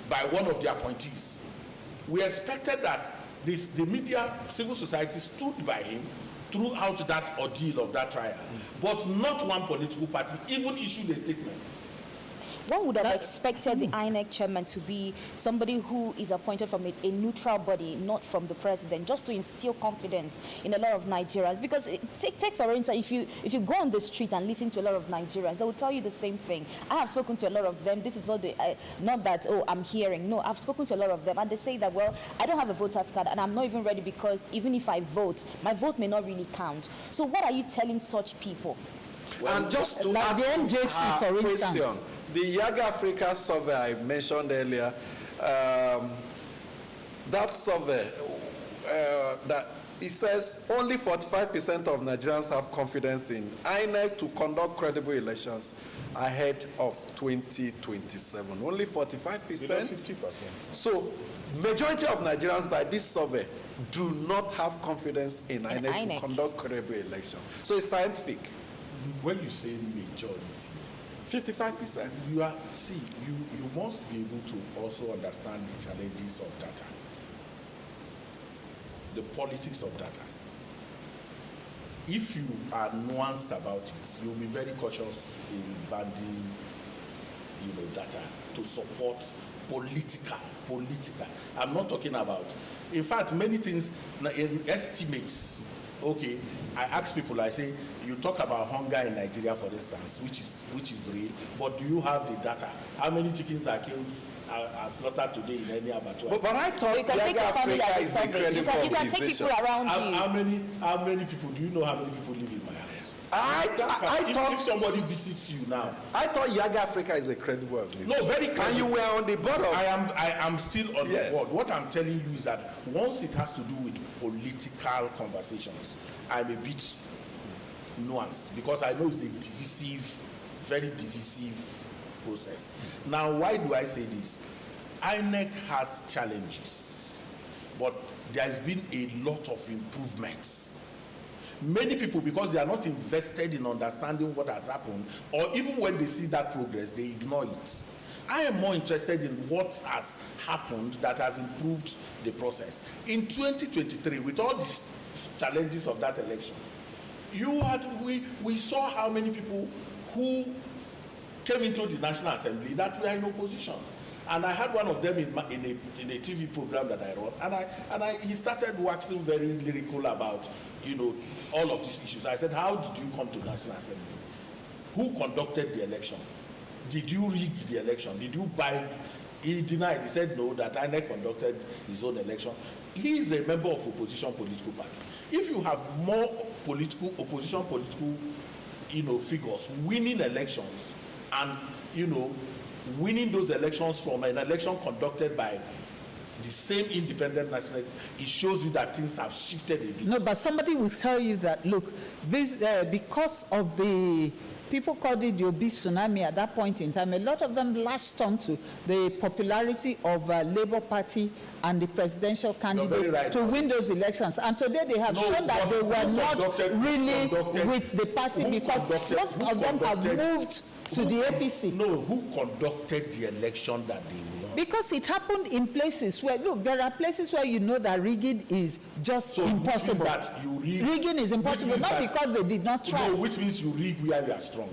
by one of the appointees. We expected that the media, civil society stood by him throughout that ordeal of that trial. But not one political party even issued a statement. One would have expected the INEC chairman to be somebody who is appointed from a neutral body, not from the president, just to instill confidence in a lot of Nigerians. Because take for instance, if you go on the street and listen to a lot of Nigerians, they will tell you the same thing. I have spoken to a lot of them. This is not not that, I'm hearing. No, I've spoken to a lot of them, and they say that, well, I don't have a voter's card, and I'm not even ready because even if I vote, my vote may not really count. So what are you telling such people? Well, and just to like add the NJC, for instance. The Young Africa survey I mentioned earlier, that survey, that it says only 45% of Nigerians have confidence in INEC to conduct credible elections ahead of 2027. Only 45%. 50%. So, majority of Nigerians by this survey do not have confidence in INEC to conduct credible elections. So it's scientific. When you say majority, 55%. You must be able to also understand the challenges of data, the politics of data. If you are nuanced about it, you'll be very cautious in banding, data to support political. I'm not talking about, in fact, many things in estimates. Okay, I ask people, I say, you talk about hunger in Nigeria, for instance, which is real, but do you have the data? How many chickens are killed, are slaughtered today in any abattoir? But I thought Yaga Africa is a credible you can take people around you. How many people, do you know how many people live in my house? I thought if somebody visits you now, I thought Yaga Africa is a credible organization. No, very credible. And you were on the board of... I am still on the board. What I'm telling you is that once it has to do with political conversations, I'm a bit nuanced because I know it's a very divisive process. Now, why do I say this? INEC has challenges, but there has been a lot of improvements. Many people, because they are not invested in understanding what has happened, or even when they see that progress, they ignore it. I am more interested in what has happened that has improved the process. In 2023, with all the challenges of that election, we saw how many people who came into the National Assembly that were in opposition. And I had one of them in a TV program that I run, and he started waxing very lyrical about all of these issues. I said, how did you come to National Assembly? Who conducted the election? Did you rig the election? Did you buy? He denied. He said no, that INEC conducted his own election. He is a member of opposition political party. If you have more opposition political figures winning elections and winning those elections from an election conducted by the same independent national, it shows you that things have shifted a bit. No, but somebody will tell you that, look, this because of the, people called it the obese tsunami at that point in time, a lot of them latched onto the popularity of Labour Party and the presidential candidate to win those elections. And today they have shown that they were not really with the party because most of them have moved to the APC. No, who conducted the election that they won? Because it happened in places where, look, there are places where that rigging is just impossible. That you rig, rigging is impossible, not because they did not try. No, which means you rig where you are strong.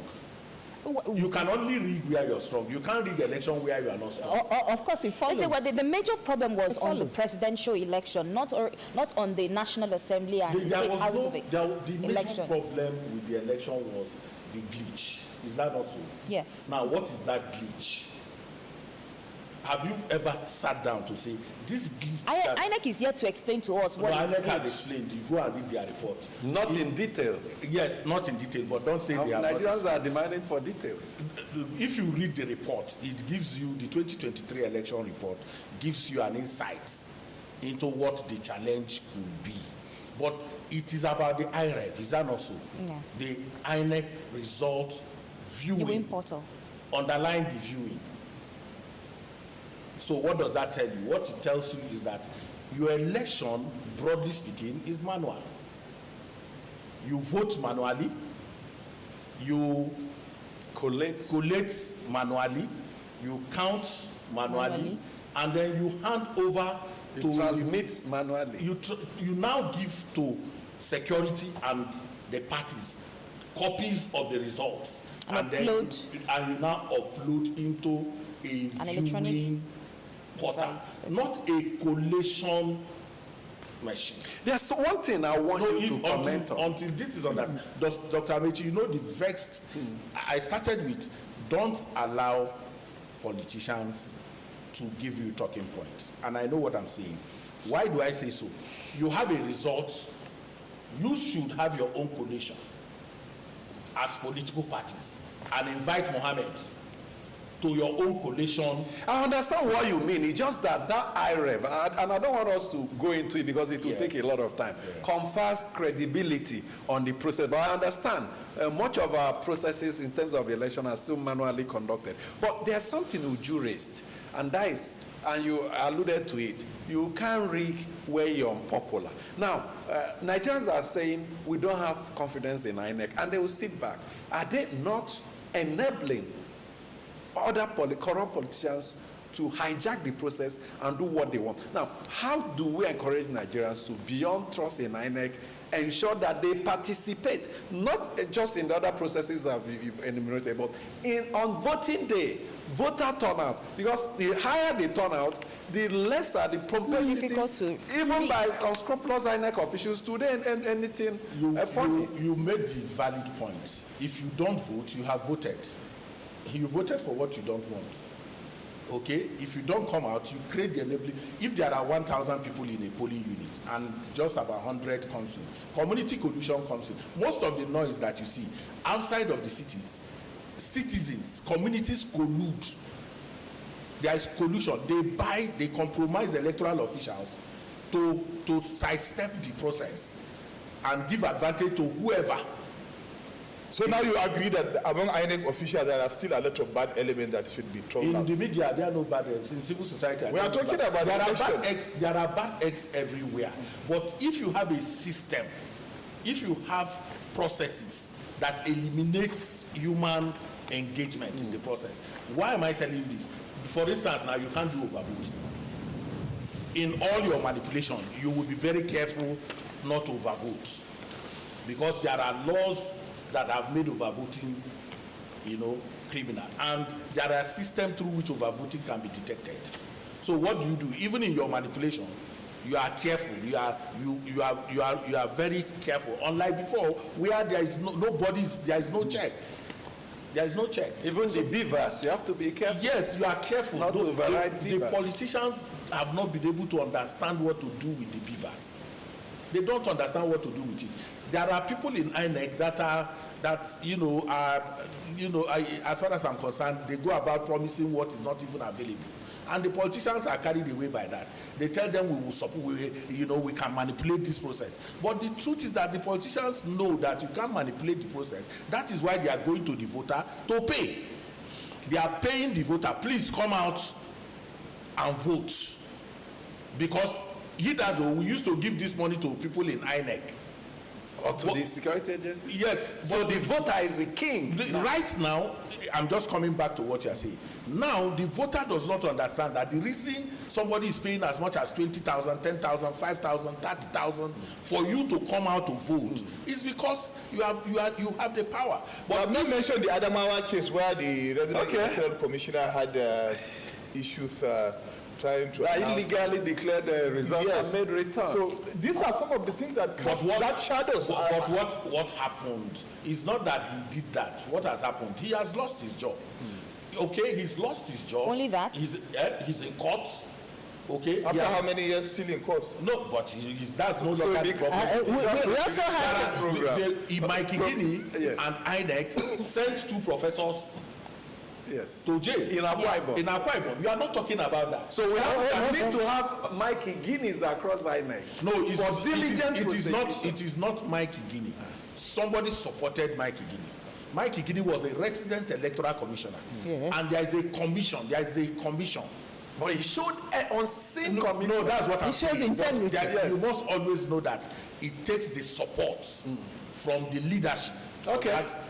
You can only rig where you're strong. You can't rig election where you are not strong. Of course, it follows. Well, the major problem was on the presidential election, not on the National Assembly and the State House the major problem with the election was the glitch. Is that not so? Yes. Now, what is that glitch? Have you ever sat down to say, this glitch... INEC is yet to explain to us what INEC has explained. You go and read their report. Not in detail. Yes, not in detail, but don't say they are not. Nigerians are demanding for details. If you read the report, it gives you, the 2023 election report, gives you an insight into what the challenge could be. But it is about the IREV, is that not so? Yeah. The INEC result viewing portal. Underline the viewing. So what does that tell you? What it tells you is that your election, broadly speaking, is manual. You vote manually, you collate manually, you count manually, and then you hand over to transmit manually. You now give to security and the parties copies of the results, and then you now upload into a viewing portal, not a collation machine. There's one thing I want you to comment on. Until this is understood, Dr. Amechi, the vexed, I started with, don't allow politicians to give you talking points. And I know what I'm saying. Why do I say so? You have a result, you should have your own collation as political parties and invite Mohammed to your own collation. I understand what you mean. It's just that IREV, and I don't want us to go into it because it will take a lot of time, confers credibility on the process. But I understand much of our processes in terms of election are still manually conducted. But there's something Uju raised, and that is, and you alluded to it, you can't rig where you're unpopular. Now, Nigerians are saying we don't have confidence in INEC, and they will sit back. Are they not enabling other corrupt politicians to hijack the process and do what they want? Now, how do we encourage Nigerians to, beyond trust in INEC, ensure that they participate, not just in the other processes that you've enumerated, but on voting day, voter turnout? Because the higher the turnout, the lesser the propensity, even by unscrupulous INEC officials, to do anything funny. You made the valid point. If you don't vote, you have voted. You voted for what you don't want. Okay? If you don't come out, you create the enabling. If there are 1,000 people in a polling unit and just about 100 comes in, community collusion comes in. Most of the noise that you see outside of the cities, citizens, communities collude. There is collusion. They compromise electoral officials to sidestep the process and give advantage to whoever. So now you agree that among INEC officials there are still a lot of bad elements that should be thrown out? In the media, there are no bad eggs. In civil society, we are talking about there are bad eggs. There are bad eggs everywhere. But if you have a system, if you have processes that eliminates human engagement in the process, why am I telling you this? For instance, now you can't do overvote. In all your manipulation, you will be very careful not to overvote, because there are laws that have made overvoting, criminal, and there are systems through which overvoting can be detected. So what do? Even in your manipulation, you are careful. You are very careful. Unlike before, where there is there is no check. There is no check. Even the beavers, you have to be careful. Yes, you are careful. Not to override beavers. The politicians have not been able to understand what to do with the beavers. They don't understand what to do with it. There are people in INEC as far as I'm concerned, they go about promising what is not even available. And the politicians are carried away by that. They tell them we will support, we can manipulate this process. But the truth is that the politicians know that you can't manipulate the process. That is why they are going to the voter to pay. They are paying the voter, please come out and vote. Because hitherto, we used to give this money to people in INEC. Or to the security agency? Yes. So the voter is the king. Right now, I'm just coming back to what you're saying. Now, the voter does not understand that the reason somebody is paying as much as 20,000, 10,000, 5,000, 30,000 for you to come out to vote is because you have the power. But you mentioned the Adamawa case where the resident electoral commissioner had issues trying to illegally declared the results and made return. So these are some of the things that shadows. But what happened is not that he did that. What has happened? He has lost his job. Okay, he's lost his job. Only that? He's in court. Okay. After how many years still in court? No, but that's no longer the problem. We also have Mike Igini and INEC sent 2 professors to jail in Akwa Ibom. In Akwa Ibom. You are not talking about that. So we need to have Mike Igini's across INEC. No, it is not Mike Igini. Somebody supported Mike Igini. Mike Igini was a resident electoral commissioner. Yes. And there is a commission. But he showed unseen commitment. No, that's what I'm saying. He showed integrity. You must always know that it takes the support from the leadership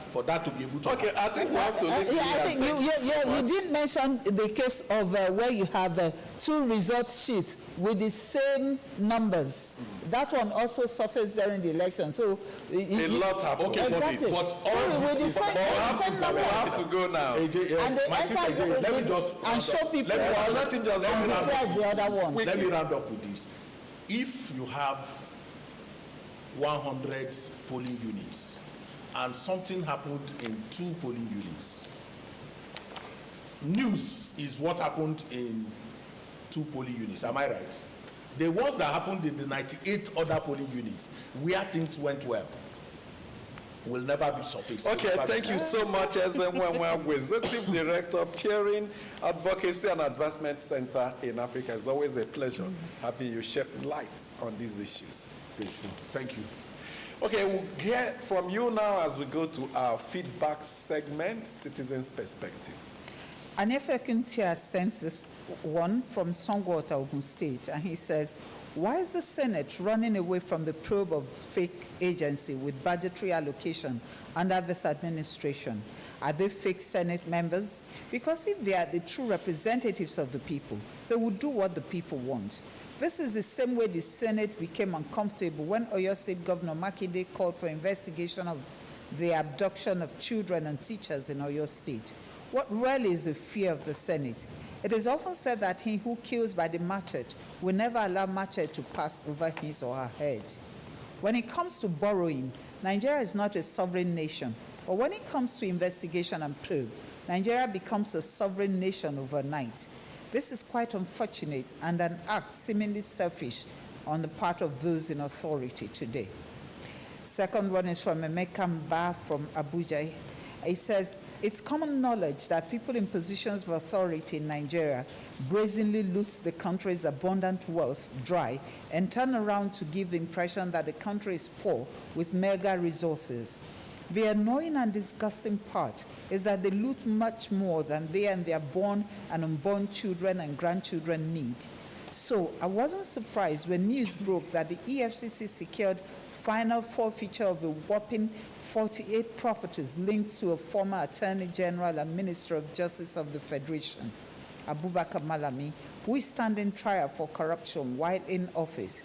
for that to be able to happen. I think we have to leave I think you did mention the case of where you have 2 result sheets with the same numbers. That one also surfaced during the election. So a lot happened. Okay, exactly. But all this is we have to go now. My sister, let me just show people. Let him just the other one. Let me round up with this. If you have 100 polling units and something happened in 2 polling units, news is what happened in 2 polling units. Am I right? The ones that happened in the 98 other polling units where things went well. will never be sufficed. Okay, thank you so much, Ezenwa, Executive Director, Peering Advocacy and Advancement Center in Africa. It's always a pleasure having you shed light on these issues. Grateful. Thank you. Okay, we'll hear from you now as we go to our feedback segment, Citizens' Perspective. Anefe Kuntia sent this one from Songwater, Ogun State, and he says, why is the Senate running away from the probe of fake agency with budgetary allocation under this administration? Are they fake Senate members? Because if they are the true representatives of the people, they would do what the people want. This is the same way the Senate became uncomfortable when Oyo State Governor Makinde called for investigation of the abduction of children and teachers in Oyo State. What really is the fear of the Senate? It is often said that he who kills by the machete will never allow machete to pass over his or her head. When it comes to borrowing, Nigeria is not a sovereign nation. But when it comes to investigation and probe, Nigeria becomes a sovereign nation overnight. This is quite unfortunate and an act seemingly selfish on the part of those in authority today. Second one is from Emeka Mba from Abuja. He says, it's common knowledge that people in positions of authority in Nigeria brazenly loot the country's abundant wealth dry and turn around to give the impression that the country is poor with mega resources. The annoying and disgusting part is that they loot much more than they and their born and unborn children and grandchildren need. So I wasn't surprised when news broke that the EFCC secured final forfeiture of a whopping 48 properties linked to a former Attorney General and Minister of Justice of the Federation, Abubakar Malami, who is standing trial for corruption while in office.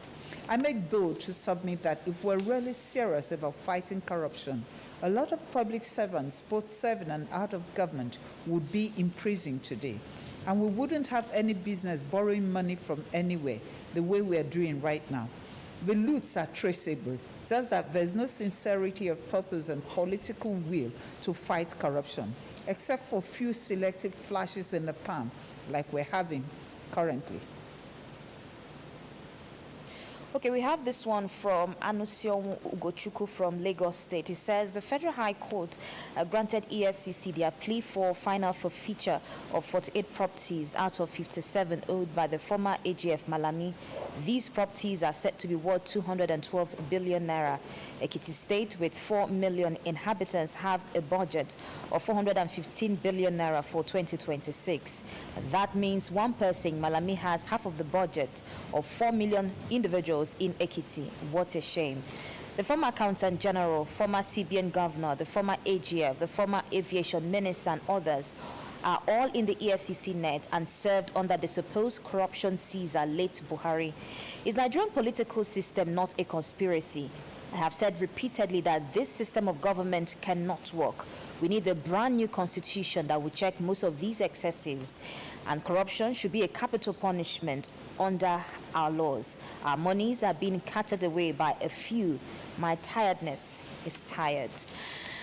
I make bold to submit that if we're really serious about fighting corruption, a lot of public servants, both serving and out of government, would be in prison today. And we wouldn't have any business borrowing money from anywhere the way we're doing right now. The loots are traceable, just that there's no sincerity of purpose and political will to fight corruption, except for few selective flashes in the palm, like we're having currently. Okay, we have this one from Anusio Ugochukwu from Lagos State. He says the Federal High Court granted EFCC their plea for final forfeiture of 48 properties out of 57 owed by the former AGF Malami. These properties are said to be worth 212 billion naira. Ekiti State, with 4 million inhabitants, have a budget of 415 billion naira for 2026. That means one person, Malami, has half of the budget of 4 million individuals in Ekiti. What a shame. The former Accountant General, former CBN Governor, the former AGF, the former Aviation Minister, and others are all in the EFCC net and served under the supposed corruption Caesar, late Buhari. Is Nigerian political system not a conspiracy? I have said repeatedly that this system of government cannot work. We need a brand new constitution that will check most of these excesses, and corruption should be a capital punishment under our laws. Our monies are being carted away by a few. My tiredness is tired.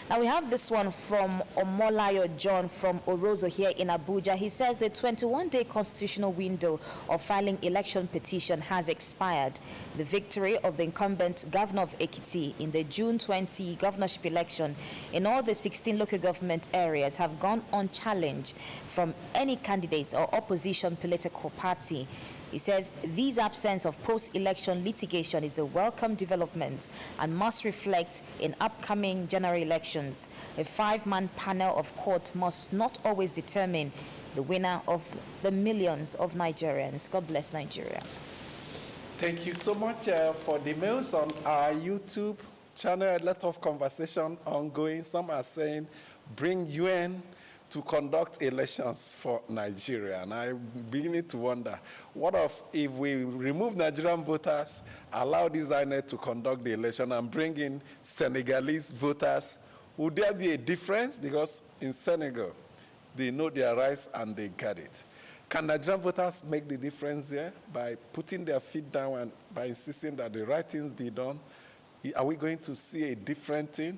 Now we have this one from Omolayo John from Orozo here in Abuja. He says the 21-day constitutional window of filing election petition has expired. The victory of the incumbent governor of Ekiti in the June 20 governorship election in all the 16 local government areas have gone unchallenged from any candidates or opposition political party. He says this absence of post-election litigation is a welcome development and must reflect in upcoming general elections. A 5-man panel of court must not always determine the winner of the millions of Nigerians. God bless Nigeria. Thank you so much for the mails on our YouTube channel. A lot of conversation ongoing. Some are saying, bring UN to conduct elections for Nigeria. And I'm beginning to wonder, what if we remove Nigerian voters, allow this INEC to conduct the election and bring in Senegalese voters? Would there be a difference? Because in Senegal, they know their rights and they get it. Can Nigerian voters make the difference there by putting their feet down and by insisting that the right things be done? Are we going to see a different thing?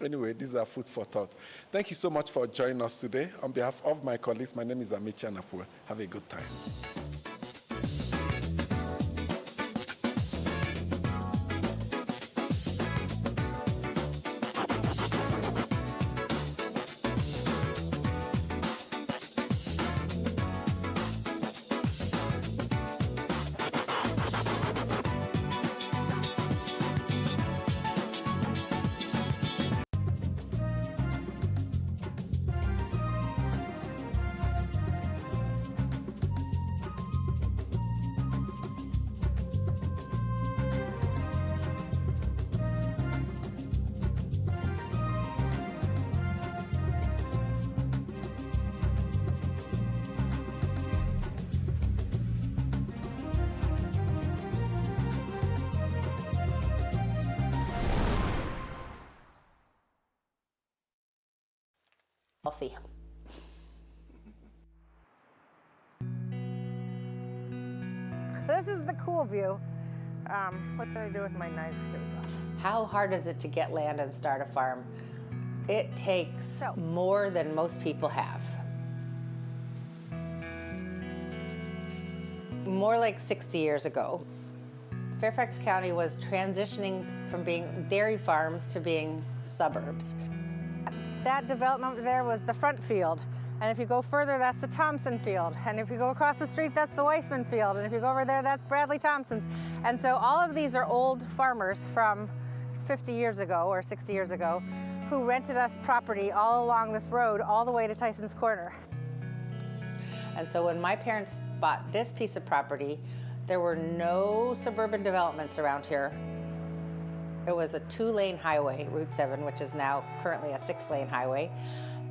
Anyway, these are food for thought. Thank you so much for joining us today. On behalf of my colleagues, my name is Amici Anapue. Have a good time. Healthy. This is the cool view. What did I do with my knife? Here we go. How hard is it to get land and start a farm? It takes more than most people have. More like 60 years ago, Fairfax County was transitioning from being dairy farms to being suburbs. That development there was the front field. And if you go further, that's the Thompson field. And if you go across the street, that's the Weissman field. And if you go over there, that's Bradley Thompson's. And so all of these are old farmers from 50 years ago or 60 years ago who rented us property all along this road, all the way to Tyson's Corner. And so when my parents bought this piece of property, there were no suburban developments around here. It was a 2-lane highway, Route 7, which is now currently a 6-lane highway.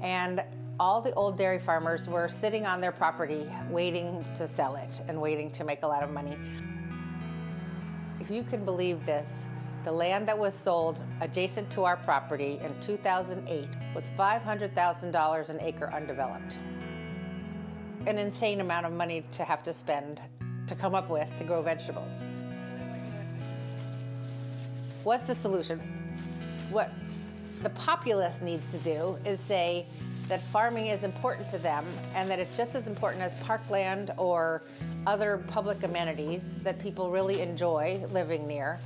And all the old dairy farmers were sitting on their property waiting to sell it and waiting to make a lot of money. If you can believe this, the land that was sold adjacent to our property in 2008 was $500,000 an acre undeveloped. An insane amount of money to have to spend to come up with to grow vegetables. What's the solution? What the populace needs to do is say that farming is important to them and that it's just as important as parkland or other public amenities that people really enjoy living near.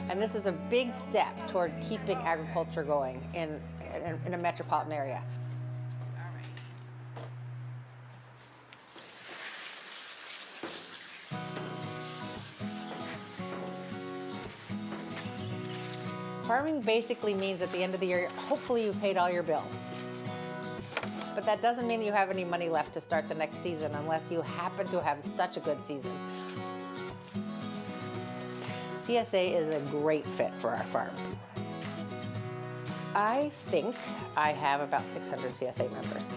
And this is a big step toward keeping agriculture going in a metropolitan area. Farming basically means at the end of the year, hopefully you've paid all your bills. But that doesn't mean you have any money left to start the next season unless you happen to have such a good season. CSA is a great fit for our farm. I think I have about 600 CSA members.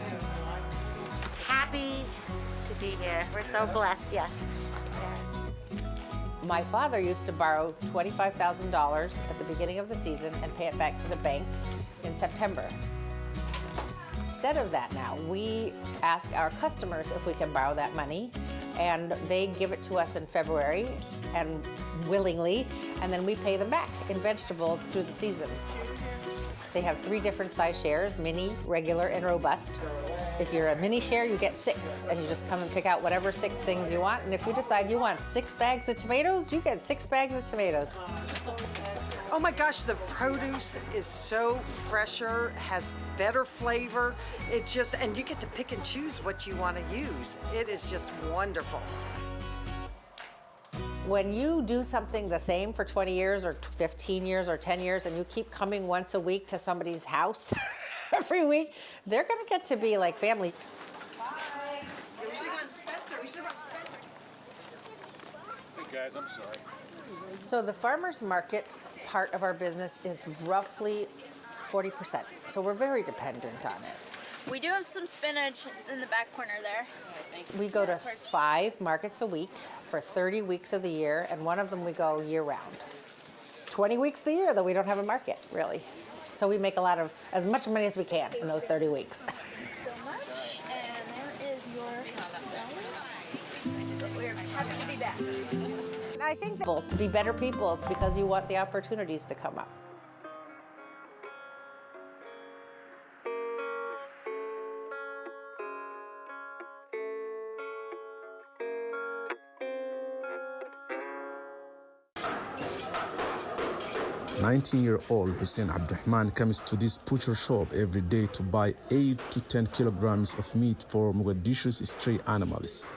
Happy to be here. We're so blessed, yes. My father used to borrow $25,000 at the beginning of the season and pay it back to the bank in September. Instead of that now, we ask our customers if we can borrow that money, and they give it to us in February and willingly, and then we pay them back in vegetables through the season. They have 3 different size shares, mini, regular, and robust. If you're a mini share, you get 6, and you just come and pick out whatever 6 things you want. And if you decide you want 6 bags of tomatoes, you get 6 bags of tomatoes. Oh my gosh, the produce is so fresher, has better flavor. It just, and you get to pick and choose what you want to use. It is just wonderful. When you do something the same for 20 years or 15 years or 10 years and you keep coming once a week to somebody's house every week, they're going to get to be like family. Bye. We should have gone Spencer. We should have gone Spencer. Hey guys, I'm sorry. So the farmers market part of our business is roughly 40%. So we're very dependent on it. We do have some spinach. It's in the back corner there. We go to 5 markets a week for 30 weeks of the year, and one of them we go year-round. 20 weeks of the year that we don't have a market, really. So we make as much money as we can in those 30 weeks. So much, and there is your $1. We're happy to be back. I think to be better people, it's because you want the opportunities to come up. "19-year-old Hussein Abdurrahman comes to this butcher shop every day to buy 8 to 10 kilograms of meat for Mogadishu's stray animals.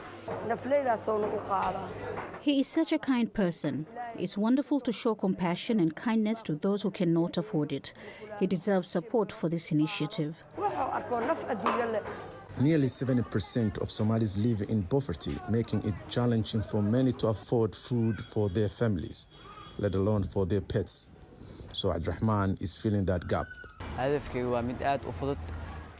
He is such a kind person. It's wonderful to show compassion and kindness to those who cannot afford it. He deserves support for this initiative. Nearly 70% of Somalis live in poverty, making it challenging for many to afford food for their families, let alone for their pets. So Abdurrahman is filling that gap.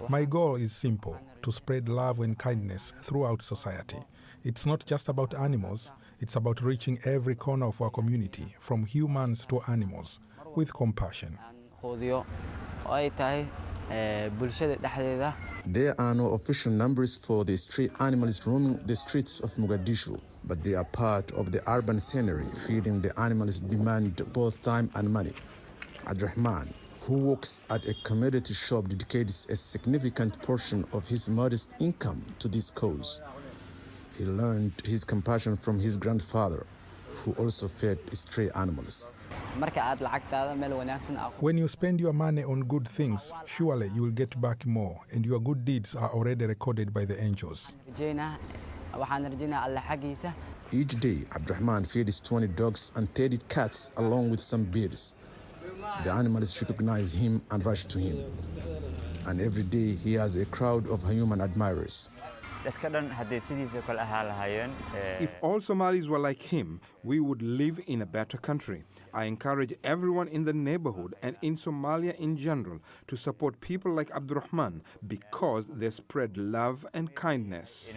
My goal is simple: to spread love and kindness throughout society. It's not just about animals, it's about reaching every corner of our community, from humans to animals, with compassion. There are no official numbers for the stray animals roaming the streets of Mogadishu, but they are part of the urban scenery. Feeding the animals demand both time and money. Abdurrahman, who works at a commodity shop, dedicates a significant portion of his modest income to this cause. He learned his compassion from his grandfather, who also fed stray animals. When you spend your money on good things, surely you will get back more, and your good deeds are already recorded by the angels. Each day, Abdurrahman feeds 20 dogs and 30 cats along with some birds. The animals recognize him and rush to him. And every day he has a crowd of human admirers. If all Somalis were like him, we would live in a better country. I encourage everyone in the neighborhood and in Somalia in general to support people like Abdurrahman because they spread love and kindness.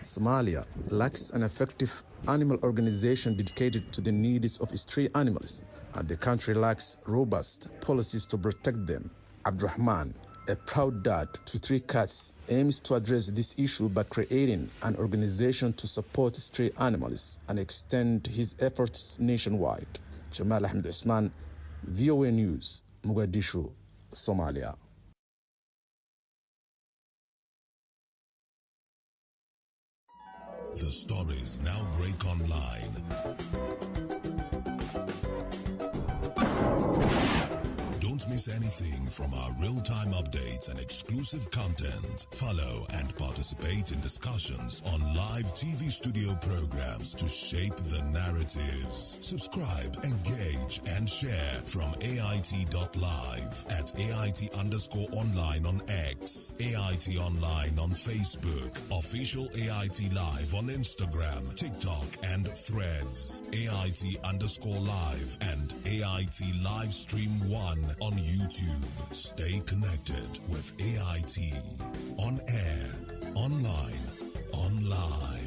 Somalia lacks an effective animal organization dedicated to the needs of stray animals, and the country lacks robust policies to protect them. Abdurrahman, a proud dad to 3 cats, aims to address this issue by creating an organization to support stray animals and extend his efforts nationwide. Jamal Ahmed Usman, VOA News, Mogadishu, Somalia. The stories now break online. Don't miss anything from our real-time updates and exclusive content. Follow and participate in discussions on live TV studio programs to shape the narratives. Subscribe, engage, and share from AIT.live at AIT_online on X, AIT Online on Facebook, Official AIT Live on Instagram, TikTok, and Threads, AIT_live, and AIT Livestream 1 on YouTube. Stay connected with AIT. On air, online, on live.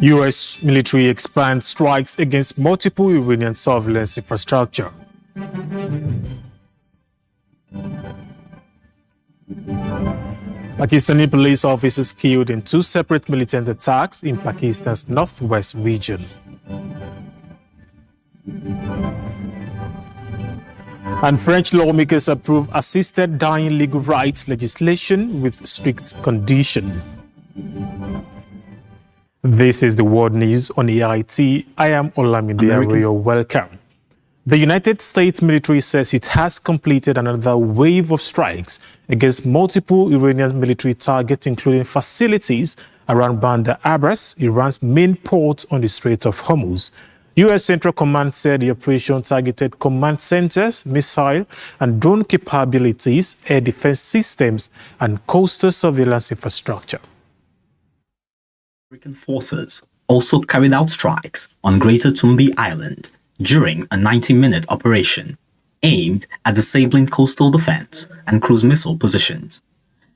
U.S. military expands strikes against multiple Iranian surveillance infrastructure. Pakistani police officers killed in 2 separate militant attacks in Pakistan's northwest region. And French lawmakers approve assisted dying legal rights legislation with strict condition. This is the world news on AIT. I am Olamide Aroyo. Welcome. The United States military says it has completed another wave of strikes against multiple Iranian military targets, including facilities around Bandar Abbas, Iran's main port on the Strait of Hormuz. U.S. Central Command said the operation targeted command centers, missile and drone capabilities, air defense systems, and coastal surveillance infrastructure. American forces also carried out strikes on Greater Tumbi Island during a 90-minute operation aimed at disabling coastal defense and cruise missile positions.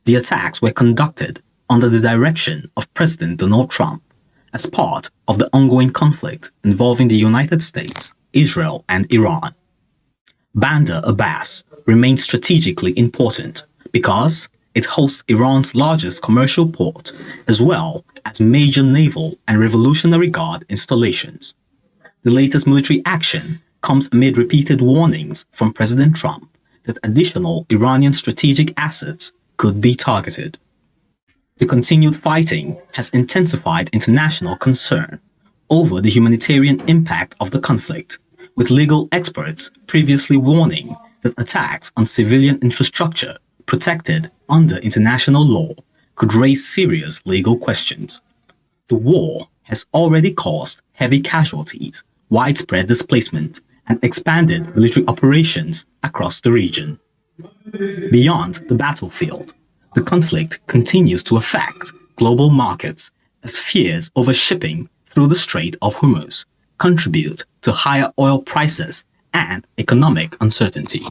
The attacks were conducted under the direction of President Donald Trump as part of the ongoing conflict involving the United States, Israel, and Iran. Bandar Abbas remains strategically important because it hosts Iran's largest commercial port, as well as major naval and Revolutionary Guard installations. The latest military action comes amid repeated warnings from President Trump that additional Iranian strategic assets could be targeted. The continued fighting has intensified international concern over the humanitarian impact of the conflict, with legal experts previously warning that attacks on civilian infrastructure protected under international law, could raise serious legal questions. The war has already caused heavy casualties, widespread displacement, and expanded military operations across the region. Beyond the battlefield, the conflict continues to affect global markets as fears over shipping through the Strait of Hormuz contribute to higher oil prices and economic uncertainty.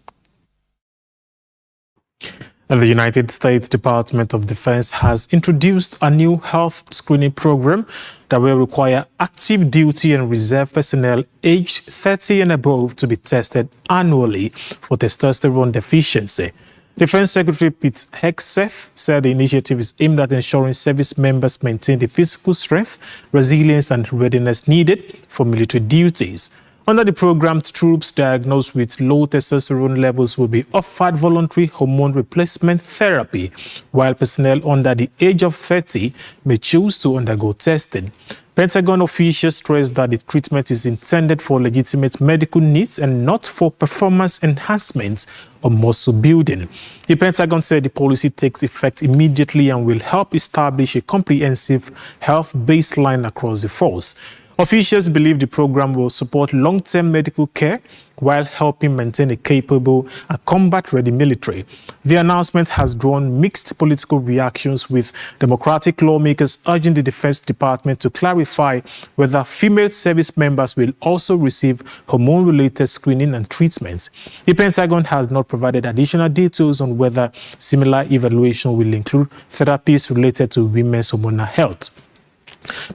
And the United States Department of Defense has introduced a new health screening program that will require active duty and reserve personnel aged 30 and above to be tested annually for testosterone deficiency. Defense Secretary Pete Hegseth said the initiative is aimed at ensuring service members maintain the physical strength, resilience, and readiness needed for military duties. Under the program, troops diagnosed with low testosterone levels will be offered voluntary hormone replacement therapy, while personnel under the age of 30 may choose to undergo testing. Pentagon officials stressed that the treatment is intended for legitimate medical needs and not for performance enhancement or muscle building. The Pentagon said the policy takes effect immediately and will help establish a comprehensive health baseline across the force. Officials believe the program will support long-term medical care while helping maintain a capable and combat-ready military. The announcement has drawn mixed political reactions, with Democratic lawmakers urging the Defense Department to clarify whether female service members will also receive hormone-related screening and treatments. The Pentagon has not provided additional details on whether similar evaluation will include therapies related to women's hormonal health.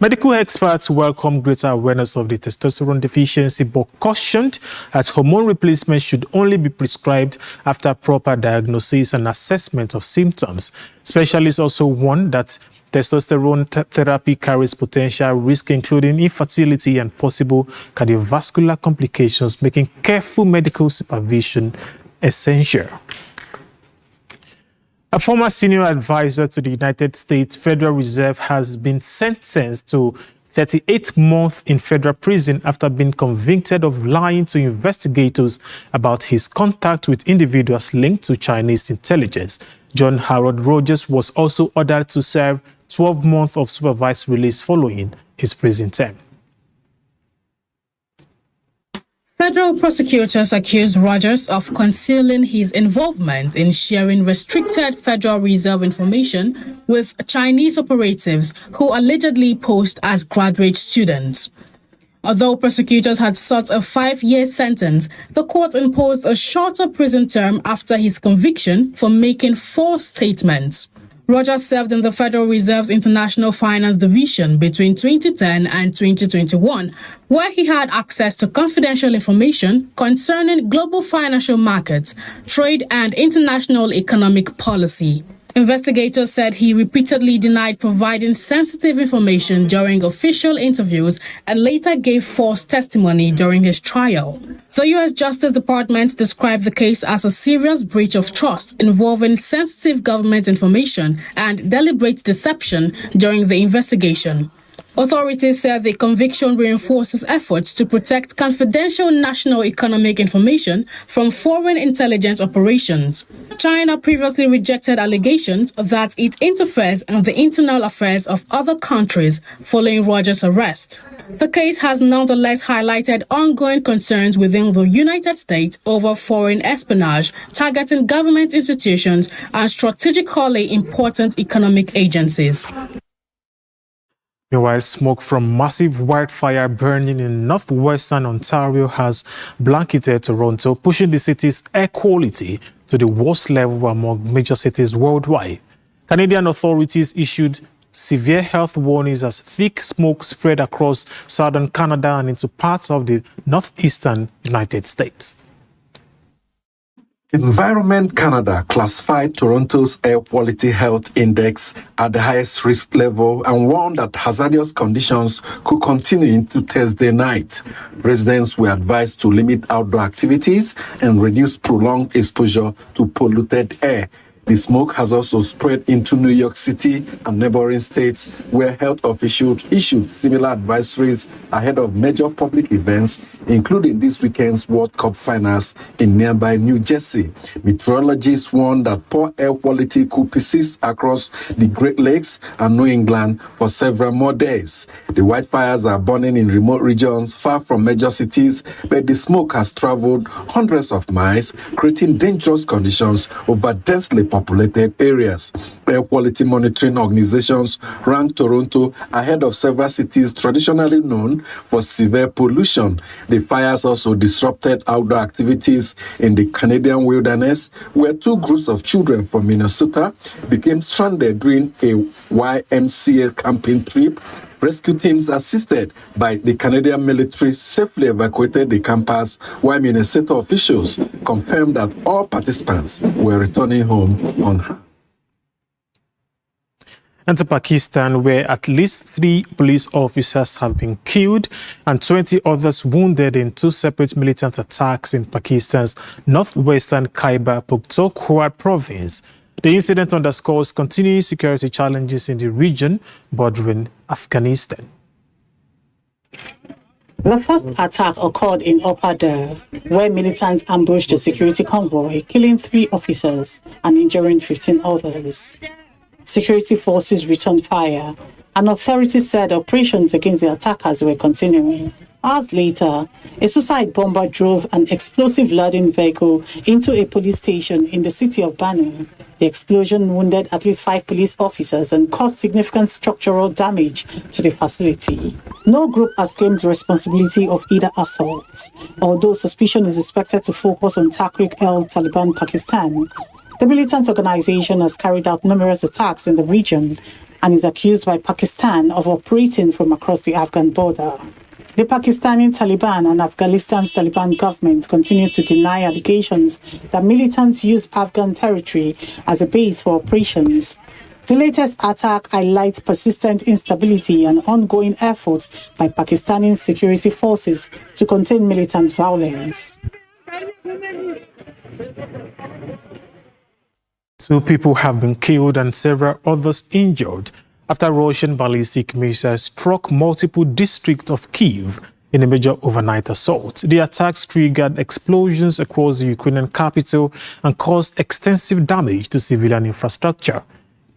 Medical experts welcome greater awareness of the testosterone deficiency, but cautioned that hormone replacement should only be prescribed after proper diagnosis and assessment of symptoms. Specialists also warn that testosterone therapy carries potential risk, including infertility and possible cardiovascular complications, making careful medical supervision essential. A former senior advisor to the United States Federal Reserve has been sentenced to 38 months in federal prison after being convicted of lying to investigators about his contact with individuals linked to Chinese intelligence. John Harold Rogers was also ordered to serve 12 months of supervised release following his prison term. Federal prosecutors accused Rogers of concealing his involvement in sharing restricted Federal Reserve information with Chinese operatives who allegedly posed as graduate students. Although prosecutors had sought a 5-year sentence, the court imposed a shorter prison term after his conviction for making false statements. Rogers served in the Federal Reserve's International Finance Division between 2010 and 2021, where he had access to confidential information concerning global financial markets, trade, and international economic policy. Investigators said he repeatedly denied providing sensitive information during official interviews and later gave false testimony during his trial. The U.S. Justice Department described the case as a serious breach of trust involving sensitive government information and deliberate deception during the investigation. Authorities said the conviction reinforces efforts to protect confidential national economic information from foreign intelligence operations. China previously rejected allegations that it interferes in the internal affairs of other countries following Rogers' arrest. The case has nonetheless highlighted ongoing concerns within the United States over foreign espionage targeting government institutions and strategically important economic agencies. Meanwhile, smoke from massive wildfire burning in northwestern Ontario has blanketed Toronto, pushing the city's air quality to the worst level among major cities worldwide. Canadian authorities issued severe health warnings as thick smoke spread across southern Canada and into parts of the northeastern United States. Environment Canada classified Toronto's air quality health index at the highest risk level and warned that hazardous conditions could continue into Thursday night. Residents were advised to limit outdoor activities and reduce prolonged exposure to polluted air. The smoke has also spread into New York City and neighboring states, where health officials issued similar advisories ahead of major public events, including this weekend's World Cup finals in nearby New Jersey. Meteorologists warn that poor air quality could persist across the Great Lakes and New England for several more days. The wildfires are burning in remote regions far from major cities, but the smoke has traveled hundreds of miles, creating dangerous conditions over densely populated areas. Air quality monitoring organizations rank Toronto ahead of several cities traditionally known for severe pollution. The fires also disrupted outdoor activities in the Canadian wilderness, where two groups of children from Minnesota became stranded during a YMCA camping trip. Rescue teams assisted by the Canadian military safely evacuated the campers, while Minnesota officials confirmed that all participants were returning home unharmed. And to Pakistan, where at least 3 police officers have been killed and 20 others wounded in 2 separate militant attacks in Pakistan's northwestern Khyber Pakhtunkhwa province. The incident underscores continuing security challenges in the region bordering Afghanistan. The first attack occurred in Upper Dar, where militants ambushed a security convoy, killing 3 officers and injuring 15 others. Security forces returned fire, and authorities said operations against the attackers were continuing. Hours later, a suicide bomber drove an explosive-laden vehicle into a police station in the city of Banu. The explosion wounded at least 5 police officers and caused significant structural damage to the facility. No group has claimed responsibility of either assaults, although suspicion is expected to focus on Tehrik-e-Taliban Pakistan. The militant organization has carried out numerous attacks in the region and is accused by Pakistan of operating from across the Afghan border. The Pakistani Taliban and Afghanistan's Taliban governments continue to deny allegations that militants use Afghan territory as a base for operations. The latest attack highlights persistent instability and ongoing efforts by Pakistani security forces to contain militant violence. 2 people have been killed and several others injured after Russian ballistic missiles struck multiple districts of Kyiv in a major overnight assault. The attacks triggered explosions across the Ukrainian capital and caused extensive damage to civilian infrastructure.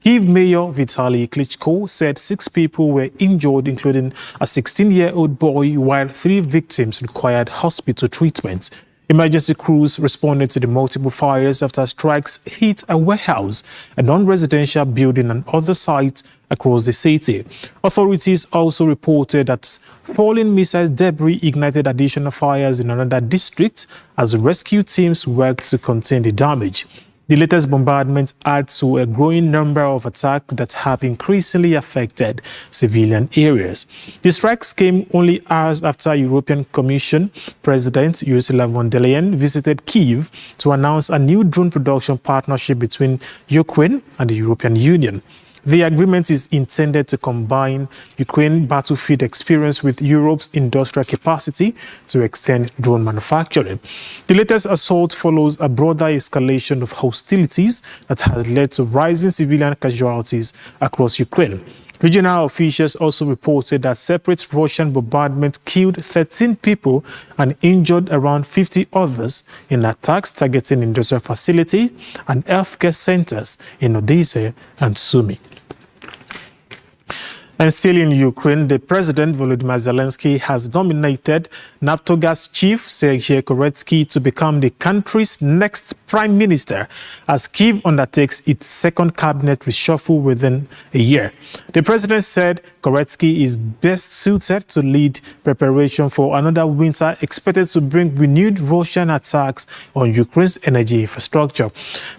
Kyiv Mayor Vitaly Klitschko said 6 people were injured, including a 16-year-old boy, while 3 victims required hospital treatment. Emergency crews responded to the multiple fires after strikes hit a warehouse, a non-residential building, and other sites across the city. Authorities also reported that falling missile debris ignited additional fires in another district as rescue teams worked to contain the damage. The latest bombardment adds to a growing number of attacks that have increasingly affected civilian areas. The strikes came only hours after European Commission President Ursula von der Leyen visited Kyiv to announce a new drone production partnership between Ukraine and the European Union. The agreement is intended to combine Ukraine's battlefield experience with Europe's industrial capacity to extend drone manufacturing. The latest assault follows a broader escalation of hostilities that has led to rising civilian casualties across Ukraine. Regional officials also reported that separate Russian bombardment killed 13 people and injured around 50 others in attacks targeting industrial facilities and healthcare centers in Odessa and Sumy. And still in Ukraine, the President Volodymyr Zelensky has nominated Naftogaz chief Sergei Koretsky to become the country's next prime minister as Kyiv undertakes its second cabinet reshuffle within a year. The president said Koretsky is best suited to lead preparation for another winter expected to bring renewed Russian attacks on Ukraine's energy infrastructure.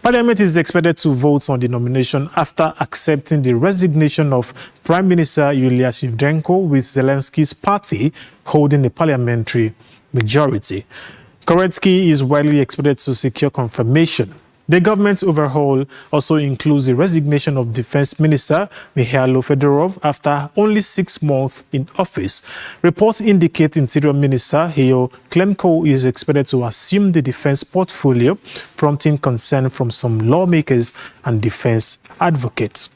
Parliament is expected to vote on the nomination after accepting the resignation of Prime Minister Yulia Shevchenko, with Zelensky's party holding a parliamentary majority. Koretsky is widely expected to secure confirmation The government overhaul also includes the resignation of Defense Minister Mikhailo Fedorov after only 6 months in office. Reports indicate Interior Minister Heyo Klemko is expected to assume the defense portfolio, prompting concern from some lawmakers and defense advocates.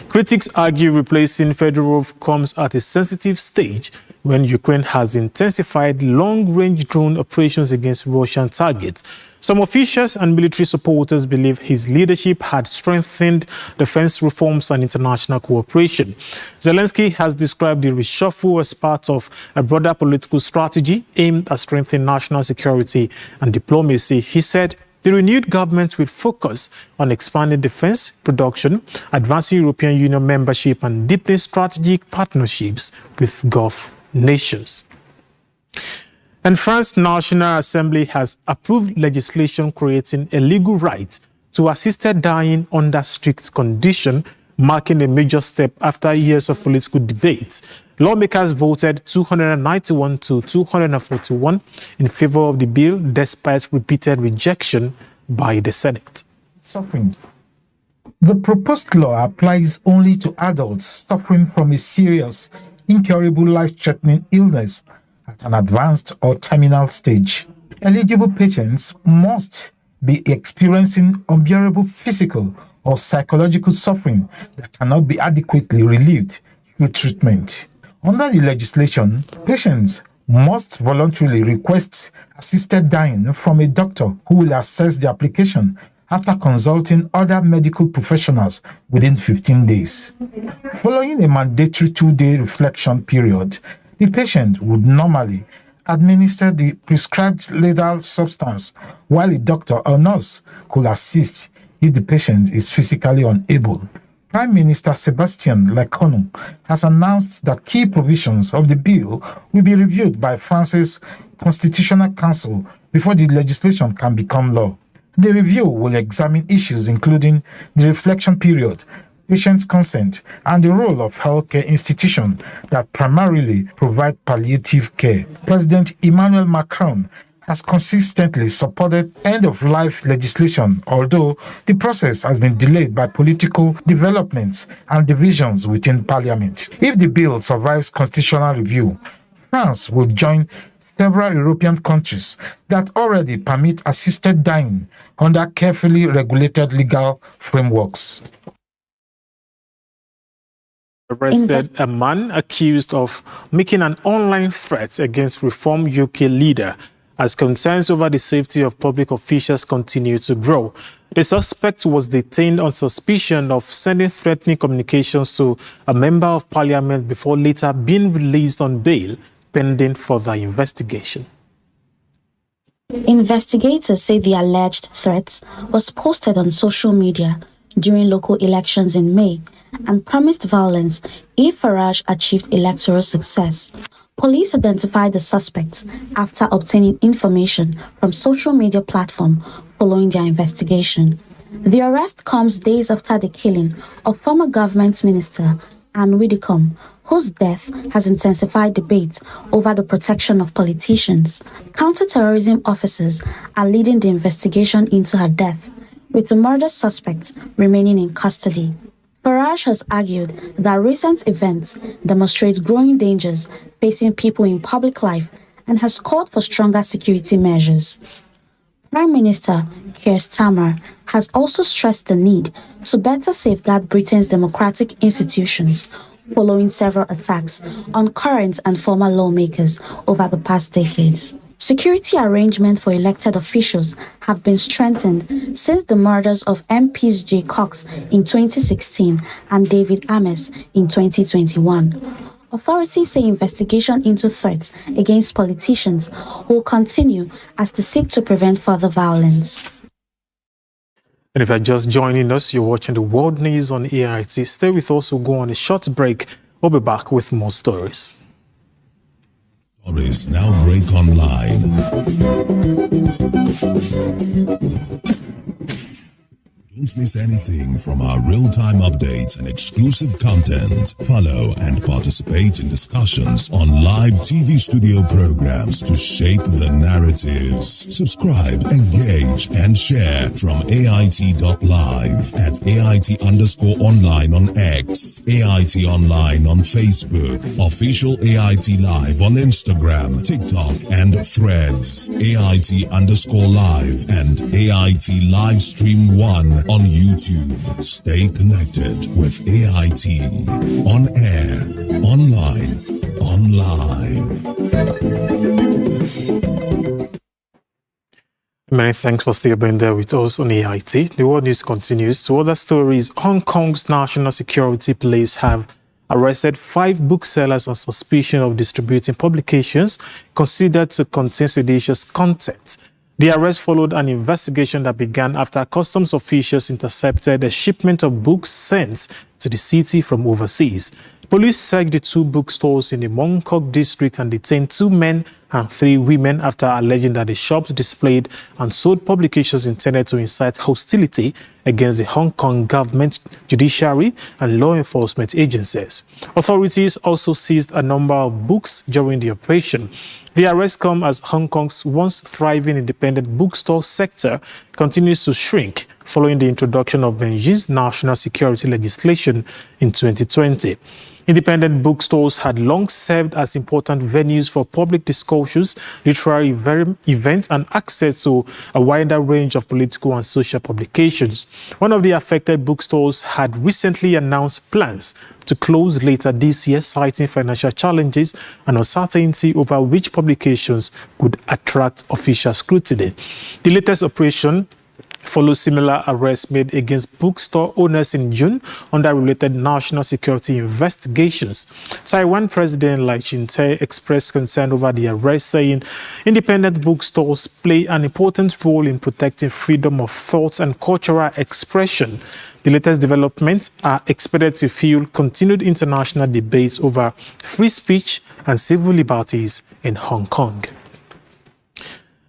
Critics argue replacing Fedorov comes at a sensitive stage when Ukraine has intensified long-range drone operations against Russian targets. Some officials and military supporters believe his leadership had strengthened defense reforms and international cooperation. Zelensky has described the reshuffle as part of a broader political strategy aimed at strengthening national security and diplomacy. He said the renewed government will focus on expanding defense production, advancing European Union membership, and deepening strategic partnerships with Gulf nations. And France's National Assembly has approved legislation creating a legal right to assisted dying under strict conditions, marking a major step after years of political debates. Lawmakers voted 291 to 241 in favor of the bill, despite repeated rejection by the Senate. Suffering. The proposed law applies only to adults suffering from a serious, incurable, life-threatening illness at an advanced or terminal stage. Eligible patients must be experiencing unbearable physical or psychological suffering that cannot be adequately relieved through treatment. Under the legislation, patients must voluntarily request assisted dying from a doctor who will assess the application after consulting other medical professionals within 15 days. Following a mandatory 2-day reflection period, the patient would normally administer the prescribed lethal substance, while a doctor or nurse could assist if the patient is physically unable. Prime Minister Sébastien Lecornu has announced that key provisions of the bill will be reviewed by France's Constitutional Council before the legislation can become law. The review will examine issues including the reflection period, patient consent, and the role of healthcare institutions that primarily provide palliative care. President Emmanuel Macron has consistently supported end-of-life legislation, although the process has been delayed by political developments and divisions within parliament. If the bill survives constitutional review, France will join several European countries that already permit assisted dying under carefully regulated legal frameworks. Arrested a man accused of making an online threat against Reform UK leader as concerns over the safety of public officials continue to grow. The suspect was detained on suspicion of sending threatening communications to a member of parliament before later being released on bail pending further investigation. Investigators say the alleged threat was posted on social media during local elections in May and promised violence if Farage achieved electoral success. Police identified the suspects after obtaining information from social media platform following their investigation. The arrest comes days after the killing of former government minister Anne Widdecombe, whose death has intensified debate over the protection of politicians. Counter-terrorism officers are leading the investigation into her death, with the murder suspect remaining in custody. Farage has argued that recent events demonstrate growing dangers facing people in public life and has called for stronger security measures. Prime Minister Keir Starmer has also stressed the need to better safeguard Britain's democratic institutions following several attacks on current and former lawmakers over the past decades. Security arrangements for elected officials have been strengthened since the murders of MPs Jay Cox in 2016 and David Ames in 2021. Authorities say investigation into threats against politicians will continue as they seek to prevent further violence. And if you're just joining us, you're watching the World News on AIT. Stay with us, we'll go on a short break. We'll be back with more stories. Stories now break online. Don't miss anything from our real-time updates and exclusive content. Follow and participate in discussions on live TV studio programs to shape the narratives. Subscribe, engage, and share from AIT.live at AIT_online on X, AIT Online on Facebook, Official AIT Live on Instagram, TikTok, and Threads, AIT_live, and AIT Livestream 1 on YouTube. Stay connected with AIT. On air, online, online. Many thanks for still being there with us on AIT. The world news continues. To other stories, Hong Kong's National Security Police have arrested 5 booksellers on suspicion of distributing publications considered to contain seditious content. The arrest followed an investigation that began after customs officials intercepted a shipment of books sent to the city from overseas. Police searched the 2 bookstores in the Mong Kok district and detained 2 men and 3 women after alleging that the shops displayed and sold publications intended to incite hostility against the Hong Kong government, judiciary, and law enforcement agencies. Authorities also seized a number of books during the operation. The arrest comes as Hong Kong's once thriving independent bookstore sector continues to shrink following the introduction of Beijing's national security legislation in 2020. Independent bookstores had long served as important venues for public discourses, literary events, and access to a wider range of political and social publications. One of the affected bookstores had recently announced plans to close later this year, citing financial challenges and uncertainty over which publications could attract official scrutiny. The latest operation follows similar arrests made against bookstore owners in June under related national security investigations. Taiwan President Lai Ching-te expressed concern over the arrest, saying independent bookstores play an important role in protecting freedom of thought and cultural expression. The latest developments are expected to fuel continued international debates over free speech and civil liberties in Hong Kong.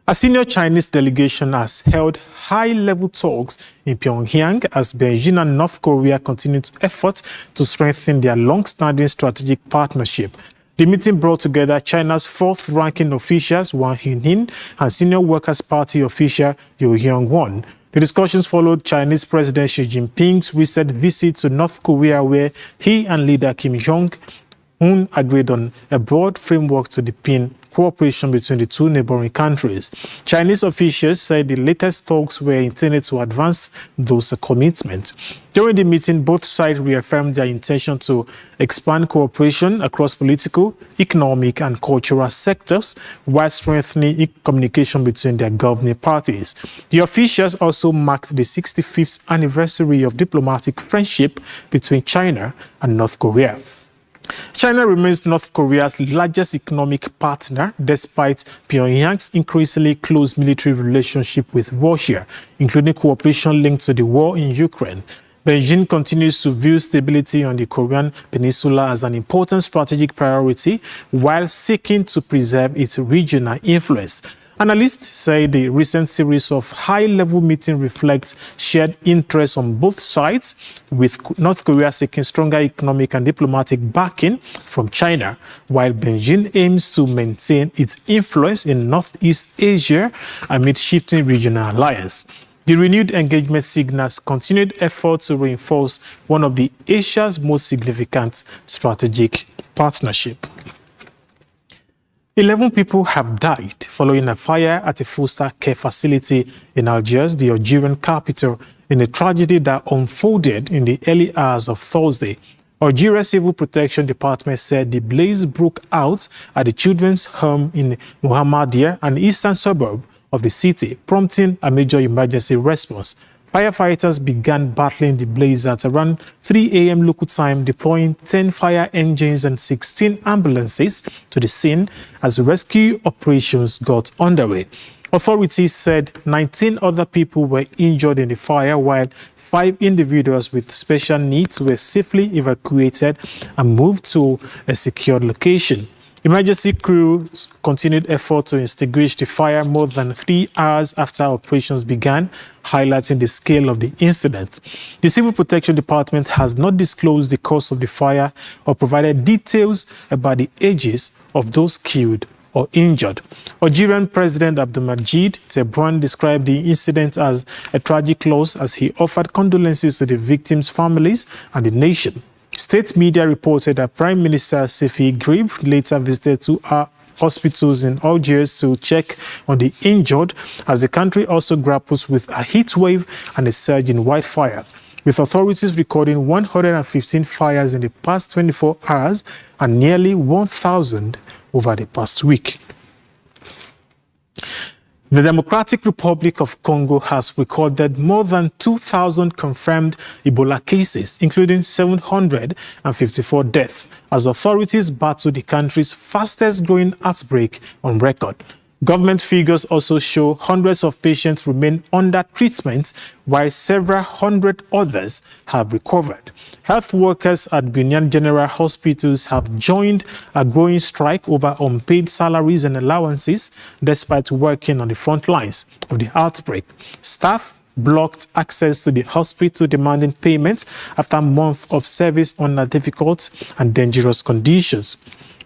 A senior Chinese delegation has held high-level talks in Pyongyang as Beijing and North Korea continue efforts to strengthen their long-standing strategic partnership. The meeting brought together China's 4th-ranking officials, Wang Hunyin, and Senior Workers' Party official, Yu Hyung-won. The discussions followed Chinese President Xi Jinping's recent visit to North Korea, where he and leader Kim Jong-un agreed on a broad framework to deepen cooperation between the 2 neighboring countries. Chinese officials said the latest talks were intended to advance those commitments. During the meeting, both sides reaffirmed their intention to expand cooperation across political, economic, and cultural sectors while strengthening communication between their governing parties. The officials also marked the 65th anniversary of diplomatic friendship between China and North Korea. China remains North Korea's largest economic partner despite Pyongyang's increasingly close military relationship with Russia, including cooperation linked to the war in Ukraine. Beijing continues to view stability on the Korean peninsula as an important strategic priority while seeking to preserve its regional influence. Analysts say the recent series of high-level meetings reflects shared interests on both sides, with North Korea seeking stronger economic and diplomatic backing from China, while Beijing aims to maintain its influence in Northeast Asia amid shifting regional alliance. The renewed engagement signals continued efforts to reinforce one of Asia's most significant strategic partnerships. 11 people have died following a fire at a foster care facility in Algiers, the Algerian capital, in a tragedy that unfolded in the early hours of Thursday. Algeria Civil Protection Department said the blaze broke out at the children's home in Mohammedia, an eastern suburb of the city, prompting a major emergency response. Firefighters began battling the blaze at around 3 a.m. local time, deploying 10 fire engines and 16 ambulances to the scene as rescue operations got underway. Authorities said 19 other people were injured in the fire, while 5 individuals with special needs were safely evacuated and moved to a secured location. Emergency crews continued effort to extinguish the fire more than 3 hours after operations began, highlighting the scale of the incident. The Civil Protection Department has not disclosed the cause of the fire or provided details about the ages of those killed or injured. Algerian President Abdelmadjid Tebboune described the incident as a tragic loss as he offered condolences to the victims' families and the nation. State media reported that Prime Minister Sefi Grib later visited 2 hospitals in Algiers to check on the injured, as the country also grapples with a heat wave and a surge in wildfire, with authorities recording 115 fires in the past 24 hours and nearly 1,000 over the past week. The Democratic Republic of Congo has recorded more than 2,000 confirmed Ebola cases, including 754 deaths, as authorities battle the country's fastest-growing outbreak on record. Government figures also show hundreds of patients remain under treatment, while several hundred others have recovered. Health workers at Benin General Hospitals have joined a growing strike over unpaid salaries and allowances, despite working on the front lines of the outbreak. Staff blocked access to the hospital, demanding payments after a month of service under difficult and dangerous conditions.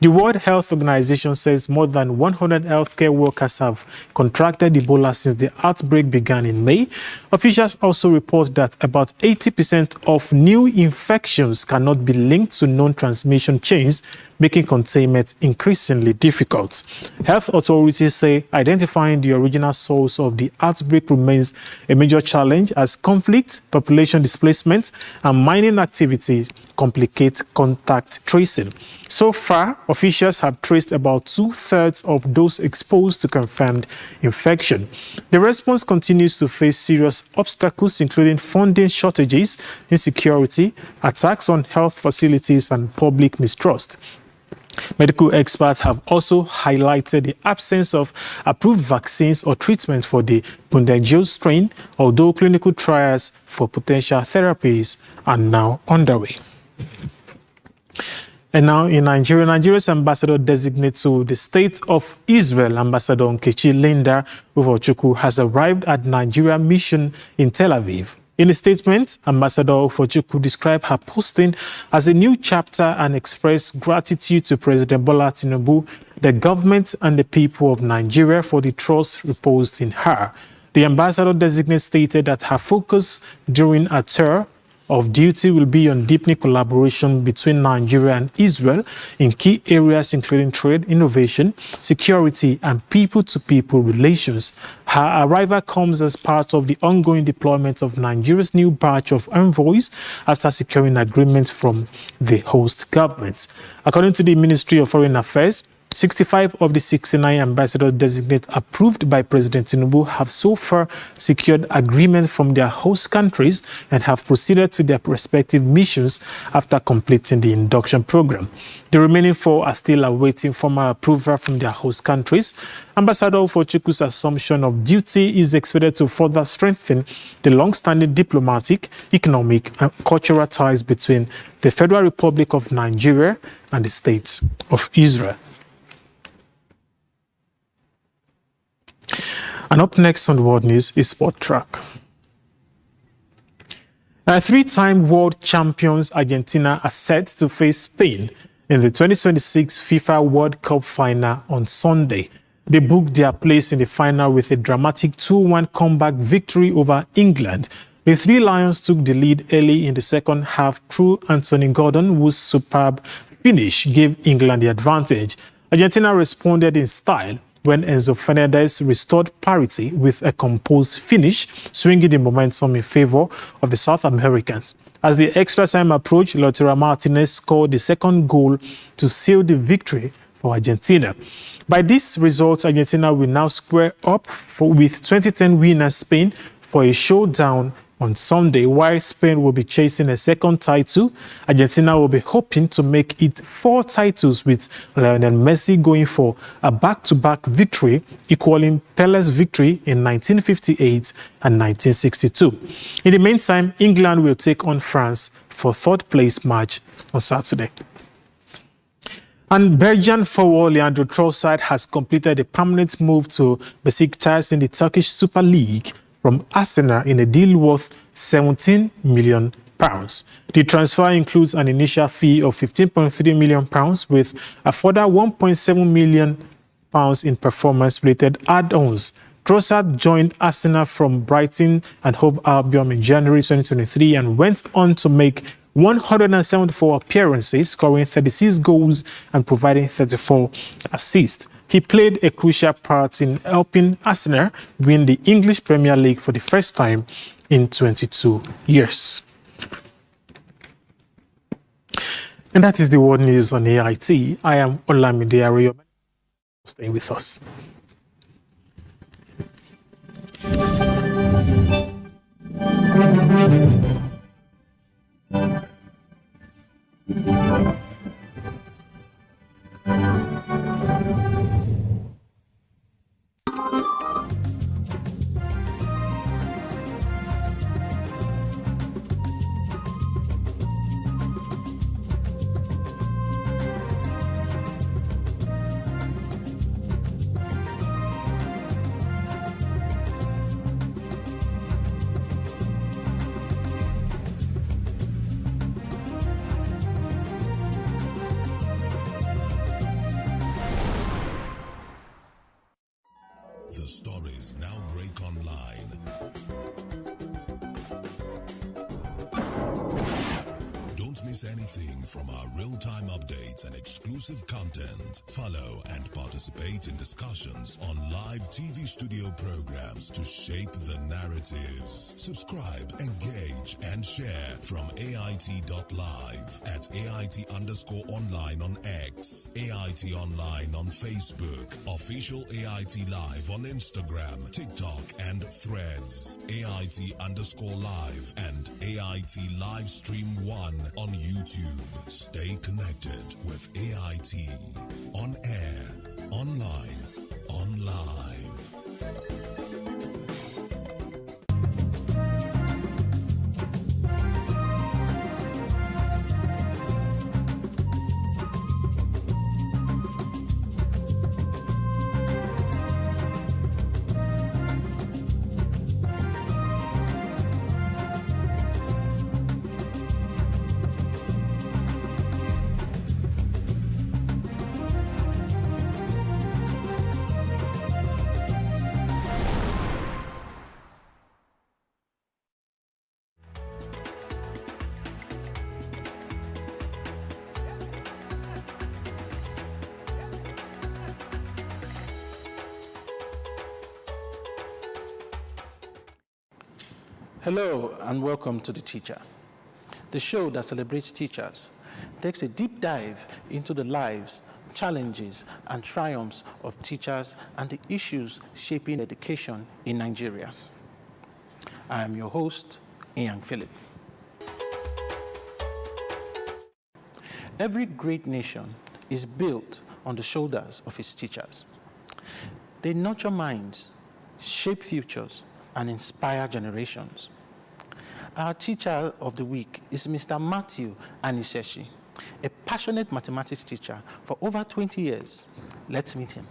The World Health Organization says more than 100 healthcare workers have contracted Ebola since the outbreak began in May. Officials also report that about 80% of new infections cannot be linked to known transmission chains, making containment increasingly difficult. Health authorities say identifying the original source of the outbreak remains a major challenge, as conflict, population displacement, and mining activity complicate contact tracing. So far, officials have traced about 2/3 of those exposed to confirmed infection. The response continues to face serious obstacles, including funding shortages, insecurity, attacks on health facilities, and public mistrust. Medical experts have also highlighted the absence of approved vaccines or treatment for the Bundangel strain, although clinical trials for potential therapies are now underway. And now in Nigeria, Nigeria's ambassador designate to the State of Israel, Ambassador Nkechi Linda Ufochukwu, has arrived at Nigeria mission in Tel Aviv. In a statement, Ambassador Ufochukwu described her posting as a new chapter and expressed gratitude to President Bola Tinubu, the government, and the people of Nigeria for the trust reposed in her. The ambassador designate stated that her focus during her tour of duty will be on deepening collaboration between Nigeria and Israel in key areas including trade, innovation, security, and people-to-people relations. Her arrival comes as part of the ongoing deployment of Nigeria's new batch of envoys after securing agreements from the host government. According to the Ministry of Foreign Affairs, 65 of the 69 ambassador designate approved by President Tinubu have so far secured agreement from their host countries and have proceeded to their respective missions after completing the induction program. The remaining 4 are still awaiting formal approval from their host countries. Ambassador Ufochukwu's assumption of duty is expected to further strengthen the long-standing diplomatic, economic, and cultural ties between the Federal Republic of Nigeria and the State of Israel. And up next on World News is Sport Track. 3-time world champions Argentina are set to face Spain in the 2026 FIFA World Cup final on Sunday. They booked their place in the final with a dramatic 2-1 comeback victory over England. The Three Lions took the lead early in the second half through Anthony Gordon, whose superb finish gave England the advantage. Argentina responded in style when Enzo Fernandez restored parity with a composed finish, swinging the momentum in favor of the South Americans. As the extra time approached, Lautaro Martinez scored the second goal to seal the victory for Argentina. By this result, Argentina will now square up with 2010 winner Spain for a showdown on Sunday. While Spain will be chasing a second title, Argentina will be hoping to make it 4 titles, with Lionel Messi going for a back-to-back victory, equaling Pele's victory in 1958 and 1962. In the meantime, England will take on France for 3rd place match on Saturday. And Belgian forward Leandro Trossard has completed a permanent move to Besiktas in the Turkish Super League from Arsenal in a deal worth £17 million. The transfer includes an initial fee of £15.3 million with a further £1.7 million in performance-related add-ons. Trossard joined Arsenal from Brighton and Hove Albion in January 2023 and went on to make 174 appearances, scoring 36 goals and providing 34 assists. He played a crucial part in helping Arsenal win the English Premier League for the first time in 22 years. And that is the world news on AIT. I am Olamide Aroyo. Stay with us. The stories now break online. Don't miss anything from our real-time updates and exclusive content. Follow and participate in discussions on live TV studio programs to shape the narratives. Subscribe, engage, and share from AIT.live at AIT_online on X, AIT Online on Facebook, Official AIT Live on Instagram, TikTok, and Threads, AIT_live, and AIT Livestream 1 on YouTube. Stay connected with AIT. On air, online, on live. Hello and welcome to The Teacher, the show that celebrates teachers, takes a deep dive into the lives, challenges, and triumphs of teachers and the issues shaping education in Nigeria. I am your host, Ian Philip. Every great nation is built on the shoulders of its teachers. They nurture minds, shape futures, and inspire generations. Our teacher of the week is Mr. Matthew Aniseshi, a passionate mathematics teacher for over 20 years. Let's meet him.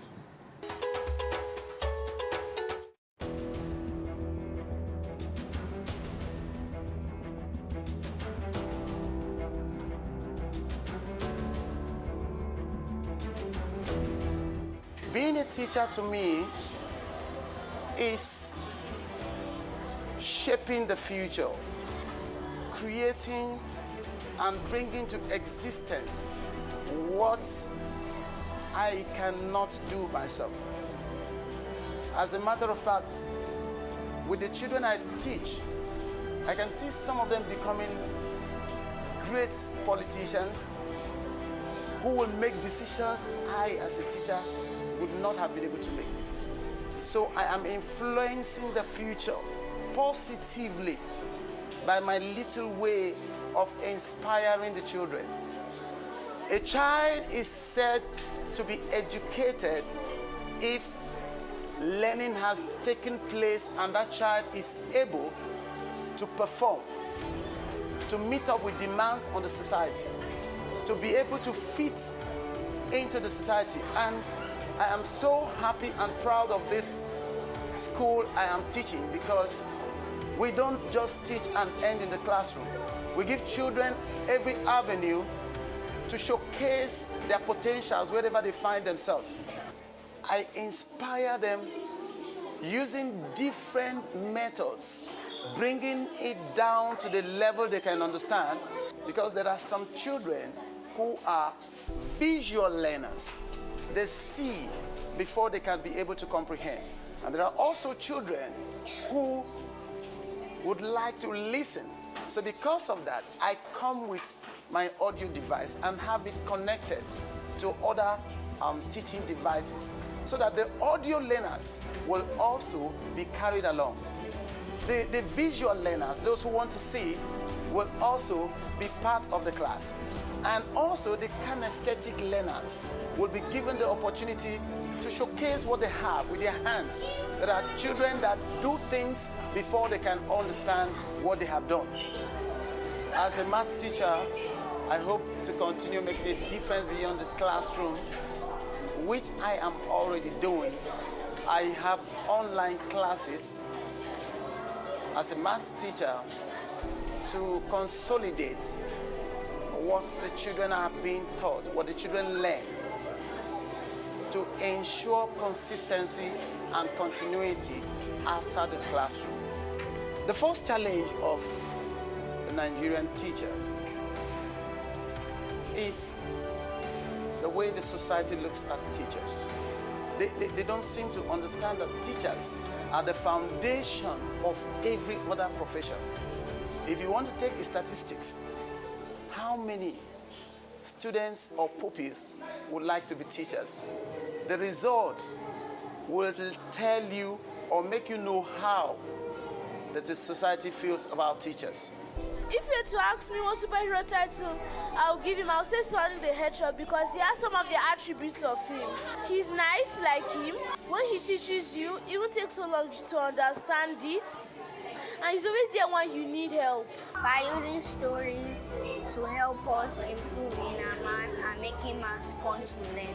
Being a teacher to me is shaping the future, creating and bringing to existence what I cannot do myself. As a matter of fact, with the children I teach, I can see some of them becoming great politicians who will make decisions I, as a teacher, would not have been able to make. So I am influencing the future positively by my little way of inspiring the children. A child is said to be educated if learning has taken place and that child is able to perform, to meet up with demands on the society, to be able to fit into the society. And I am so happy and proud of this school I am teaching, because we don't just teach and end in the classroom. We give children every avenue to showcase their potentials wherever they find themselves. I inspire them using different methods, bringing it down to the level they can understand, because there are some children who are visual learners. They see before they can be able to comprehend. And there are also children who would like to listen. So because of that, I come with my audio device and have it connected to other teaching devices, so that the audio learners will also be carried along. The visual learners, those who want to see, will also be part of the class. And also the kinesthetic learners will be given the opportunity to showcase what they have with their hands. There are children that do things before they can understand what they have done. As a maths teacher, I hope to continue making a difference beyond the classroom, which I am already doing. I have online classes as a maths teacher to consolidate what the children are being taught, what the children learn, to ensure consistency and continuity after the classroom. The first challenge of the Nigerian teacher is the way the society looks at teachers. They don't seem to understand that teachers are the foundation of every other profession. If you want to take the statistics, how many students or pupils would like to be teachers? The result will tell you or make you know how that the society feels about teachers. If you were to ask me what superhero title I'll give him, I'll say Sonic the Hedgehog, because he has some of the attributes of him. He's nice like him. When he teaches you, it won't take so long to understand it. And he's always there when you need help. By using stories to help us improve in our math and making math fun to learn.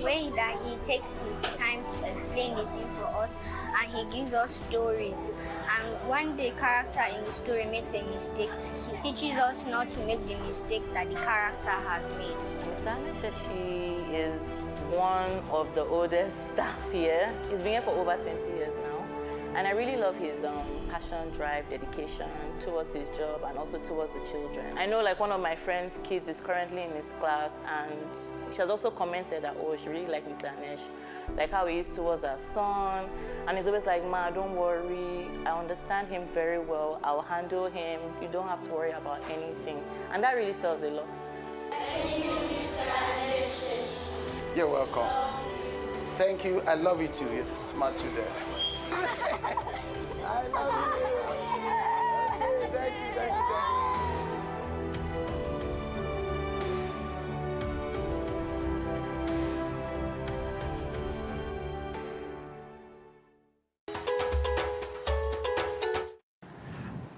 Way that he takes his time to explain the thing for us, and he gives us stories. And when the character in the story makes a mistake, he teaches us not to make the mistake that the character has made. Mr. Anisheshi is one of the oldest staff here. He's been here for over 20 years now. And I really love his passion, drive, dedication towards his job and also towards the children. I know like one of my friend's kids is currently in his class, and she has also commented that, oh, she really liked Mr. Anesh, like how he is towards her son. And he's always like, Ma, don't worry. I understand him very well. I'll handle him. You don't have to worry about anything. And that really tells a lot. You're welcome. Thank you. I love you too. You're smart children. I love you. Okay, thank you.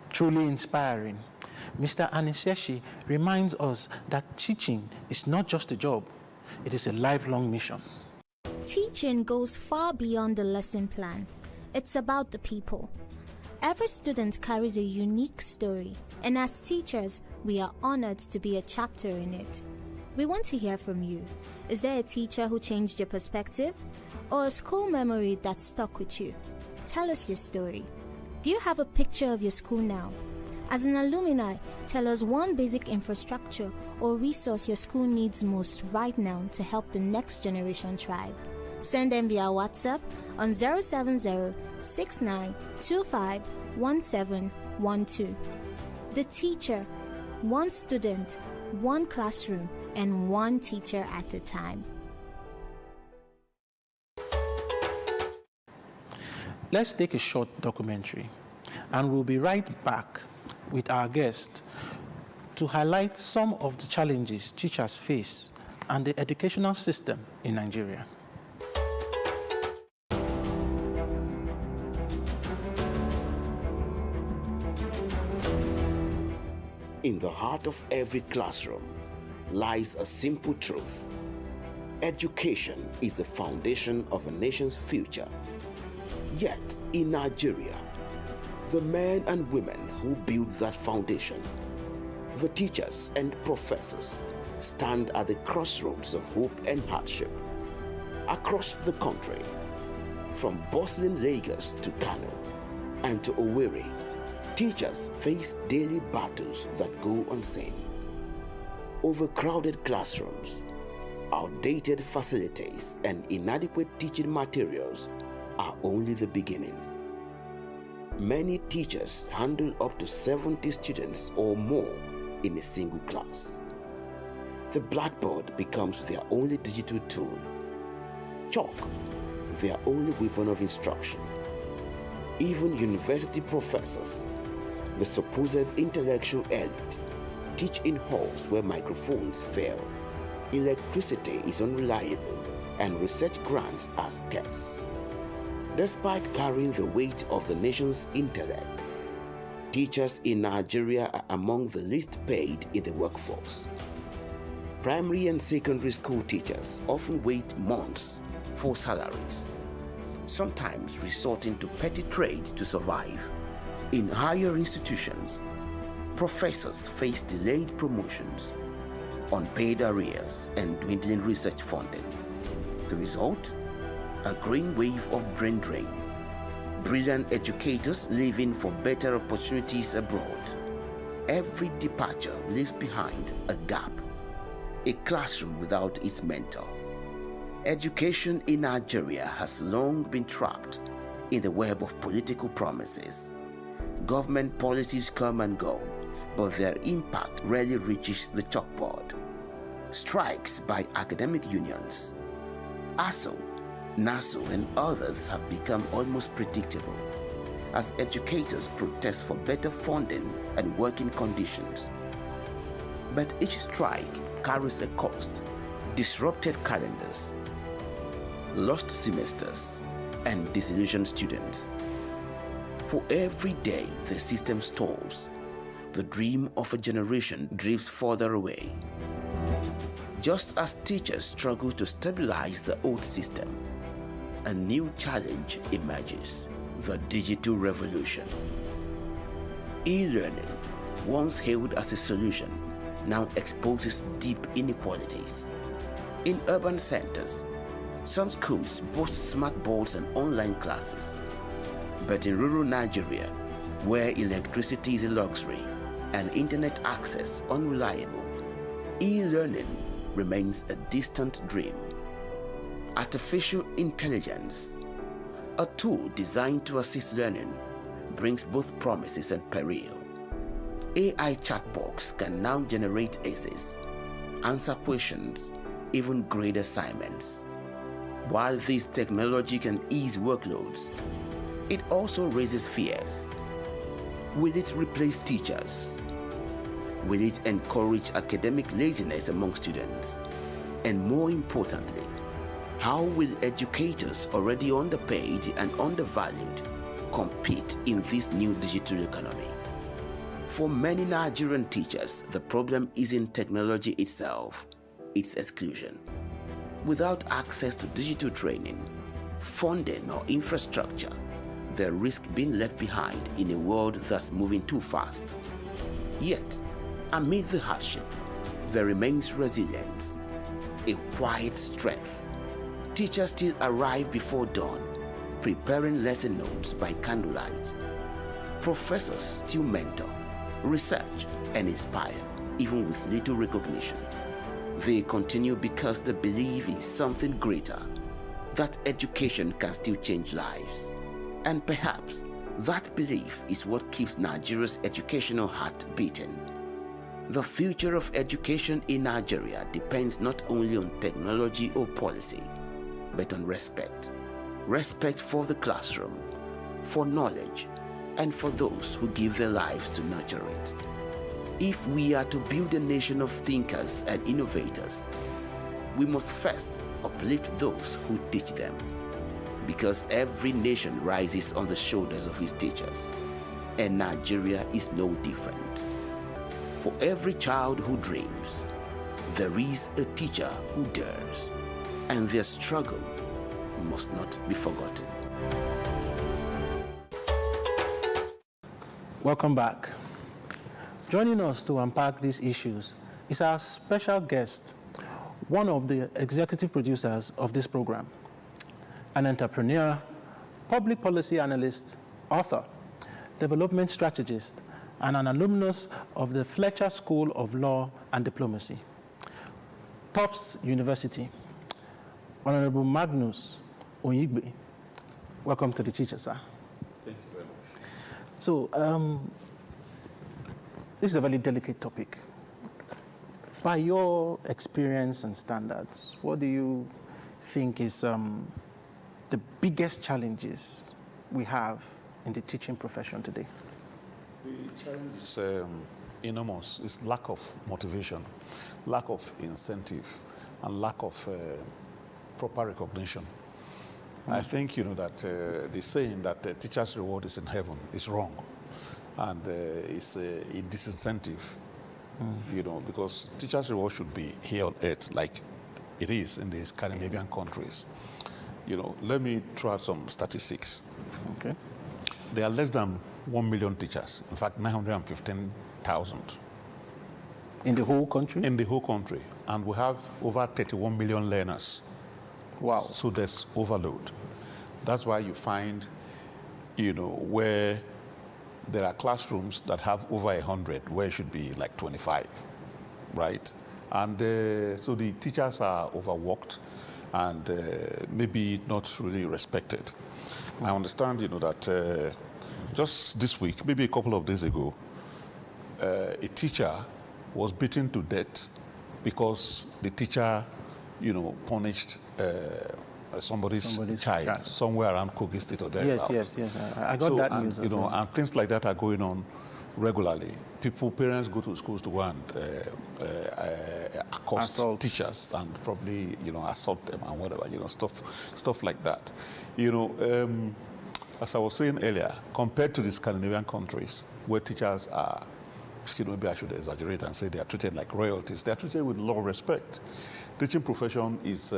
Truly inspiring. Mr. Anisheshi reminds us that teaching is not just a job, it is a lifelong mission. Teaching goes far beyond the lesson plan. It's about the people. Every student carries a unique story, and as teachers, we are honored to be a chapter in it. We want to hear from you. Is there a teacher who changed your perspective? Or a school memory that stuck with you? Tell us your story. Do you have a picture of your school now? As an alumni, tell us one basic infrastructure or resource your school needs most right now to help the next generation thrive. Send them via WhatsApp on 070-6925-1712. The teacher, one student, one classroom, and one teacher at a time. Let's take a short documentary, and we'll be right back with our guest to highlight some of the challenges teachers face and the educational system in Nigeria. In the heart of every classroom lies a simple truth. Education is the foundation of a nation's future. Yet, in Nigeria, the men and women who build that foundation, the teachers and professors, stand at the crossroads of hope and hardship. Across the country, from bustling Lagos to Kano and to Owerri, teachers face daily battles that go unseen. Overcrowded classrooms, outdated facilities, and inadequate teaching materials are only the beginning. Many teachers handle up to 70 students or more in a single class. The blackboard becomes their only digital tool. Chalk, their only weapon of instruction. Even university professors, the supposed intellectual elite, teach in halls where microphones fail. Electricity is unreliable and research grants are scarce. Despite carrying the weight of the nation's intellect, teachers in Nigeria are among the least paid in the workforce. Primary and secondary school teachers often wait months for salaries, sometimes resorting to petty trades to survive. In higher institutions, professors face delayed promotions, unpaid arrears, and dwindling research funding. The result? A green wave of brain drain. Brilliant educators leaving for better opportunities abroad. Every departure leaves behind a gap, a classroom without its mentor. Education in Nigeria has long been trapped in the web of political promises. Government policies come and go, but their impact rarely reaches the chalkboard. Strikes by academic unions, ASU, NASU, and others have become almost predictable as educators protest for better funding and working conditions. But each strike carries a cost: disrupted calendars, lost semesters, and disillusioned students. For every day the system stalls, the dream of a generation drifts further away. Just as teachers struggle to stabilize the old system, a new challenge emerges: the digital revolution. E-learning, once hailed as a solution, now exposes deep inequalities. In urban centers, some schools boast smart boards and online classes. But in rural Nigeria, where electricity is a luxury and internet access unreliable, e-learning remains a distant dream. Artificial intelligence, a tool designed to assist learning, brings both promises and peril. AI chatbots can now generate essays, answer questions, even grade assignments. While this technology can ease workloads, it also raises fears. Will it replace teachers? Will it encourage academic laziness among students? And more importantly, how will educators already underpaid and undervalued compete in this new digital economy? For many Nigerian teachers, the problem isn't technology itself, it's exclusion. Without access to digital training, funding, or infrastructure, they risk being left behind in a world that's moving too fast. Yet, amid the hardship, there remains resilience, a quiet strength. Teachers still arrive before dawn, preparing lesson notes by candlelight. Professors still mentor, research, and inspire, even with little recognition. They continue because they believe in something greater, that education can still change lives. And perhaps that belief is what keeps Nigeria's educational heart beating. The future of education in Nigeria depends not only on technology or policy, but on respect. Respect for the classroom, for knowledge, and for those who give their lives to nurture it. If we are to build a nation of thinkers and innovators, we must first uplift those who teach them. Because every nation rises on the shoulders of its teachers, and Nigeria is no different. For every child who dreams, there is a teacher who dares. and their struggle must not be forgotten. Welcome back. Joining us to unpack these issues is our special guest, one of the executive producers of this program, an entrepreneur, public policy analyst, author, development strategist, and an alumnus of the Fletcher School of Law and Diplomacy, Tufts University, Honorable Magnus Onyigbe. Welcome to the teacher, sir. Thank you very much. So, this is a very delicate topic. By your experience and standards, what do you think is the biggest challenges we have in the teaching profession today? The challenge is enormous. It's lack of motivation, lack of incentive, and lack of proper recognition. I think, that the saying that teacher's reward is in heaven is wrong. And it's a disincentive, because teacher's reward should be here on earth like it is in the Scandinavian countries. Let me throw out some statistics. Okay. There are less than 1 million teachers, in fact, 915,000. In the whole country? In the whole country. And we have over 31 million learners. Wow. So there's overload. That's why you find, where there are classrooms that have over 100, where it should be like 25, right? And so the teachers are overworked and maybe not really respected. I understand, that just this week, maybe a couple of days ago, a teacher was beaten to death because the teacher, punished somebody's child somewhere around Kogi State or thereabout. Yes. I got that news. And things like that are going on regularly. Parents go to schools to go and accost teachers and probably, assault them and whatever, stuff like that. As I was saying earlier, compared to the Scandinavian countries where teachers are, maybe I should exaggerate and say they are treated like royalties. They are treated with a lot of respect. Teaching profession is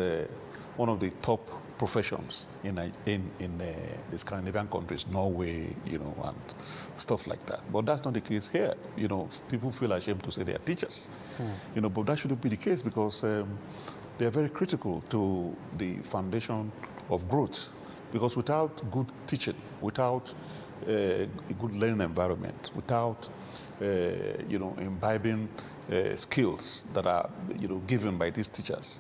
one of the top professions in the Scandinavian countries, Norway, and stuff like that. But that's not the case here. People feel ashamed to say they are teachers. But that shouldn't be the case because they are very critical to the foundation of growth. Because without good teaching, without a good learning environment, without imbibing skills that are, given by these teachers,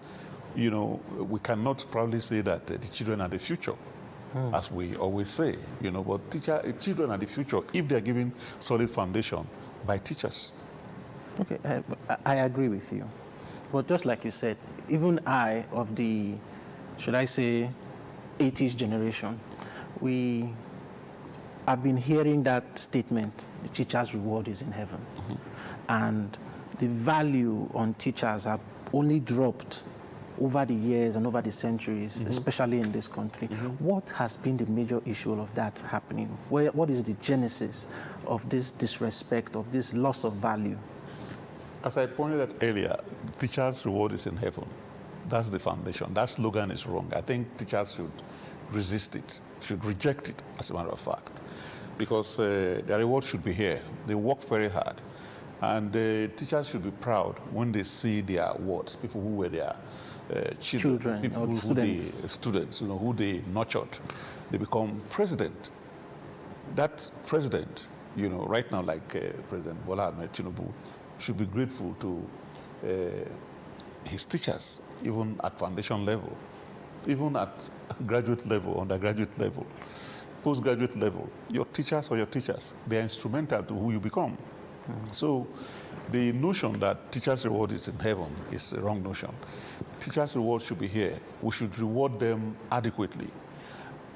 we cannot proudly say that the children are the future, as we always say, but children are the future if they are given solid foundation by teachers. Okay, I agree with you. But just like you said, even I, of the, should I say, 80s generation, I've been hearing that statement, the teacher's reward is in heaven. And the value on teachers have only dropped over the years and over the centuries, especially in this country. What has been the major issue of that happening? What is the genesis of this disrespect, of this loss of value? As I pointed out earlier, teacher's reward is in heaven. That's the foundation. That slogan is wrong. I think teachers should resist it, should reject it, as a matter of fact. Because their reward should be here. They work very hard. And teachers should be proud when they see their awards, people who were their children, people who students, who they nurtured. They become president. That president, right now, like President Bola Ahmed Tinubu, should be grateful to his teachers, even at foundation level, even at graduate level, undergraduate level, postgraduate level. Your teachers, they are instrumental to who you become. So the notion that teachers' reward is in heaven is a wrong notion. Teachers' reward should be here. We should reward them adequately.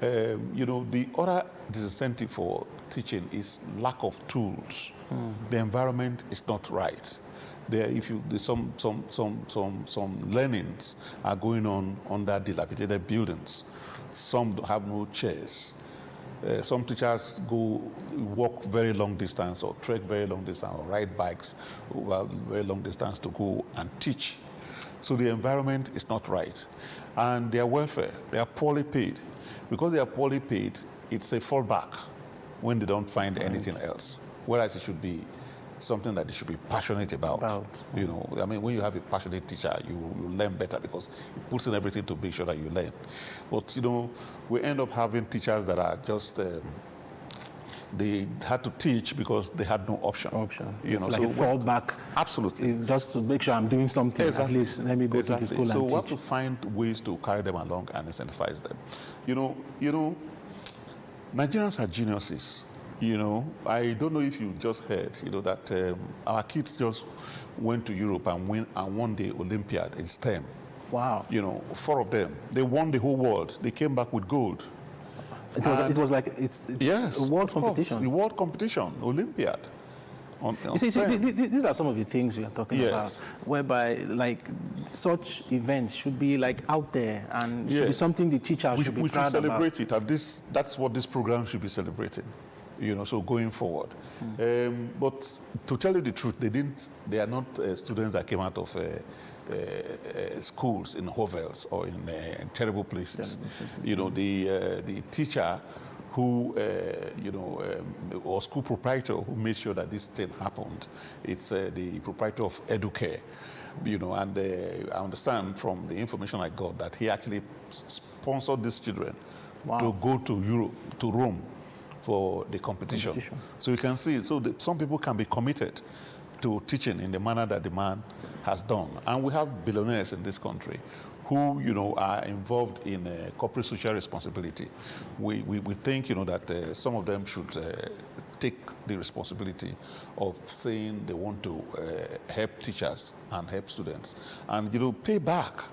The other disincentive for teaching is lack of tools. The environment is not right. Some learnings are going on under dilapidated buildings. Some have no chairs. Some teachers walk very long distance or trek very long distance or ride bikes over very long distance to go and teach. So the environment is not right. And their welfare, they are poorly paid. Because they are poorly paid, it's a fallback when they don't find anything else. Whereas it should be something that they should be passionate about. You know, I mean, when you have a passionate teacher, you learn better because it puts in everything to make sure that you learn. But, you know, we end up having teachers that are just, they had to teach because they had no option. You know, like a fallback. Absolutely. Just to make sure I'm doing something, at least let me go to the school So and we have teach. to find ways to carry them along and incentivize them. You know, Nigerians are geniuses. You know, I don't know if you just heard, you know, that our kids just went to Europe and won the Olympiad in STEM. Wow. You know, 4 of them. They won the whole world. They came back with gold. It was like it's yes, a world competition. The world competition, Olympiad. You see, these are some of the things we are talking about, whereby like such events should be like out there and should be something the teacher should be proud about. We should celebrate about. it, and that's what this program should be celebrating. You know, so going forward. But to tell you the truth, they are not students that came out of schools in hovels or in terrible places. You know, the teacher who, or school proprietor who made sure that this thing happened, it's the proprietor of Educare. You know, and I understand from the information I got that he actually sponsored these children to go to Europe, to Rome, for the competition. So you can see, some people can be committed to teaching in the manner that the man has done. And we have billionaires in this country who, you know, are involved in corporate social responsibility. We think, you know, that some of them should take the responsibility of saying they want to help teachers and help students and, you know, pay back.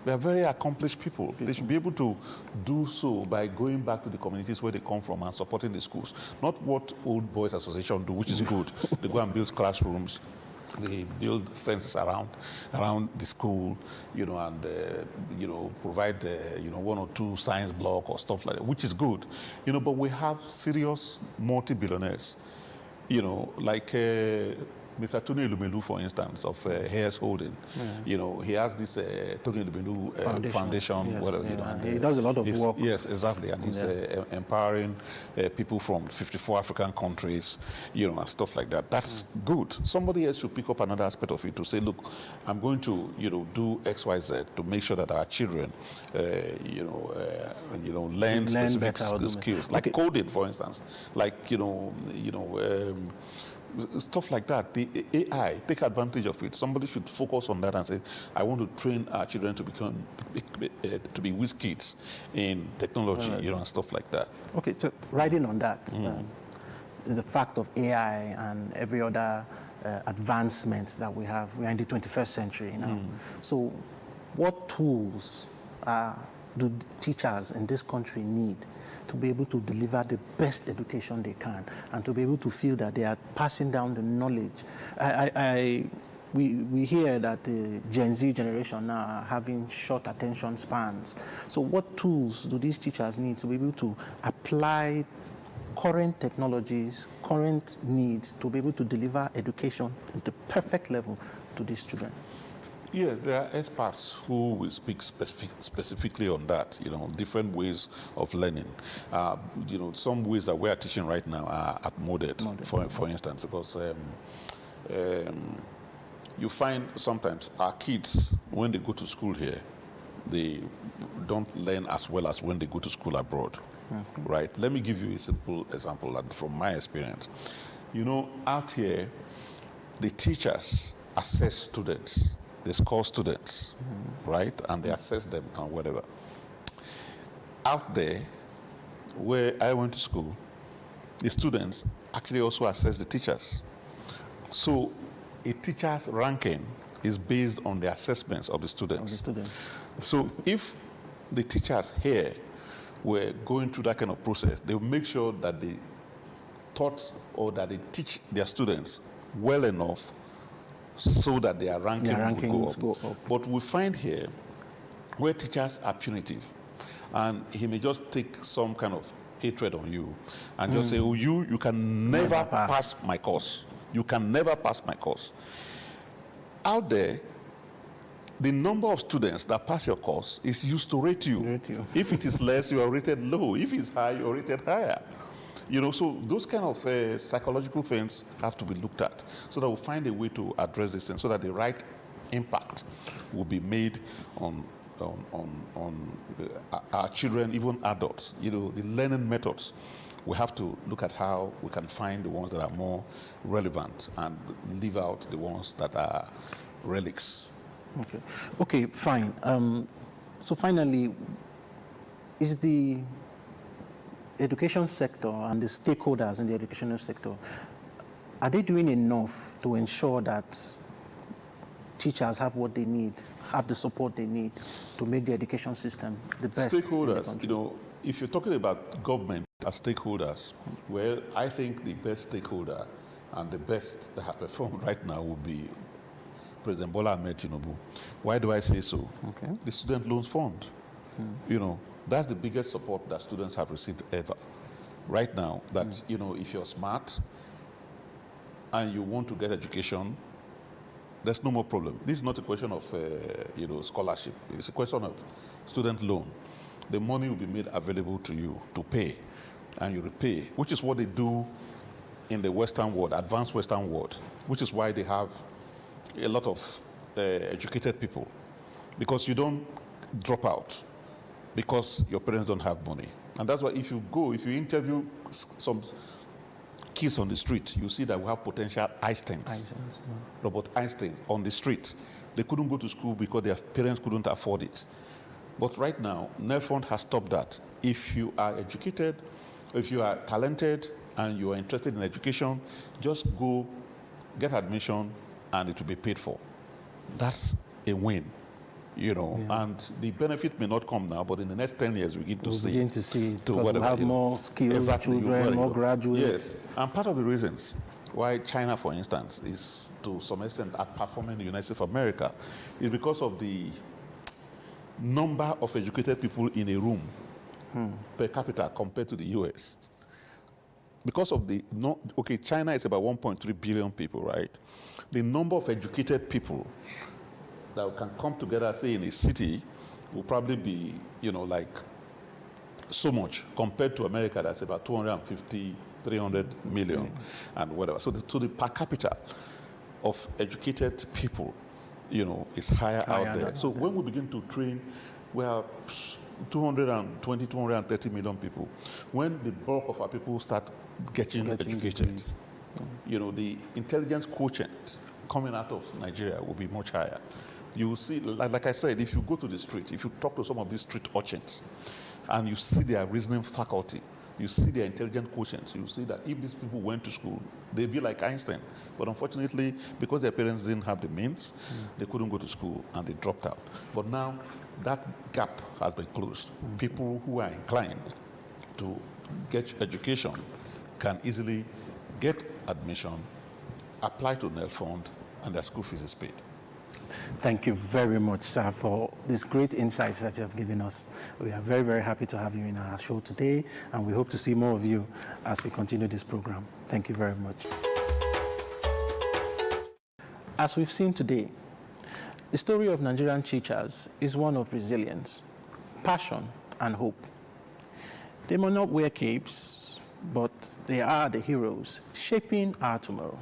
They are very accomplished people. They should be able to do so by going back to the communities where they come from and supporting the schools. Not what Old Boys Association do, which is good. They go and build classrooms. They build fences around the school, you know, and you know, provide you know, 1 or 2 science block or stuff like that, which is good, you know. But we have serious multi-billionaires, you know, like Mr. Tony Elumelu, for instance, of Hayes Holding. You know, he has this Tony Elumelu Foundation. Yes, whatever, you know, and, he does a lot of work. Yes, exactly. And he's empowering people from 54 African countries, you know, and stuff like that. That's good. Somebody else should pick up another aspect of it to say, look, I'm going to, you know, do X, Y, Z to make sure that our children, you know, learn specific skills, like coding, for instance, like, you know, stuff like that. The AI, take advantage of it. Somebody should focus on that and say, I want to train our children to become, to be whiz kids in technology, you know, and stuff like that. Okay, so riding on that, the fact of AI and every other advancement that we have, we are in the 21st century now. So what tools do teachers in this country need to be able to deliver the best education they can and to be able to feel that they are passing down the knowledge? We hear that the Gen Z generation now are having short attention spans. So what tools do these teachers need to be able to apply current technologies, current needs to be able to deliver education at the perfect level to these children? Yes, there are experts who will speak specifically on that, you know, different ways of learning. You know, some ways that we are teaching right now are outmoded, for instance, because you find sometimes our kids, when they go to school here, they don't learn as well as when they go to school abroad, right? Let me give you a simple example from my experience. You know, out here, the teachers assess students. They score students, right? And they assess them and whatever. Out there, where I went to school, the students actually also assess the teachers. So a teacher's ranking is based on the assessments of the students. So if the teachers here were going through that kind of process, they will make sure that they taught or that they teach their students well enough so that their ranking will go up. But we find here where teachers are punitive, and he may just take some kind of hatred on you and just say, oh, you can never pass my course. You can never pass my course. Out there, the number of students that pass your course is used to rate you. If it is less, you are rated low. If it's high, you are rated higher. You know, so those kind of psychological things have to be looked at so that we'll find a way to address this thing so that the right impact will be made on our children, even adults. You know, the learning methods. We have to look at how we can find the ones that are more relevant and leave out the ones that are relics. Okay, fine. So finally, is the education sector and the stakeholders in the educational sector, are they doing enough to ensure that teachers have what they need, have the support they need to make the education system the best? Stakeholders, you know, if you're talking about government as stakeholders, well, I think the best stakeholder and the best that has performed right now would be President Bola Ahmed Tinubu. Why do I say so? The Student Loans Fund. You know, that's the biggest support that students have received ever. Right now, that, you know, if you're smart and you want to get education, there's no more problem. This is not a question of, you know, scholarship. It's a question of student loan. The money will be made available to you to pay, and you repay, which is what they do in the Western world, advanced Western world, which is why they have a lot of educated people, because you don't drop out because your parents don't have money. And that's why if you interview some kids on the street, you see that we have potential Einsteins, Robert Einstein on the street. They couldn't go to school because their parents couldn't afford it. But right now, NELFund has stopped that. If you are educated, if you are talented, and you are interested in education, just go get admission and it will be paid for. That's a win, you know. And the benefit may not come now, but in the next 10 years, we begin to see because we have more skilled children, more graduates. Yes, and part of the reasons why China, for instance, is to some extent outperforming the United States of America is because of the number of educated people in a room per capita compared to the US. Because of the, China is about 1.3 billion people, right? The number of educated people that can come together, say, in a city will probably be, you know, like so much compared to America, that's about 250, 300 million and whatever. So the per capita of educated people, you know, is higher out there. So when we begin to train, we have 220, 230 million people. When the bulk of our people start getting educated, you know, the intelligence quotient coming out of Nigeria will be much higher. You will see, like I said, if you go to the street, if you talk to some of these street urchins, and you see their reasoning faculty, you see their intelligent quotients, you see that if these people went to school, they'd be like Einstein. But unfortunately, because their parents didn't have the means, they couldn't go to school and they dropped out. But now, that gap has been closed. People who are inclined to get education can easily get admission, apply to NELFund, and their school fees is paid. Thank you very much, sir, for these great insights that you have given us. We are very, very happy to have you in our show today, and we hope to see more of you as we continue this program. Thank you very much. As we've seen today, the story of Nigerian teachers is one of resilience, passion, and hope. They may not wear capes, but they are the heroes shaping our tomorrow.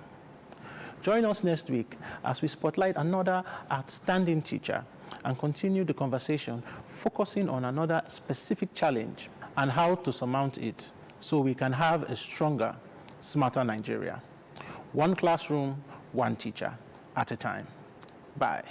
Join us next week as we spotlight another outstanding teacher and continue the conversation focusing on another specific challenge and how to surmount it so we can have a stronger, smarter Nigeria. One classroom, one teacher at a time. Bye.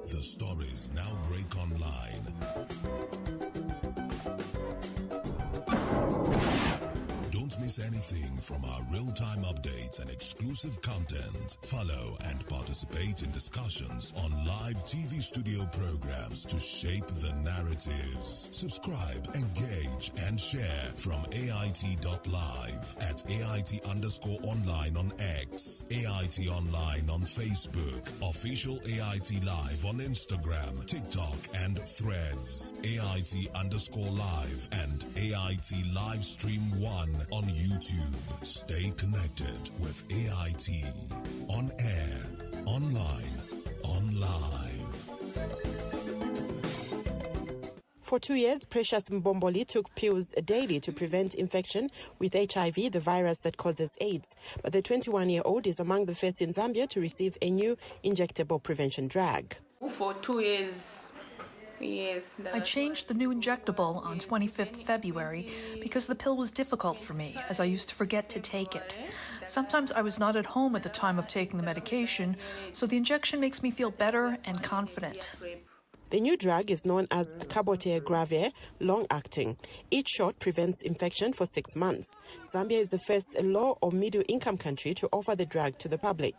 The stories now break online. Don't miss anything from our real-time updates and exclusive content. Follow and participate in discussions on live TV studio programs to shape the narratives. Subscribe, engage, and share from AIT.live at AIT_online on X, AIT Online on Facebook, Official AIT Live on Instagram, TikTok, and Threads, AIT_live and AIT Livestream 1 on YouTube. Stay connected with AIT. On air, online, on live. For 2 years, Precious Mbomboli took pills daily to prevent infection with HIV, the virus that causes AIDS. But the 21-year-old is among the first in Zambia to receive a new injectable prevention drug. For 2 years, yes. I changed the new injectable on 25th February because the pill was difficult for me, as I used to forget to take it. Sometimes I was not at home at the time of taking the medication, so the injection makes me feel better and confident. The new drug is known as cabotegravir, long-acting. Each shot prevents infection for 6 months. Zambia is the first low or middle-income country to offer the drug to the public.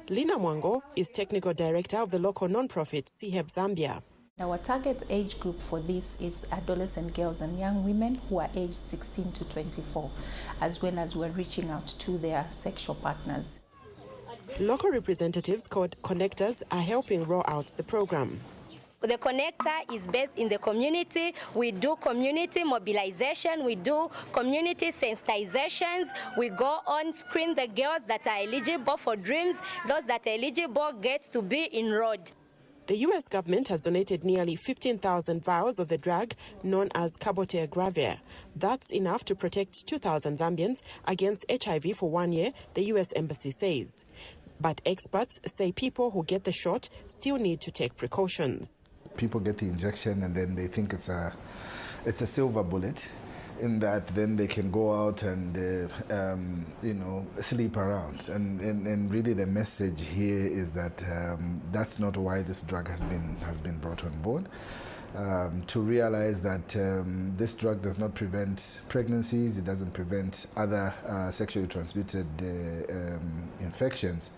Lina Mwango is technical director of the local non-profit CHEP Zambia. Our target age group for this is adolescent girls and young women who are aged 16 to 24, as well as we're reaching out to their sexual partners. Local representatives called connectors are helping roll out the program. The connector is based in the community. We do community mobilization, we do community sensitizations, we go on screen the girls that are eligible for dreams, those that are eligible get to be enrolled. The U.S. government has donated nearly 15,000 vials of the drug known as cabotegravir. That's enough to protect 2,000 Zambians against HIV for 1 year, the U.S. Embassy says. But experts say people who get the shot still need to take precautions. People get the injection and then they think it's a silver bullet, in that then they can go out and sleep around. And really the message here is that that's not why this drug has been brought on board. To realize that this drug does not prevent pregnancies, it doesn't prevent other sexually transmitted infections.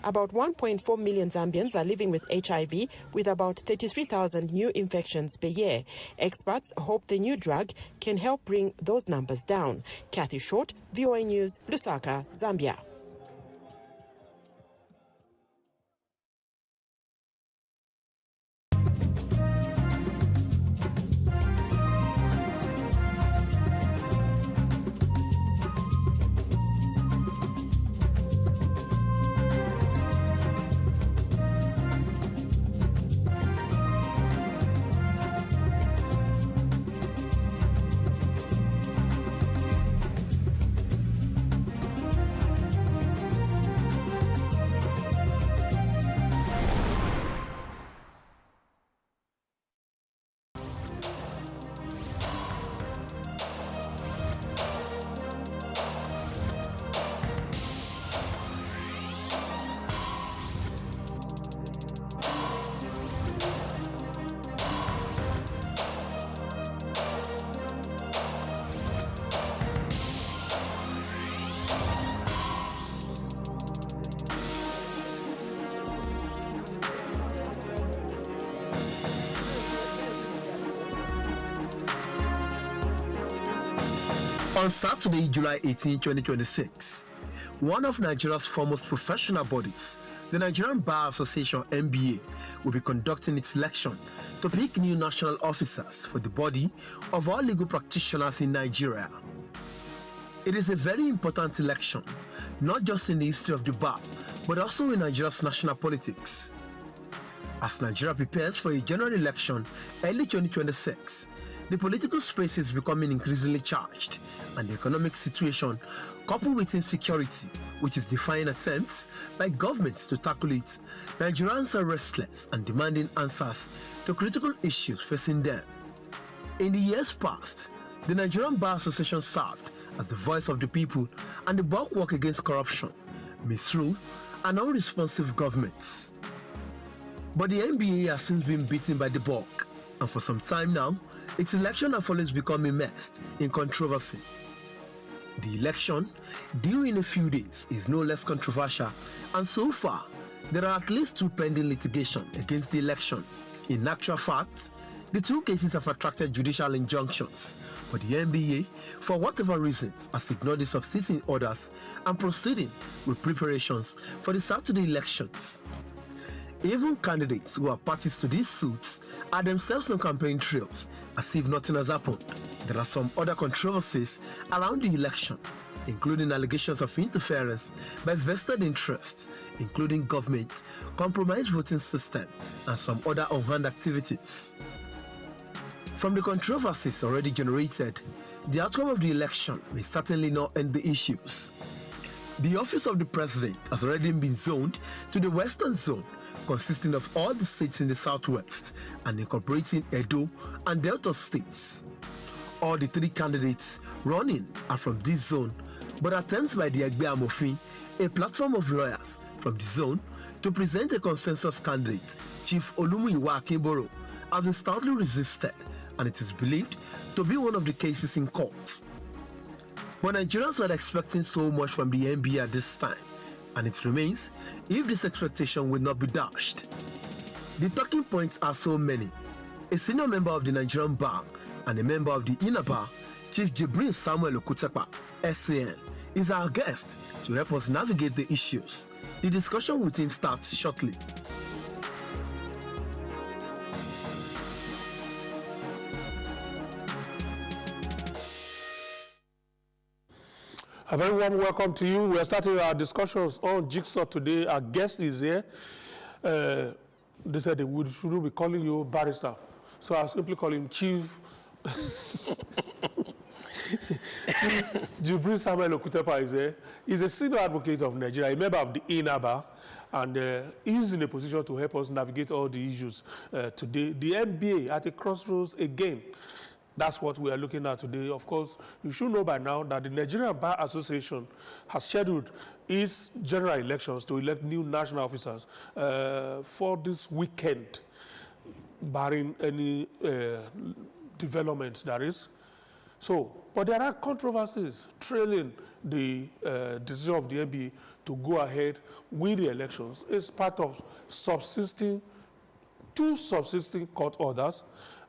About 1.4 million Zambians are living with HIV, with about 33,000 new infections per year. Experts hope the new drug can help bring those numbers down. Kathy Short, VOA News, Lusaka, Zambia. On Saturday, July 18, 2026, one of Nigeria's foremost professional bodies, the Nigerian Bar Association (NBA), will be conducting its election to pick new national officers for the body of all legal practitioners in Nigeria. It is a very important election, not just in the history of the bar, but also in Nigeria's national politics. As Nigeria prepares for a general election early 2026, the political space is becoming increasingly charged, and the economic situation, coupled with insecurity, which is defying attempts by governments to tackle it, Nigerians are restless and demanding answers to critical issues facing them. In the years past, the Nigerian Bar Association served as the voice of the people and the bulwark against corruption, misrule, and unresponsive governments. But the NBA has since been beaten by the bulk, and for some time now, its election has always become immersed in controversy. The election, due in a few days, is no less controversial, and so far, there are at least 2 pending litigation against the election. In actual fact, the 2 cases have attracted judicial injunctions, but the NBA, for whatever reasons, has ignored the subsisting orders and proceeding with preparations for the Saturday elections. Even candidates who are parties to these suits are themselves on campaign trails, as if nothing has happened. There are some other controversies around the election, including allegations of interference by vested interests, including government, compromised voting system, and some other on-hand activities. From the controversies already generated, the outcome of the election may certainly not end the issues. The office of the president has already been zoned to the Western Zone, consisting of all the states in the southwest and incorporating Edo and Delta states. All the 3 candidates running are from this zone, but attempts by the Egbe Amofin, a platform of lawyers from the zone, to present a consensus candidate, Chief Olumuyiwa Akinboro, has been stoutly resisted, and it is believed to be one of the cases in court. But Nigerians are expecting so much from the NBA at this time, and it remains if this expectation will not be dashed. The talking points are so many. A senior member of the Nigerian Bar and a member of the Inner Bar, Chief Jibrin Samuel Okutepa, SAN, is our guest to help us navigate the issues. The discussion with him starts shortly. A very warm welcome to you. We are starting our discussions on Jigsaw today. Our guest is here. They said they shouldn't be calling you barrister, so I'll simply call him Chief Jibrin Samuel Okutepa is here. He's a senior advocate of Nigeria, a member of the Inner Bar, and he's in a position to help us navigate all the issues today. The NBA at a crossroads again. That's what we are looking at today. Of course, you should know by now that the Nigerian Bar Association has scheduled its general elections to elect new national officers for this weekend, barring any developments there is. So, but there are controversies trailing the decision of the NBA to go ahead with the elections. It's part of two subsisting court orders,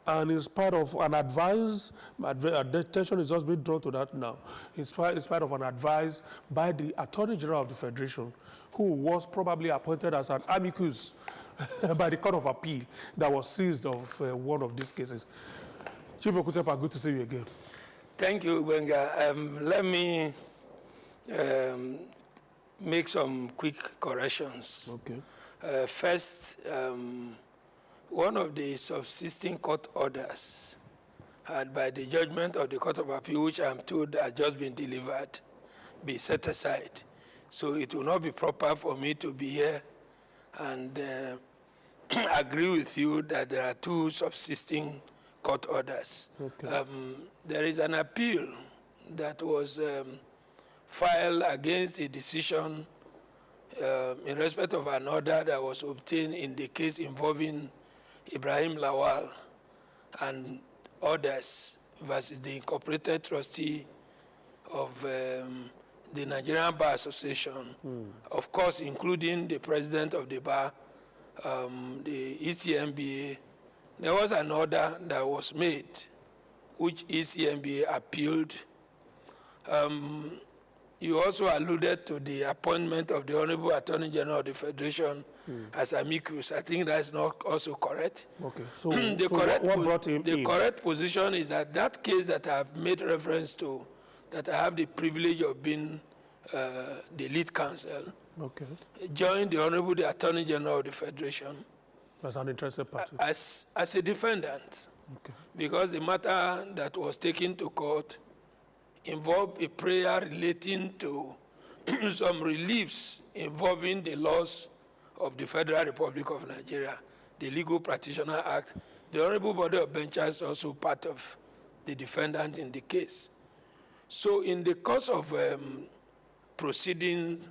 and it's part of an advice. Attention is just being drawn to that now. It's part of an advice by the Attorney General of the Federation, who was probably appointed as an amicus by the Court of Appeal that was seized of one of these cases. Chief Okutepa, good to see you again. Thank you, Benga. Let me make some quick corrections. Okay. First, one of the subsisting court orders had by the judgment of the Court of Appeal, which I'm told has just been delivered, be set aside. So it will not be proper for me to be here and agree with you that there are two subsisting court orders. Okay. There is an appeal that was filed against a decision in respect of an order that was obtained in the case involving Ibrahim Lawal and others versus the incorporated trustee of the Nigerian Bar Association, of course, including the president of the bar, the ECMBA. There was an order that was made, which ECMBA appealed. You also alluded to the appointment of the Honorable Attorney General of the Federation as amicus. I think that's not also correct. Okay. So, what brought him in? The correct position is that that case that I have made reference to, that I have the privilege of being the lead counsel, Okay. joined the Honorable the Attorney General of the Federation As an interested party. as a defendant, Okay. because the matter that was taken to court involved a prayer relating to some reliefs involving the laws of the Federal Republic of Nigeria, the Legal Practitioner Act. The Honorable Body of Benchers is also part of the defendant in the case. So in the course of proceedings,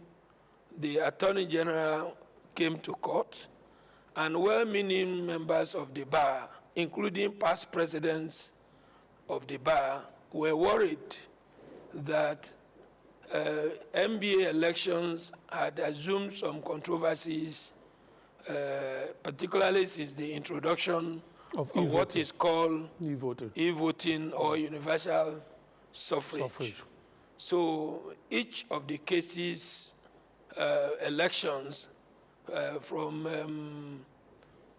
the Attorney General came to court and well-meaning members of the bar, including past presidents of the bar, were worried that MBA elections had assumed some controversies, particularly since the introduction of what is called e-voting or universal suffrage. So each of the cases, elections from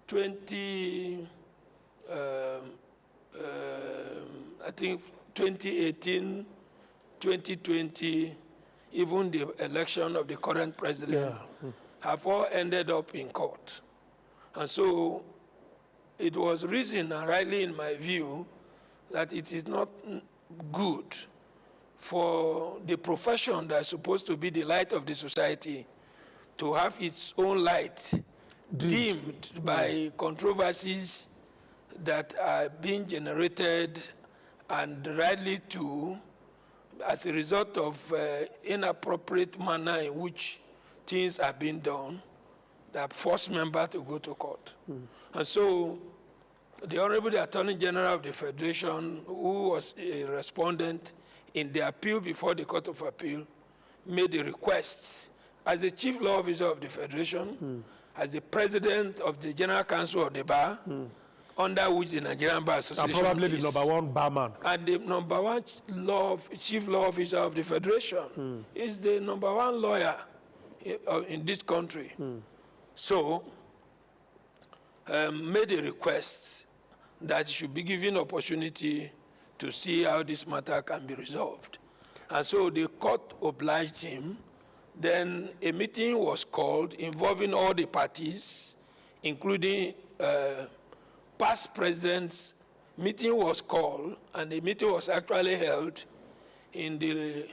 2018, 2020, even the election of the current president, have all ended up in court. And so it was reason, and rightly in my view, that it is not good for the profession that is supposed to be the light of the society to have its own light dimmed by controversies that are being generated, and rightly too, as a result of inappropriate manner in which things are being done, that force members to go to court. And so the Honorable Attorney General of the Federation, who was a respondent in the appeal before the Court of Appeal, made a request as the Chief Law Officer of the Federation, as the President of the General Council of the Bar, under which the Nigerian Bar Association probably is, the number one barman. and the number one Chief Law Officer of the Federation is the number one lawyer in this country. So, made a request that he should be given opportunity to see how this matter can be resolved. And so the court obliged him. Then a meeting was called involving all the parties, including past presidents. Meeting was called, and the meeting was actually held in the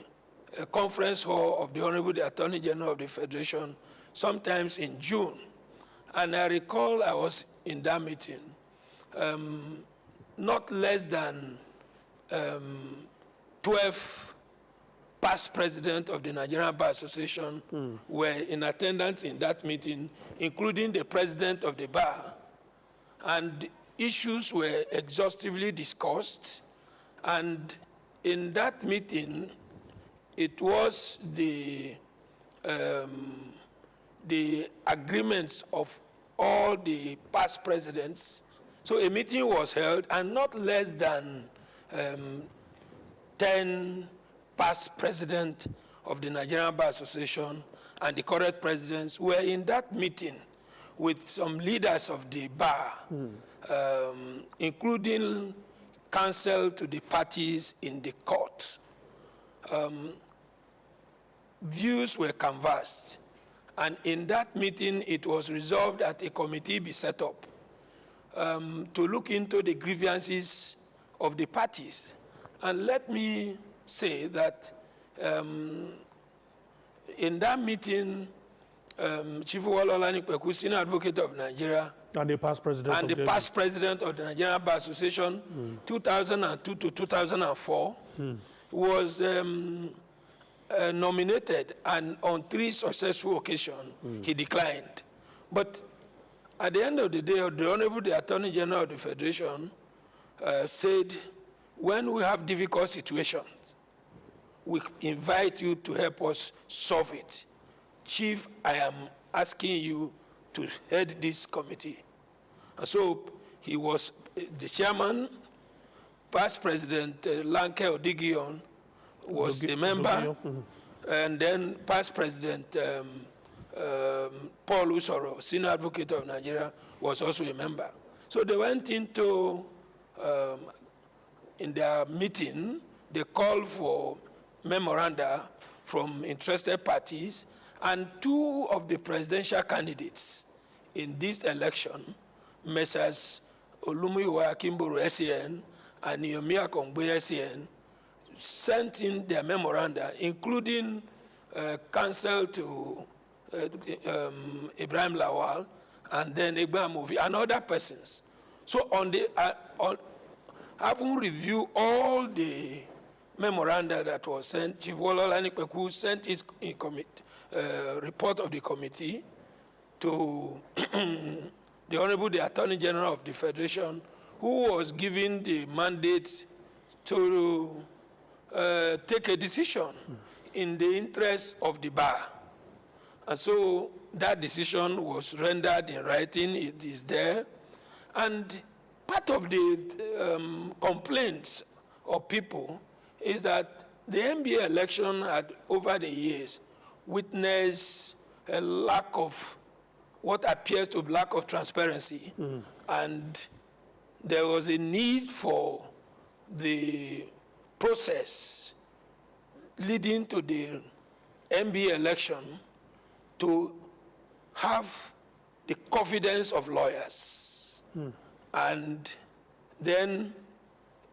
conference hall of the Honorable Attorney General of the Federation, sometimes in June. And I recall I was in that meeting. Not less than 12 past presidents of the Nigerian Bar Association were in attendance in that meeting, including the president of the bar. And issues were exhaustively discussed. And in that meeting, it was the agreements of all the past presidents. So a meeting was held, and not less than 10 past presidents of the Nigerian Bar Association and the current presidents were in that meeting with some leaders of the bar, including counsel to the parties in the court. Views were canvassed, and in that meeting it was resolved that a committee be set up to look into the grievances of the parties. And let me say that in that meeting, Chief Ololani Kweku, Senior Advocate of Nigeria, and the past president of the Nigerian Bar Association, 2002 to 2004, was nominated, and on 3 successful occasions, he declined. But at the end of the day, the Honorable Attorney General of the Federation said, when we have difficult situations, we invite you to help us solve it. Chief, I am asking you to head this committee. And so he was the chairman. Past President Lanke Odigion was the member, and then past President Paul Usoro, Senior Advocate of Nigeria, was also a member. So they went into, in their meeting, they called for memoranda from interested parties, and 2 of the presidential candidates in this election, Messrs. Olumuyiwa Akimburu SAN and Yomiya Kongbe SAN, sent in their memoranda, including counsel to Ibrahim Lawal, and then Ibrahim Movi, and other persons. So having reviewed all the memoranda that was sent, Chief Ololani Kweku sent his report of the committee to the Honorable the Attorney General of the Federation, who was given the mandate to take a decision in the interest of the bar. And so that decision was rendered in writing. It is there. And part of the complaints of people is that the NBA election had, over the years, witnessed a lack of what appears to be lack of transparency. And there was a need for the process leading to the NBA election to have the confidence of lawyers. And then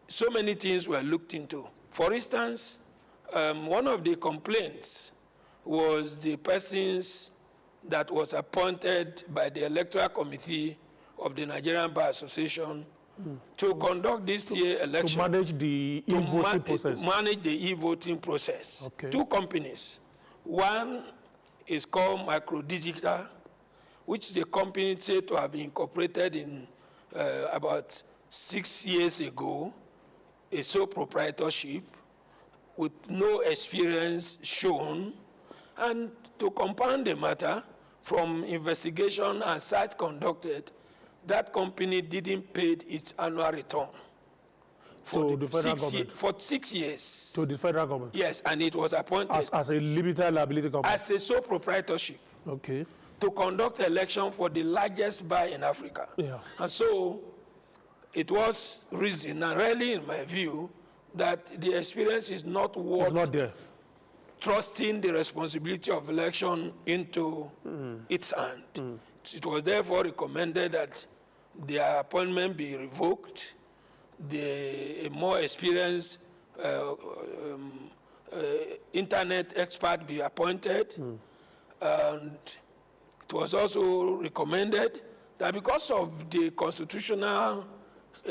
so many things were looked into. For instance, one of the complaints was the persons that was appointed by the Electoral Committee of the Nigerian Bar Association to conduct this year election. To manage the e-voting process. Manage the e-voting process. Okay. Two companies. One is called Microdigital, which is a company said to have been incorporated in about 6 years ago, a sole proprietorship with no experience shown. And to compound the matter, from investigation and search conducted, that company didn't pay its annual return for the federal government. For 6 years. To the federal government. Yes, and it was appointed as a limited liability company. As a sole proprietorship. Okay. To conduct election for the largest bar in Africa. Yeah. And so it was reason, and really in my view, that the experience is not worth it's not there. Trusting the responsibility of election into its hand. It was therefore recommended that their appointment be revoked, a more experienced internet expert be appointed, and it was also recommended that because of the constitutional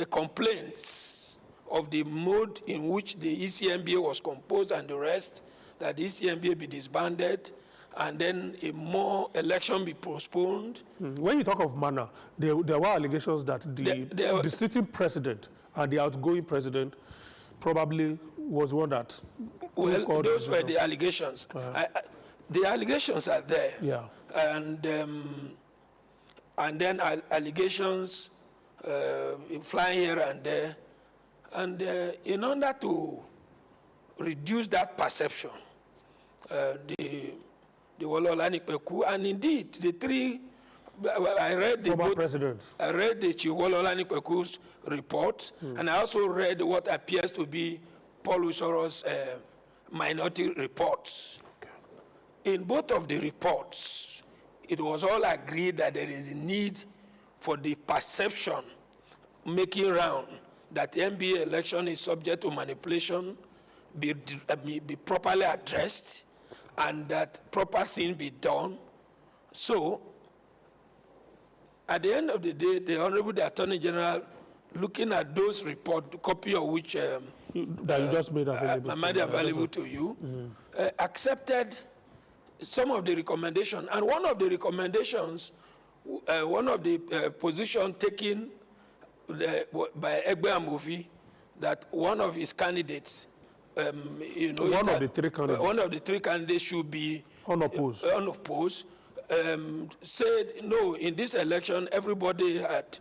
complaints of the mode in which the ECMBA was composed and the rest, that the ECMBA be disbanded and then a more election be postponed. When you talk of manner, there were allegations that the sitting president and the outgoing president probably was one that... Well, those were the allegations. The allegations are there. Yeah. And then allegations flying here and there. And in order to reduce that perception, the Wololani Kpeku, and indeed the three, I read the former presidents. I read the Wololani Kpeku's report, and I also read what appears to be Paul Usoro's minority reports. Okay. In both of the reports, it was all agreed that there is a need for the perception making round that the NBA election is subject to manipulation, be properly addressed, and that proper thing be done. So, at the end of the day, the Honorable the Attorney General, looking at those reports, copy of which that you just made available to you, accepted some of the recommendations. And one of the recommendations, one of the positions taken by Egbe Amofi, that one of his candidates, one of the three candidates should be unopposed. Said no, in this election everybody had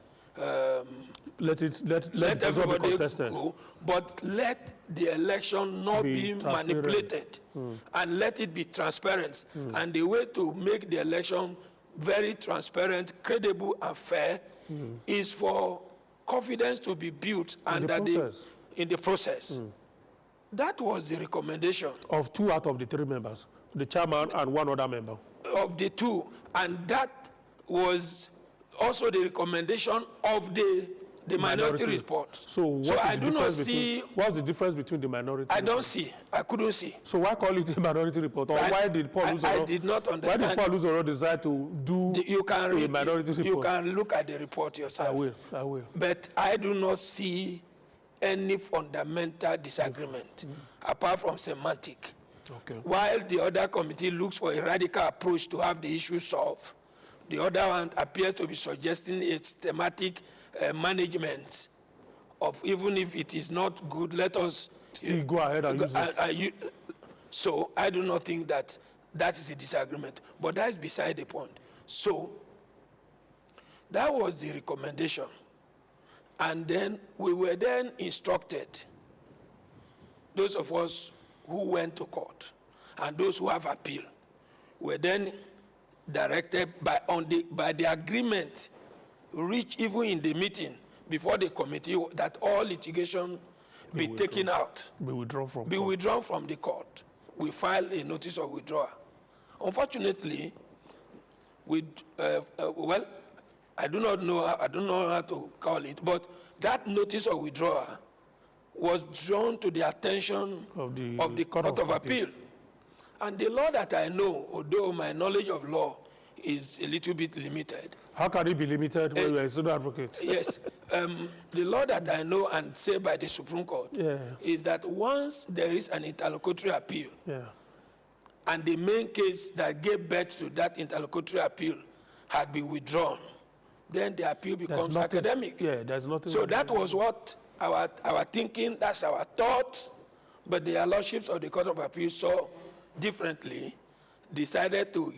let everybody go, but let the election not be manipulated, and let it be transparent. And the way to make the election very transparent, credible, and fair is for confidence to be built in the process. That was the recommendation. Of 2 out of the 3 members, the chairman and one other member. Of the 2. And that was also the recommendation of the minority report. So I do not see... What's the difference between the minority report? I don't see. I couldn't see. So why call it a minority report? Or why did Paul Usoro... I did not understand. Why did Paul Usoro decide to do a minority report? You can look at the report yourself. I will. But I do not see any fundamental disagreement, apart from semantic. Okay. While the other committee looks for a radical approach to have the issue solved, The other one appears to be suggesting a systematic management of, even if it is not good, let us still go ahead and use it. So I do not think that that is a disagreement, but that is beside the point. So that was the recommendation. And then we were then instructed, those of us who went to court and those who have appeal, were then directed by the agreement reached even in the meeting before the committee that all litigation be taken out. Be withdrawn from Be withdrawn from the court. We filed a notice of withdrawal. Unfortunately, well, I do not know how to call it, but that notice of withdrawal was drawn to the attention of the Court of Appeal. And the law that I know, although my knowledge of law is a little bit limited. How can it be limited when you are a senior advocate? Yes. The law that I know and say by the Supreme Court is that once there is an interlocutory appeal, and the main case that gave birth to that interlocutory appeal had been withdrawn, then the appeal becomes academic. Yeah, there's nothing. So that was what our thinking, that's our thought, but the lordships of the Court of Appeal saw differently, decided to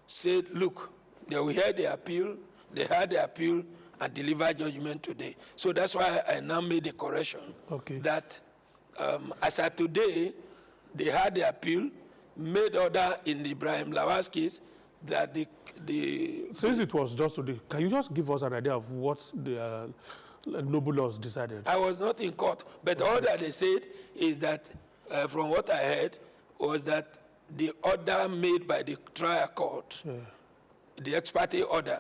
say, look, they will hear the appeal, they heard the appeal, and deliver judgment today. So that's why I now made the correction that as of today, they had the appeal, made order in the Ibrahim Lawal's case that since it was just today, can you just give us an idea of what the noble laws decided? I was not in court, but all that they said is that, from what I heard, was that the order made by the trial court, the ex parte order,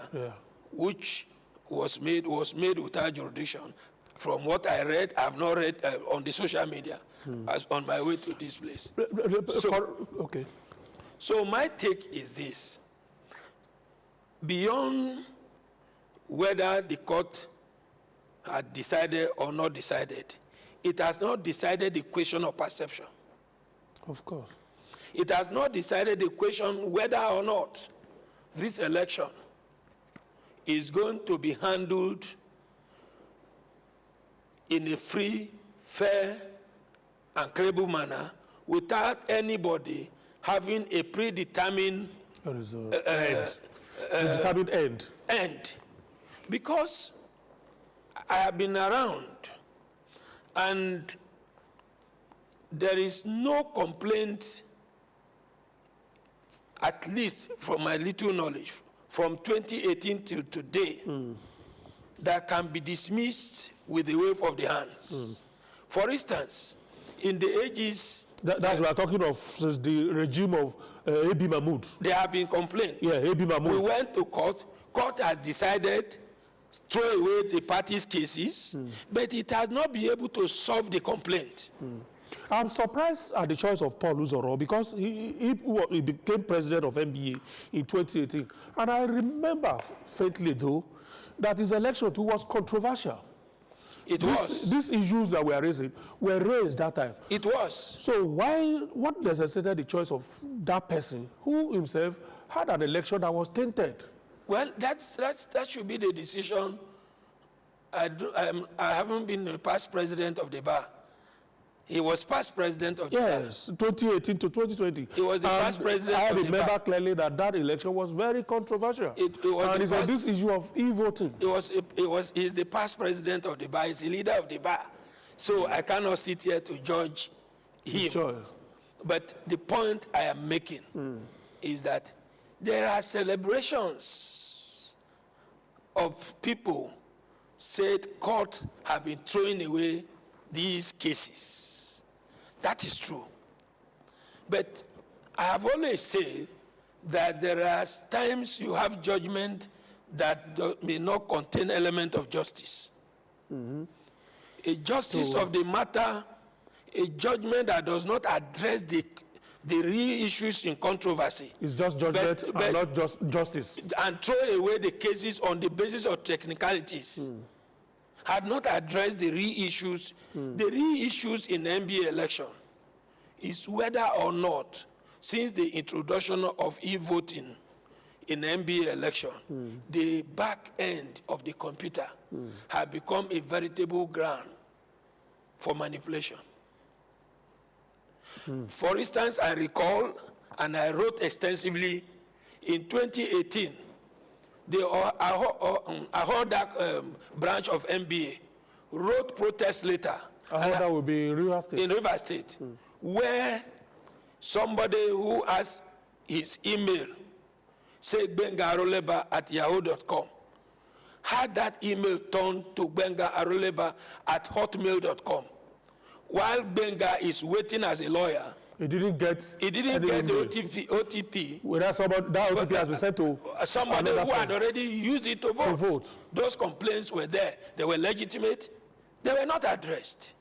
which was made without jurisdiction. From what I read, I have not read on the social media as on my way to this place. So my take is this. Beyond whether the court had decided or not decided, it has not decided the question of perception. Of course. It has not decided the question whether or not this election is going to be handled in a free, fair, and credible manner without anybody having a predetermined end. Because I have been around and there is no complaint, at least from my little knowledge, from 2018 till today, that can be dismissed with the wave of the hands. For instance, in the ages... That's what we're talking of, since the regime of Abiy Mahmoud. There have been complaints. Yeah, Abiy Mahmoud. We went to court. Court has decided to throw away the parties' cases, but it has not been able to solve the complaint. I'm surprised at the choice of Paul Uzoro because he became president of NBA in 2018. And I remember faintly, though, that his election too was controversial. These issues that we are raising were raised that time. It was. So what necessitated the choice of that person who himself had an election that was tainted? Well, that should be the decision. I haven't been a past president of the bar. He was past president of the bar. Yes, 2018 to 2020. He was the past president I of the bar. remember clearly that election was very controversial. It was and it's on this issue of e-voting. He's the past president of the bar. He's the leader of the bar. So I cannot sit here to judge him. Sure. But the point I am making is that there are celebrations of people said court have been throwing away these cases. That is true. But I have always said that there are times you have judgment that may not contain element of justice. A justice of the matter, a judgment that does not address the real issues in controversy. It's just judgment and not just justice. And throw away the cases on the basis of technicalities. Had not addressed the real issues. The real issues in the NBA election is whether or not, since the introduction of e-voting, in NBA election, the back end of the computer had become a veritable ground for manipulation. For instance, I recall, and I wrote extensively, in 2018, the Ahodak branch of NBA wrote protest letter. Ahodak will be in Rivers State. In Rivers State, where somebody who has his email, say bengaaroleba@yahoo.com, had that email turned to bengaaroleba@hotmail.com. While Benga is waiting as a lawyer, he didn't get the OTP. Without somebody, that OTP has been sent to somebody who had person. already used it to vote. Those complaints were there. They were legitimate. They were not addressed.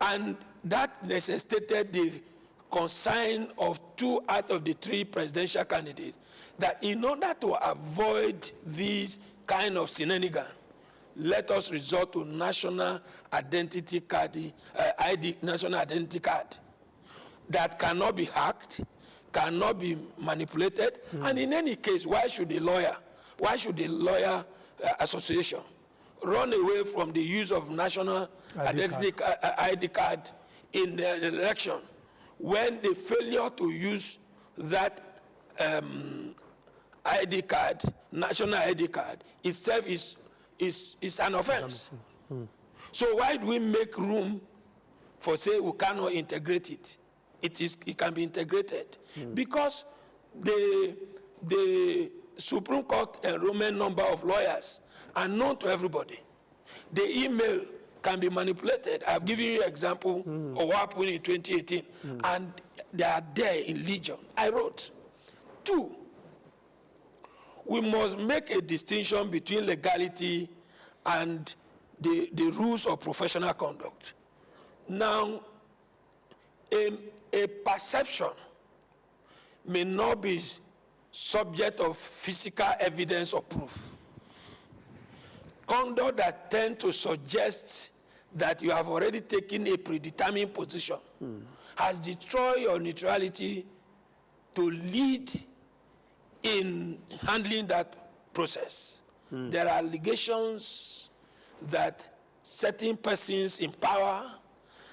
And that necessitated the consign of 2 out of the 3 presidential candidates, that in order to avoid these kind of shenanigans, let us resort to national identity card, national identity card that cannot be hacked, cannot be manipulated. And in any case, why should the lawyer association run away from the use of national identity ID card in the election when the failure to use that ID card, national ID card, itself is an offense? So why do we make room for say we cannot integrate it? It can be integrated because the Supreme Court enrollment number of lawyers are known to everybody. The email can be manipulated. I've given you an example of what happened in 2018, and they are there in legion. I wrote. 2, we must make a distinction between legality and the rules of professional conduct. Now, a perception may not be subject of physical evidence or proof. Conduct that tend to suggest that you have already taken a predetermined position has destroyed your neutrality to lead in handling that process. There are allegations that certain persons in power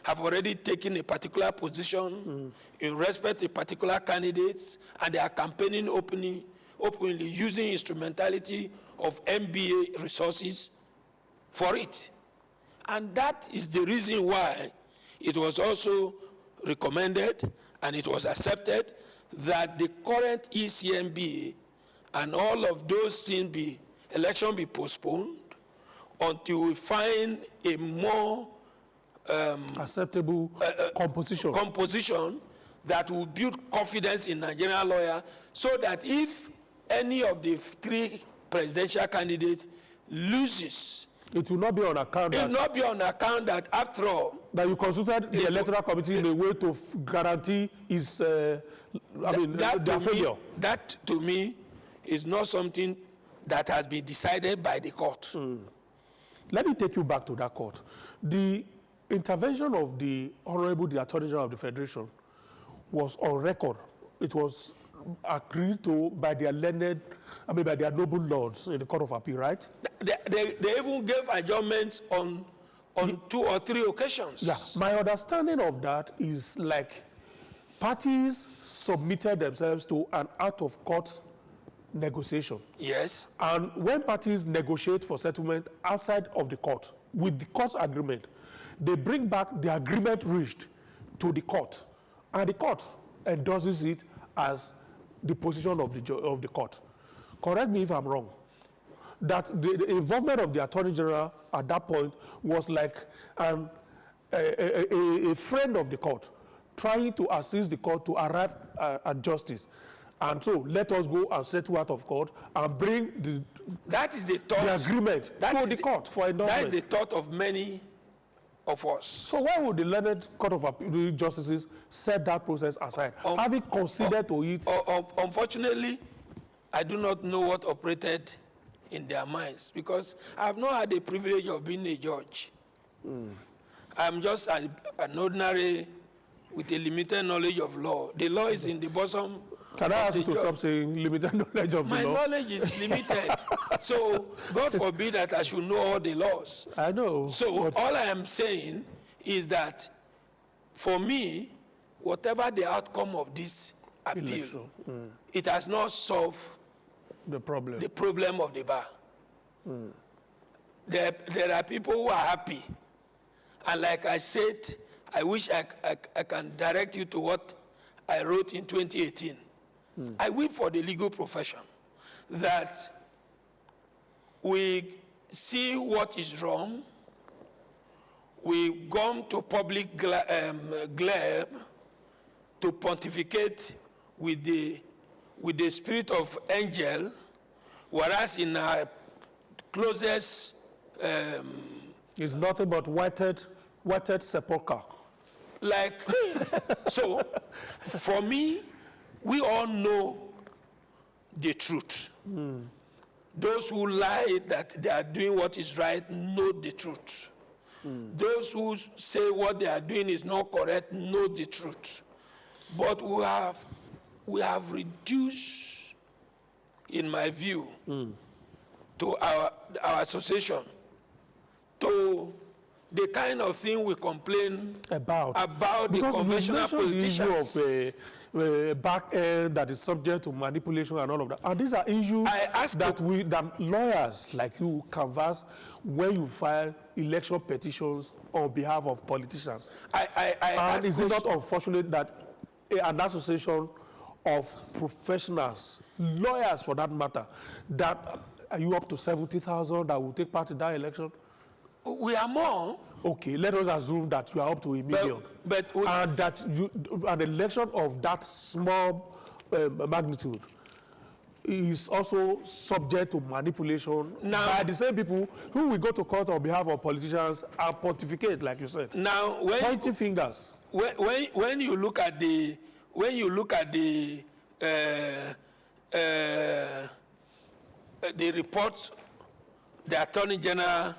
have already taken a particular position in respect to particular candidates, and they are campaigning openly using instrumentality of MBA resources for it. And that is the reason why it was also recommended and it was accepted that the current ECMBA and all of those things election be postponed until we find a more acceptable composition that will build confidence in Nigerian lawyer, so that if any of the 3 presidential candidates loses, it will not be on account. It will not be on account that, after all, that you consulted the electoral committee in a way to guarantee his, their failure. That, to me, is not something that has been decided by the court. Let me take you back to that court. The intervention of the Attorney General of the Federation was on record. It was agreed to by their by their noble lords in the Court of Appeal, right? They even gave adjournments on 2 or 3 occasions. Yeah, my understanding of that is like parties submitted themselves to an out-of-court negotiation. Yes. And when parties negotiate for settlement outside of the court, with the court's agreement, they bring back the agreement reached to the court, and the court endorses it as the position of the court. Correct me if I'm wrong. That the involvement of the Attorney General at that point was like a friend of the court, trying to assist the court to arrive at justice. And so let us go and settle out of court and bring the agreement to the court for endorsement. That is the thought of many of us. So why would the learned Court of Appeal justices set that process aside, having considered to it? Unfortunately, I do not know what operated in their minds, because I have not had the privilege of being a judge. I'm just an ordinary with a limited knowledge of law. The law is in the bosom Can I ask you to stop saying limited knowledge of the law? My knowledge is limited. So God forbid that I should know all the laws. I know. So all I am saying is that for me, whatever the outcome of this appeal, it has not solved the problem of the bar. There are people who are happy. And like I said, I wish I can direct you to what I wrote in 2018. I weep for the legal profession that we see what is wrong, we gone to public glare to pontificate with the spirit of angel, whereas in our closest it's nothing but wetted sepulchre. Like, so, for me, we all know the truth. Those who lie that they are doing what is right know the truth. Those who say what they are doing is not correct know the truth. But we have reduced, in my view, to our association, to the kind of thing we complain about the conventional politicians. The issue of back end that is subject to manipulation and all of that. And these are issues that lawyers like you canvass when you file election petitions on behalf of politicians. And is it not unfortunate that an association of professionals, lawyers for that matter, that are you up to 70,000 that will take part in that election? We are more. Okay, let us assume that you are up to 1 million. And that an election of that small magnitude is also subject to manipulation by the same people who will go to court on behalf of politicians and pontificate, like you said. Now, pointing fingers. When you look at the reports the Attorney General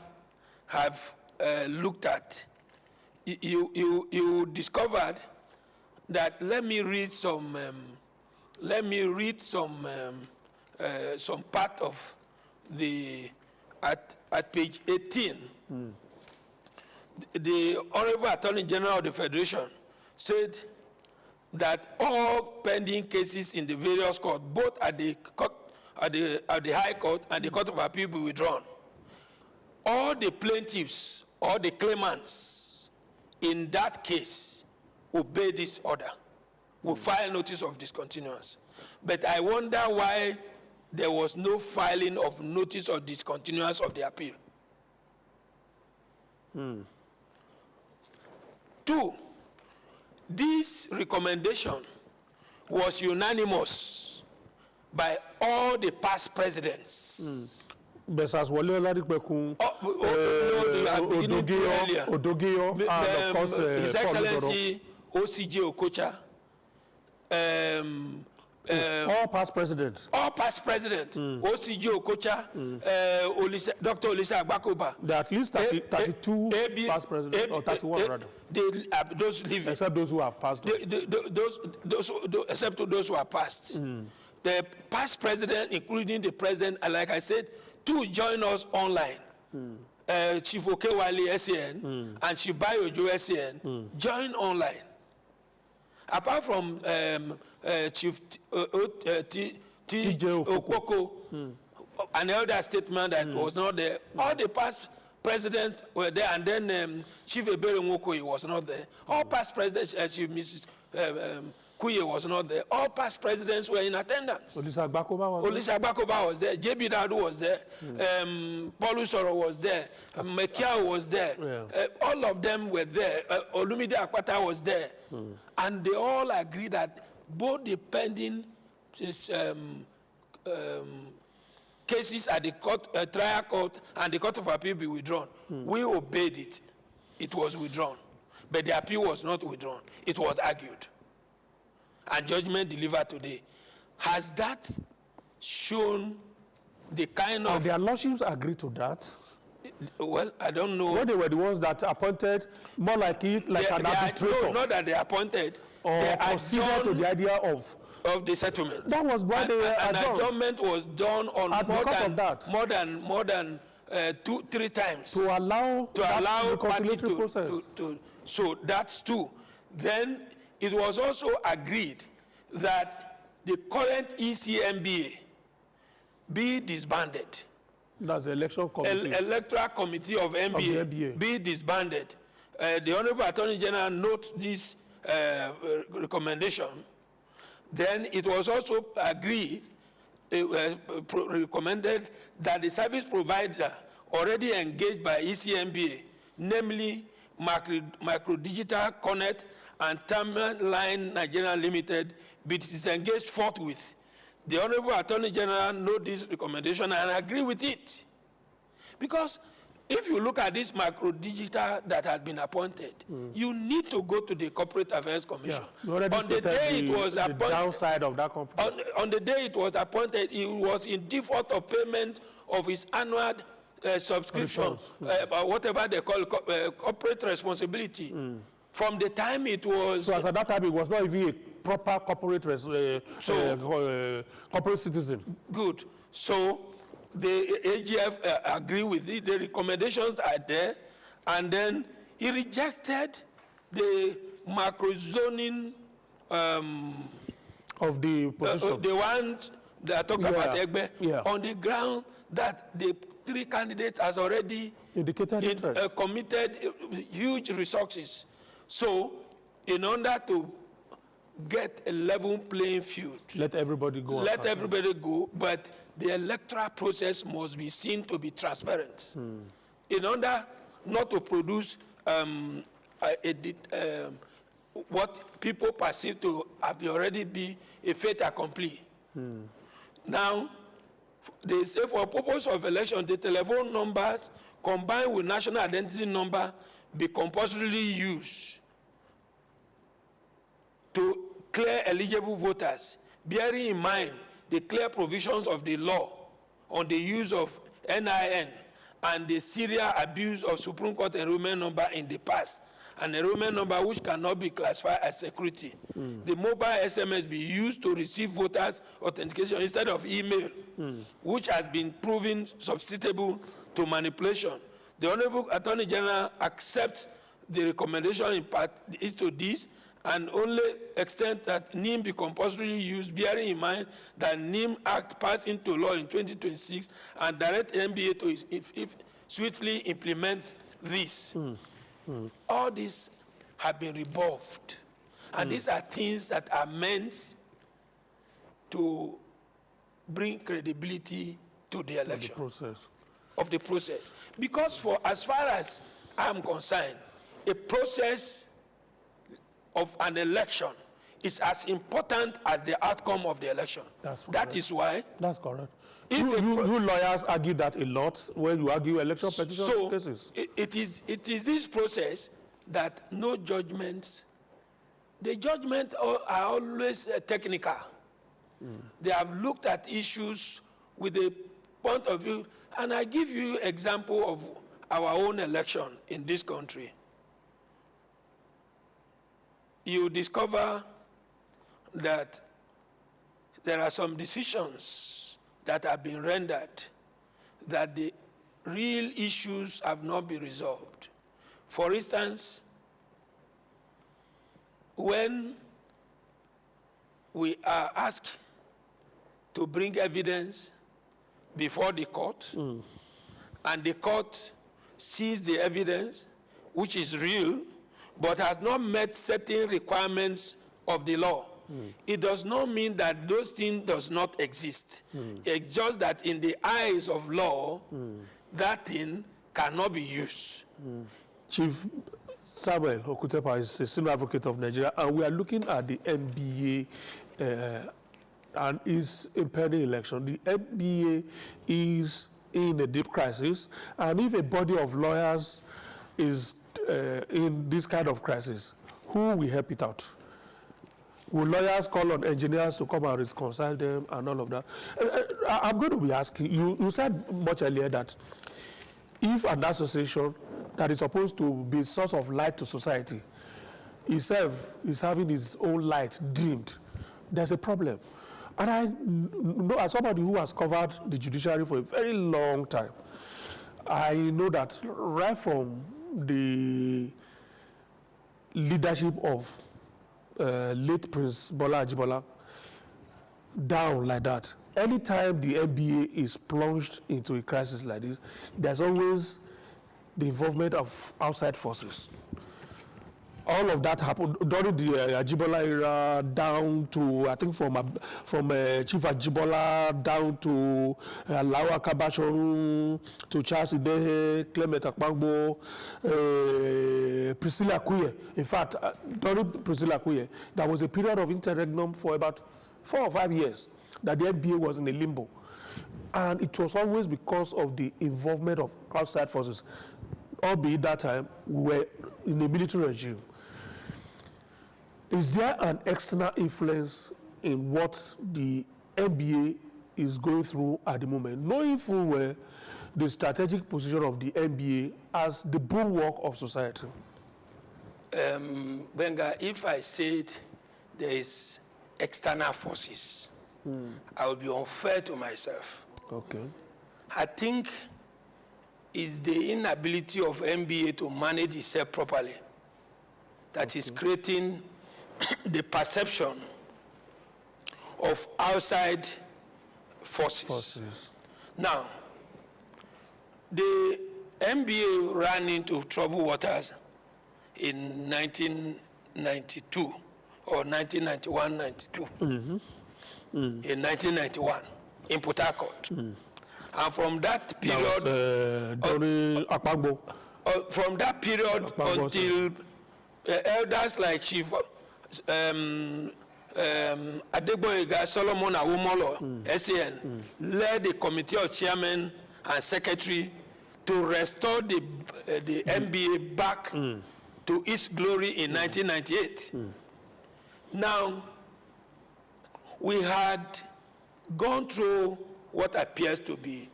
have looked at, you discovered that. Let me read some part of the at page 18. The Honorable Attorney General of the Federation said that all pending cases in the various courts, both at the High Court and the Court of Appeal, be withdrawn. All the plaintiffs or the claimants in that case obey this order, will file notice of discontinuance. But I wonder why there was no filing of notice of discontinuance of the appeal. 2, this recommendation was unanimous by all the past presidents. Besas Wale Oladipekun, Odogeyo, and of course, His Excellency OCJ Okocha. All past presidents. All past presidents. OCJ Okocha, Dr. Olisa Agbakoba. There are at least 32 past presidents, or 31 rather. Those living. Except those who have passed. Except those who have passed. The past president, including the president, and like I said, 2 join us online. Chief Okewale SAN and Chief Bayojo SAN join online. Apart from Chief T.J. Okoko, an elder statement that was not there. All the past presidents were there, and then Chief Ebere Nwokoye was not there. All past presidents, Chief Mrs. Kuye was not there. All past presidents were in attendance. Olisa Agbakoba was there. J.B. Dadu was there. Paul Usoro was there. Mekiao was there. All of them were there. Olumide Akpata was there. And they all agreed that both the pending cases at the trial court and the Court of Appeal be withdrawn. We obeyed it. It was withdrawn. But the appeal was not withdrawn. It was argued. And judgment delivered today. Has that shown the kind of... And their lordships agreed to that? Well, I don't know. Well, they were the ones that appointed more like an arbitrator. No, not that they appointed. or proceeded to the idea of the settlement. That was why they an adjournment was done on more than 2-3 times to allow party to so that's two. Then it was also agreed that the current ECMBA be disbanded. That's the election committee. Electoral committee of MBA, be disbanded. The Honorable Attorney General notes this recommendation. Then it was also agreed, recommended that the service provider already engaged by ECMBA, namely Microdigital Connect and Timeline Nigeria Limited, be disengaged forthwith. The Honorable Attorney General notes this recommendation and agree with it. Because if you look at this Microdigital that had been appointed, you need to go to the Corporate Affairs Commission. On the day it was appointed, downside of that company. On the day it was appointed, he was in default of payment of his annual subscriptions, whatever they call corporate responsibility. From the time it was... So at that time, it was not even a proper corporate corporate citizen. Good. So the AGF agree with it. The recommendations are there. And then he rejected the macro zoning of the position. The ones that talk about Egbe, on the ground that the 3 candidates has already indicated committed huge resources. So in order to get a level playing field, let everybody go. But the electoral process must be seen to be transparent. In order not to produce what people perceive to have already be a fait accompli. Now, they say for purpose of election, the telephone numbers combined with national identity number be compulsorily used to clear eligible voters, bearing in mind the clear provisions of the law on the use of NIN and the serial abuse of Supreme Court enrollment number in the past, an enrollment number which cannot be classified as security. The mobile SMS be used to receive voters' authentication instead of email, which has been proven susceptible to manipulation. The Honorable Attorney General accepts the recommendation in part is to this, and only extent that NIM be compulsorily used, bearing in mind that NIM Act passed into law in 2026 and direct MBA to swiftly implement this. All these have been revolved. And these are things that are meant to bring credibility to the election. Of the process. Because for as far as I'm concerned, a process of an election is as important as the outcome of the election. That is why. That's correct. You lawyers argue that a lot when you argue election petition cases. It is this process that no judgments. The judgments are always technical. They have looked at issues with a point of view, and I give you example of our own election in this country. You discover that there are some decisions that have been rendered that the real issues have not been resolved. For instance, when we are asked to bring evidence before the court, and the court sees the evidence, which is real, but has not met certain requirements of the law. It does not mean that those things does not exist. It's just that in the eyes of law, that thing cannot be used. Chief Samuel Okutepa is a senior advocate of Nigeria, and we are looking at the NBA and its impending election. The NBA is in a deep crisis, and if a body of lawyers is in this kind of crisis, who will help it out? Will lawyers call on engineers to come and reconcile them and all of that? I'm going to be asking, you said much earlier that if an association that is supposed to be a source of light to society himself is having his own light dimmed, there's a problem. And I know, as somebody who has covered the judiciary for a very long time, I know that right from the leadership of late Prince Bola Ajibola down like that, anytime the NBA is plunged into a crisis like this, there's always the involvement of outside forces. All of that happened during the Ajibola era, down to, I think, from Chief Ajibola down to Lawa Kabashorun, to Charles Idehe, Clement Akpangbo, Priscilla Akuye. In fact, during Priscilla Akuye, there was a period of interregnum for about 4 or 5 years that the NBA was in a limbo. And it was always because of the involvement of outside forces. Albeit that time, we were in a military regime. Is there an external influence in what the NBA is going through at the moment, knowing full well the strategic position of the NBA as the bulwark of society? Benga, if I said there is external forces, I would be unfair to myself. Okay. I think it's the inability of NBA to manage itself properly that is creating the perception of outside forces. Now, the NBA ran into troubled waters in 1992 or 1991-92. In 1991 in Port Harcourt. And from that period, from that period until elders like Chief Adegboyega Solomon Awomolo, SAN, led the committee of chairmen and secretary to restore the NBA back to its glory in 1998. Now, we had gone through what appears to be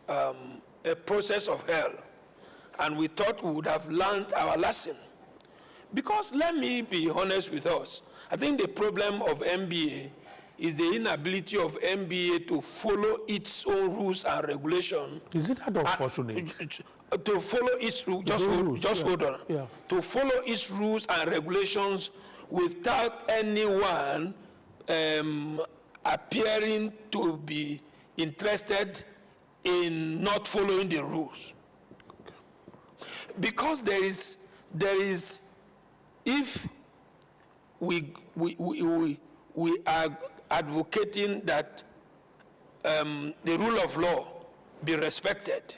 a process of hell, and we thought we would have learned our lesson. Because let me be honest with us, I think the problem of NBA is the inability of NBA to follow its own rules and regulations. Is it that unfortunate? To follow its rules, hold on. Yeah. To follow its rules and regulations without anyone appearing to be interested in not following the rules. Because there is, if we are advocating that the rule of law be respected,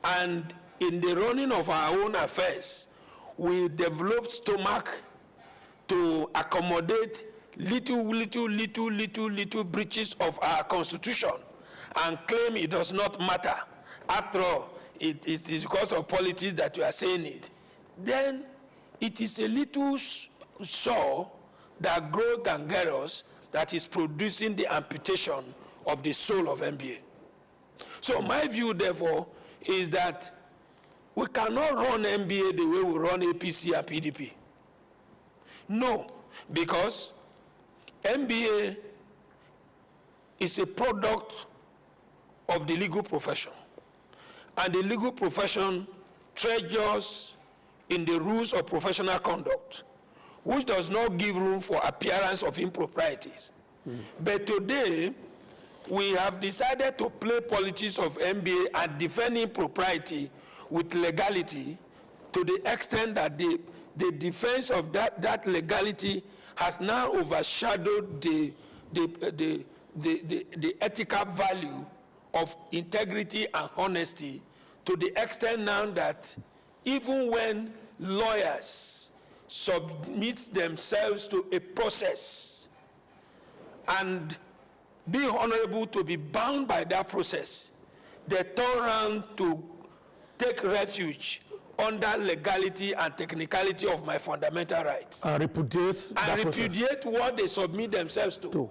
and in the running of our own affairs, we develop stomach to accommodate little breaches of our constitution and claim it does not matter. After all, it is because of politics that we are saying it. Then it is a little saw that grows gangerous that is producing the amputation of the soul of NBA. So my view, therefore, is that we cannot run NBA the way we run APC and PDP. No, because NBA is a product of the legal profession. And the legal profession treasures in the rules of professional conduct, which does not give room for appearance of improprieties. But today, we have decided to play politics of NBA and defend impropriety with legality to the extent that the defense of that legality has now overshadowed the ethical value of integrity and honesty, to the extent now that even when lawyers submit themselves to a process and be honorable to be bound by that process, they turn around to take refuge under legality and technicality of my fundamental rights. Repudiate what they submit themselves to.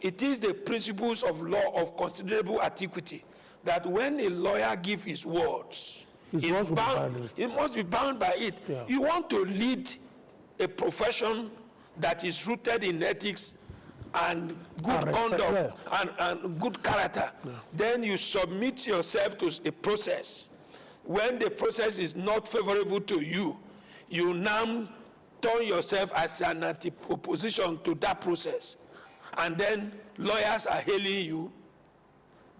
It is the principles of law of considerable antiquity that when a lawyer gives his words, he must be bound by it. Yeah. You want to lead a profession that is rooted in ethics and good conduct and good character, then you submit yourself to a process. When the process is not favorable to you, you now turn yourself as an opposition to that process. And then lawyers are hailing you.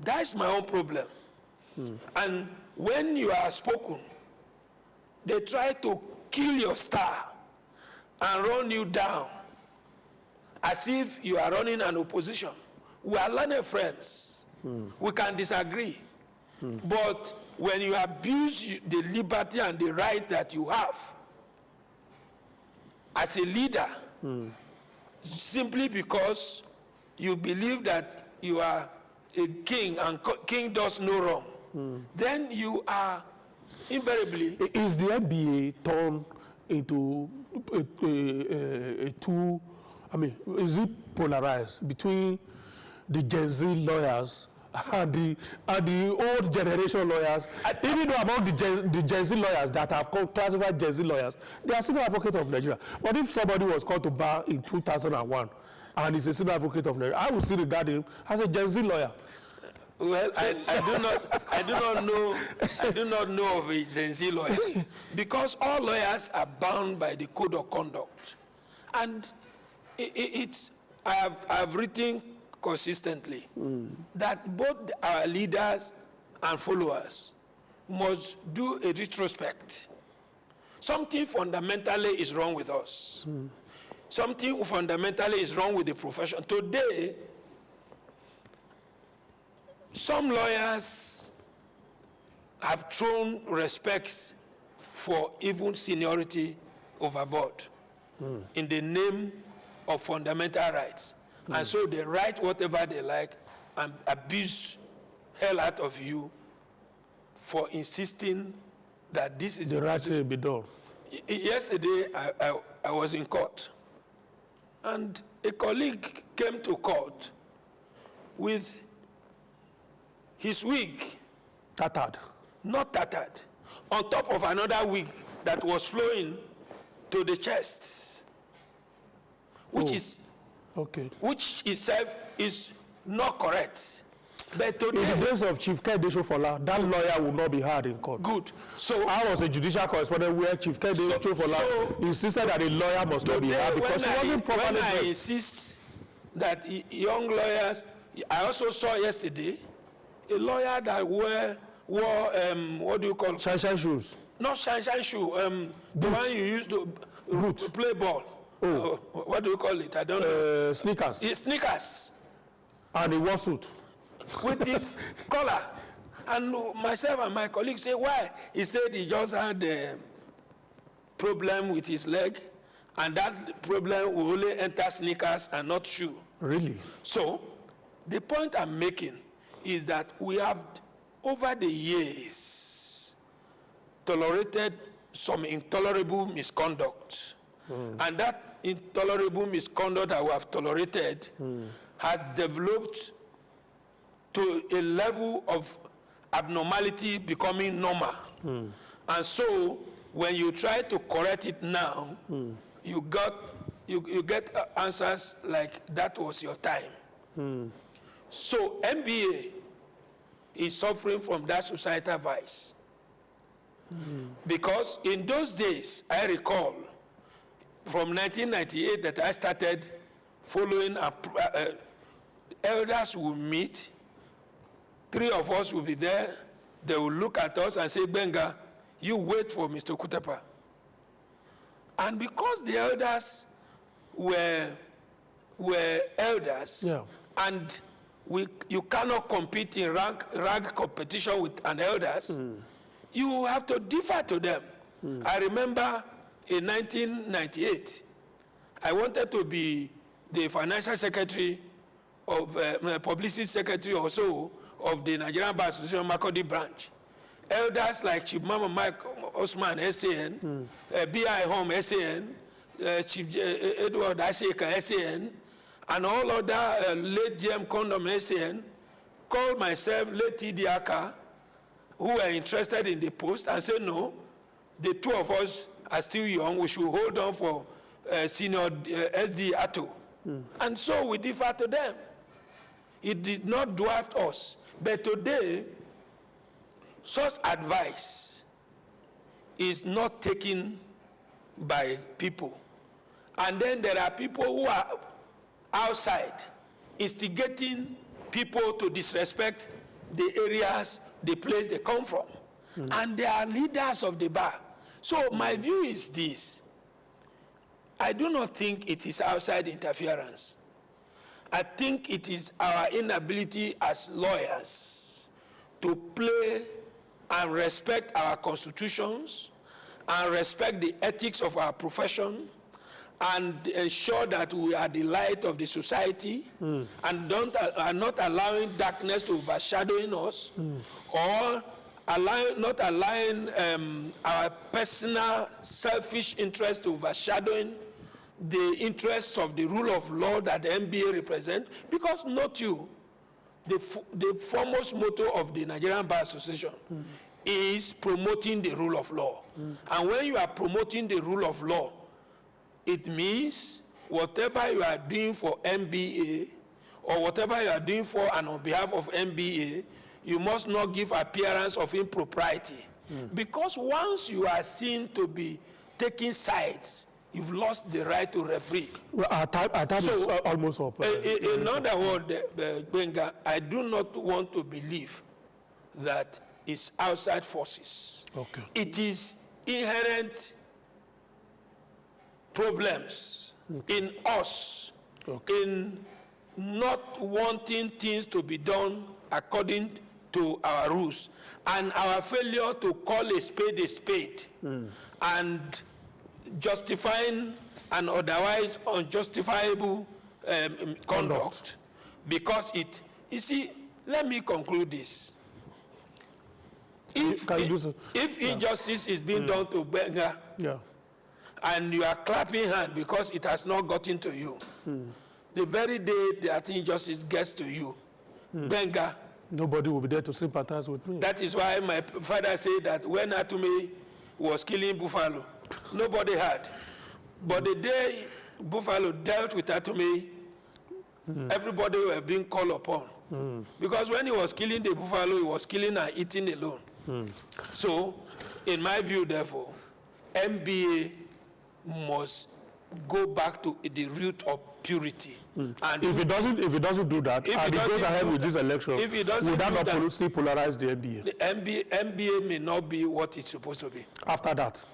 That's my own problem. And when you are spoken, they try to kill your star and run you down as if you are running an opposition. We are learning friends. We can disagree. But when you abuse the liberty and the right that you have as a leader, simply because you believe that you are a king and king does no wrong, then you are invariably... Is the NBA turned into a two, I mean, is it polarized between the Gen Z lawyers and the old generation lawyers? Even though among the Gen Z lawyers that have classified Gen Z lawyers, they are senior advocates of Nigeria. But if somebody was called to bar in 2001 and is a senior advocate of Nigeria, I would still regard him as a Gen Z lawyer. Well, I do not know of a Gen Z lawyer because all lawyers are bound by the code of conduct, and I have written consistently that both our leaders and followers must do a retrospect. Something fundamentally is wrong with us. Something fundamentally is wrong with the profession. Today, some lawyers have thrown respect for even seniority overboard in the name of fundamental rights. And so they write whatever they like and abuse hell out of you for insisting that this is the right thing to be done. Yesterday, I was in court, and a colleague came to court with his wig tattered, not tattered, on top of another wig that was flowing to the chest, which itself is not correct. But today, in the days of Chief Kehinde Sofola, that lawyer will not be heard in court. Good. So I was a judicial correspondent where Chief Kehinde Sofola insisted that a lawyer must not be heard because he wasn't properly dressed. When I insist that young lawyers, I also saw yesterday a lawyer that wore what do you call it? Shine shoes. Not shine shoe. The one you use to play ball. What do you call it? I don't know. Sneakers. Sneakers. And a war suit. With the collar. And myself and my colleagues say, why? He said he just had a problem with his leg, and that problem will only enter sneakers and not shoe. Really? So, the point I'm making is that we have, over the years, tolerated some intolerable misconduct. And that intolerable misconduct that we have tolerated has developed to a level of abnormality becoming normal. And so, when you try to correct it now, you get answers like, that was your time. So NBA is suffering from that societal vice. Because in those days, I recall, from 1998 that I started following, elders will meet, 3 of us will be there, they will look at us and say, Benga, you wait for Mr. Kutepa. And because the elders were elders, and you cannot compete in rank competition with an elders, you have to defer to them. I remember in 1998, I wanted to be the financial secretary of, publicity secretary also of the Nigerian Bar Association Makurdi branch. Elders like Chief Mama Mike Osman, SAN, B.I. Home, SAN, Chief Edward Asheka, SAN, and all other late GM Condom, SAN, called myself, late T.D. Aka, who were interested in the post, and said, no, the 2 of us are still young, we should hold on for Senior SD Atto. And so we defer to them. It did not dwarf us. But today, such advice is not taken by people. And then there are people who are outside instigating people to disrespect the areas, the place they come from. And they are leaders of the bar. So my view is this. I do not think it is outside interference. I think it is our inability as lawyers to play and respect our constitutions and respect the ethics of our profession and ensure that we are the light of the society and are not allowing darkness to overshadowing us or not allowing our personal selfish interest to overshadowing the interests of the rule of law that the NBA represent, because not you, the foremost motto of the Nigerian Bar Association is promoting the rule of law. And when you are promoting the rule of law, it means whatever you are doing for NBA or whatever you are doing for and on behalf of NBA, you must not give appearance of impropriety. Because once you are seen to be taking sides, you've lost the right to referee. Well, our time is almost up. In other words, Benga, I do not want to believe that it's outside forces. Okay. It is inherent problems in us, in not wanting things to be done according to our rules, and our failure to call a spade, and justifying an otherwise unjustifiable conduct. Because you see, let me conclude this. If injustice is being done to Benga, and you are clapping hand because it has not gotten to you, the very day that injustice gets to you, Benga, nobody will be there to sympathize with me. That is why my father said that when Atume was killing Buffalo, nobody had. But the day Buffalo dealt with Atume, everybody were being called upon. Because when he was killing the buffalo, he was killing and eating alone. So, in my view, therefore, NBA must go back to the root of purity. And if it doesn't do that, and it goes ahead with this election, would that not polarize the NBA? The NBA may not be what it's supposed to be. After that?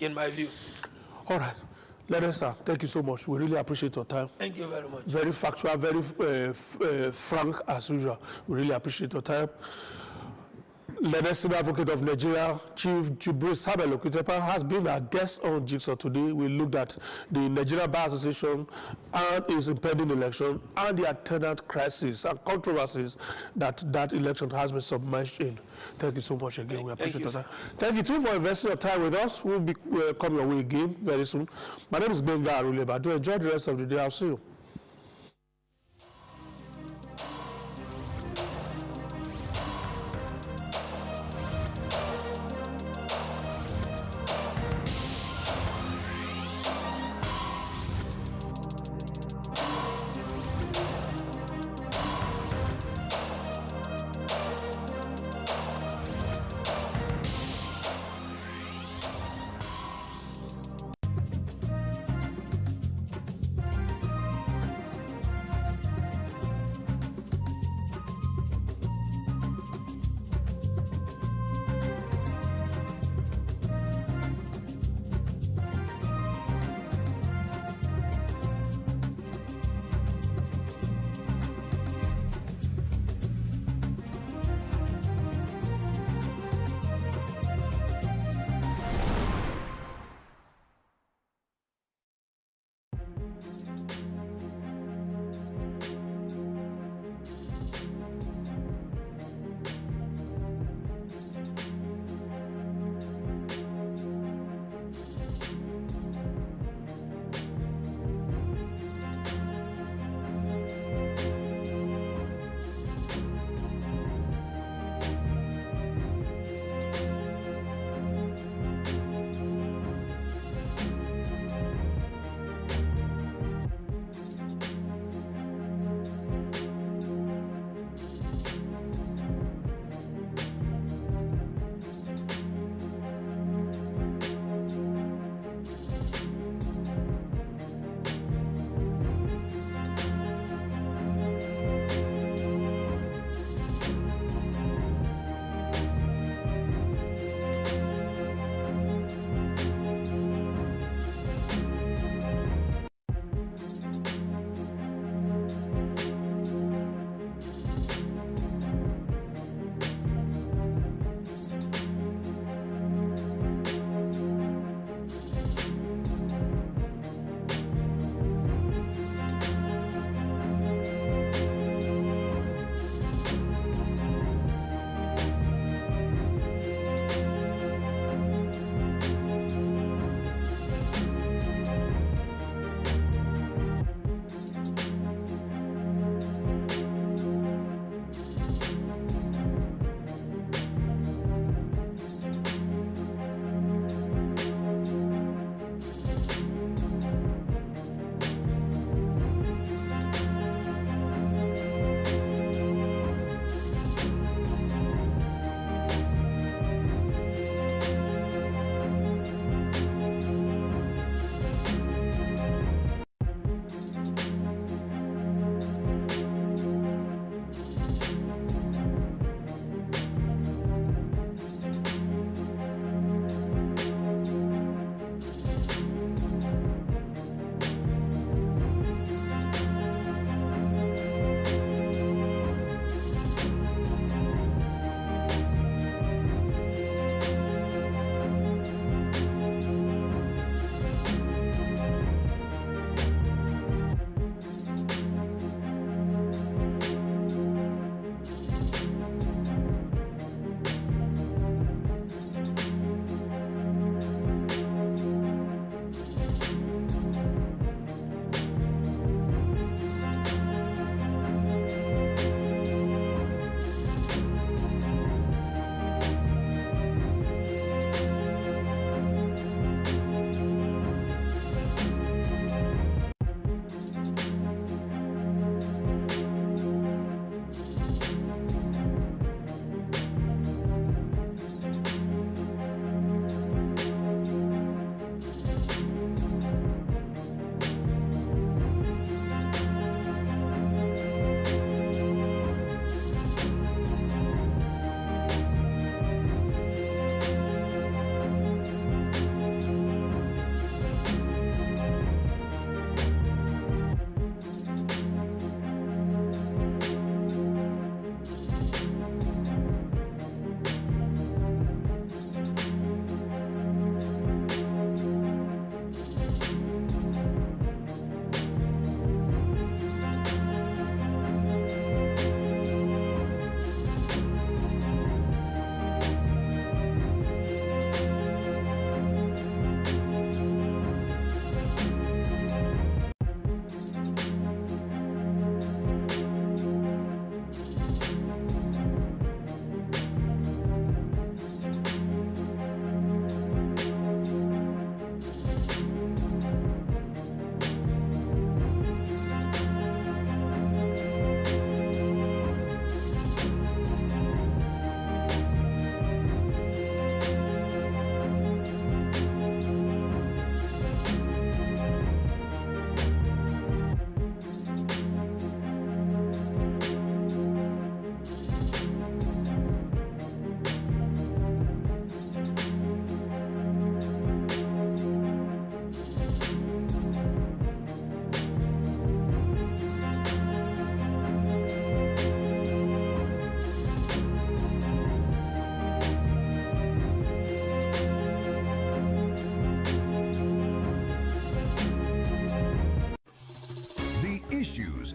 In my view. All right. Lenessa, thank you so much. We really appreciate your time. Thank you very much. Very factual, very frank as usual. We really appreciate your time. Lenessa, Advocate of Nigeria, Chief Jubril Sabelo Kutepa, has been our guest on Jigsaw today. We looked at the Nigeria Bar Association and its impending election and the attendant crisis and controversies that election has been submerged in. Thank you so much again. We appreciate your time. Thank you too for investing your time with us. We'll be coming your way again very soon. My name is Benga Aruleba. Do enjoy the rest of the day. I'll see you.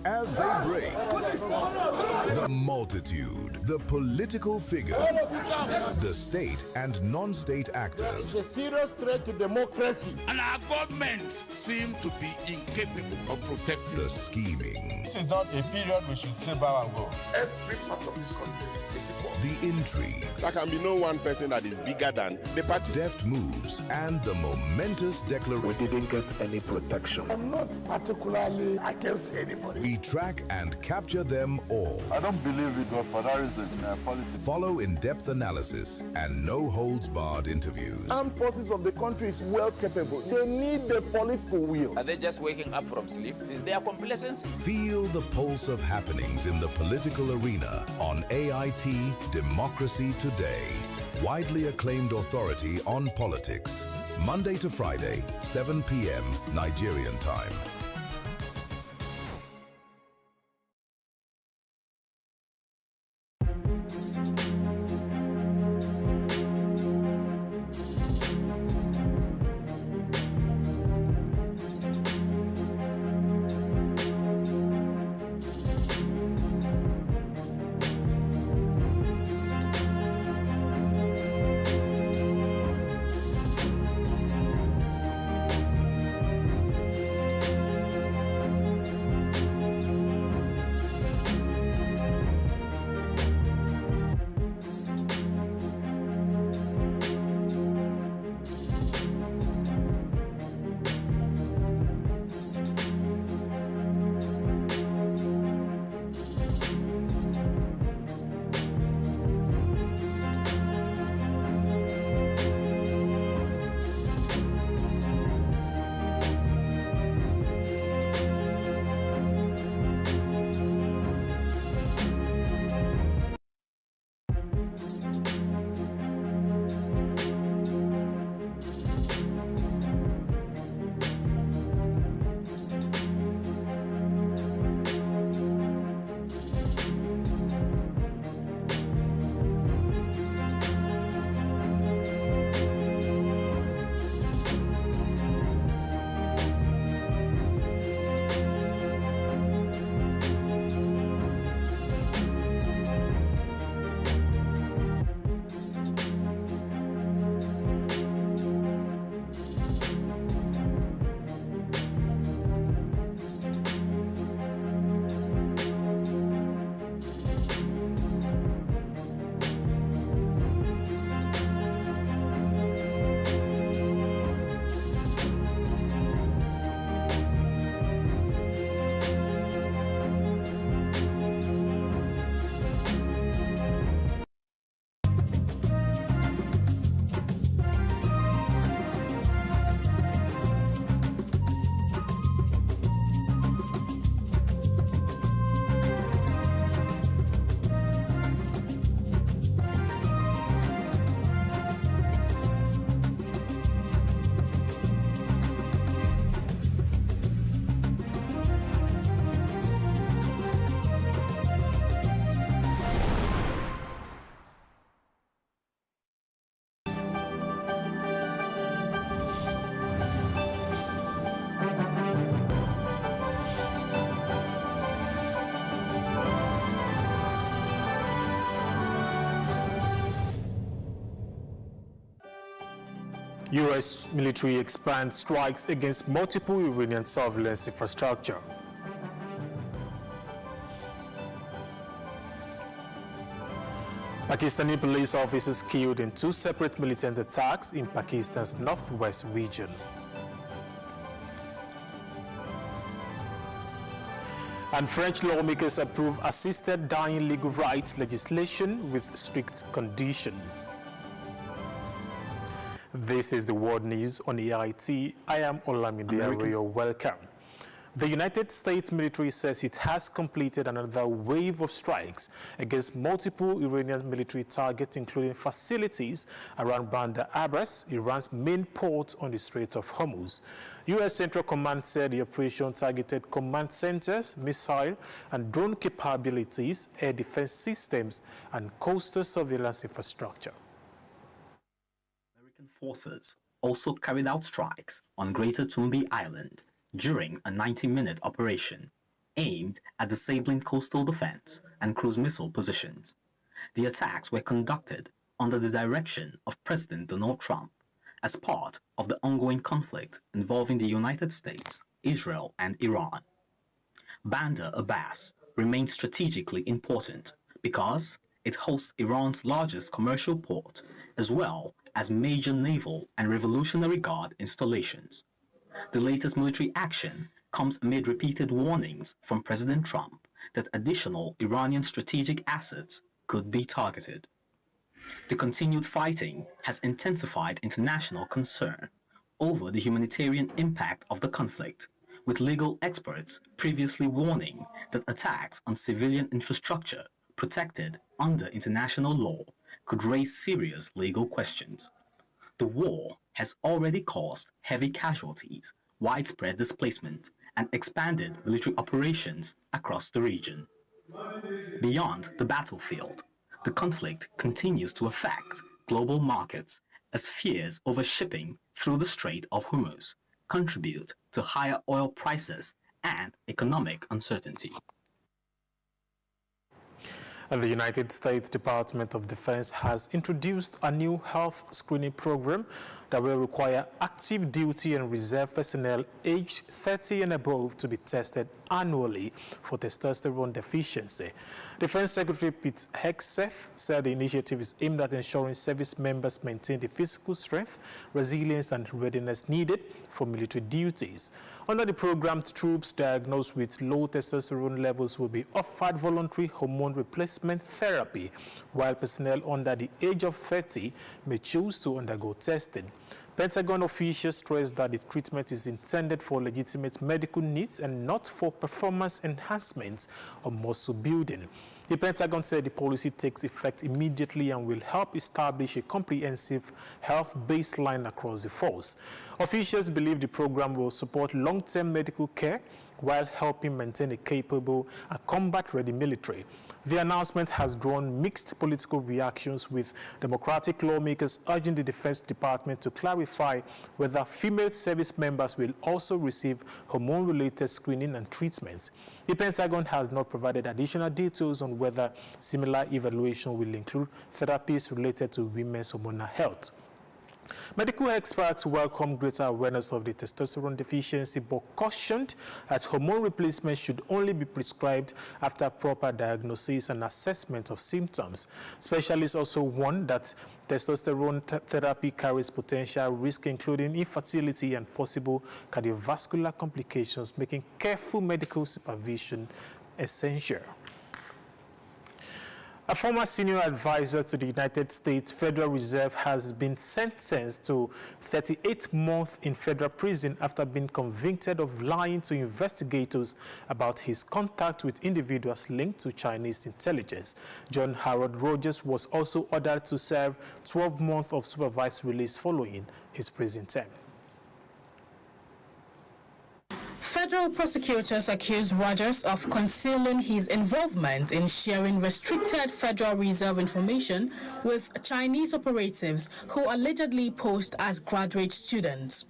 as they break. The multitude, the political figures, the state and non-state actors. It's a serious threat to democracy. And our governments seem to be incapable of protecting the scheming. This is not a period we should sit back and go. Every part of this country is equal. The intrigues. There can be no one person that is bigger than the party. Deft moves and the momentous declaration. We didn't get any protection. I'm not particularly against anybody. We track and capture them all. I don't believe in godfatherism in politics. Follow in-depth analysis and no-holds-barred interviews. Armed forces of the country is well capable. They need the political will. Are they just waking up from sleep? Is there complacency? Feel the pulse of happenings in the political arena on AIT Democracy Today. Widely acclaimed authority on politics. Monday to Friday, 7 p.m. Nigerian time. U.S. military expands strikes against multiple Iranian surveillance infrastructure. Pakistani police officers killed in 2 separate militant attacks in Pakistan's northwest region. And French lawmakers approve assisted dying legal rights legislation with strict condition. This is the world news on AIT. I am Olamide Aroyo. Welcome. The United States military says it has completed another wave of strikes against multiple Iranian military targets, including facilities around Bandar Abbas, Iran's main port on the Strait of Hormuz. U.S. Central Command said the operation targeted command centers, missile and drone capabilities, air defense systems, and coastal surveillance infrastructure. American forces also carried out strikes on Greater Toombi Island during a 90-minute operation. aimed at disabling coastal defense and cruise missile positions. The attacks were conducted under the direction of President Donald Trump as part of the ongoing conflict involving the United States, Israel, and Iran. Bandar Abbas remains strategically important because it hosts Iran's largest commercial port as well as major naval and Revolutionary Guard installations. The latest military action comes amid repeated warnings from President Trump that additional Iranian strategic assets could be targeted. The continued fighting has intensified international concern over the humanitarian impact of the conflict, with legal experts previously warning that attacks on civilian infrastructure protected under international law could raise serious legal questions. The war has already caused heavy casualties, widespread displacement, and expanded military operations across the region. Beyond the battlefield, the conflict continues to affect global markets as fears over shipping through the Strait of Hormuz contribute to higher oil prices and economic uncertainty. And the United States Department of Defense has introduced a new health screening program that will require active duty and reserve personnel aged 30 and above to be tested annually for testosterone deficiency. Defense Secretary Pete Hegseth said the initiative is aimed at ensuring service members maintain the physical strength, resilience, and readiness needed for military duties. Under the program, troops diagnosed with low testosterone levels will be offered voluntary hormone replacement therapy, while personnel under the age of 30 may choose to undergo testing. Pentagon officials stressed that the treatment is intended for legitimate medical needs and not for performance enhancement or muscle building. The Pentagon said the policy takes effect immediately and will help establish a comprehensive health baseline across the force. Officials believe the program will support long-term medical care while helping maintain a capable and combat-ready military. The announcement has drawn mixed political reactions, with Democratic lawmakers urging the Defense Department to clarify whether female service members will also receive hormone-related screening and treatments. The Pentagon has not provided additional details on whether similar evaluation will include therapies related to women's hormonal health. Medical experts welcome greater awareness of the testosterone deficiency, but cautioned that hormone replacement should only be prescribed after proper diagnosis and assessment of symptoms. Specialists also warn that testosterone therapy carries potential risk, including infertility and possible cardiovascular complications, making careful medical supervision essential. A former senior advisor to the United States Federal Reserve has been sentenced to 38 months in federal prison after being convicted of lying to investigators about his contact with individuals linked to Chinese intelligence. John Harold Rogers was also ordered to serve 12 months of supervised release following his prison term. Federal prosecutors accused Rogers of concealing his involvement in sharing restricted Federal Reserve information with Chinese operatives who allegedly posed as graduate students.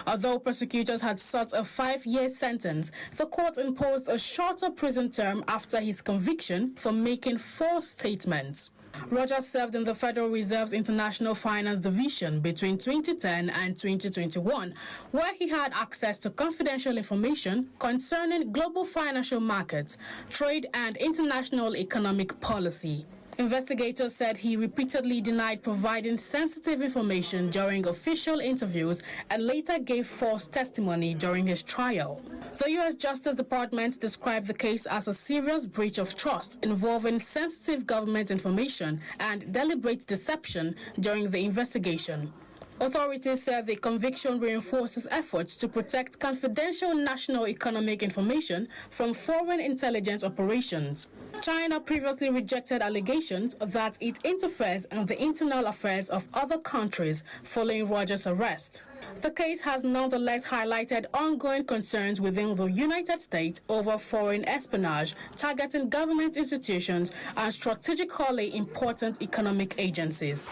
Although prosecutors had sought a 5-year sentence, the court imposed a shorter prison term after his conviction for making false statements. Rogers served in the Federal Reserve's International Finance Division between 2010 and 2021, where he had access to confidential information concerning global financial markets, trade, and international economic policy. Investigators said he repeatedly denied providing sensitive information during official interviews and later gave false testimony during his trial. The U.S. Justice Department described the case as a serious breach of trust involving sensitive government information and deliberate deception during the investigation. Authorities said the conviction reinforces efforts to protect confidential national economic information from foreign intelligence operations. China previously rejected allegations that it interferes in the internal affairs of other countries following Rogers' arrest. The case has nonetheless highlighted ongoing concerns within the United States over foreign espionage targeting government institutions and strategically important economic agencies.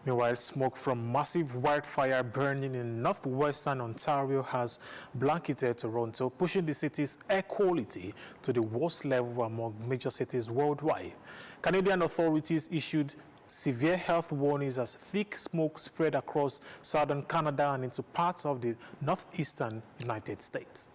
Meanwhile, smoke from massive wildfire burning in northwestern Ontario has blanketed Toronto, pushing the city's air quality to the worst level among major cities worldwide. Canadian authorities issued severe health warnings as thick smoke spread across southern Canada and into parts of the northeastern United States.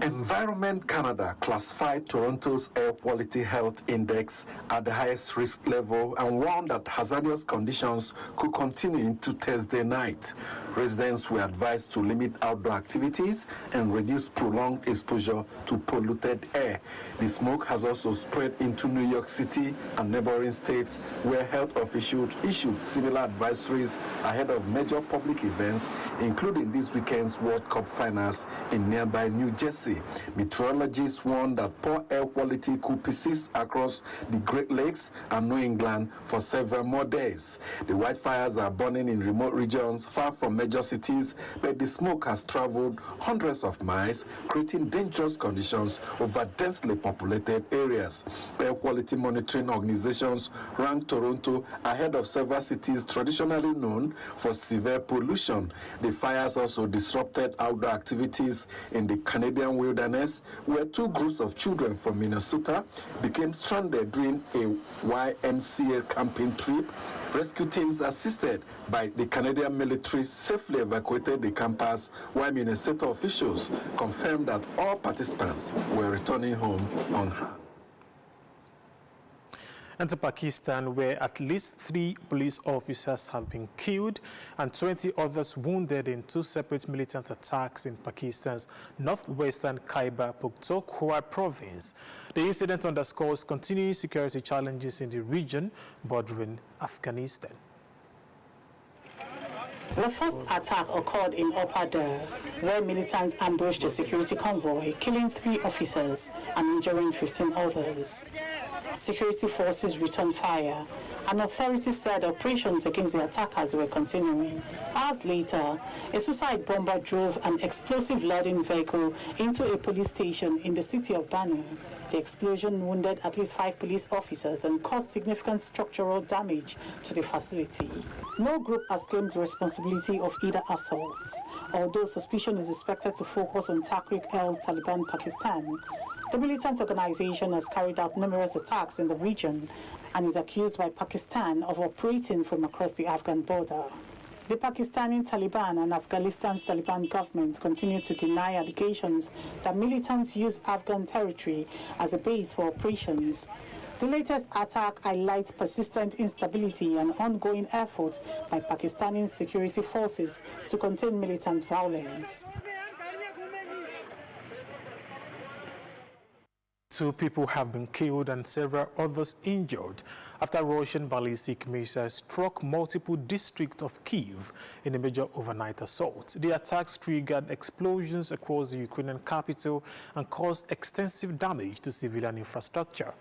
Environment Canada classified Toronto's air quality health index at the highest risk level and warned that hazardous conditions could continue into Thursday night. Residents were advised to limit outdoor activities and reduce prolonged exposure to polluted air. The smoke has also spread into New York City and neighboring states, where health officials issued similar advisories ahead of major public events, including this weekend's World Cup finals in nearby New Jersey. Meteorologists warned that poor air quality could persist across the Great Lakes and New England for several more days. The wildfires are burning in remote regions far from major cities, but the smoke has traveled hundreds of miles, creating dangerous conditions over densely populated areas. Air quality monitoring organizations rank Toronto ahead of several cities traditionally known for severe pollution. The fires also disrupted outdoor activities in the Canadian wilderness, where two groups of children from Minnesota became stranded during a YMCA camping trip. Rescue teams assisted by the Canadian military safely evacuated the campers, while Minnesota officials confirmed that all participants were returning home unharmed. And to Pakistan, where at least 3 police officers have been killed and 20 others wounded in 2 separate militant attacks in Pakistan's northwestern Khyber Pakhtunkhwa province. The incident underscores continuing security challenges in the region bordering Afghanistan. The first attack occurred in Upper Dar, where militants ambushed a security convoy, killing 3 officers and injuring 15 others. Security forces returned fire, and authorities said operations against the attackers were continuing. Hours later, a suicide bomber drove an explosive-laden vehicle into a police station in the city of Banu. The explosion wounded at least 5 police officers and caused significant structural damage to the facility. No group has claimed responsibility of either assaults, although suspicion is expected to focus on Tehrik-e-Taliban Pakistan. The militant organization has carried out numerous attacks in the region and is accused by Pakistan of operating from across the Afghan border. The Pakistani Taliban and Afghanistan's Taliban government continue to deny allegations that militants use Afghan territory as a base for operations. The latest attack highlights persistent instability and ongoing efforts by Pakistani security forces to contain militant violence. 2 people have been killed and several others injured after Russian ballistic missiles struck multiple districts of Kyiv in a major overnight assault. The attacks triggered explosions across the Ukrainian capital and caused extensive damage to civilian infrastructure.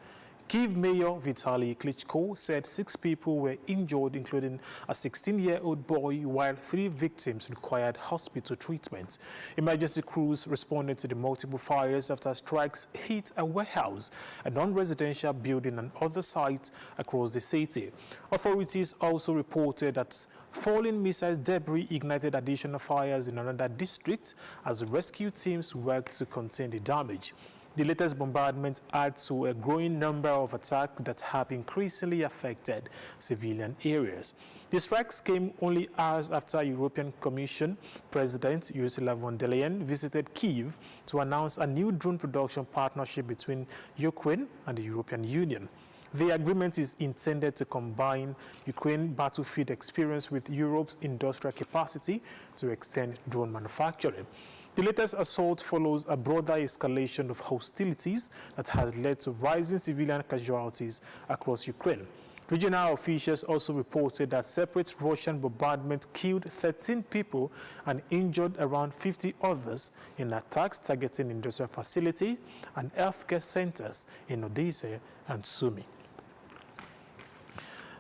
Kyiv Mayor Vitaly Klitschko said 6 people were injured, including a 16-year-old boy, while 3 victims required hospital treatment. Emergency crews responded to the multiple fires after strikes hit a warehouse, a non-residential building, and other sites across the city. Authorities also reported that falling missile debris ignited additional fires in another district as rescue teams worked to contain the damage. The latest bombardment adds to a growing number of attacks that have increasingly affected civilian areas. The strikes came only hours after European Commission President Ursula von der Leyen visited Kyiv to announce a new drone production partnership between Ukraine and the European Union. The agreement is intended to combine Ukraine's battlefield experience with Europe's industrial capacity to extend drone manufacturing. The latest assault follows a broader escalation of hostilities that has led to rising civilian casualties across Ukraine. Regional officials also reported that separate Russian bombardment killed 13 people and injured around 50 others in attacks targeting industrial facilities and healthcare centers in Odessa and Sumy.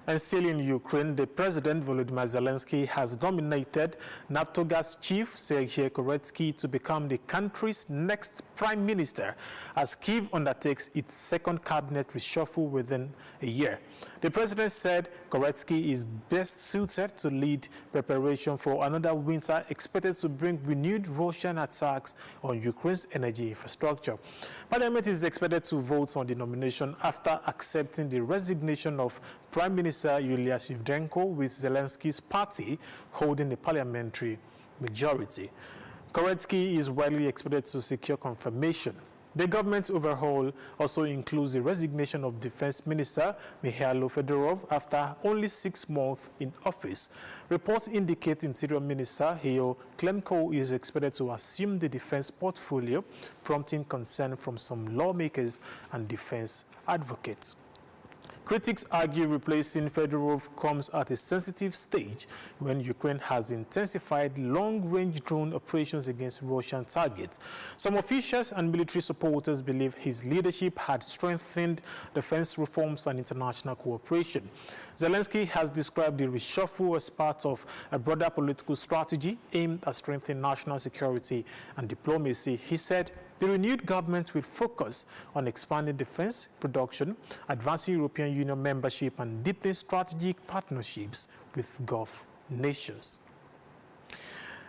And still in Ukraine, the President Volodymyr Zelensky has nominated Naftogaz chief Sergei Koretsky to become the country's next prime minister as Kyiv undertakes its second cabinet reshuffle within a year. The president said Koretsky is best suited to lead preparation for another winter expected to bring renewed Russian attacks on Ukraine's energy infrastructure. Parliament is expected to vote on the nomination after accepting the resignation of Prime Minister Yulia Shevchenko, with Zelensky's party holding the parliamentary majority. Koretsky is widely expected to secure confirmation. The government's overhaul also includes the resignation of Defense Minister Mikhailo Fedorov after only 6 months in office. Reports indicate Interior Minister Hyo Klemko is expected to assume the defense portfolio, prompting concern from some lawmakers and defense advocates. Critics argue replacing Fedorov comes at a sensitive stage when Ukraine has intensified long-range drone operations against Russian targets. Some officials and military supporters believe his leadership had strengthened defense reforms and international cooperation. Zelensky has described the reshuffle as part of a broader political strategy aimed at strengthening national security and diplomacy. He said the renewed government will focus on expanding defense production, advancing European Union membership, and deepening strategic partnerships with Gulf nations.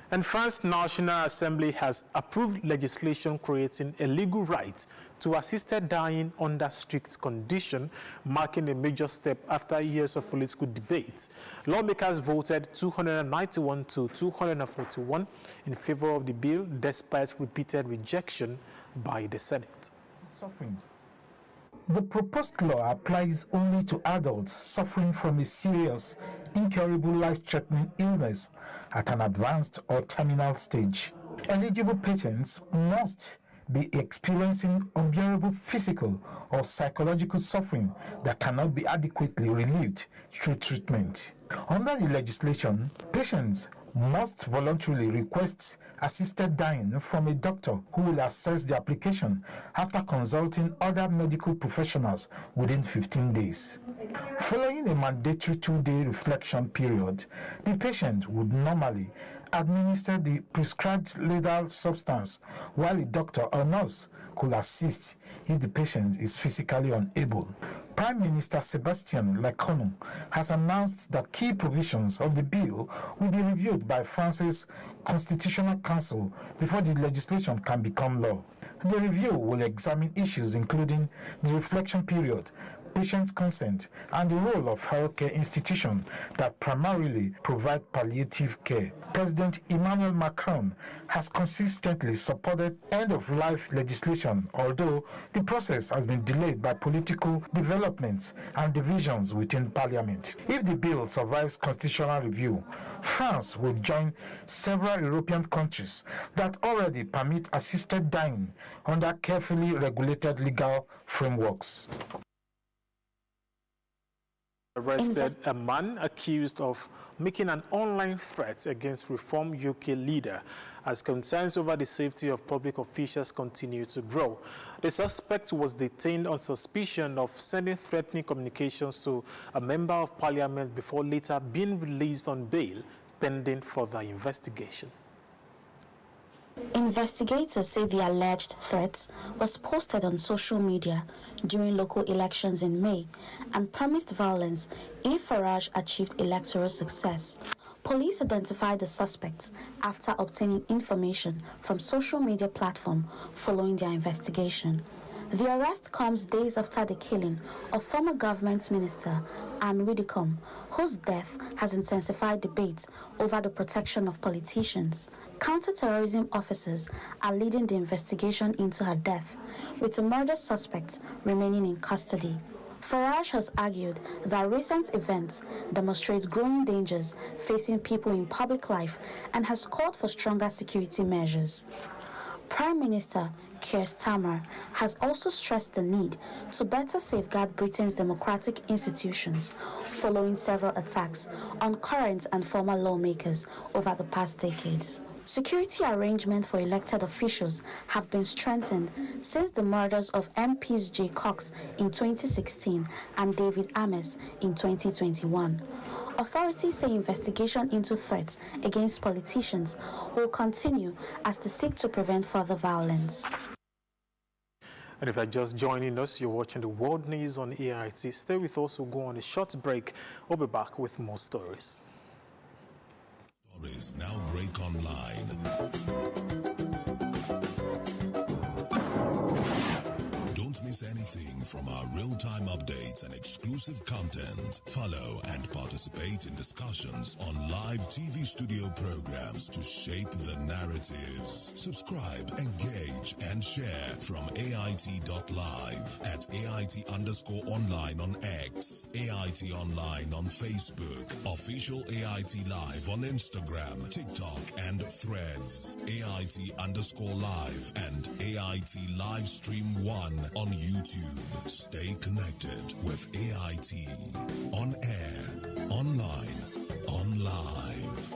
And France's National Assembly has approved legislation creating a legal right to assisted dying under strict conditions, marking a major step after years of political debates. Lawmakers voted 291 to 241 in favor of the bill, despite repeated rejection by the Senate. Suffering. The proposed law applies only to adults suffering from a serious, incurable, life-threatening illness at an advanced or terminal stage. Eligible patients must be experiencing unbearable physical or psychological suffering that cannot be adequately relieved through treatment. Under the legislation, patients must voluntarily request assisted dying from a doctor who will assess the application after consulting other medical professionals within 15 days. Following a mandatory 2-day reflection period, the patient would normally administer the prescribed lethal substance, while a doctor or nurse could assist if the patient is physically unable. Prime Minister Sébastien Lecornu has announced that key provisions of the bill will be reviewed by France's Constitutional Council before the legislation can become law. The review will examine issues including the reflection period, patient's consent, and the role of healthcare institutions that primarily provide palliative care. President Emmanuel Macron has consistently supported end-of-life legislation, although the process has been delayed by political developments and divisions within Parliament. If the bill survives constitutional review, France will join several European countries that already permit assisted dying under carefully regulated legal frameworks. Arrested a man accused of making an online threat against Reform UK leader as concerns over the safety of public officials continue to grow. The suspect was detained on suspicion of sending threatening communications to a member of parliament before later being released on bail pending further investigation. Investigators say the alleged threat was posted on social media during local elections in May and promised violence if Farage achieved electoral success. Police identified the suspect after obtaining information from social media platform following their investigation. The arrest comes days after the killing of former government minister Anne Widdecombe, whose death has intensified debates over the protection of politicians. Counter-terrorism officers are leading the investigation into her death, with the murder suspect remaining in custody. Farage has argued that recent events demonstrate growing dangers facing people in public life and has called for stronger security measures. Prime Minister Keir Starmer has also stressed the need to better safeguard Britain's democratic institutions following several attacks on current and former lawmakers over the past decades. Security arrangements for elected officials have been strengthened since the murders of MPs Jay Cox in 2016 and David Ames in 2021. Authorities say investigation into threats against politicians will continue as they seek to prevent further violence. And if you're just joining us, you're watching the World News on AIT. Stay with us, we'll go on a short break. We'll be back with more stories. Stories now break online. Don't miss anything from our real-time updates and exclusive content. Follow and participate in discussions on live TV studio programs to shape the narratives. Subscribe, engage, and share from AIT.live at AIT_online on X, AIT Online on Facebook, Official AIT Live on Instagram, TikTok, and Threads, AIT_live, and AIT Livestream 1 on YouTube. Stay connected with AIT. On air, online, on live.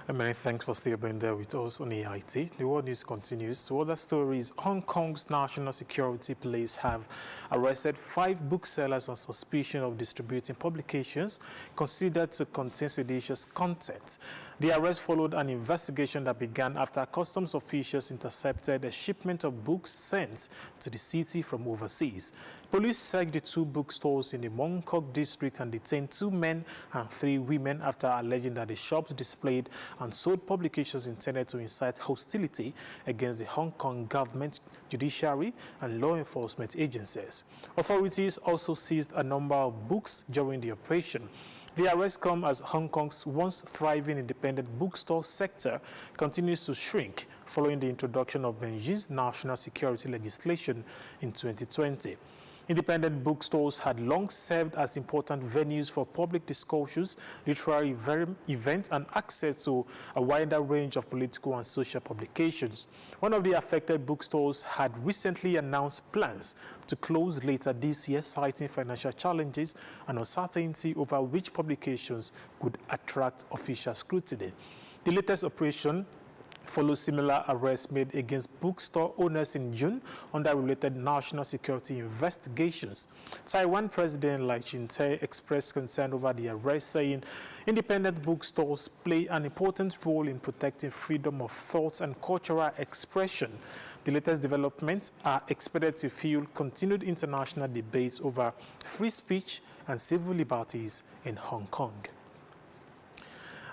And many thanks for still being there with us on AIT. The World News continues. To other stories, Hong Kong's National Security Police have arrested 5 booksellers on suspicion of distributing publications considered to contain seditious content. The arrest followed an investigation that began after customs officials intercepted a shipment of books sent to the city from overseas. Police searched the 2 bookstores in the Mong Kok district and detained 2 men and 3 women after alleging that the shops displayed and sold publications intended to incite hostility against the Hong Kong government, judiciary, and law enforcement agencies. Authorities also seized a number of books during the operation. The arrest comes as Hong Kong's once thriving independent bookstore sector continues to shrink following the introduction of Beijing's national security legislation in 2020. Independent bookstores had long served as important venues for public discussions, literary events, and access to a wider range of political and social publications. One of the affected bookstores had recently announced plans to close later this year, citing financial challenges and uncertainty over which publications could attract official scrutiny. The latest operation follows similar arrests made against bookstore owners in June under related national security investigations. Taiwan President Lai Ching-te expressed concern over the arrest, saying independent bookstores play an important role in protecting freedom of thought and cultural expression. The latest developments are expected to fuel continued international debates over free speech and civil liberties in Hong Kong.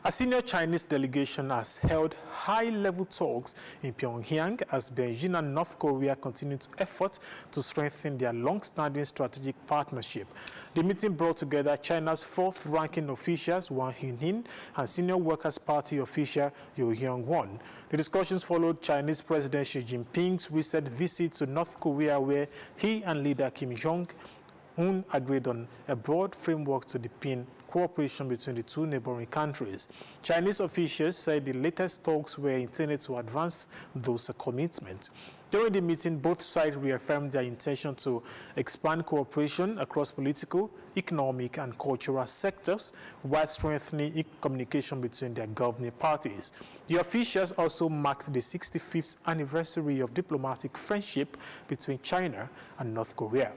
A senior Chinese delegation has held high-level talks in Pyongyang as Beijing and North Korea continue efforts to strengthen their long-standing strategic partnership. The meeting brought together China's 4th-ranking officials, Wang Hunyin, and Senior Workers' Party official, Yu Hyung-won. The discussions followed Chinese President Xi Jinping's recent visit to North Korea, where he and leader Kim Jong-un agreed on a broad framework to deepen cooperation between the 2 neighboring countries. Chinese officials said the latest talks were intended to advance those commitments. During the meeting, both sides reaffirmed their intention to expand cooperation across political, economic, and cultural sectors while strengthening communication between their governing parties. The officials also marked the 65th anniversary of diplomatic friendship between China and North Korea.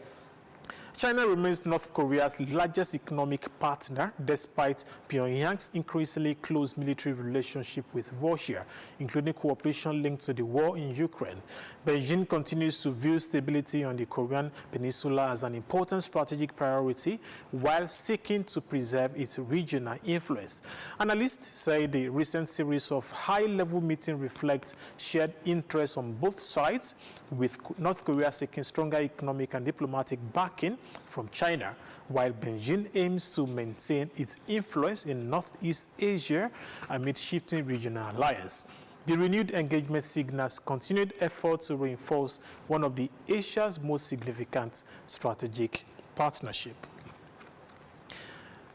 China remains North Korea's largest economic partner, despite Pyongyang's increasingly close military relationship with Russia, including cooperation linked to the war in Ukraine. Beijing continues to view stability on the Korean peninsula as an important strategic priority, while seeking to preserve its regional influence. Analysts say the recent series of high-level meetings reflects shared interests on both sides, with North Korea seeking stronger economic and diplomatic backing from China, while Beijing aims to maintain its influence in Northeast Asia amid shifting regional alliance. The renewed engagement signals continued efforts to reinforce one of Asia's most significant strategic partnership.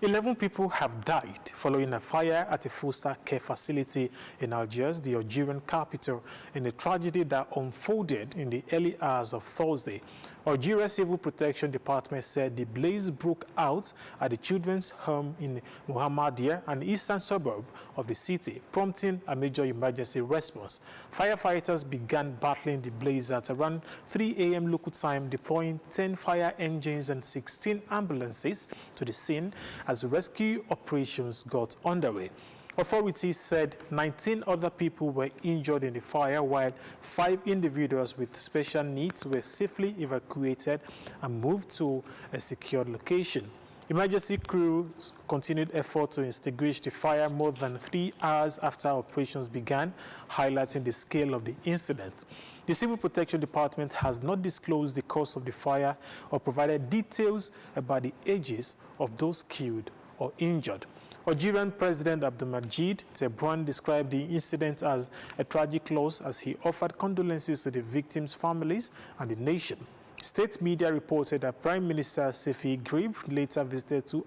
11 people have died following a fire at a foster care facility in Algiers, the Algerian capital, in a tragedy that unfolded in the early hours of Thursday. Algeria Civil Protection Department said the blaze broke out at the children's home in Mohammedia, an eastern suburb of the city, prompting a major emergency response. Firefighters began battling the blaze at around 3 a.m. local time, deploying 10 fire engines and 16 ambulances to the scene as rescue operations got underway. Authorities said 19 other people were injured in the fire, while 5 individuals with special needs were safely evacuated and moved to a secured location. Emergency crews continued efforts to extinguish the fire more than 3 hours after operations began, highlighting the scale of the incident. The Civil Protection Department has not disclosed the cause of the fire or provided details about the ages of those killed or injured. Algerian President Abdelmadjid Tebboune described the incident as a tragic loss as he offered condolences to the victims' families and the nation. State media reported that Prime Minister Sefi Grib later visited 2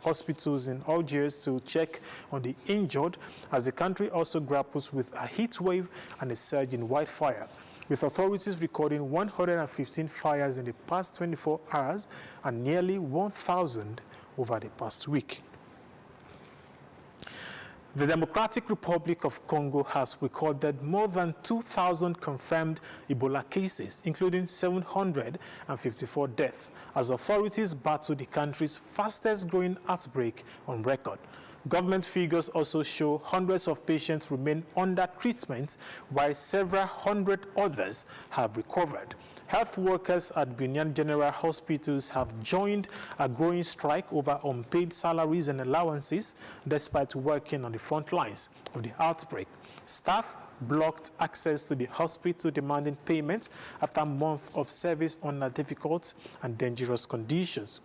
hospitals in Algiers to check on the injured, as the country also grapples with a heat wave and a surge in wildfire, with authorities recording 115 fires in the past 24 hours and nearly 1,000 over the past week. The Democratic Republic of Congo has recorded more than 2,000 confirmed Ebola cases, including 754 deaths, as authorities battle the country's fastest-growing outbreak on record. Government figures also show hundreds of patients remain under treatment, while several hundred others have recovered. Health workers at Benin General Hospitals have joined a growing strike over unpaid salaries and allowances, despite working on the front lines of the outbreak. Staff blocked access to the hospital, demanding payment after a month of service under difficult and dangerous conditions.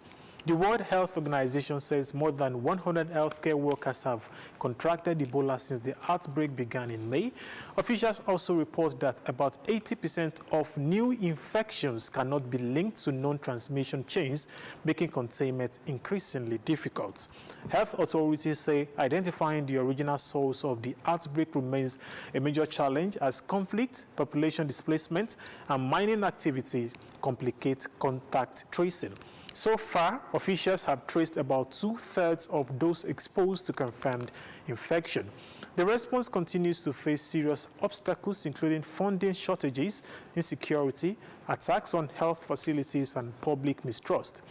The World Health Organization says more than 100 healthcare workers have contracted Ebola since the outbreak began in May. Officials also report that about 80% of new infections cannot be linked to known transmission chains, making containment increasingly difficult. Health authorities say identifying the original source of the outbreak remains a major challenge, as conflict, population displacement, and mining activity complicate contact tracing. So far, officials have traced about 2/3 of those exposed to confirmed infection. The response continues to face serious obstacles, including funding shortages, insecurity, attacks on health facilities, and public mistrust.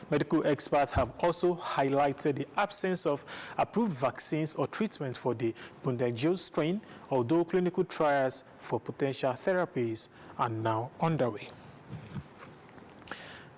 Medical experts have also highlighted the absence of approved vaccines or treatment for the Bundangel strain, although clinical trials for potential therapies are now underway.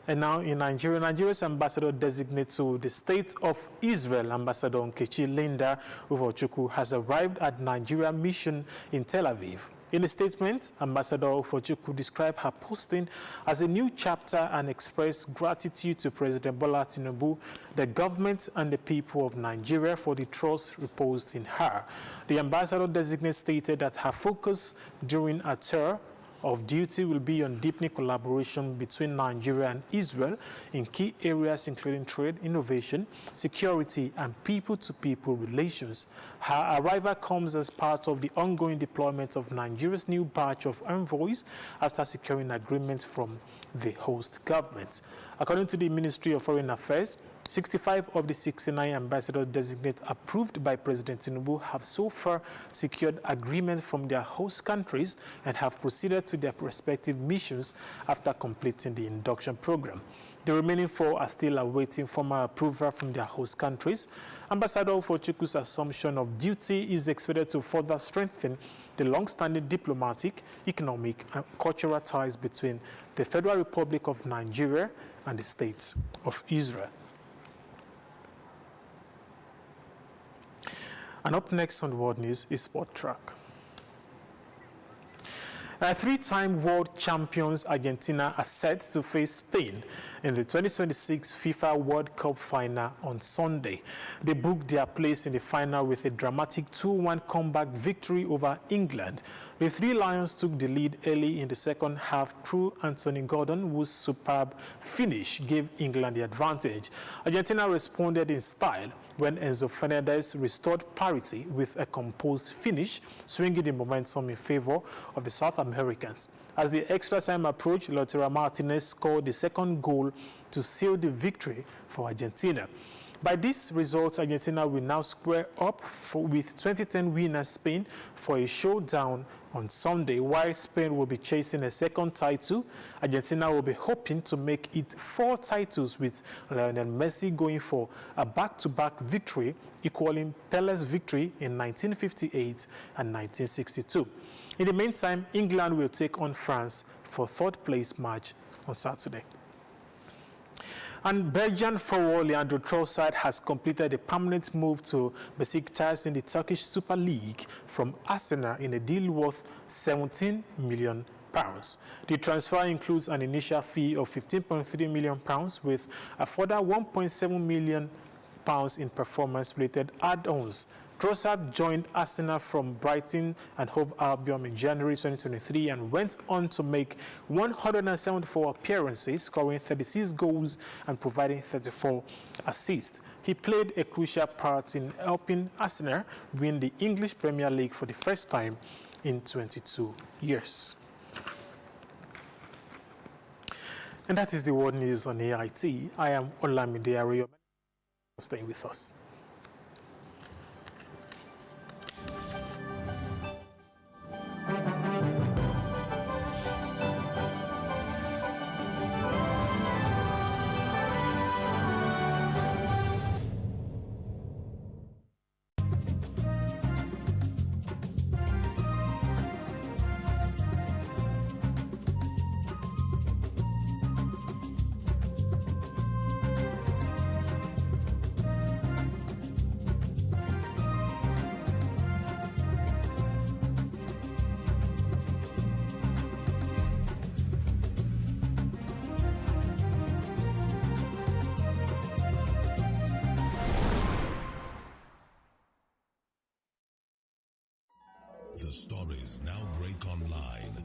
And now in Nigeria, Nigeria's ambassador designate to the State of Israel, Ambassador Nkechi Linda Ufochukwu, has arrived at Nigeria mission in Tel Aviv. In a statement, Ambassador Ufochukwu described her posting as a new chapter and expressed gratitude to President Bola Tinubu, the government, and the people of Nigeria for the trust reposed in her. The ambassador designate stated that her focus during her tour of duty will be on deepening collaboration between Nigeria and Israel in key areas including trade, innovation, security, and people-to-people relations. Her arrival comes as part of the ongoing deployment of Nigeria's new batch of envoys after securing agreement from the host government. According to the Ministry of Foreign Affairs, 65 of the 69 ambassadors designated approved by President Tinubu have so far secured agreement from their host countries and have proceeded to their respective missions after completing the induction program. The remaining 4 are still awaiting formal approval from their host countries. Ambassador Ufochukwu's assumption of duty is expected to further strengthen the long-standing diplomatic, economic, and cultural ties between the Federal Republic of Nigeria and the State of Israel. And up next on World News is Sport Track. 3-time world champions Argentina are set to face Spain in the 2026 FIFA World Cup final on Sunday. They booked their place in the final with a dramatic 2-1 comeback victory over England. The Three Lions took the lead early in the second half through Anthony Gordon, whose superb finish gave England the advantage. Argentina responded in style, when Enzo Fernandez restored parity with a composed finish, swinging the momentum in favor of the South Americans. As the extra time approached, Lautaro Martinez scored the second goal to seal the victory for Argentina. By this result, Argentina will now square up with 2010 winner Spain for a showdown on Sunday. While Spain will be chasing a second title, Argentina will be hoping to make it 4 titles, with Lionel Messi going for a back-to-back victory, equaling Pele's victory in 1958 and 1962. In the meantime, England will take on France for third-place match on Saturday. And Belgian forward Leandro Trossard has completed a permanent move to Besiktas in the Turkish Super League from Arsenal in a deal worth £17 million. The transfer includes an initial fee of £15.3 million with a further £1.7 million in performance-related add-ons. Trossard joined Arsenal from Brighton and Hove Albion in January 2023 and went on to make 174 appearances, scoring 36 goals and providing 34 assists. He played a crucial part in helping Arsenal win the English Premier League for the first time in 22 years. And that is the world news on AIT. I am Olamide Areyo. Staying with us. The stories now break online.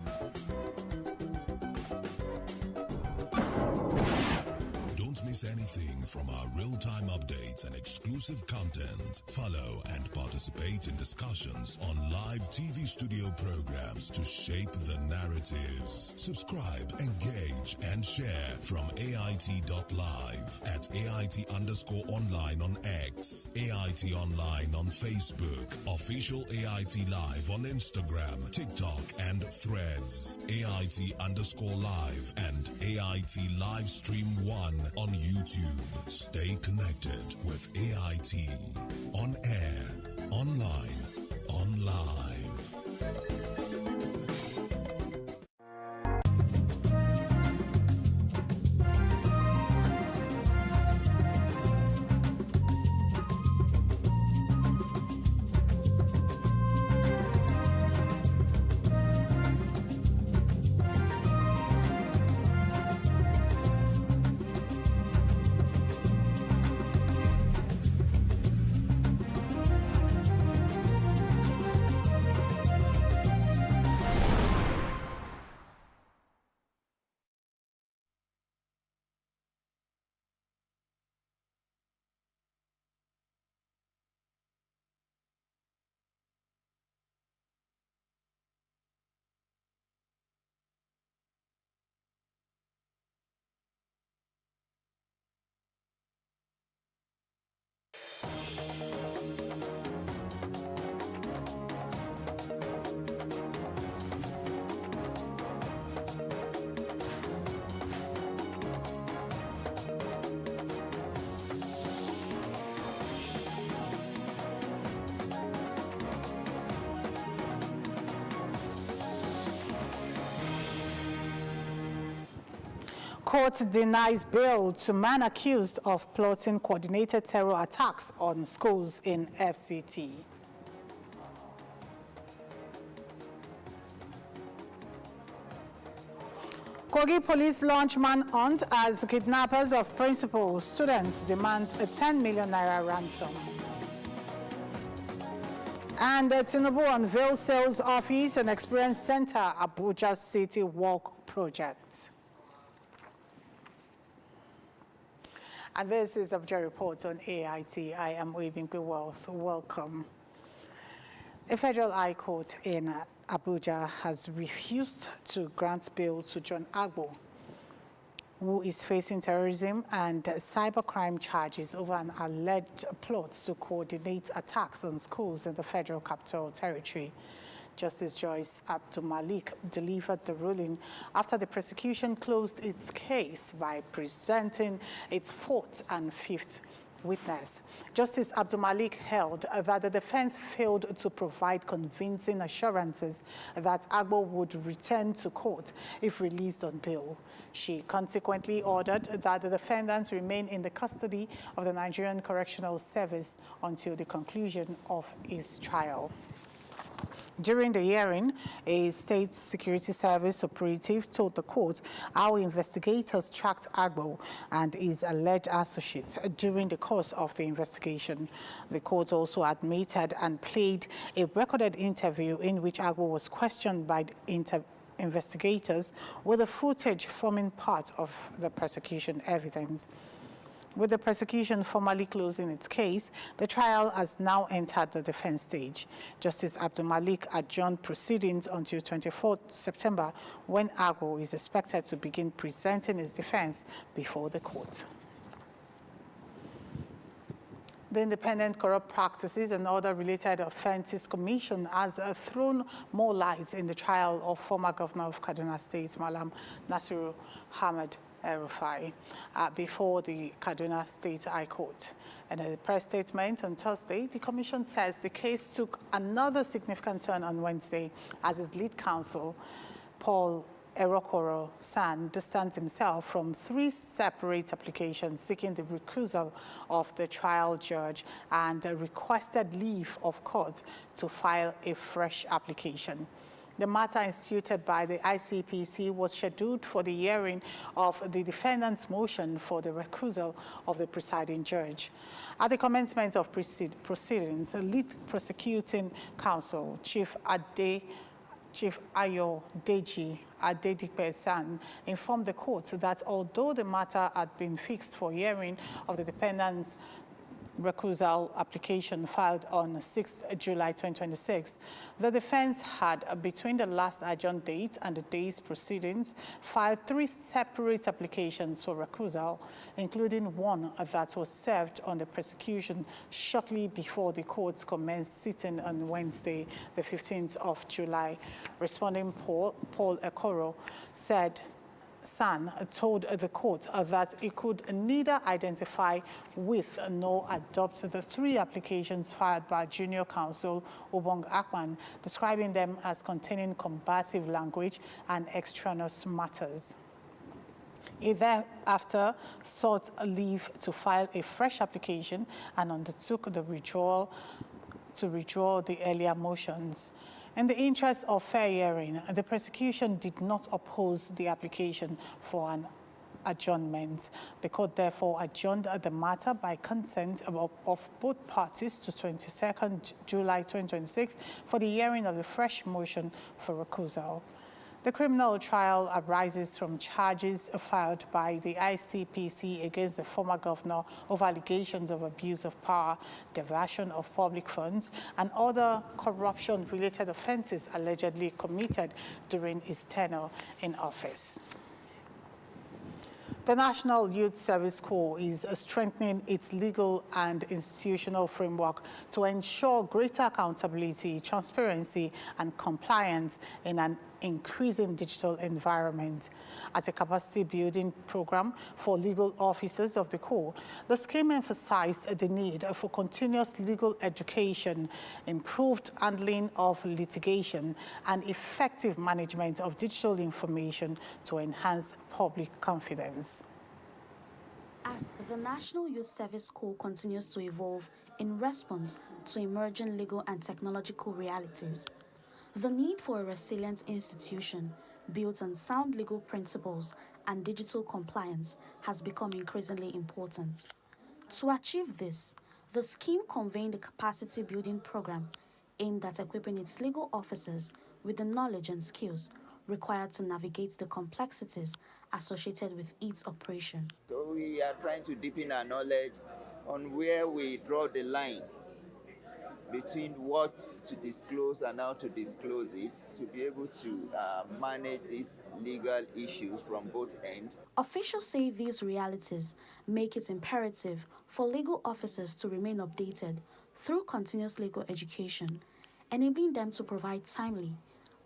Don't miss anything from our real-time updates and exclusive content. Follow and participate in discussions on live TV studio programs to shape the narratives. Subscribe, engage, and share from AIT.live at AIT_online on X, AIT Online on Facebook, Official AIT Live on Instagram, TikTok, and Threads, AIT_live, and AIT Livestream 1 on YouTube. Stay connected with AIT. On air, online, on live. Court denies bail to man accused of plotting coordinated terror attacks on schools in FCT. Kogi police launch manhunt as kidnappers of principal students demand a 10 million naira ransom. And Tinubu unveils sales office and experience center Abuja City Walk project. And this is Abuja Report on AIT. I am Oyebimpe Wealth. Welcome. A federal high court in Abuja has refused to grant bail to John Agbo, who is facing terrorism and cybercrime charges over an alleged plot to coordinate attacks on schools in the Federal Capital Territory. Justice Joyce Abdulmalik delivered the ruling after the prosecution closed its case by presenting its fourth and fifth witness. Justice Abdulmalik held that the defense failed to provide convincing assurances that Agbo would return to court if released on bail. She consequently ordered that the defendants remain in the custody of the Nigerian Correctional Service until the conclusion of his trial. During the hearing, a state security service operative told the court how investigators tracked Agbo and his alleged associates during the course of the investigation. The court also admitted and played a recorded interview in which Agbo was questioned by investigators, with the footage forming part of the prosecution evidence. With the prosecution formally closing its case, the trial has now entered the defense stage. Justice Abdulmalik adjourned proceedings until 24 September, when Agbo is expected to begin presenting his defense before the court. The Independent Corrupt Practices and Other Related Offences Commission has thrown more light in the trial of former Governor of Kaduna State, Malam Nasiru Ahmed El-Rufai, before the Kaduna State High Court. In a press statement on Thursday, the Commission says the case took another significant turn on Wednesday as its lead counsel, Paul Erokoro San, distanced himself from 3 separate applications seeking the recusal of the trial judge and requested leave of court to file a fresh application. The matter instituted by the ICPC was scheduled for the hearing of the defendant's motion for the recusal of the presiding judge. At the commencement of proceedings, the lead prosecuting counsel, Chief Ayo Deji Adedipe-San, informed the court that although the matter had been fixed for hearing of the defendant's recusal application filed on 6 July 2026, the defense had, between the last adjourned date and the day's proceedings, filed 3 separate applications for recusal, including one that was served on the prosecution shortly before the courts commenced sitting on Wednesday, the 15th of July. Responding, Paul Ekoro said San told the court that he could neither identify with nor adopt the 3 applications filed by junior counsel Obong Akpan, describing them as containing combative language and extraneous matters. He thereafter sought a leave to file a fresh application and undertook the withdrawal the earlier motions. In the interest of fair hearing, the prosecution did not oppose the application for an adjournment. The court therefore adjourned the matter by consent of both parties to 22nd July 2026 for the hearing of the fresh motion for recusal. The criminal trial arises from charges filed by the ICPC against the former governor of allegations of abuse of power, diversion of public funds, and other corruption-related offenses allegedly committed during his tenure in office. The National Youth Service Corps is strengthening its legal and institutional framework to ensure greater accountability, transparency, and compliance in an increasing digital environment. At a capacity building program for legal officers of the Corps, the scheme emphasized the need for continuous legal education, improved handling of litigation, and effective management of digital information to enhance public confidence. As the National Youth Service Corps continues to evolve in response to emerging legal and technological realities, the need for a resilient institution built on sound legal principles and digital compliance has become increasingly important. To achieve this, the scheme convened a capacity building program aimed at equipping its legal officers with the knowledge and skills required to navigate the complexities associated with its operation. So we are trying to deepen our knowledge on where we draw the line between what to disclose and how to disclose it, to be able to manage these legal issues from both ends. Officials say these realities make it imperative for legal officers to remain updated through continuous legal education, enabling them to provide timely,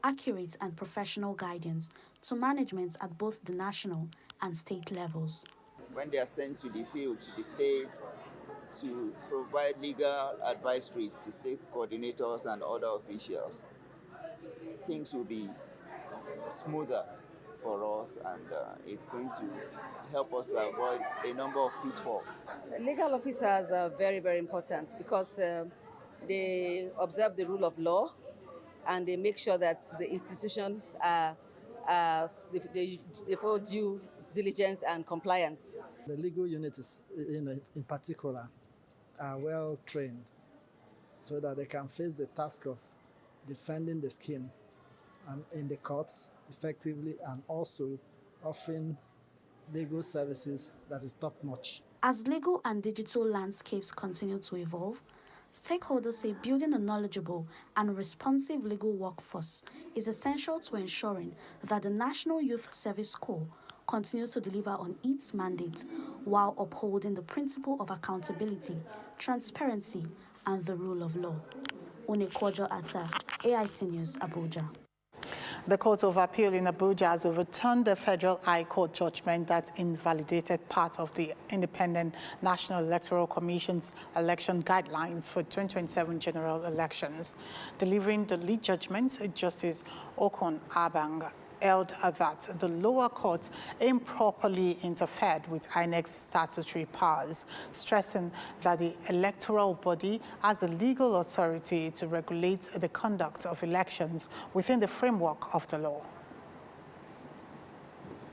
accurate and professional guidance to management at both the national and state levels. When they are sent to the field, to the states, to provide legal advisories to state coordinators and other officials, things will be smoother for us, and it's going to help us to avoid a number of pitfalls. Legal officers are very, very important because they observe the rule of law and they make sure that the institutions they follow due diligence and compliance. The legal units, in particular, are well trained so that they can face the task of defending the scheme in the courts effectively, and also offering legal services that is top-notch. As legal and digital landscapes continue to evolve, stakeholders say building a knowledgeable and responsive legal workforce is essential to ensuring that the National Youth Service Corps continues to deliver on its mandate while upholding the principle of accountability, transparency, and the rule of law. Unekwojo Atta, AIT News, Abuja. The Court of Appeal in Abuja has overturned the Federal High Court judgment that invalidated part of the Independent National Electoral Commission's election guidelines for 2027 general elections. Delivering the lead judgment, Justice Okon Abang held that the lower court improperly interfered with INEC's statutory powers, stressing that the electoral body has the legal authority to regulate the conduct of elections within the framework of the law.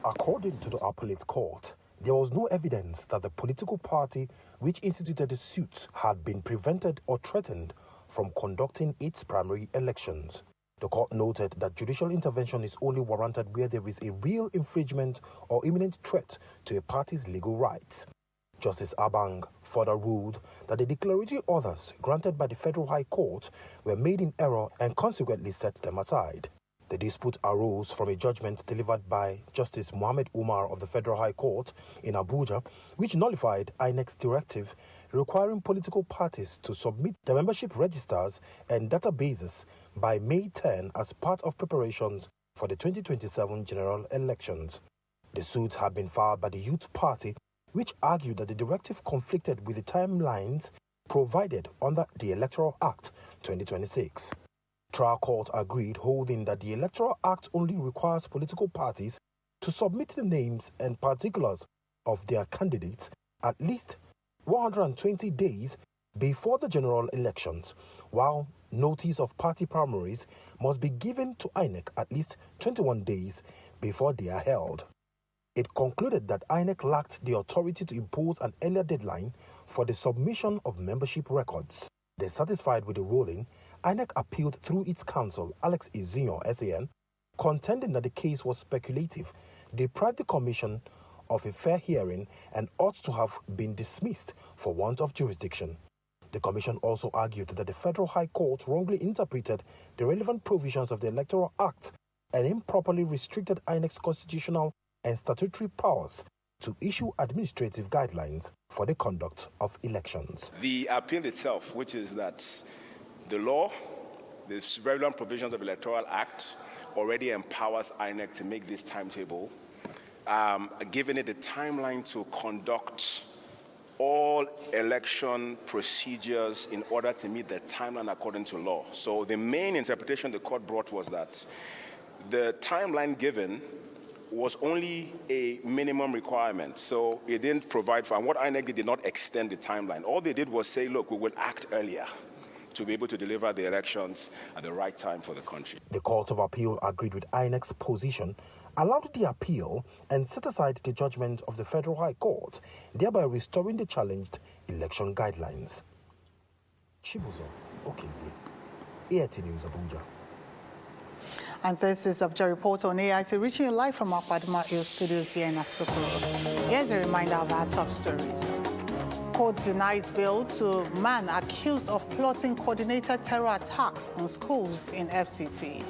According to the appellate court, there was no evidence that the political party which instituted the suit had been prevented or threatened from conducting its primary elections. The court noted that judicial intervention is only warranted where there is a real infringement or imminent threat to a party's legal rights. Justice Abang further ruled that the declaratory orders granted by the Federal High Court were made in error and consequently set them aside. The dispute arose from a judgment delivered by Justice Mohammed Umar of the Federal High Court in Abuja, which nullified INEC's directive requiring political parties to submit their membership registers and databases by May 10 as part of preparations for the 2027 general elections. The suit had been filed by the Youth Party, which argued that the directive conflicted with the timelines provided under the Electoral Act 2026. Trial court agreed, holding that the Electoral Act only requires political parties to submit the names and particulars of their candidates at least 120 days before the general elections, while notice of party primaries must be given to INEC at least 21 days before they are held. It concluded that INEC lacked the authority to impose an earlier deadline for the submission of membership records. Dissatisfied with the ruling, INEC appealed through its counsel, Alex Izinho, SAN, contending that the case was speculative, deprived the Commission of a fair hearing, and ought to have been dismissed for want of jurisdiction. The Commission also argued that the Federal High Court wrongly interpreted the relevant provisions of the Electoral Act and improperly restricted INEC's constitutional and statutory powers to issue administrative guidelines for the conduct of elections. The appeal itself, which is that the law, the relevant provisions of the Electoral Act, already empowers INEC to make this timetable, giving it a timeline to conduct all election procedures in order to meet the timeline according to law. So the main interpretation the court brought was that the timeline given was only a minimum requirement. So it didn't provide for, and what INEC did not extend the timeline. All they did was say, look, we will act earlier to be able to deliver the elections at the right time for the country. The Court of Appeal agreed with INEC's position, allowed the appeal, and set aside the judgment of the Federal High Court, thereby restoring the challenged election guidelines. Chibuzo Okezi, AIT News, Abuja. And this is Abja Report on AIT, reaching you live from our Padma Hill studios here in Asokoro. Here's a reminder of our top stories. Court denies bail to man accused of plotting coordinated terror attacks on schools in FCT.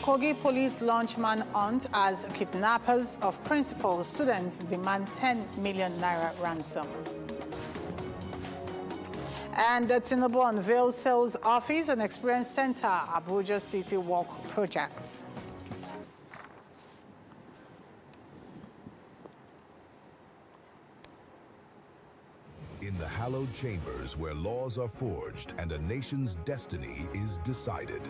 Kogi police launch manhunt as kidnappers of principal students demand 10 million naira ransom. And the Tinubu unveils sales office and experience center, Abuja City Walk projects. In the hallowed chambers where laws are forged and a nation's destiny is decided.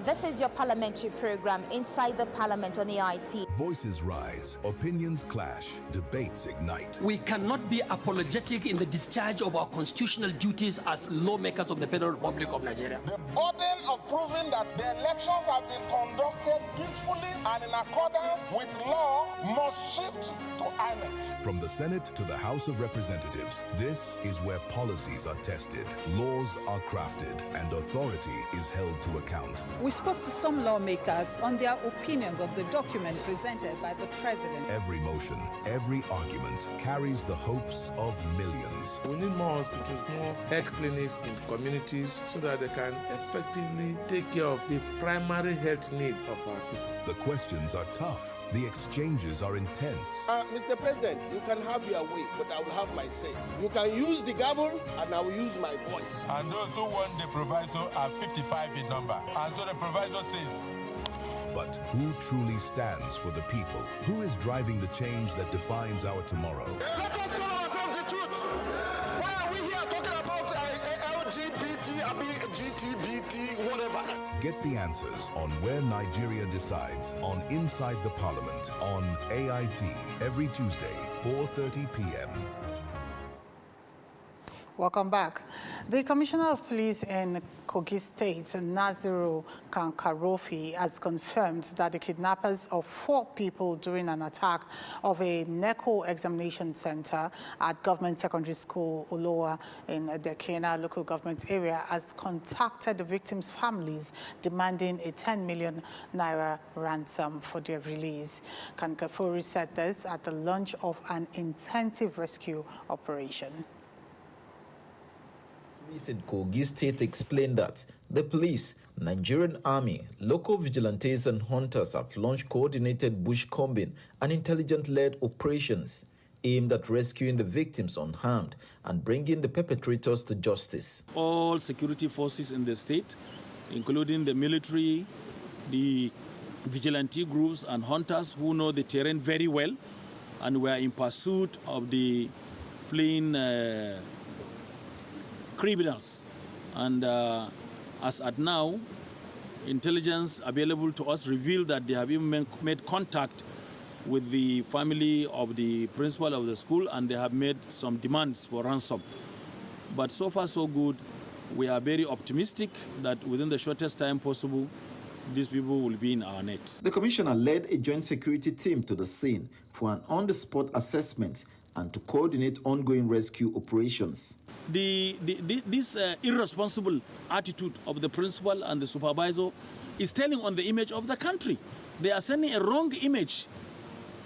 This is your parliamentary program, Inside the Parliament on AIT. Voices rise, opinions clash, debates ignite. We cannot be apologetic in the discharge of our constitutional duties as lawmakers of the Federal Republic of Nigeria. The burden of proving that the elections have been conducted peacefully and in accordance with law must shift to INEC. From the Senate to the House of Representatives, this is where policies are tested, laws are crafted, and authority is held to account. We spoke to some lawmakers on their opinions of the document presented by the president. Every motion, every argument carries the hopes of millions. We need more hospitals, more health clinics in communities so that they can effectively take care of the primary health need of our people. The questions are tough. The exchanges are intense. Mr. President, you can have your way, but I will have my say. You can use the gavel, and I will use my voice. And those who want the proviso are 55 in number. And so the proviso says. But who truly stands for the people? Who is driving the change that defines our tomorrow? Let us tell ourselves the truth. Why are we here talking about LGBT, GTBT, whatever? Get the answers on Where Nigeria Decides on Inside the Parliament on AIT every Tuesday, 4:30 p.m. Welcome back. The Commissioner of Police in Kogi State, Naziru Kankarofi, has confirmed that the kidnappers of 4 people during an attack of a NECO examination center at Government Secondary School Olowa in the Kena local government area has contacted the victims' families demanding a 10 million naira ransom for their release. Kankafori said this at the launch of an intensive rescue operation. Police in Kogi State explained that the police, Nigerian Army, local vigilantes and hunters have launched coordinated bush-combing and intelligence-led operations aimed at rescuing the victims unharmed and bringing the perpetrators to justice. All security forces in the state, including the military, the vigilante groups and hunters who know the terrain very well, and were in pursuit of the fleeing criminals. And as at now, intelligence available to us reveal that they have even made contact with the family of the principal of the school, and they have made some demands for ransom. But so far so good. We are very optimistic that within the shortest time possible, these people will be in our net. The commissioner led a joint security team to the scene for an on-the-spot assessment and to coordinate ongoing rescue operations. This irresponsible attitude of the principal and the supervisor is telling on the image of the country. They are sending a wrong image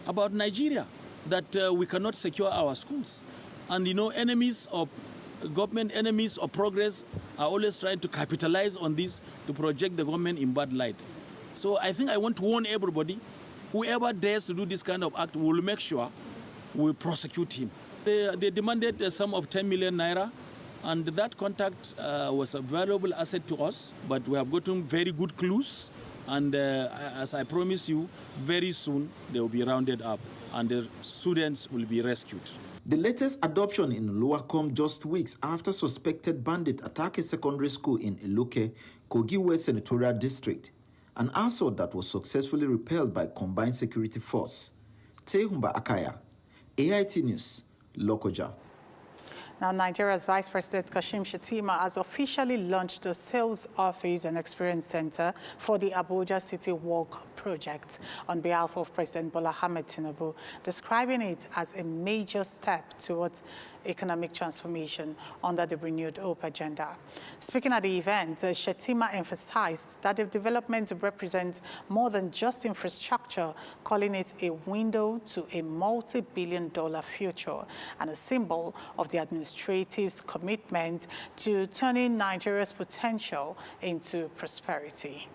about Nigeria, that we cannot secure our schools. And you know, enemies of government, enemies of progress are always trying to capitalize on this to project the government in bad light. So I think I want to warn everybody, whoever dares to do this kind of act, will make sure we prosecute him. They demanded a sum of 10 million naira, and that contact was a valuable asset to us, but we have gotten very good clues, and as I promise you, very soon they will be rounded up and the students will be rescued. The latest adoption in Olowa comes just weeks after suspected bandit attacked a secondary school in Eluke, Kogi West Senatorial District, an assault that was successfully repelled by Combined Security Force. Tehumba Akaya, AIT News, Lokoja. Now, Nigeria's Vice President Kashim Shettima has officially launched the Sales Office and Experience Center for the Abuja City Walk project on behalf of President Bola Ahmed Tinubu, describing it as a major step towards economic transformation under the renewed Hope agenda. Speaking at the event, Shettima emphasized that the development represents more than just infrastructure, calling it a window to a multi-billion-dollar future and a symbol of the administrative's commitment to turning Nigeria's potential into prosperity.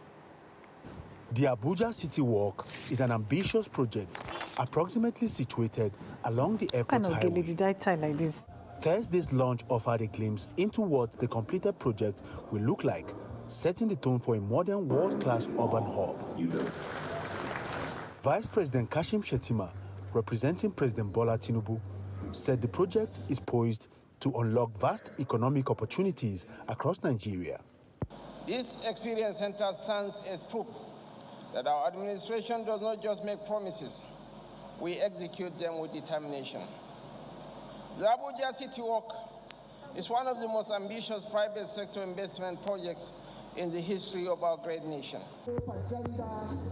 The Abuja City Walk is an ambitious project approximately situated along the airport highway. Did I tie like this? Thursday's launch offered a glimpse into what the completed project will look like, setting the tone for a modern world-class urban hub. Vice President Kashim Shettima, representing President Bola Tinubu, said the project is poised to unlock vast economic opportunities across Nigeria. This experience center stands as proof that our administration does not just make promises, we execute them with determination. The Abuja City Walk is one of the most ambitious private sector investment projects in the history of our great nation.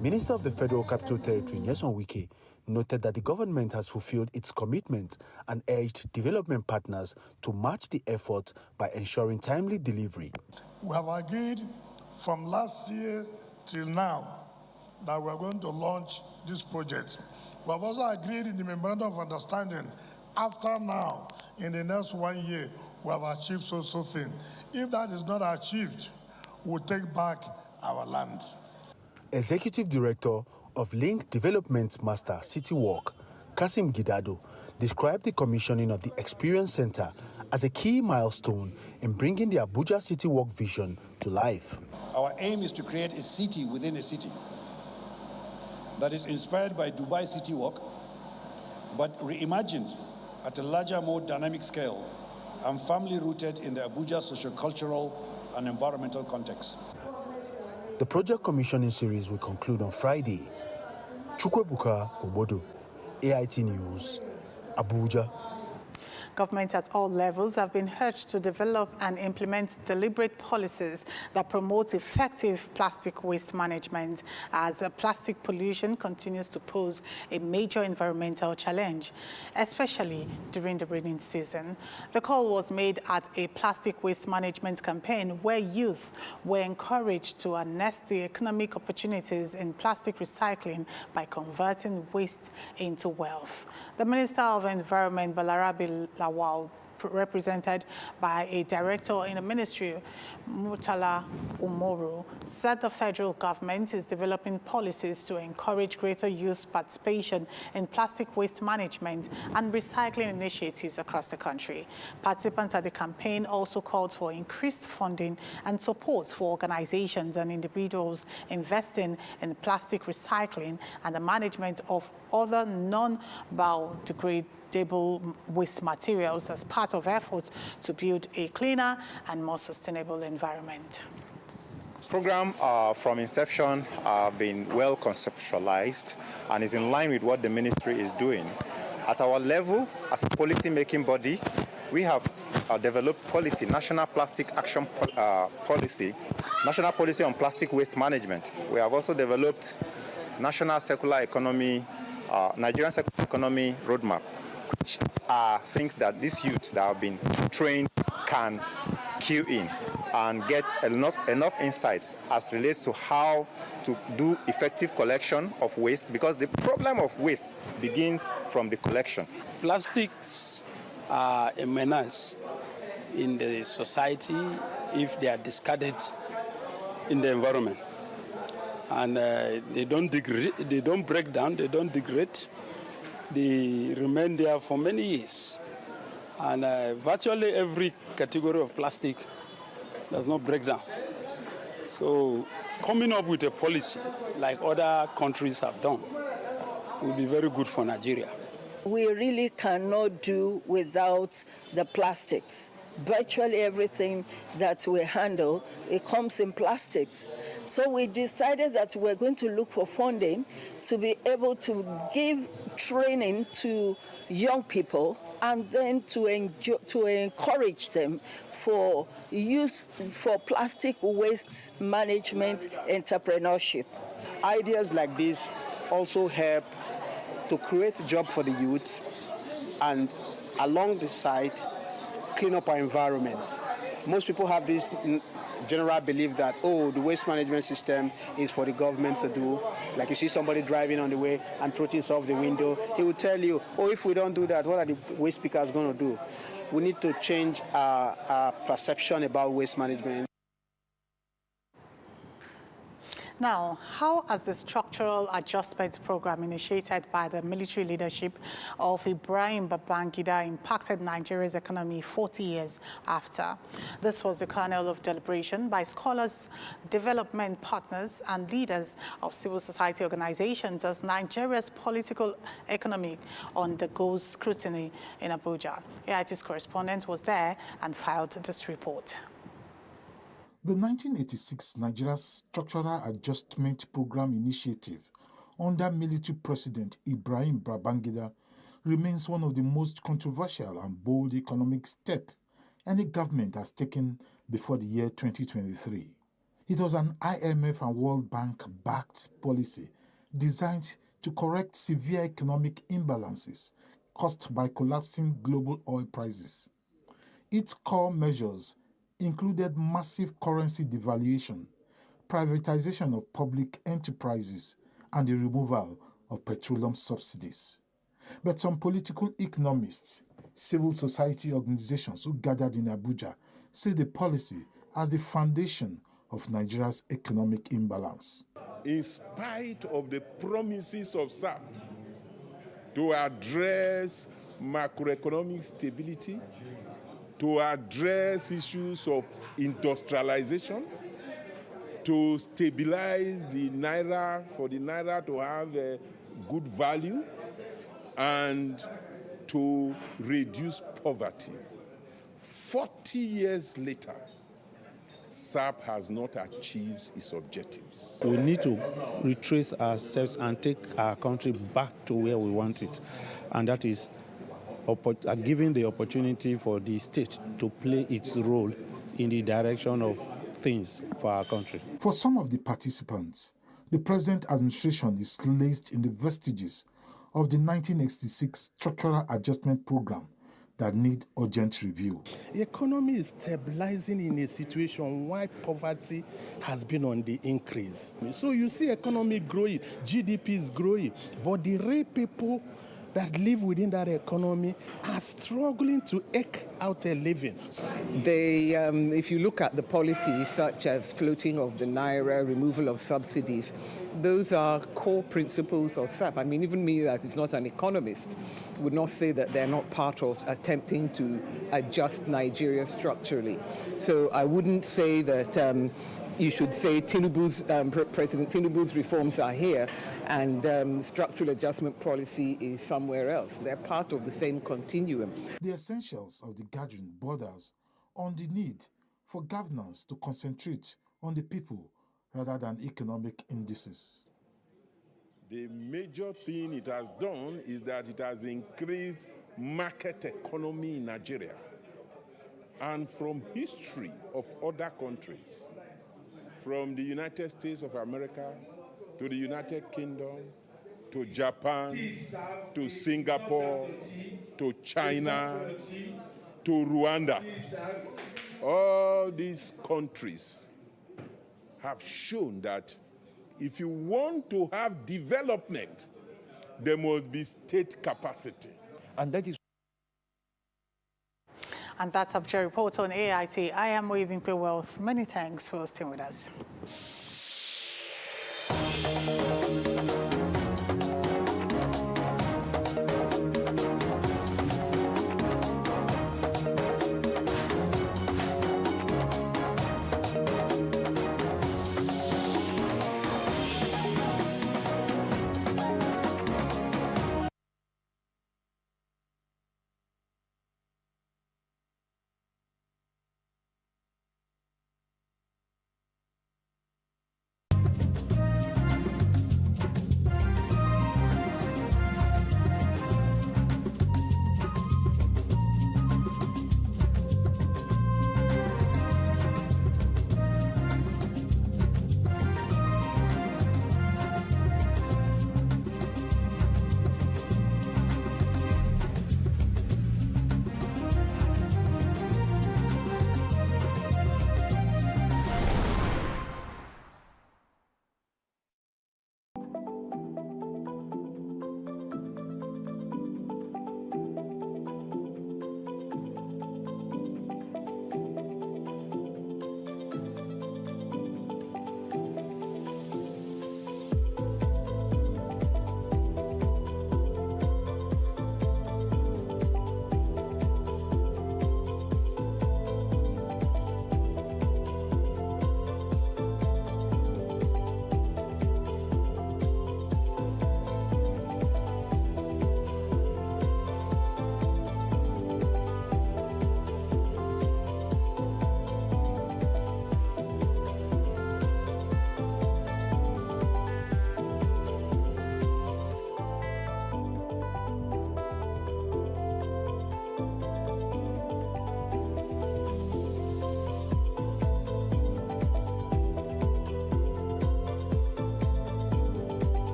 Minister of the Federal Capital Territory, Nyesom Wike, noted that the government has fulfilled its commitment and urged development partners to match the effort by ensuring timely delivery. We have agreed from last year till now that we are going to launch this project. We have also agreed in the memorandum of understanding, after now, in the next 1 year, we have achieved so thing. If that is not achieved, we'll take back our land. Executive Director of Link Development Master City Walk, Kasim Gidado, described the commissioning of the Experience Center as a key milestone in bringing the Abuja City Walk vision to life. Our aim is to create a city within a city that is inspired by Dubai City Walk, but reimagined at a larger, more dynamic scale and firmly rooted in the Abuja socio-cultural and environmental context. The project commissioning series will conclude on Friday. Chukwebuka Obodo, AIT News, Abuja. Governments at all levels have been urged to develop and implement deliberate policies that promote effective plastic waste management as plastic pollution continues to pose a major environmental challenge, especially during the rainy season. The call was made at a plastic waste management campaign where youth were encouraged to harness the economic opportunities in plastic recycling by converting waste into wealth. The Minister of Environment, Balarabe Lawal, represented by a director in the ministry, Murtala Umoru, said the federal government is developing policies to encourage greater youth participation in plastic waste management and recycling initiatives across the country. Participants at the campaign also called for increased funding and support for organizations and individuals investing in plastic recycling and the management of other non-biodegradable waste materials as part of efforts to build a cleaner and more sustainable environment. Program from inception have been well conceptualized and is in line with what the ministry is doing. At our level, as a policy-making body, we have developed policy, National Plastic Action Policy, National Policy on Plastic Waste Management. We have also developed National Circular Economy, Nigerian Circular Economy Roadmap, which are things that these youths that have been trained can cue in and get enough insights as relates to how to do effective collection of waste, because the problem of waste begins from the collection. Plastics are a menace in the society if they are discarded in the environment. And they don't break down, they don't degrade. They remain there for many years. And virtually every category of plastic does not break down. So coming up with a policy like other countries have done will be very good for Nigeria. We really cannot do without the plastics. Virtually everything that we handle, it comes in plastics. So we decided that we're going to look for funding to be able to give training to young people and then to encourage them for use for plastic waste management entrepreneurship. Ideas like this also help to create jobs for the youth and along the side, clean up our environment. Most people have this general belief that, oh, the waste management system is for the government to do. Like you see somebody driving on the way and throw things off the window, he will tell you, oh, if we don't do that, what are the waste pickers going to do? We need to change our perception about waste management. Now, how has the structural adjustment program initiated by the military leadership of Ibrahim Babangida impacted Nigeria's economy 40 years after? This was the kernel of deliberation by scholars, development partners, and leaders of civil society organizations as Nigeria's political economy undergoes scrutiny in Abuja. AIT's correspondent was there and filed this report. The 1986 Nigeria Structural Adjustment Program Initiative under military President Ibrahim Babangida remains one of the most controversial and bold economic steps any government has taken before the year 2023. It was an IMF and World Bank-backed policy designed to correct severe economic imbalances caused by collapsing global oil prices. Its core measures included massive currency devaluation, privatization of public enterprises, and the removal of petroleum subsidies. But some political economists, civil society organizations who gathered in Abuja say the policy as the foundation of Nigeria's economic imbalance. In spite of the promises of SAP to address macroeconomic stability, to address issues of industrialization, to stabilize the naira, for the naira to have a good value, and to reduce poverty. 40 years later, SAP has not achieved its objectives. We need to retrace ourselves and take our country back to where we want it, and that is giving the opportunity for the state to play its role in the direction of things for our country. For some of the participants, the present administration is laced in the vestiges of the 1986 Structural Adjustment Program that need urgent review. The economy is stabilizing in a situation where poverty has been on the increase. So you see economy growing, GDP is growing, but the real people that live within that economy are struggling to eke out a living. If you look at the policies such as floating of the naira, removal of subsidies, those are core principles of SAP. I mean, even me, that is not an economist, would not say that they're not part of attempting to adjust Nigeria structurally. So I wouldn't say that you should say President Tinubu's reforms are here and structural adjustment policy is somewhere else. They're part of the same continuum. The essentials of the gathering borders on the need for governance to concentrate on the people rather than economic indices. The major thing it has done is that it has increased market economy in Nigeria. And from history of other countries, from the United States of America to the United Kingdom, to Japan, to Singapore, to China, to Rwanda. All these countries have shown that if you want to have development, there must be state capacity. And that is And that's Abuja Report on AIT. I am Oyebimpe Wealth. Many thanks for staying with us.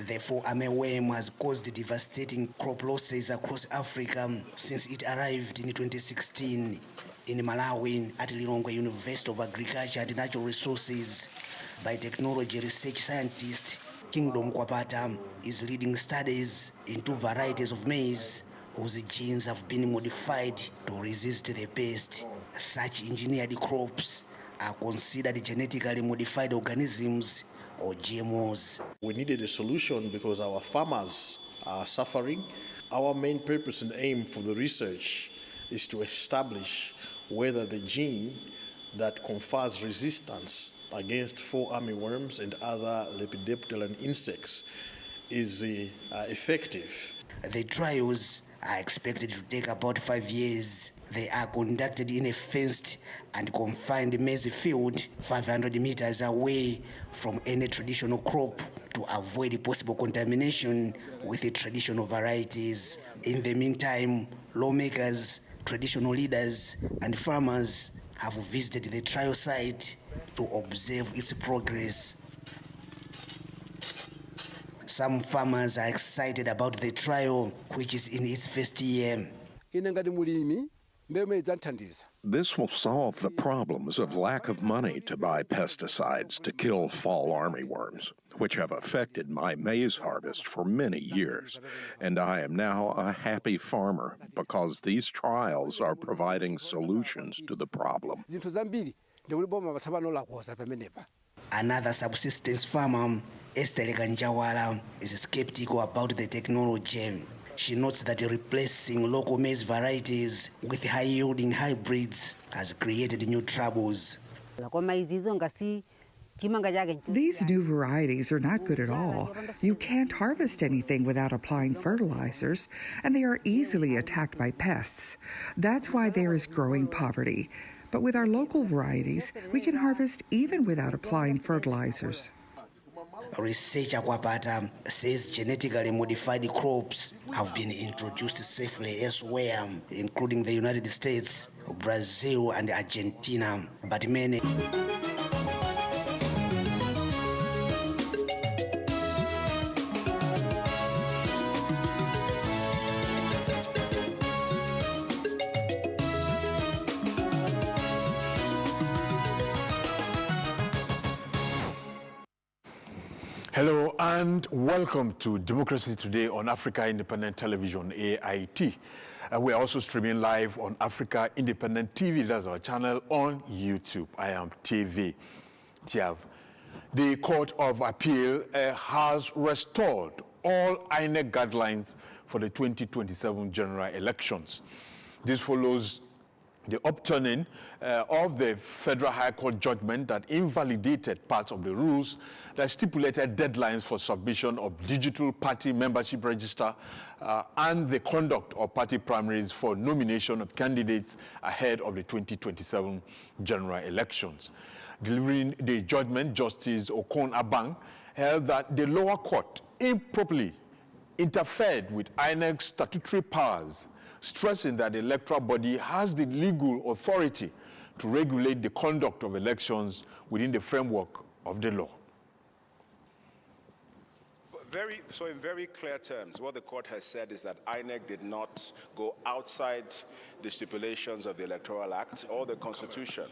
The fall armyworm has caused devastating crop losses across Africa since it arrived in 2016 in Malawi at Lilongwe University of Agriculture and Natural Resources. Biotechnology research scientist Kingdom Kwapata is leading studies in 2 varieties of maize whose genes have been modified to resist the pest. Such engineered crops are considered genetically modified organisms or GMOs. We needed a solution because our farmers are suffering. Our main purpose and aim for the research is to establish whether the gene that confers resistance against fall armyworms and other lepidopteran insects is effective. The trials are expected to take about 5 years. They are conducted in a fenced and confined maize field 500 meters away from any traditional crop to avoid possible contamination with the traditional varieties. In the meantime, lawmakers, traditional leaders, and farmers have visited the trial site to observe its progress. Some farmers are excited about the trial, which is in its first year. This will solve the problems of lack of money to buy pesticides to kill fall armyworms, which have affected my maize harvest for many years. And I am now a happy farmer because these trials are providing solutions to the problem. Another subsistence farmer, Esther Ganjawala, is skeptical about the technology. She notes that replacing local maize varieties with high-yielding hybrids has created new troubles. These new varieties are not good at all. You can't harvest anything without applying fertilizers, and they are easily attacked by pests. That's why there is growing poverty. But with our local varieties, we can harvest even without applying fertilizers. Researcher Kwapata says genetically modified crops have been introduced safely elsewhere, including the United States, Brazil, and Argentina, but many... Hello and welcome to Democracy Today on Africa Independent Television, AIT. We are also streaming live on Africa Independent TV. That's our channel on YouTube. I am TV Tiav. The Court of Appeal has restored all INEC guidelines for the 2027 general elections. This follows the upturning of the Federal High Court judgment that invalidated parts of the rules that stipulated deadlines for submission of digital party membership register and the conduct of party primaries for nomination of candidates ahead of the 2027 general elections. Delivering the judgment, Justice Okon Abang held that the lower court improperly interfered with INEC's statutory powers, stressing that the electoral body has the legal authority to regulate the conduct of elections within the framework of the law. So in very clear terms, what the court has said is that INEC did not go outside the stipulations of the Electoral Act or the Constitution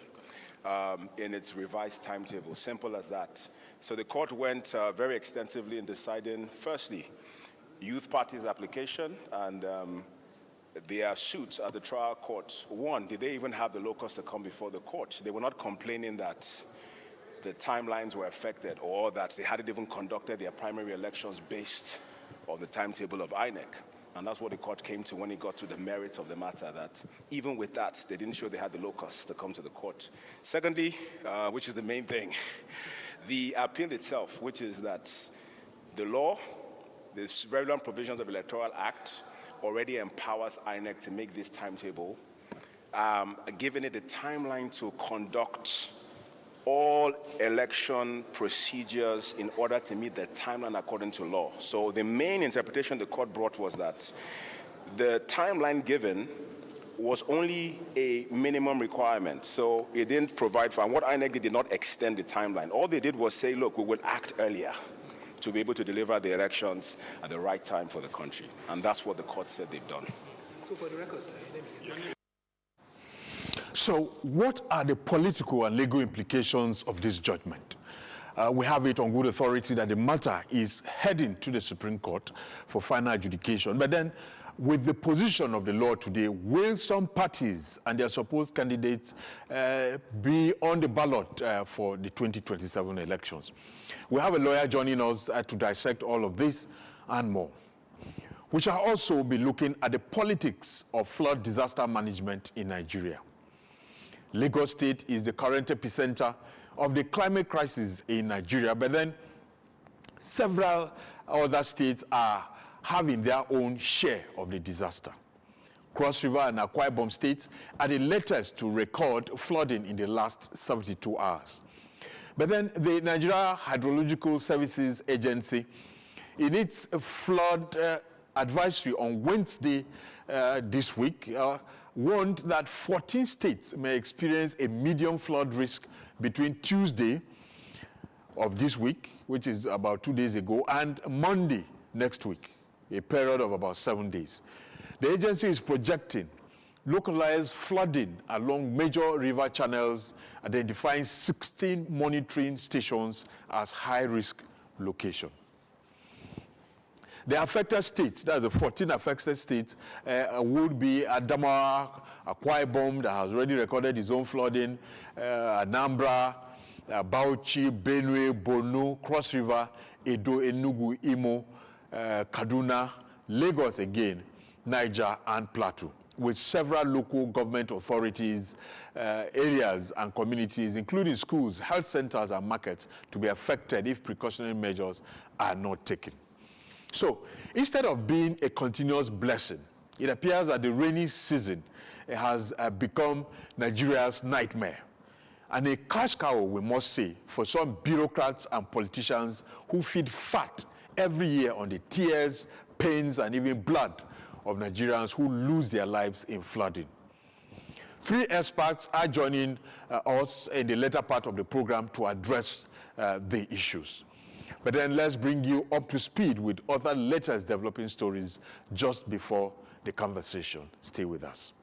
in its revised timetable. Simple as that. So the court went very extensively in deciding, firstly, youth parties' application and their suits at the trial court. One, did they even have the locus to come before the court? They were not complaining that the timelines were affected or that they hadn't even conducted their primary elections based on the timetable of INEC. And that's what the court came to when it got to the merits of the matter, that even with that, they didn't show they had the locus to come to the court. Secondly, which is the main thing, the appeal itself, which is that the law, the relevant provisions of the Electoral Act, already empowers INEC to make this timetable, giving it a timeline to conduct all election procedures in order to meet the timeline according to law. So the main interpretation the court brought was that the timeline given was only a minimum requirement. So it didn't provide for, and what INEC did not extend the timeline. All they did was say, look, we will act earlier. to be able to deliver the elections at the right time for the country. And that's what the court said they've done. So for the record, So what are the political and legal implications of this judgment? We have it on good authority that the matter is heading to the Supreme Court for final adjudication. But then, with the position of the law today, will some parties and their supposed candidates be on the ballot for the 2027 elections? We have a lawyer joining us to dissect all of this and more. We shall also be looking at the politics of flood disaster management in Nigeria. Lagos State is the current epicenter of the climate crisis in Nigeria, but then several other states are having their own share of the disaster. Cross River and Akwa Ibom states are the latest to record flooding in the last 72 hours. But then the Nigeria Hydrological Services Agency, in its flood advisory on Wednesday this week, warned that 14 states may experience a medium flood risk between Tuesday of this week, which is about 2 days ago, and Monday next week, a period of about 7 days. The agency is projecting localized flooding along major river channels, identifying 16 monitoring stations as high-risk locations. The affected states, that's the 14 affected states, would be Adamawa, Akwa Ibom, that has already recorded its own flooding, Anambra, Bauchi, Benue, Borno, Cross River, Edo, Enugu, Imo, Kaduna, Lagos again, Niger, and Plateau, with several local government authorities, areas, and communities, including schools, health centers, and markets, to be affected if precautionary measures are not taken. So, instead of being a continuous blessing, it appears that the rainy season has become Nigeria's nightmare. And a cash cow, we must say, for some bureaucrats and politicians who feed fat every year on the tears, pains, and even blood of Nigerians who lose their lives in flooding. 3 experts are joining us in the later part of the program to address the issues. But then let's bring you up to speed with other latest developing stories just before the conversation. Stay with us.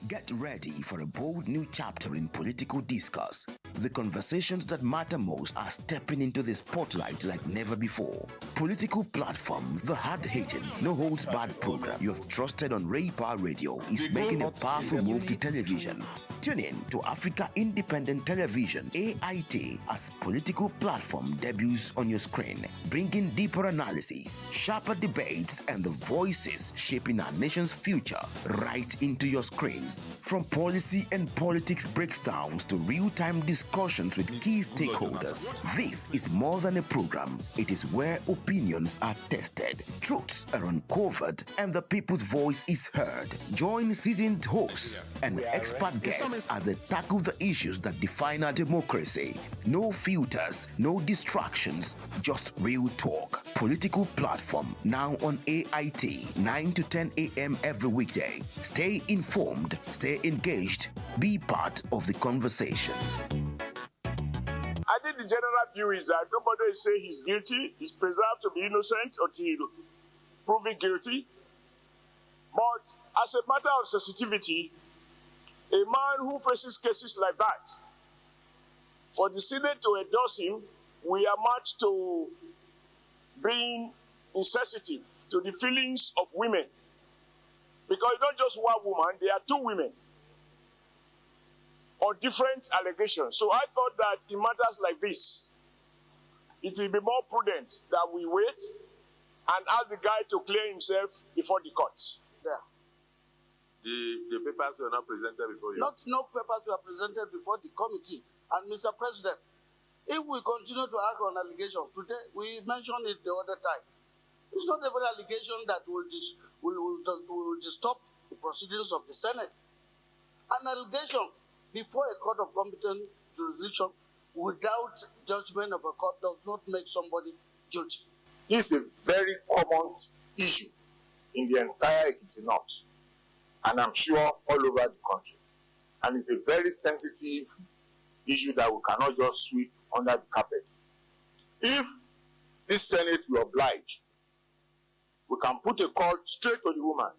Get ready for a bold new chapter in political discourse. The conversations that matter most are stepping into the spotlight like never before. Political Platform, the hard-hitting, no-holds-barred program you have trusted on Ray Power Radio, is making a powerful move to television. Tune in to Africa Independent Television, AIT, as Political Platform debuts on your screen, bringing deeper analysis, sharper debates, and the voices shaping our nation's future right into your screens. From policy and politics breakdowns to real-time discussions with key stakeholders, this is more than a program. It is where opinions are tested, truths are uncovered, and the people's voice is heard. Join seasoned hosts and expert guests as they tackle the issues that define our democracy. No filters, no distractions, just real talk. Political Platform, now on AIT, 9 to 10 a.m. every weekday. Stay informed, stay engaged, be part of the conversation. I think the general view is that nobody is saying he's guilty. He's presumed to be innocent until proven guilty. But as a matter of sensitivity, a man who faces cases like that, for the Senate to endorse him, we are much to being insensitive to the feelings of women. Because it's not just one woman, there are 2 women on different allegations. So I thought that in matters like this, it will be more prudent that we wait and ask the guy to clear himself before the courts. There. The papers were not presented before you? No papers were presented before the committee. And Mr. President, if we continue to act on allegations, today we mentioned it the other time, it's not every allegation that will disturb the proceedings of the Senate. An allegation before a court of competent jurisdiction without judgment of a court does not make somebody guilty. This is a very common issue in the entire Ekiti North, and I'm sure all over the country. And it's a very sensitive issue that we cannot just sweep under the carpet. If this Senate will oblige, we can put a call straight to the woman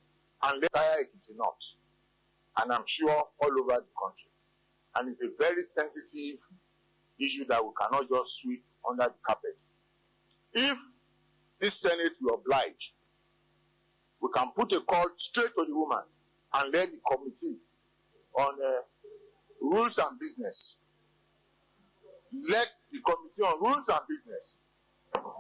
and let her Ekiti North, and I'm sure all over the country. And it's a very sensitive issue that we cannot just sweep under the carpet. If this Senate will oblige, we can put a call straight to the woman and let the committee on rules and business, let the committee on rules and business,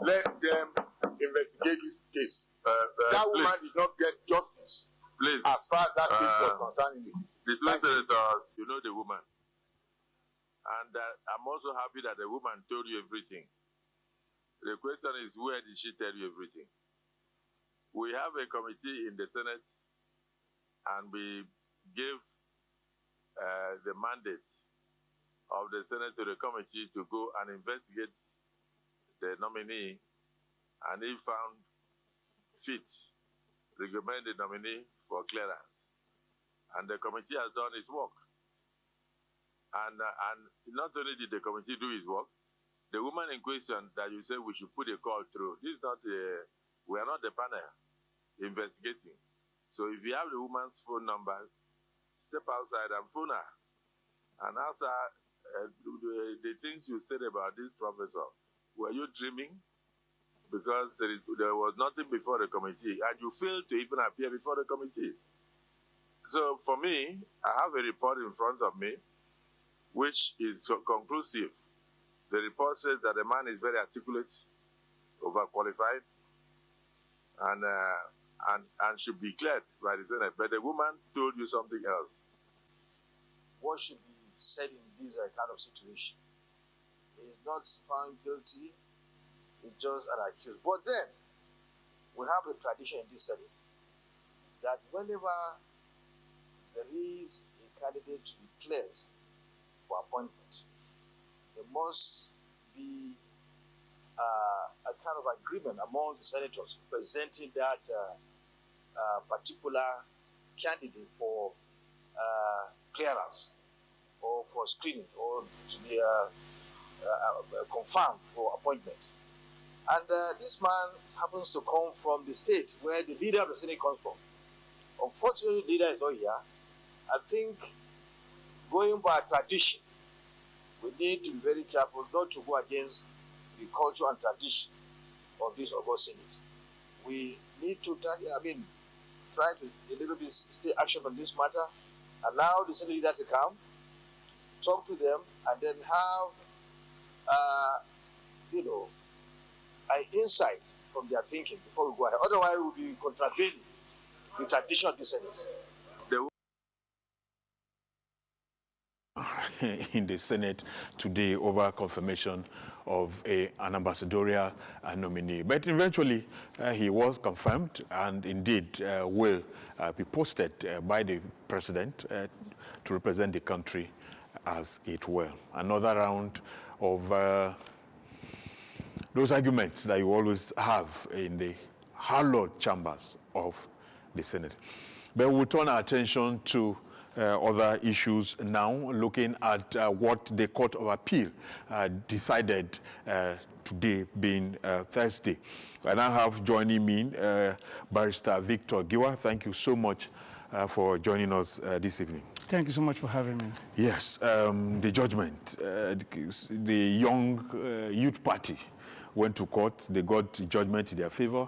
let them investigate this case. That woman did not get justice. Please. As far as that case was concerned. The senators, you know the woman. And I'm also happy that the woman told you everything. The question is, where did she tell you everything? We have a committee in the Senate, and we gave the mandate of the Senate to the committee to go and investigate the nominee, and he found fit to recommend the nominee for clearance. And the committee has done its work. And not only did the committee do its work, the woman in question that you say we should put a call through, this is not we are not the panel investigating. So if you have the woman's phone number, step outside and phone her and ask her the things you said about this professor. Were you dreaming? Because there was nothing before the committee, and you failed to even appear before the committee. So for me, I have a report in front of me, which is conclusive. The report says that the man is very articulate, overqualified, and should be cleared by the Senate. But the woman told you something else. What should be said in this kind of situation? He is not found guilty, it's just an accused. But then, we have a tradition in this service that whenever there is a candidate to be cleared for appointment, there must be a kind of agreement among the senators presenting that particular candidate for clearance or for screening or to be confirmed for appointment. And this man happens to come from the state where the leader of the Senate comes from. Unfortunately, the leader is not here. I think going by tradition, we need to be very careful not to go against the culture and tradition of this August Senate. We need to try to a little bit stay action on this matter, allow the Senate leader to come, talk to them, and then have, an insight from their thinking before we go ahead. Otherwise, we will be contravening the tradition of the Senate. In the Senate today over confirmation of an ambassadorial nominee. But eventually, he was confirmed and indeed will be posted by the president to represent the country as it will. Another round of those arguments that you always have in the hallowed chambers of the Senate. But we'll turn our attention to other issues now, looking at what the Court of Appeal decided today being Thursday. I now have joining me Barrister Victor Giwa. Thank you so much for joining us this evening. Thank you so much for having me. Yes, the judgment. The Young Youth Party went to court. They got judgment in their favor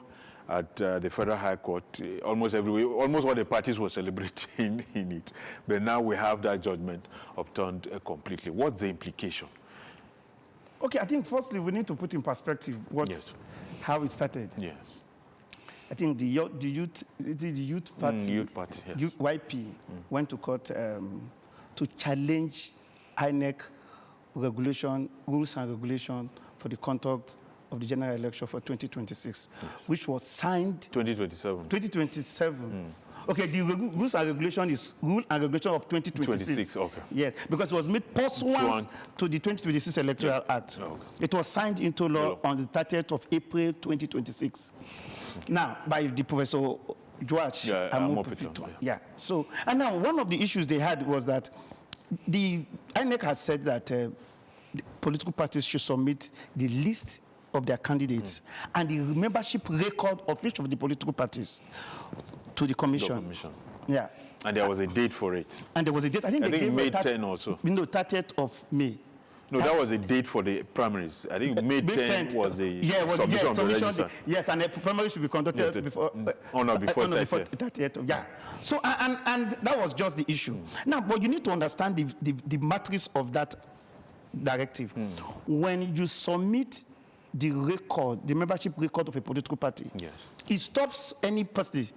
at the Federal High Court. Almost all the parties were celebrating in it. But now we have that judgment overturned completely. What's the implication? Okay, I think firstly we need to put in perspective how it started. Yes. I think the Youth Party, yes. YP, went to court to challenge INEC rules and regulation for the conduct of the general election for 2026, which was signed... 2027. 2027. Okay, the rules and regulation is rule and regulation of 2026. Okay. Yes, because it was made pursuant to the 2026 Electoral Act. Okay. It was signed into law on the 30th of April 2026. Now, by the Professor George Amopipito. Yeah. So, and now one of the issues they had was that the INEC has said that the political parties should submit the list of their candidates and the membership record of each of the political parties to the commission. Yeah. And there was a date for it. And there was a date. I think May 10 also. No, 30th of May. No, that was a date for the primaries. I think May 10 was the submission of the register. Yes, and the primary should be conducted before. Before 30th. Yeah. So, and that was just the issue. Now, but you need to understand the matrix of that directive. When you submit the record, the membership record of a political party, it stops any person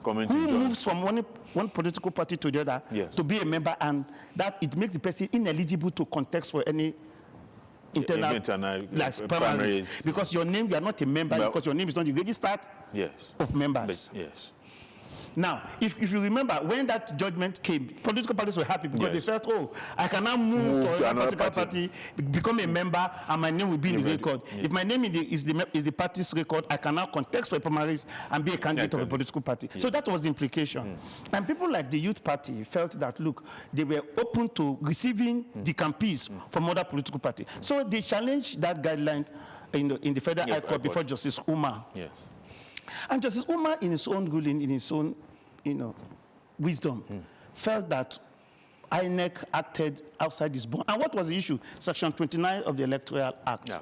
who moves from one political party to the other to be a member, and that it makes the person ineligible to contest for any internal primaries, because your name, you are not a member, because your name is not the registered of members. Now, if you remember, when that judgment came, political parties were happy because they felt, oh, I can now move to another political party, become a member, and my name will be in the record. If my name is the party's record, I can now contest for primaries and be a candidate of a political party. So that was the implication. And people like the Youth Party felt that, look, they were open to receiving the campees from other political parties. So they challenged that guideline in the Federal High Court before Justice Umar. And Justice Umar, in his own ruling, in his own, wisdom, felt that INEC acted outside this bond. And what was the issue? Section 29 of the Electoral Act.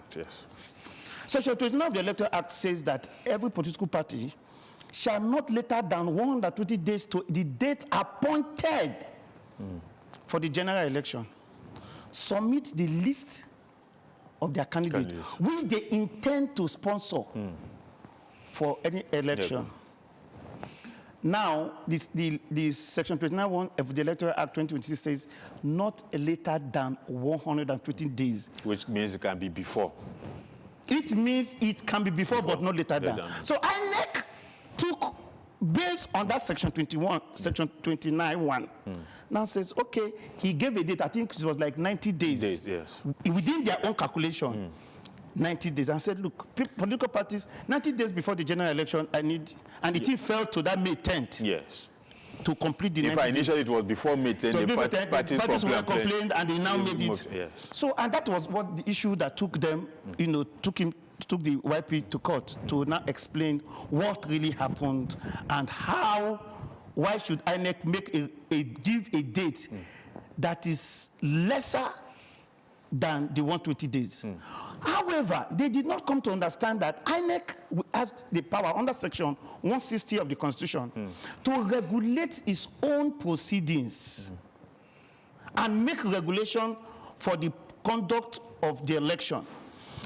Section 29 of the Electoral Act says that every political party shall not later than 120 days to the date appointed for the general election submit the list of their candidates, which they intend to sponsor for any election. Now, this Section 29(1) of the Electoral Act 2026 says not later than 120 days. Which means it can be before. It means it can be before. But not later than. So INEC took, based on that Section 21, Section 29(1), now says, okay, he gave a date, I think it was like 90 days. Within their own calculation. 90 days, and said, look, political parties, 90 days before the general election, I need, and it fell to that May 10th. To complete the 90 days. Initially it was before May 10th, the parties were complained, and they now made it. So, and that was what the issue that took them, took the YP to court to now explain what really happened and why should INEC give a date that is lesser than the 120 days. However, they did not come to understand that INEC has the power under Section 160 of the Constitution to regulate its own proceedings and make regulation for the conduct of the election.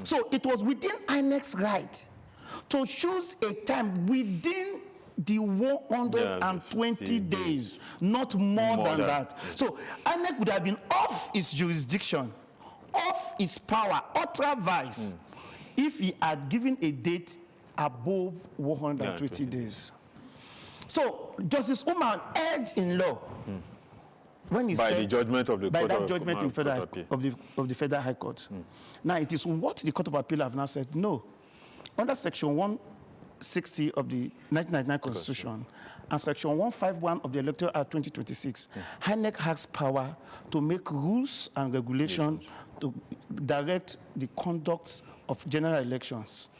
So it was within INEC's right to choose a time within the 120 days, not more than that. So INEC would have been off its jurisdiction, off its power, otherwise, if he had given a date above 120 days. So Justice Umar erred in law when he said, the judgment of the by Court that of judgment of the Federal High Court. Now it is what the Court of Appeal have now said. No, under Section 160 of the 1999 Constitution and Section 151 of the Electoral Act 2026, INEC has power to make rules and regulations to direct the conduct of general elections.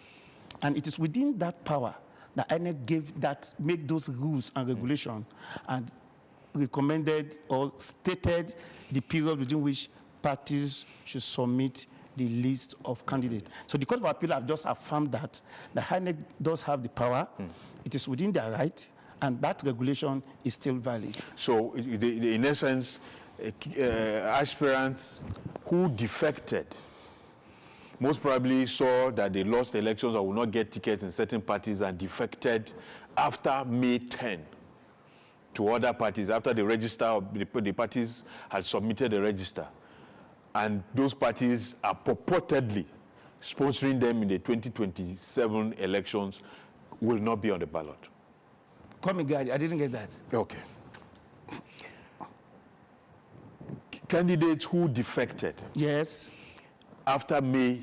And it is within that power that INEC make those rules and regulations and recommended or stated the period within which parties should submit the list of candidates. So the Court of Appeal have just affirmed that the INEC does have the power, it is within their right, and that regulation is still valid. So in essence, aspirants who defected most probably saw that they lost elections or will not get tickets in certain parties and defected after May 10 to other parties, after the register, the parties had submitted the register. And those parties are purportedly sponsoring them in the 2027 elections will not be on the ballot. Come again, I didn't get that. Okay. Candidates who defected. Yes. After May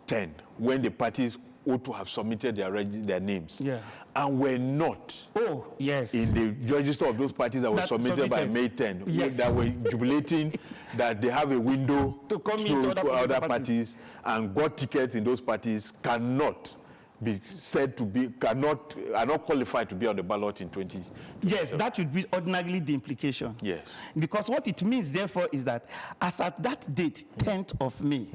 10, when the parties ought to have submitted their names. Yeah. And were not. Oh, yes. In the register of those parties that were submitted by May 10. Yes. That were jubilating that they have a window to come into other parties and got tickets in those parties cannot be said to be, are not qualified to be on the ballot in 2020. Yes, that would be ordinarily the implication. Yes. Because what it means, therefore, is that as at that date, 10th of May,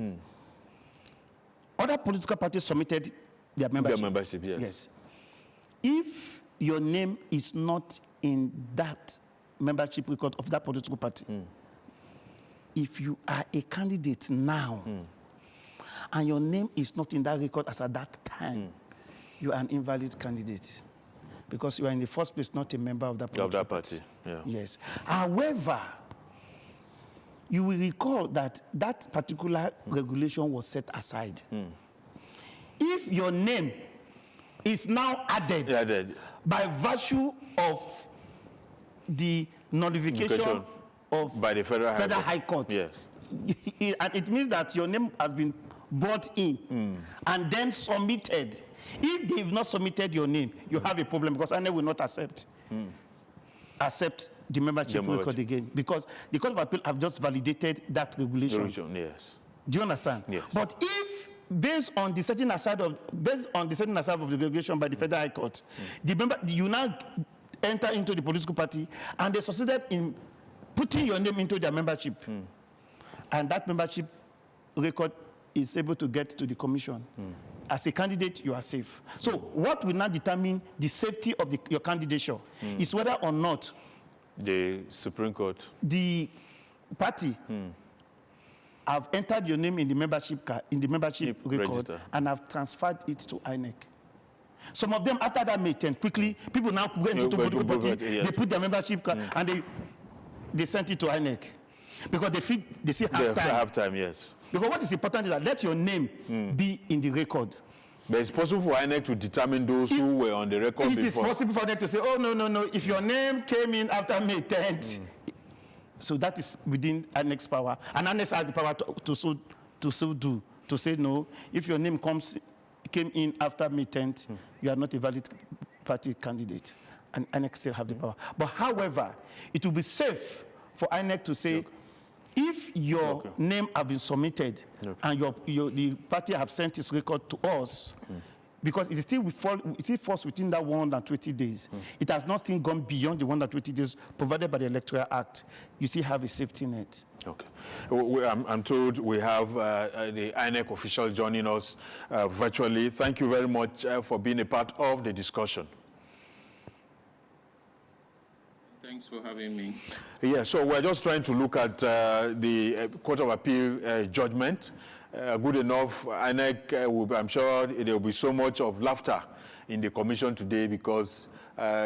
other political parties submitted their membership. Their membership, yes. Yes. If your name is not in that membership record of that political party, if you are a candidate now, and your name is not in that record as at that time, you are an invalid candidate. Because you are in the first place not a member of that political party. Yeah. Yes. However, you will recall that that particular regulation was set aside. If your name is now added by virtue of the nullification of by the Federal High Court, yes. It means that your name has been brought in and then submitted. If they have not submitted your name, you have a problem because INEC will not accept the membership record again, because the Court of Appeal have just validated that regulation. Yes. Do you understand? Yes. But if based on the setting aside of the regulation by the Federal High Court, you now enter into the political party and they succeeded in putting your name into their membership, and that membership record is able to get to the commission. As a candidate, you are safe. So what will now determine the safety of your candidature is whether or not the Supreme Court, the party, have entered your name in the membership record register, and have transferred it to INEC. Some of them, after that May 10, quickly, people now go into the political party, they put their membership card and they sent it to INEC. Because they see half time. Yes. Because what is important is that let your name be in the record. But it's possible for INEC to determine those who were on the record before. It is possible for them to say, oh, no, if your name came in after May 10th, so that is within INEC's power. And INEC has the power to say no. If your name came in after May 10th, you are not a valid party candidate. And INEC still have the power. But however, it will be safe for INEC to say, if your name has been submitted and the party have sent its record to us, because it still falls within that 120 days. It has not still gone beyond the 120 days provided by the Electoral Act. You still have a safety net. Okay. I'm told we have the INEC official joining us virtually. Thank you very much for being a part of the discussion. Thanks for having me. Yeah, so we're just trying to look at the Court of Appeal judgment. Good enough. INEC, I'm sure there will be so much of laughter in the commission today because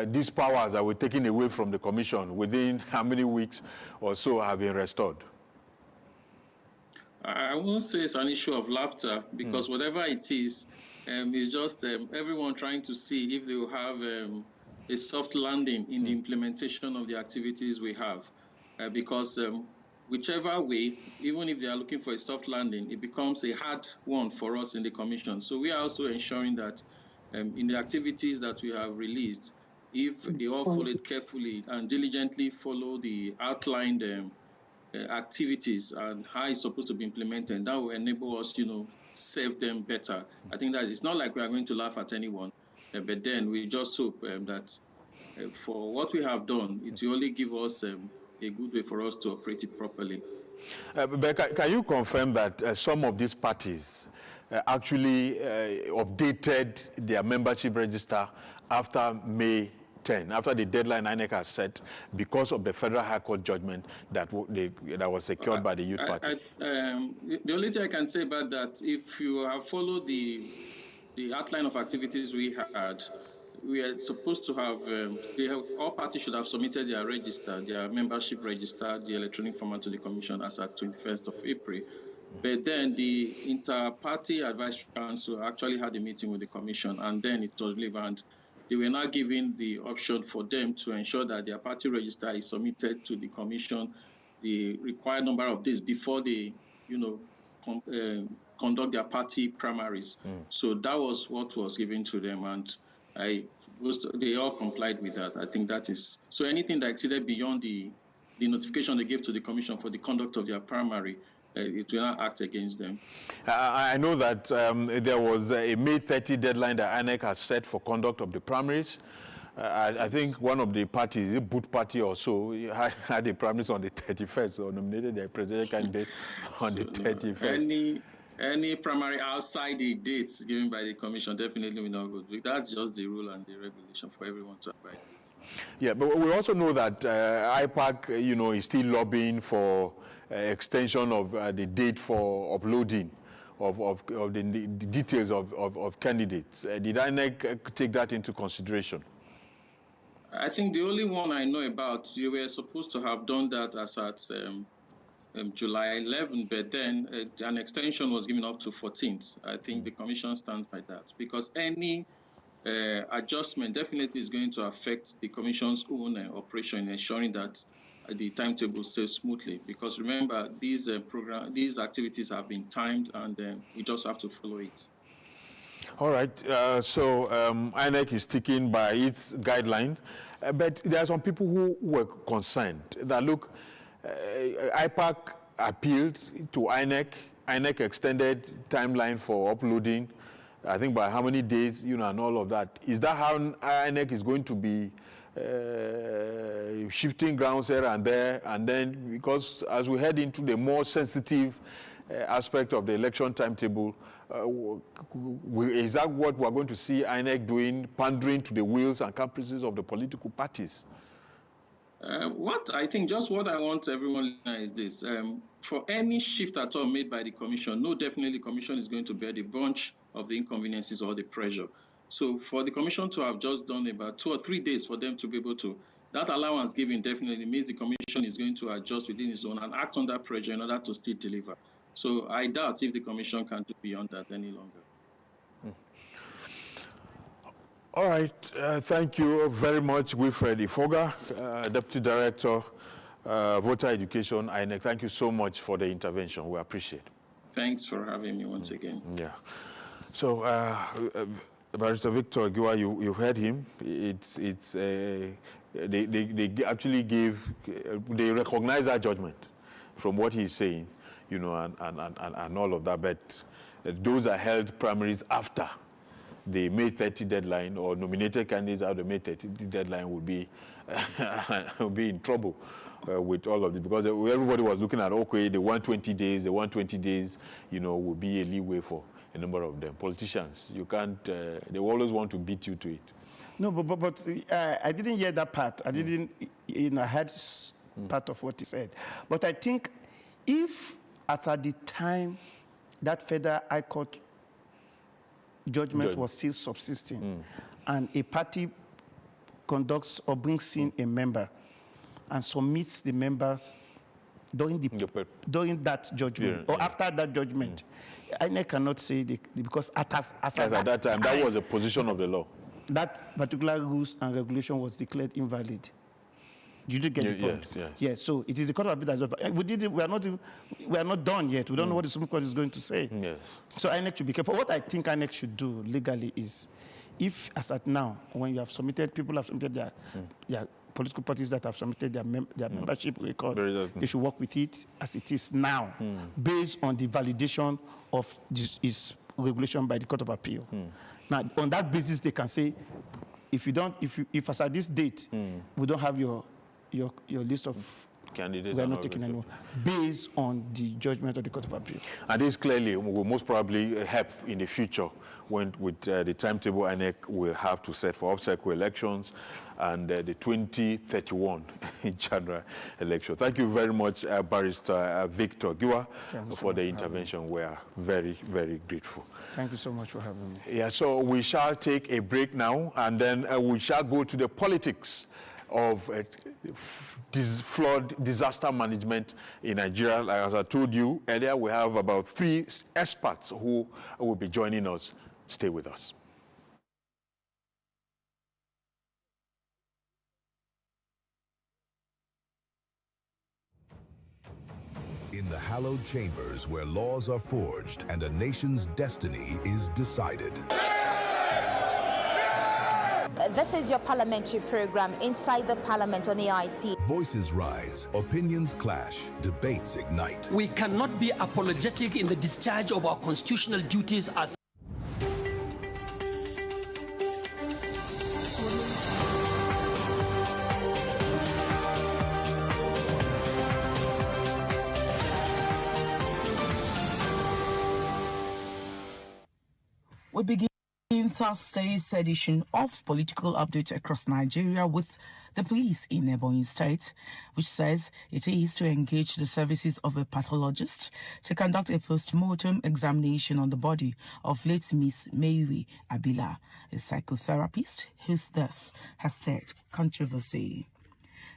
these powers that were taken away from the commission within how many weeks or so have been restored? I won't say it's an issue of laughter because whatever it is, it's just everyone trying to see if they will have a soft landing in the implementation of the activities we have. Because whichever way, even if they are looking for a soft landing, it becomes a hard one for us in the commission. So we are also ensuring that in the activities that we have released, if they all follow it carefully and diligently follow the outlined activities and how it's supposed to be implemented, that will enable us, serve them better. I think that it's not like we are going to laugh at anyone, but then we just hope that for what we have done, it will only give us a good way for us to operate it properly. But can you confirm that some of these parties actually updated their membership register after May 10, after the deadline INEC has set, because of the Federal High Court judgment that was secured by the Youth Party? The only thing I can say about that, if you have followed the outline of activities we had, we are supposed to have, all parties should have submitted their register, their membership register, the electronic format to the Commission as at 21st of April. But then the Inter-Party Advisory Council actually had a meeting with the Commission, and then it was leave, and they were now given the option for them to ensure that their party register is submitted to the Commission the required number of days before they, conduct their party primaries. So that was what was given to them, and they all complied with that. I think that is so. Anything that exceeded beyond the notification they gave to the commission for the conduct of their primary, it will not act against them. I know that there was a May 30 deadline that INEC has set for conduct of the primaries. I think one of the parties, the Boot Party or so, had the primaries on the 31st, or nominated their presidential candidate on the 31st. Any primary outside the dates given by the commission definitely will not go. That's just the rule and the regulation for everyone to abide with. Yeah, but we also know that IPAC, is still lobbying for extension of the date for uploading of the details of candidates. Did INEC take that into consideration? I think the only one I know about, you were supposed to have done that as at July 11, but then an extension was given up to 14th. I think the commission stands by that, because any adjustment definitely is going to affect the commission's own operation in ensuring that the timetable stays smoothly. Because remember, these activities have been timed, and we just have to follow it. All right, so INEC is sticking by its guidelines, but there are some people who were concerned that, look, IPAC appealed to INEC. INEC extended timeline for uploading, I think by how many days, and all of that. Is that how INEC is going to be shifting grounds here and there? And then, because as we head into the more sensitive aspect of the election timetable, is that what we're going to see INEC doing, pandering to the wills and caprices of the political parties? What I want everyone to know is this. For any shift at all made by the commission, definitely the commission is going to bear the brunt of the inconveniences or the pressure. So for the commission to have just done about 2 or 3 days for them to be able to, that allowance given definitely means the commission is going to adjust within its own and act under pressure in order to still deliver. So I doubt if the commission can do beyond that any longer. All right, thank you very much, Wilfred Ifoga, Deputy Director, Voter Education, INEC. Thank you so much for the intervention. We appreciate it. Thanks for having me once again. Yeah. So, Barrister Victor Giwa, you've heard him. They actually they recognize that judgment from what he's saying, and all of that. But those are held primaries after the May 30 deadline, or nominated candidates out of the May 30 deadline will be in trouble with all of it, because everybody was looking at, okay, the 120 days, will be a leeway for a number of them. Politicians, you can't, they always want to beat you to it. No, but I didn't hear that part. I didn't, I heard part of what he said. But I think if at the time that Federal High Court judgment was still subsisting, and a party conducts or brings in a member and submits the members during that judgment or after that judgment, INEC cannot say because at that time that was a position of the law. That particular rules and regulation was declared invalid. Did you get the point? Yes. So it is the Court of Appeal that we are not done yet. We don't know what the Supreme Court is going to say. Yes. So INEC should be careful. What I think INEC should do legally is, if as at now, when you have submitted, people have submitted their political parties that have submitted their membership record, they should work with it as it is now, based on the validation of this regulation by the Court of Appeal. Now, on that basis, they can say, if as at this date, we don't have your list of candidates, we are not taking anymore, based on the judgment of the Court of Appeal. And this clearly will most probably help in the future with the timetable INEC will have to set for obstacle elections and the 2031 general election. Thank you very much, Barrister Victor Giwa, for the intervention. We are very, very grateful. Thank you so much for having me. Yeah, so we shall take a break now, and then we shall go to the politics of this flood disaster management in Nigeria. As I told you earlier, we have about 3 experts who will be joining us. Stay with us. In In the hallowed chambers where laws are forged and a nation's destiny is decided. This is your parliamentary program, Inside the Parliament on AIT. Voices rise, opinions clash, debates ignite. We cannot be apologetic in the discharge of our constitutional duties as we begin Thursday's edition of Political Update across Nigeria with the police in Ebonyi State, which says it is to engage the services of a pathologist to conduct a post-mortem examination on the body of late Miss Mary Abila, a psychotherapist whose death has stirred controversy.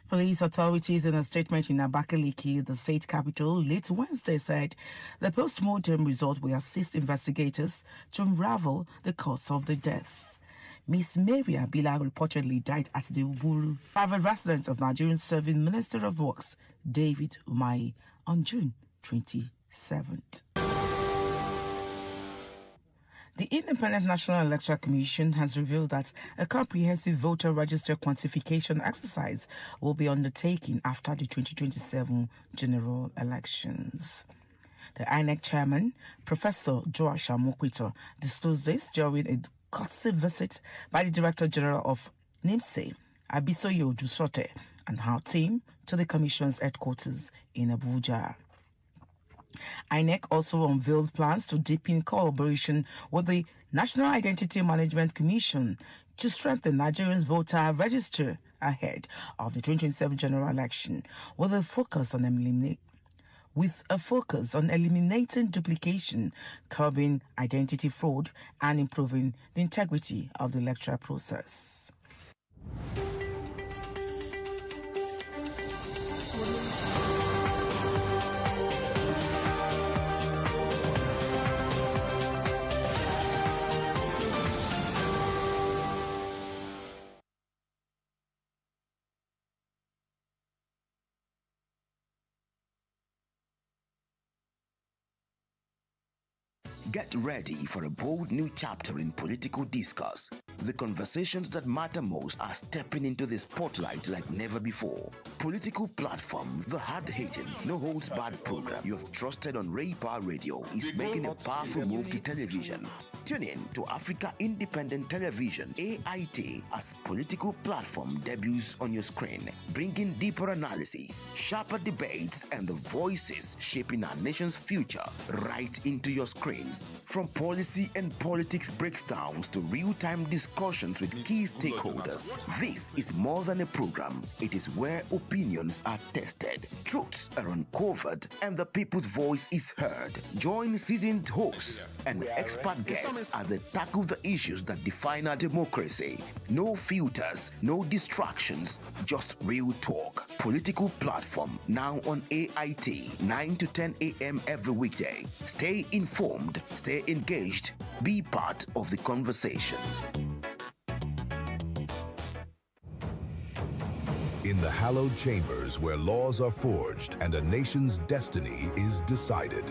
Police authorities in a statement in Abakaliki, the state capital, late Wednesday said the post-mortem result will assist investigators to unravel the cause of the death. Miss Mary Abila reportedly died at the Wuru private residence of Nigerian serving Minister of Works, David Umahi, on June 27th. The Independent National Electoral Commission has revealed that a comprehensive voter register quantification exercise will be undertaken after the 2027 general elections. The INEC chairman, Professor Joash Amokwito, disclosed this during a courtesy visit by the Director General of NIMSE, Abisoye Odusote, and her team to the Commission's headquarters in Abuja. INEC also unveiled plans to deepen collaboration with the National Identity Management Commission to strengthen Nigerians' voter register ahead of the 2027 general election, with a focus on eliminating duplication, curbing identity fraud, and improving the integrity of the electoral process. Get ready for a bold new chapter in political discourse. The conversations that matter most are stepping into the spotlight like never before. Political platform, the hard-hitting, no-holds-barred program you have trusted on Raypower Radio is making a powerful move to television. Tune in to Africa Independent Television, AIT, as political platform debuts on your screen, bringing deeper analysis, sharper debates, and the voices shaping our nation's future right into your screens. From policy and politics breakdowns to real-time discussions with key stakeholders, this is more than a program. It is where opinions are tested, truths are uncovered, and the people's voice is heard. Join seasoned hosts and expert guests as they tackle the issues that define our democracy. No filters, no distractions, just real talk. Political platform now on AIT, 9 to 10 a.m. every weekday. Stay informed, stay engaged, be part of the conversation. In the hallowed chambers where laws are forged and a nation's destiny is decided.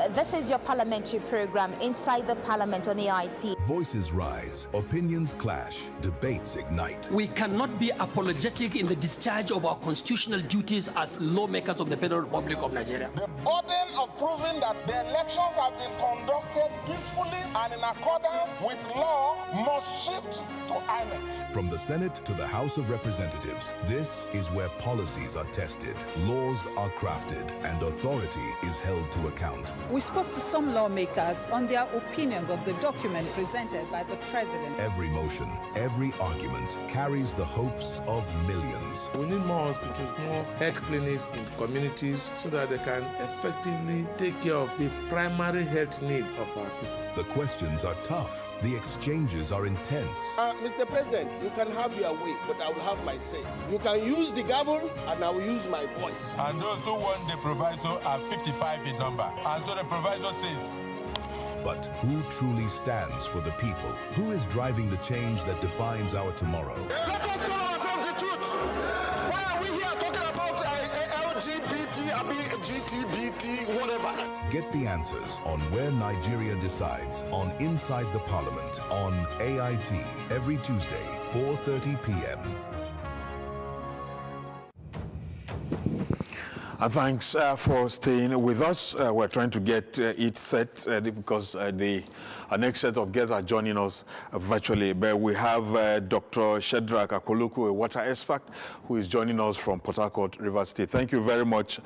This is your parliamentary program, Inside the Parliament on AIT. Voices rise, opinions clash, debates ignite. we cannot be apologetic in the discharge of our constitutional duties as lawmakers of the Federal Republic of Nigeria. The burden of proving that the elections have been conducted peacefully and in accordance with law must shift to INEC. From the Senate to the House of Representatives, this is where policies are tested, laws are crafted, and authority is held to account. We spoke to some lawmakers on their opinions of the document presented by the president. Every motion, every argument carries the hopes of millions. We need more hospitals, more health clinics in communities so that they can effectively take care of the primary health need of our people. The questions are tough. The exchanges are intense. Mr. President, you can have your way, but I will have my say. You can use the gavel, and I will use my voice. And those who want the proviso are 55 in number. And so the proviso says, but who truly stands for the people? Who is driving the change that defines our tomorrow? Let us tell ourselves the truth. Why are we here talking about GTBT, whatever. Get the answers on Where Nigeria Decides on Inside the Parliament on AIT every Tuesday, 4:30 p.m. And thanks for staying with us. We're trying to get it set because the next set of guests are joining us virtually. But we have Dr. Shedrack Akoluku, a water expert, who is joining us from Port Harcourt, Rivers State. Thank you very much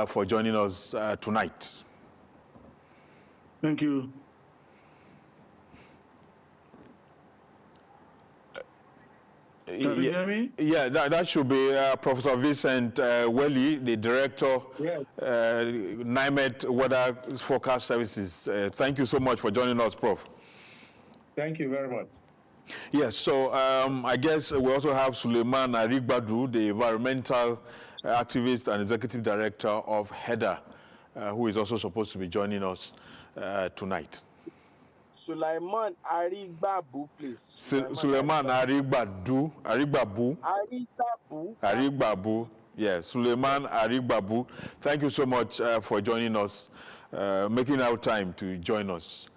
for joining us tonight. Thank you. Can you hear me? Yeah, that should be Professor Vincent Welly, the director, NIMET Weather Forecast Services. Thank you so much for joining us, Prof. Thank you very much. Yes, so I guess we also have Suleiman Arigbadu, the environmental activist and executive director of HEDA, who is also supposed to be joining us tonight. Suleiman Arigbabu, please. Suleiman Arigbabu. Arigbabu. Yes, Suleiman Arigbabu. Thank you so much for joining us, making our time to join us.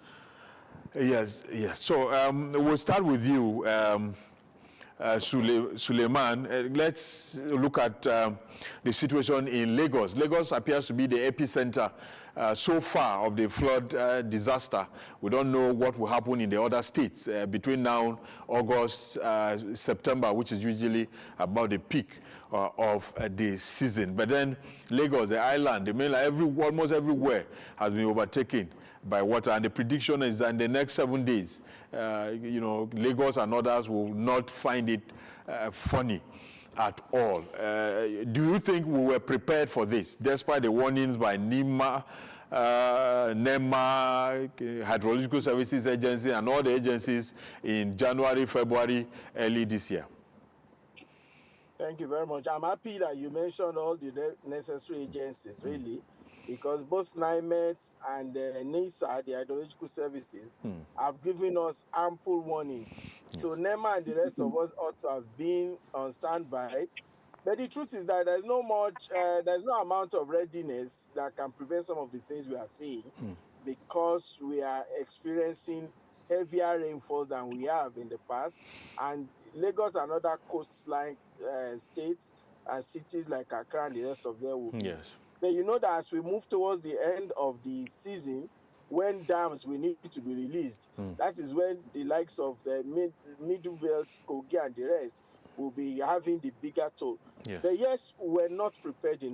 Yes. So we'll start with you, Suleiman. Let's look at the situation in Lagos. Lagos appears to be the epicenter so far of the flood disaster. We don't know what will happen in the other states between now, August, September, which is usually about the peak of the season. But then Lagos, the island, the mainland, almost everywhere has been overtaken by water. And the prediction is that in the next 7 days, Lagos and others will not find it funny at all. Do you think we were prepared for this, despite the warnings by NEMA, Hydrological Services Agency, and all the agencies in January, February, early this year? Thank you very much. I'm happy that you mentioned all the necessary agencies, really, because both NIMET and NISA, the Hydrological Services, have given us ample warning. So NEMA and the rest of us ought to have been on standby. But the truth is that there's no amount of readiness that can prevent some of the things we are seeing, because we are experiencing heavier rainfall than we have in the past. And Lagos and other coastline states and cities like Accra and the rest of them will be. Yes. But you know that as we move towards the end of the season, when dams will need to be released, that is when the likes of the Middle Belt, Kogi, and the rest will be having the bigger toll. Yes. But yes, we're not prepared enough.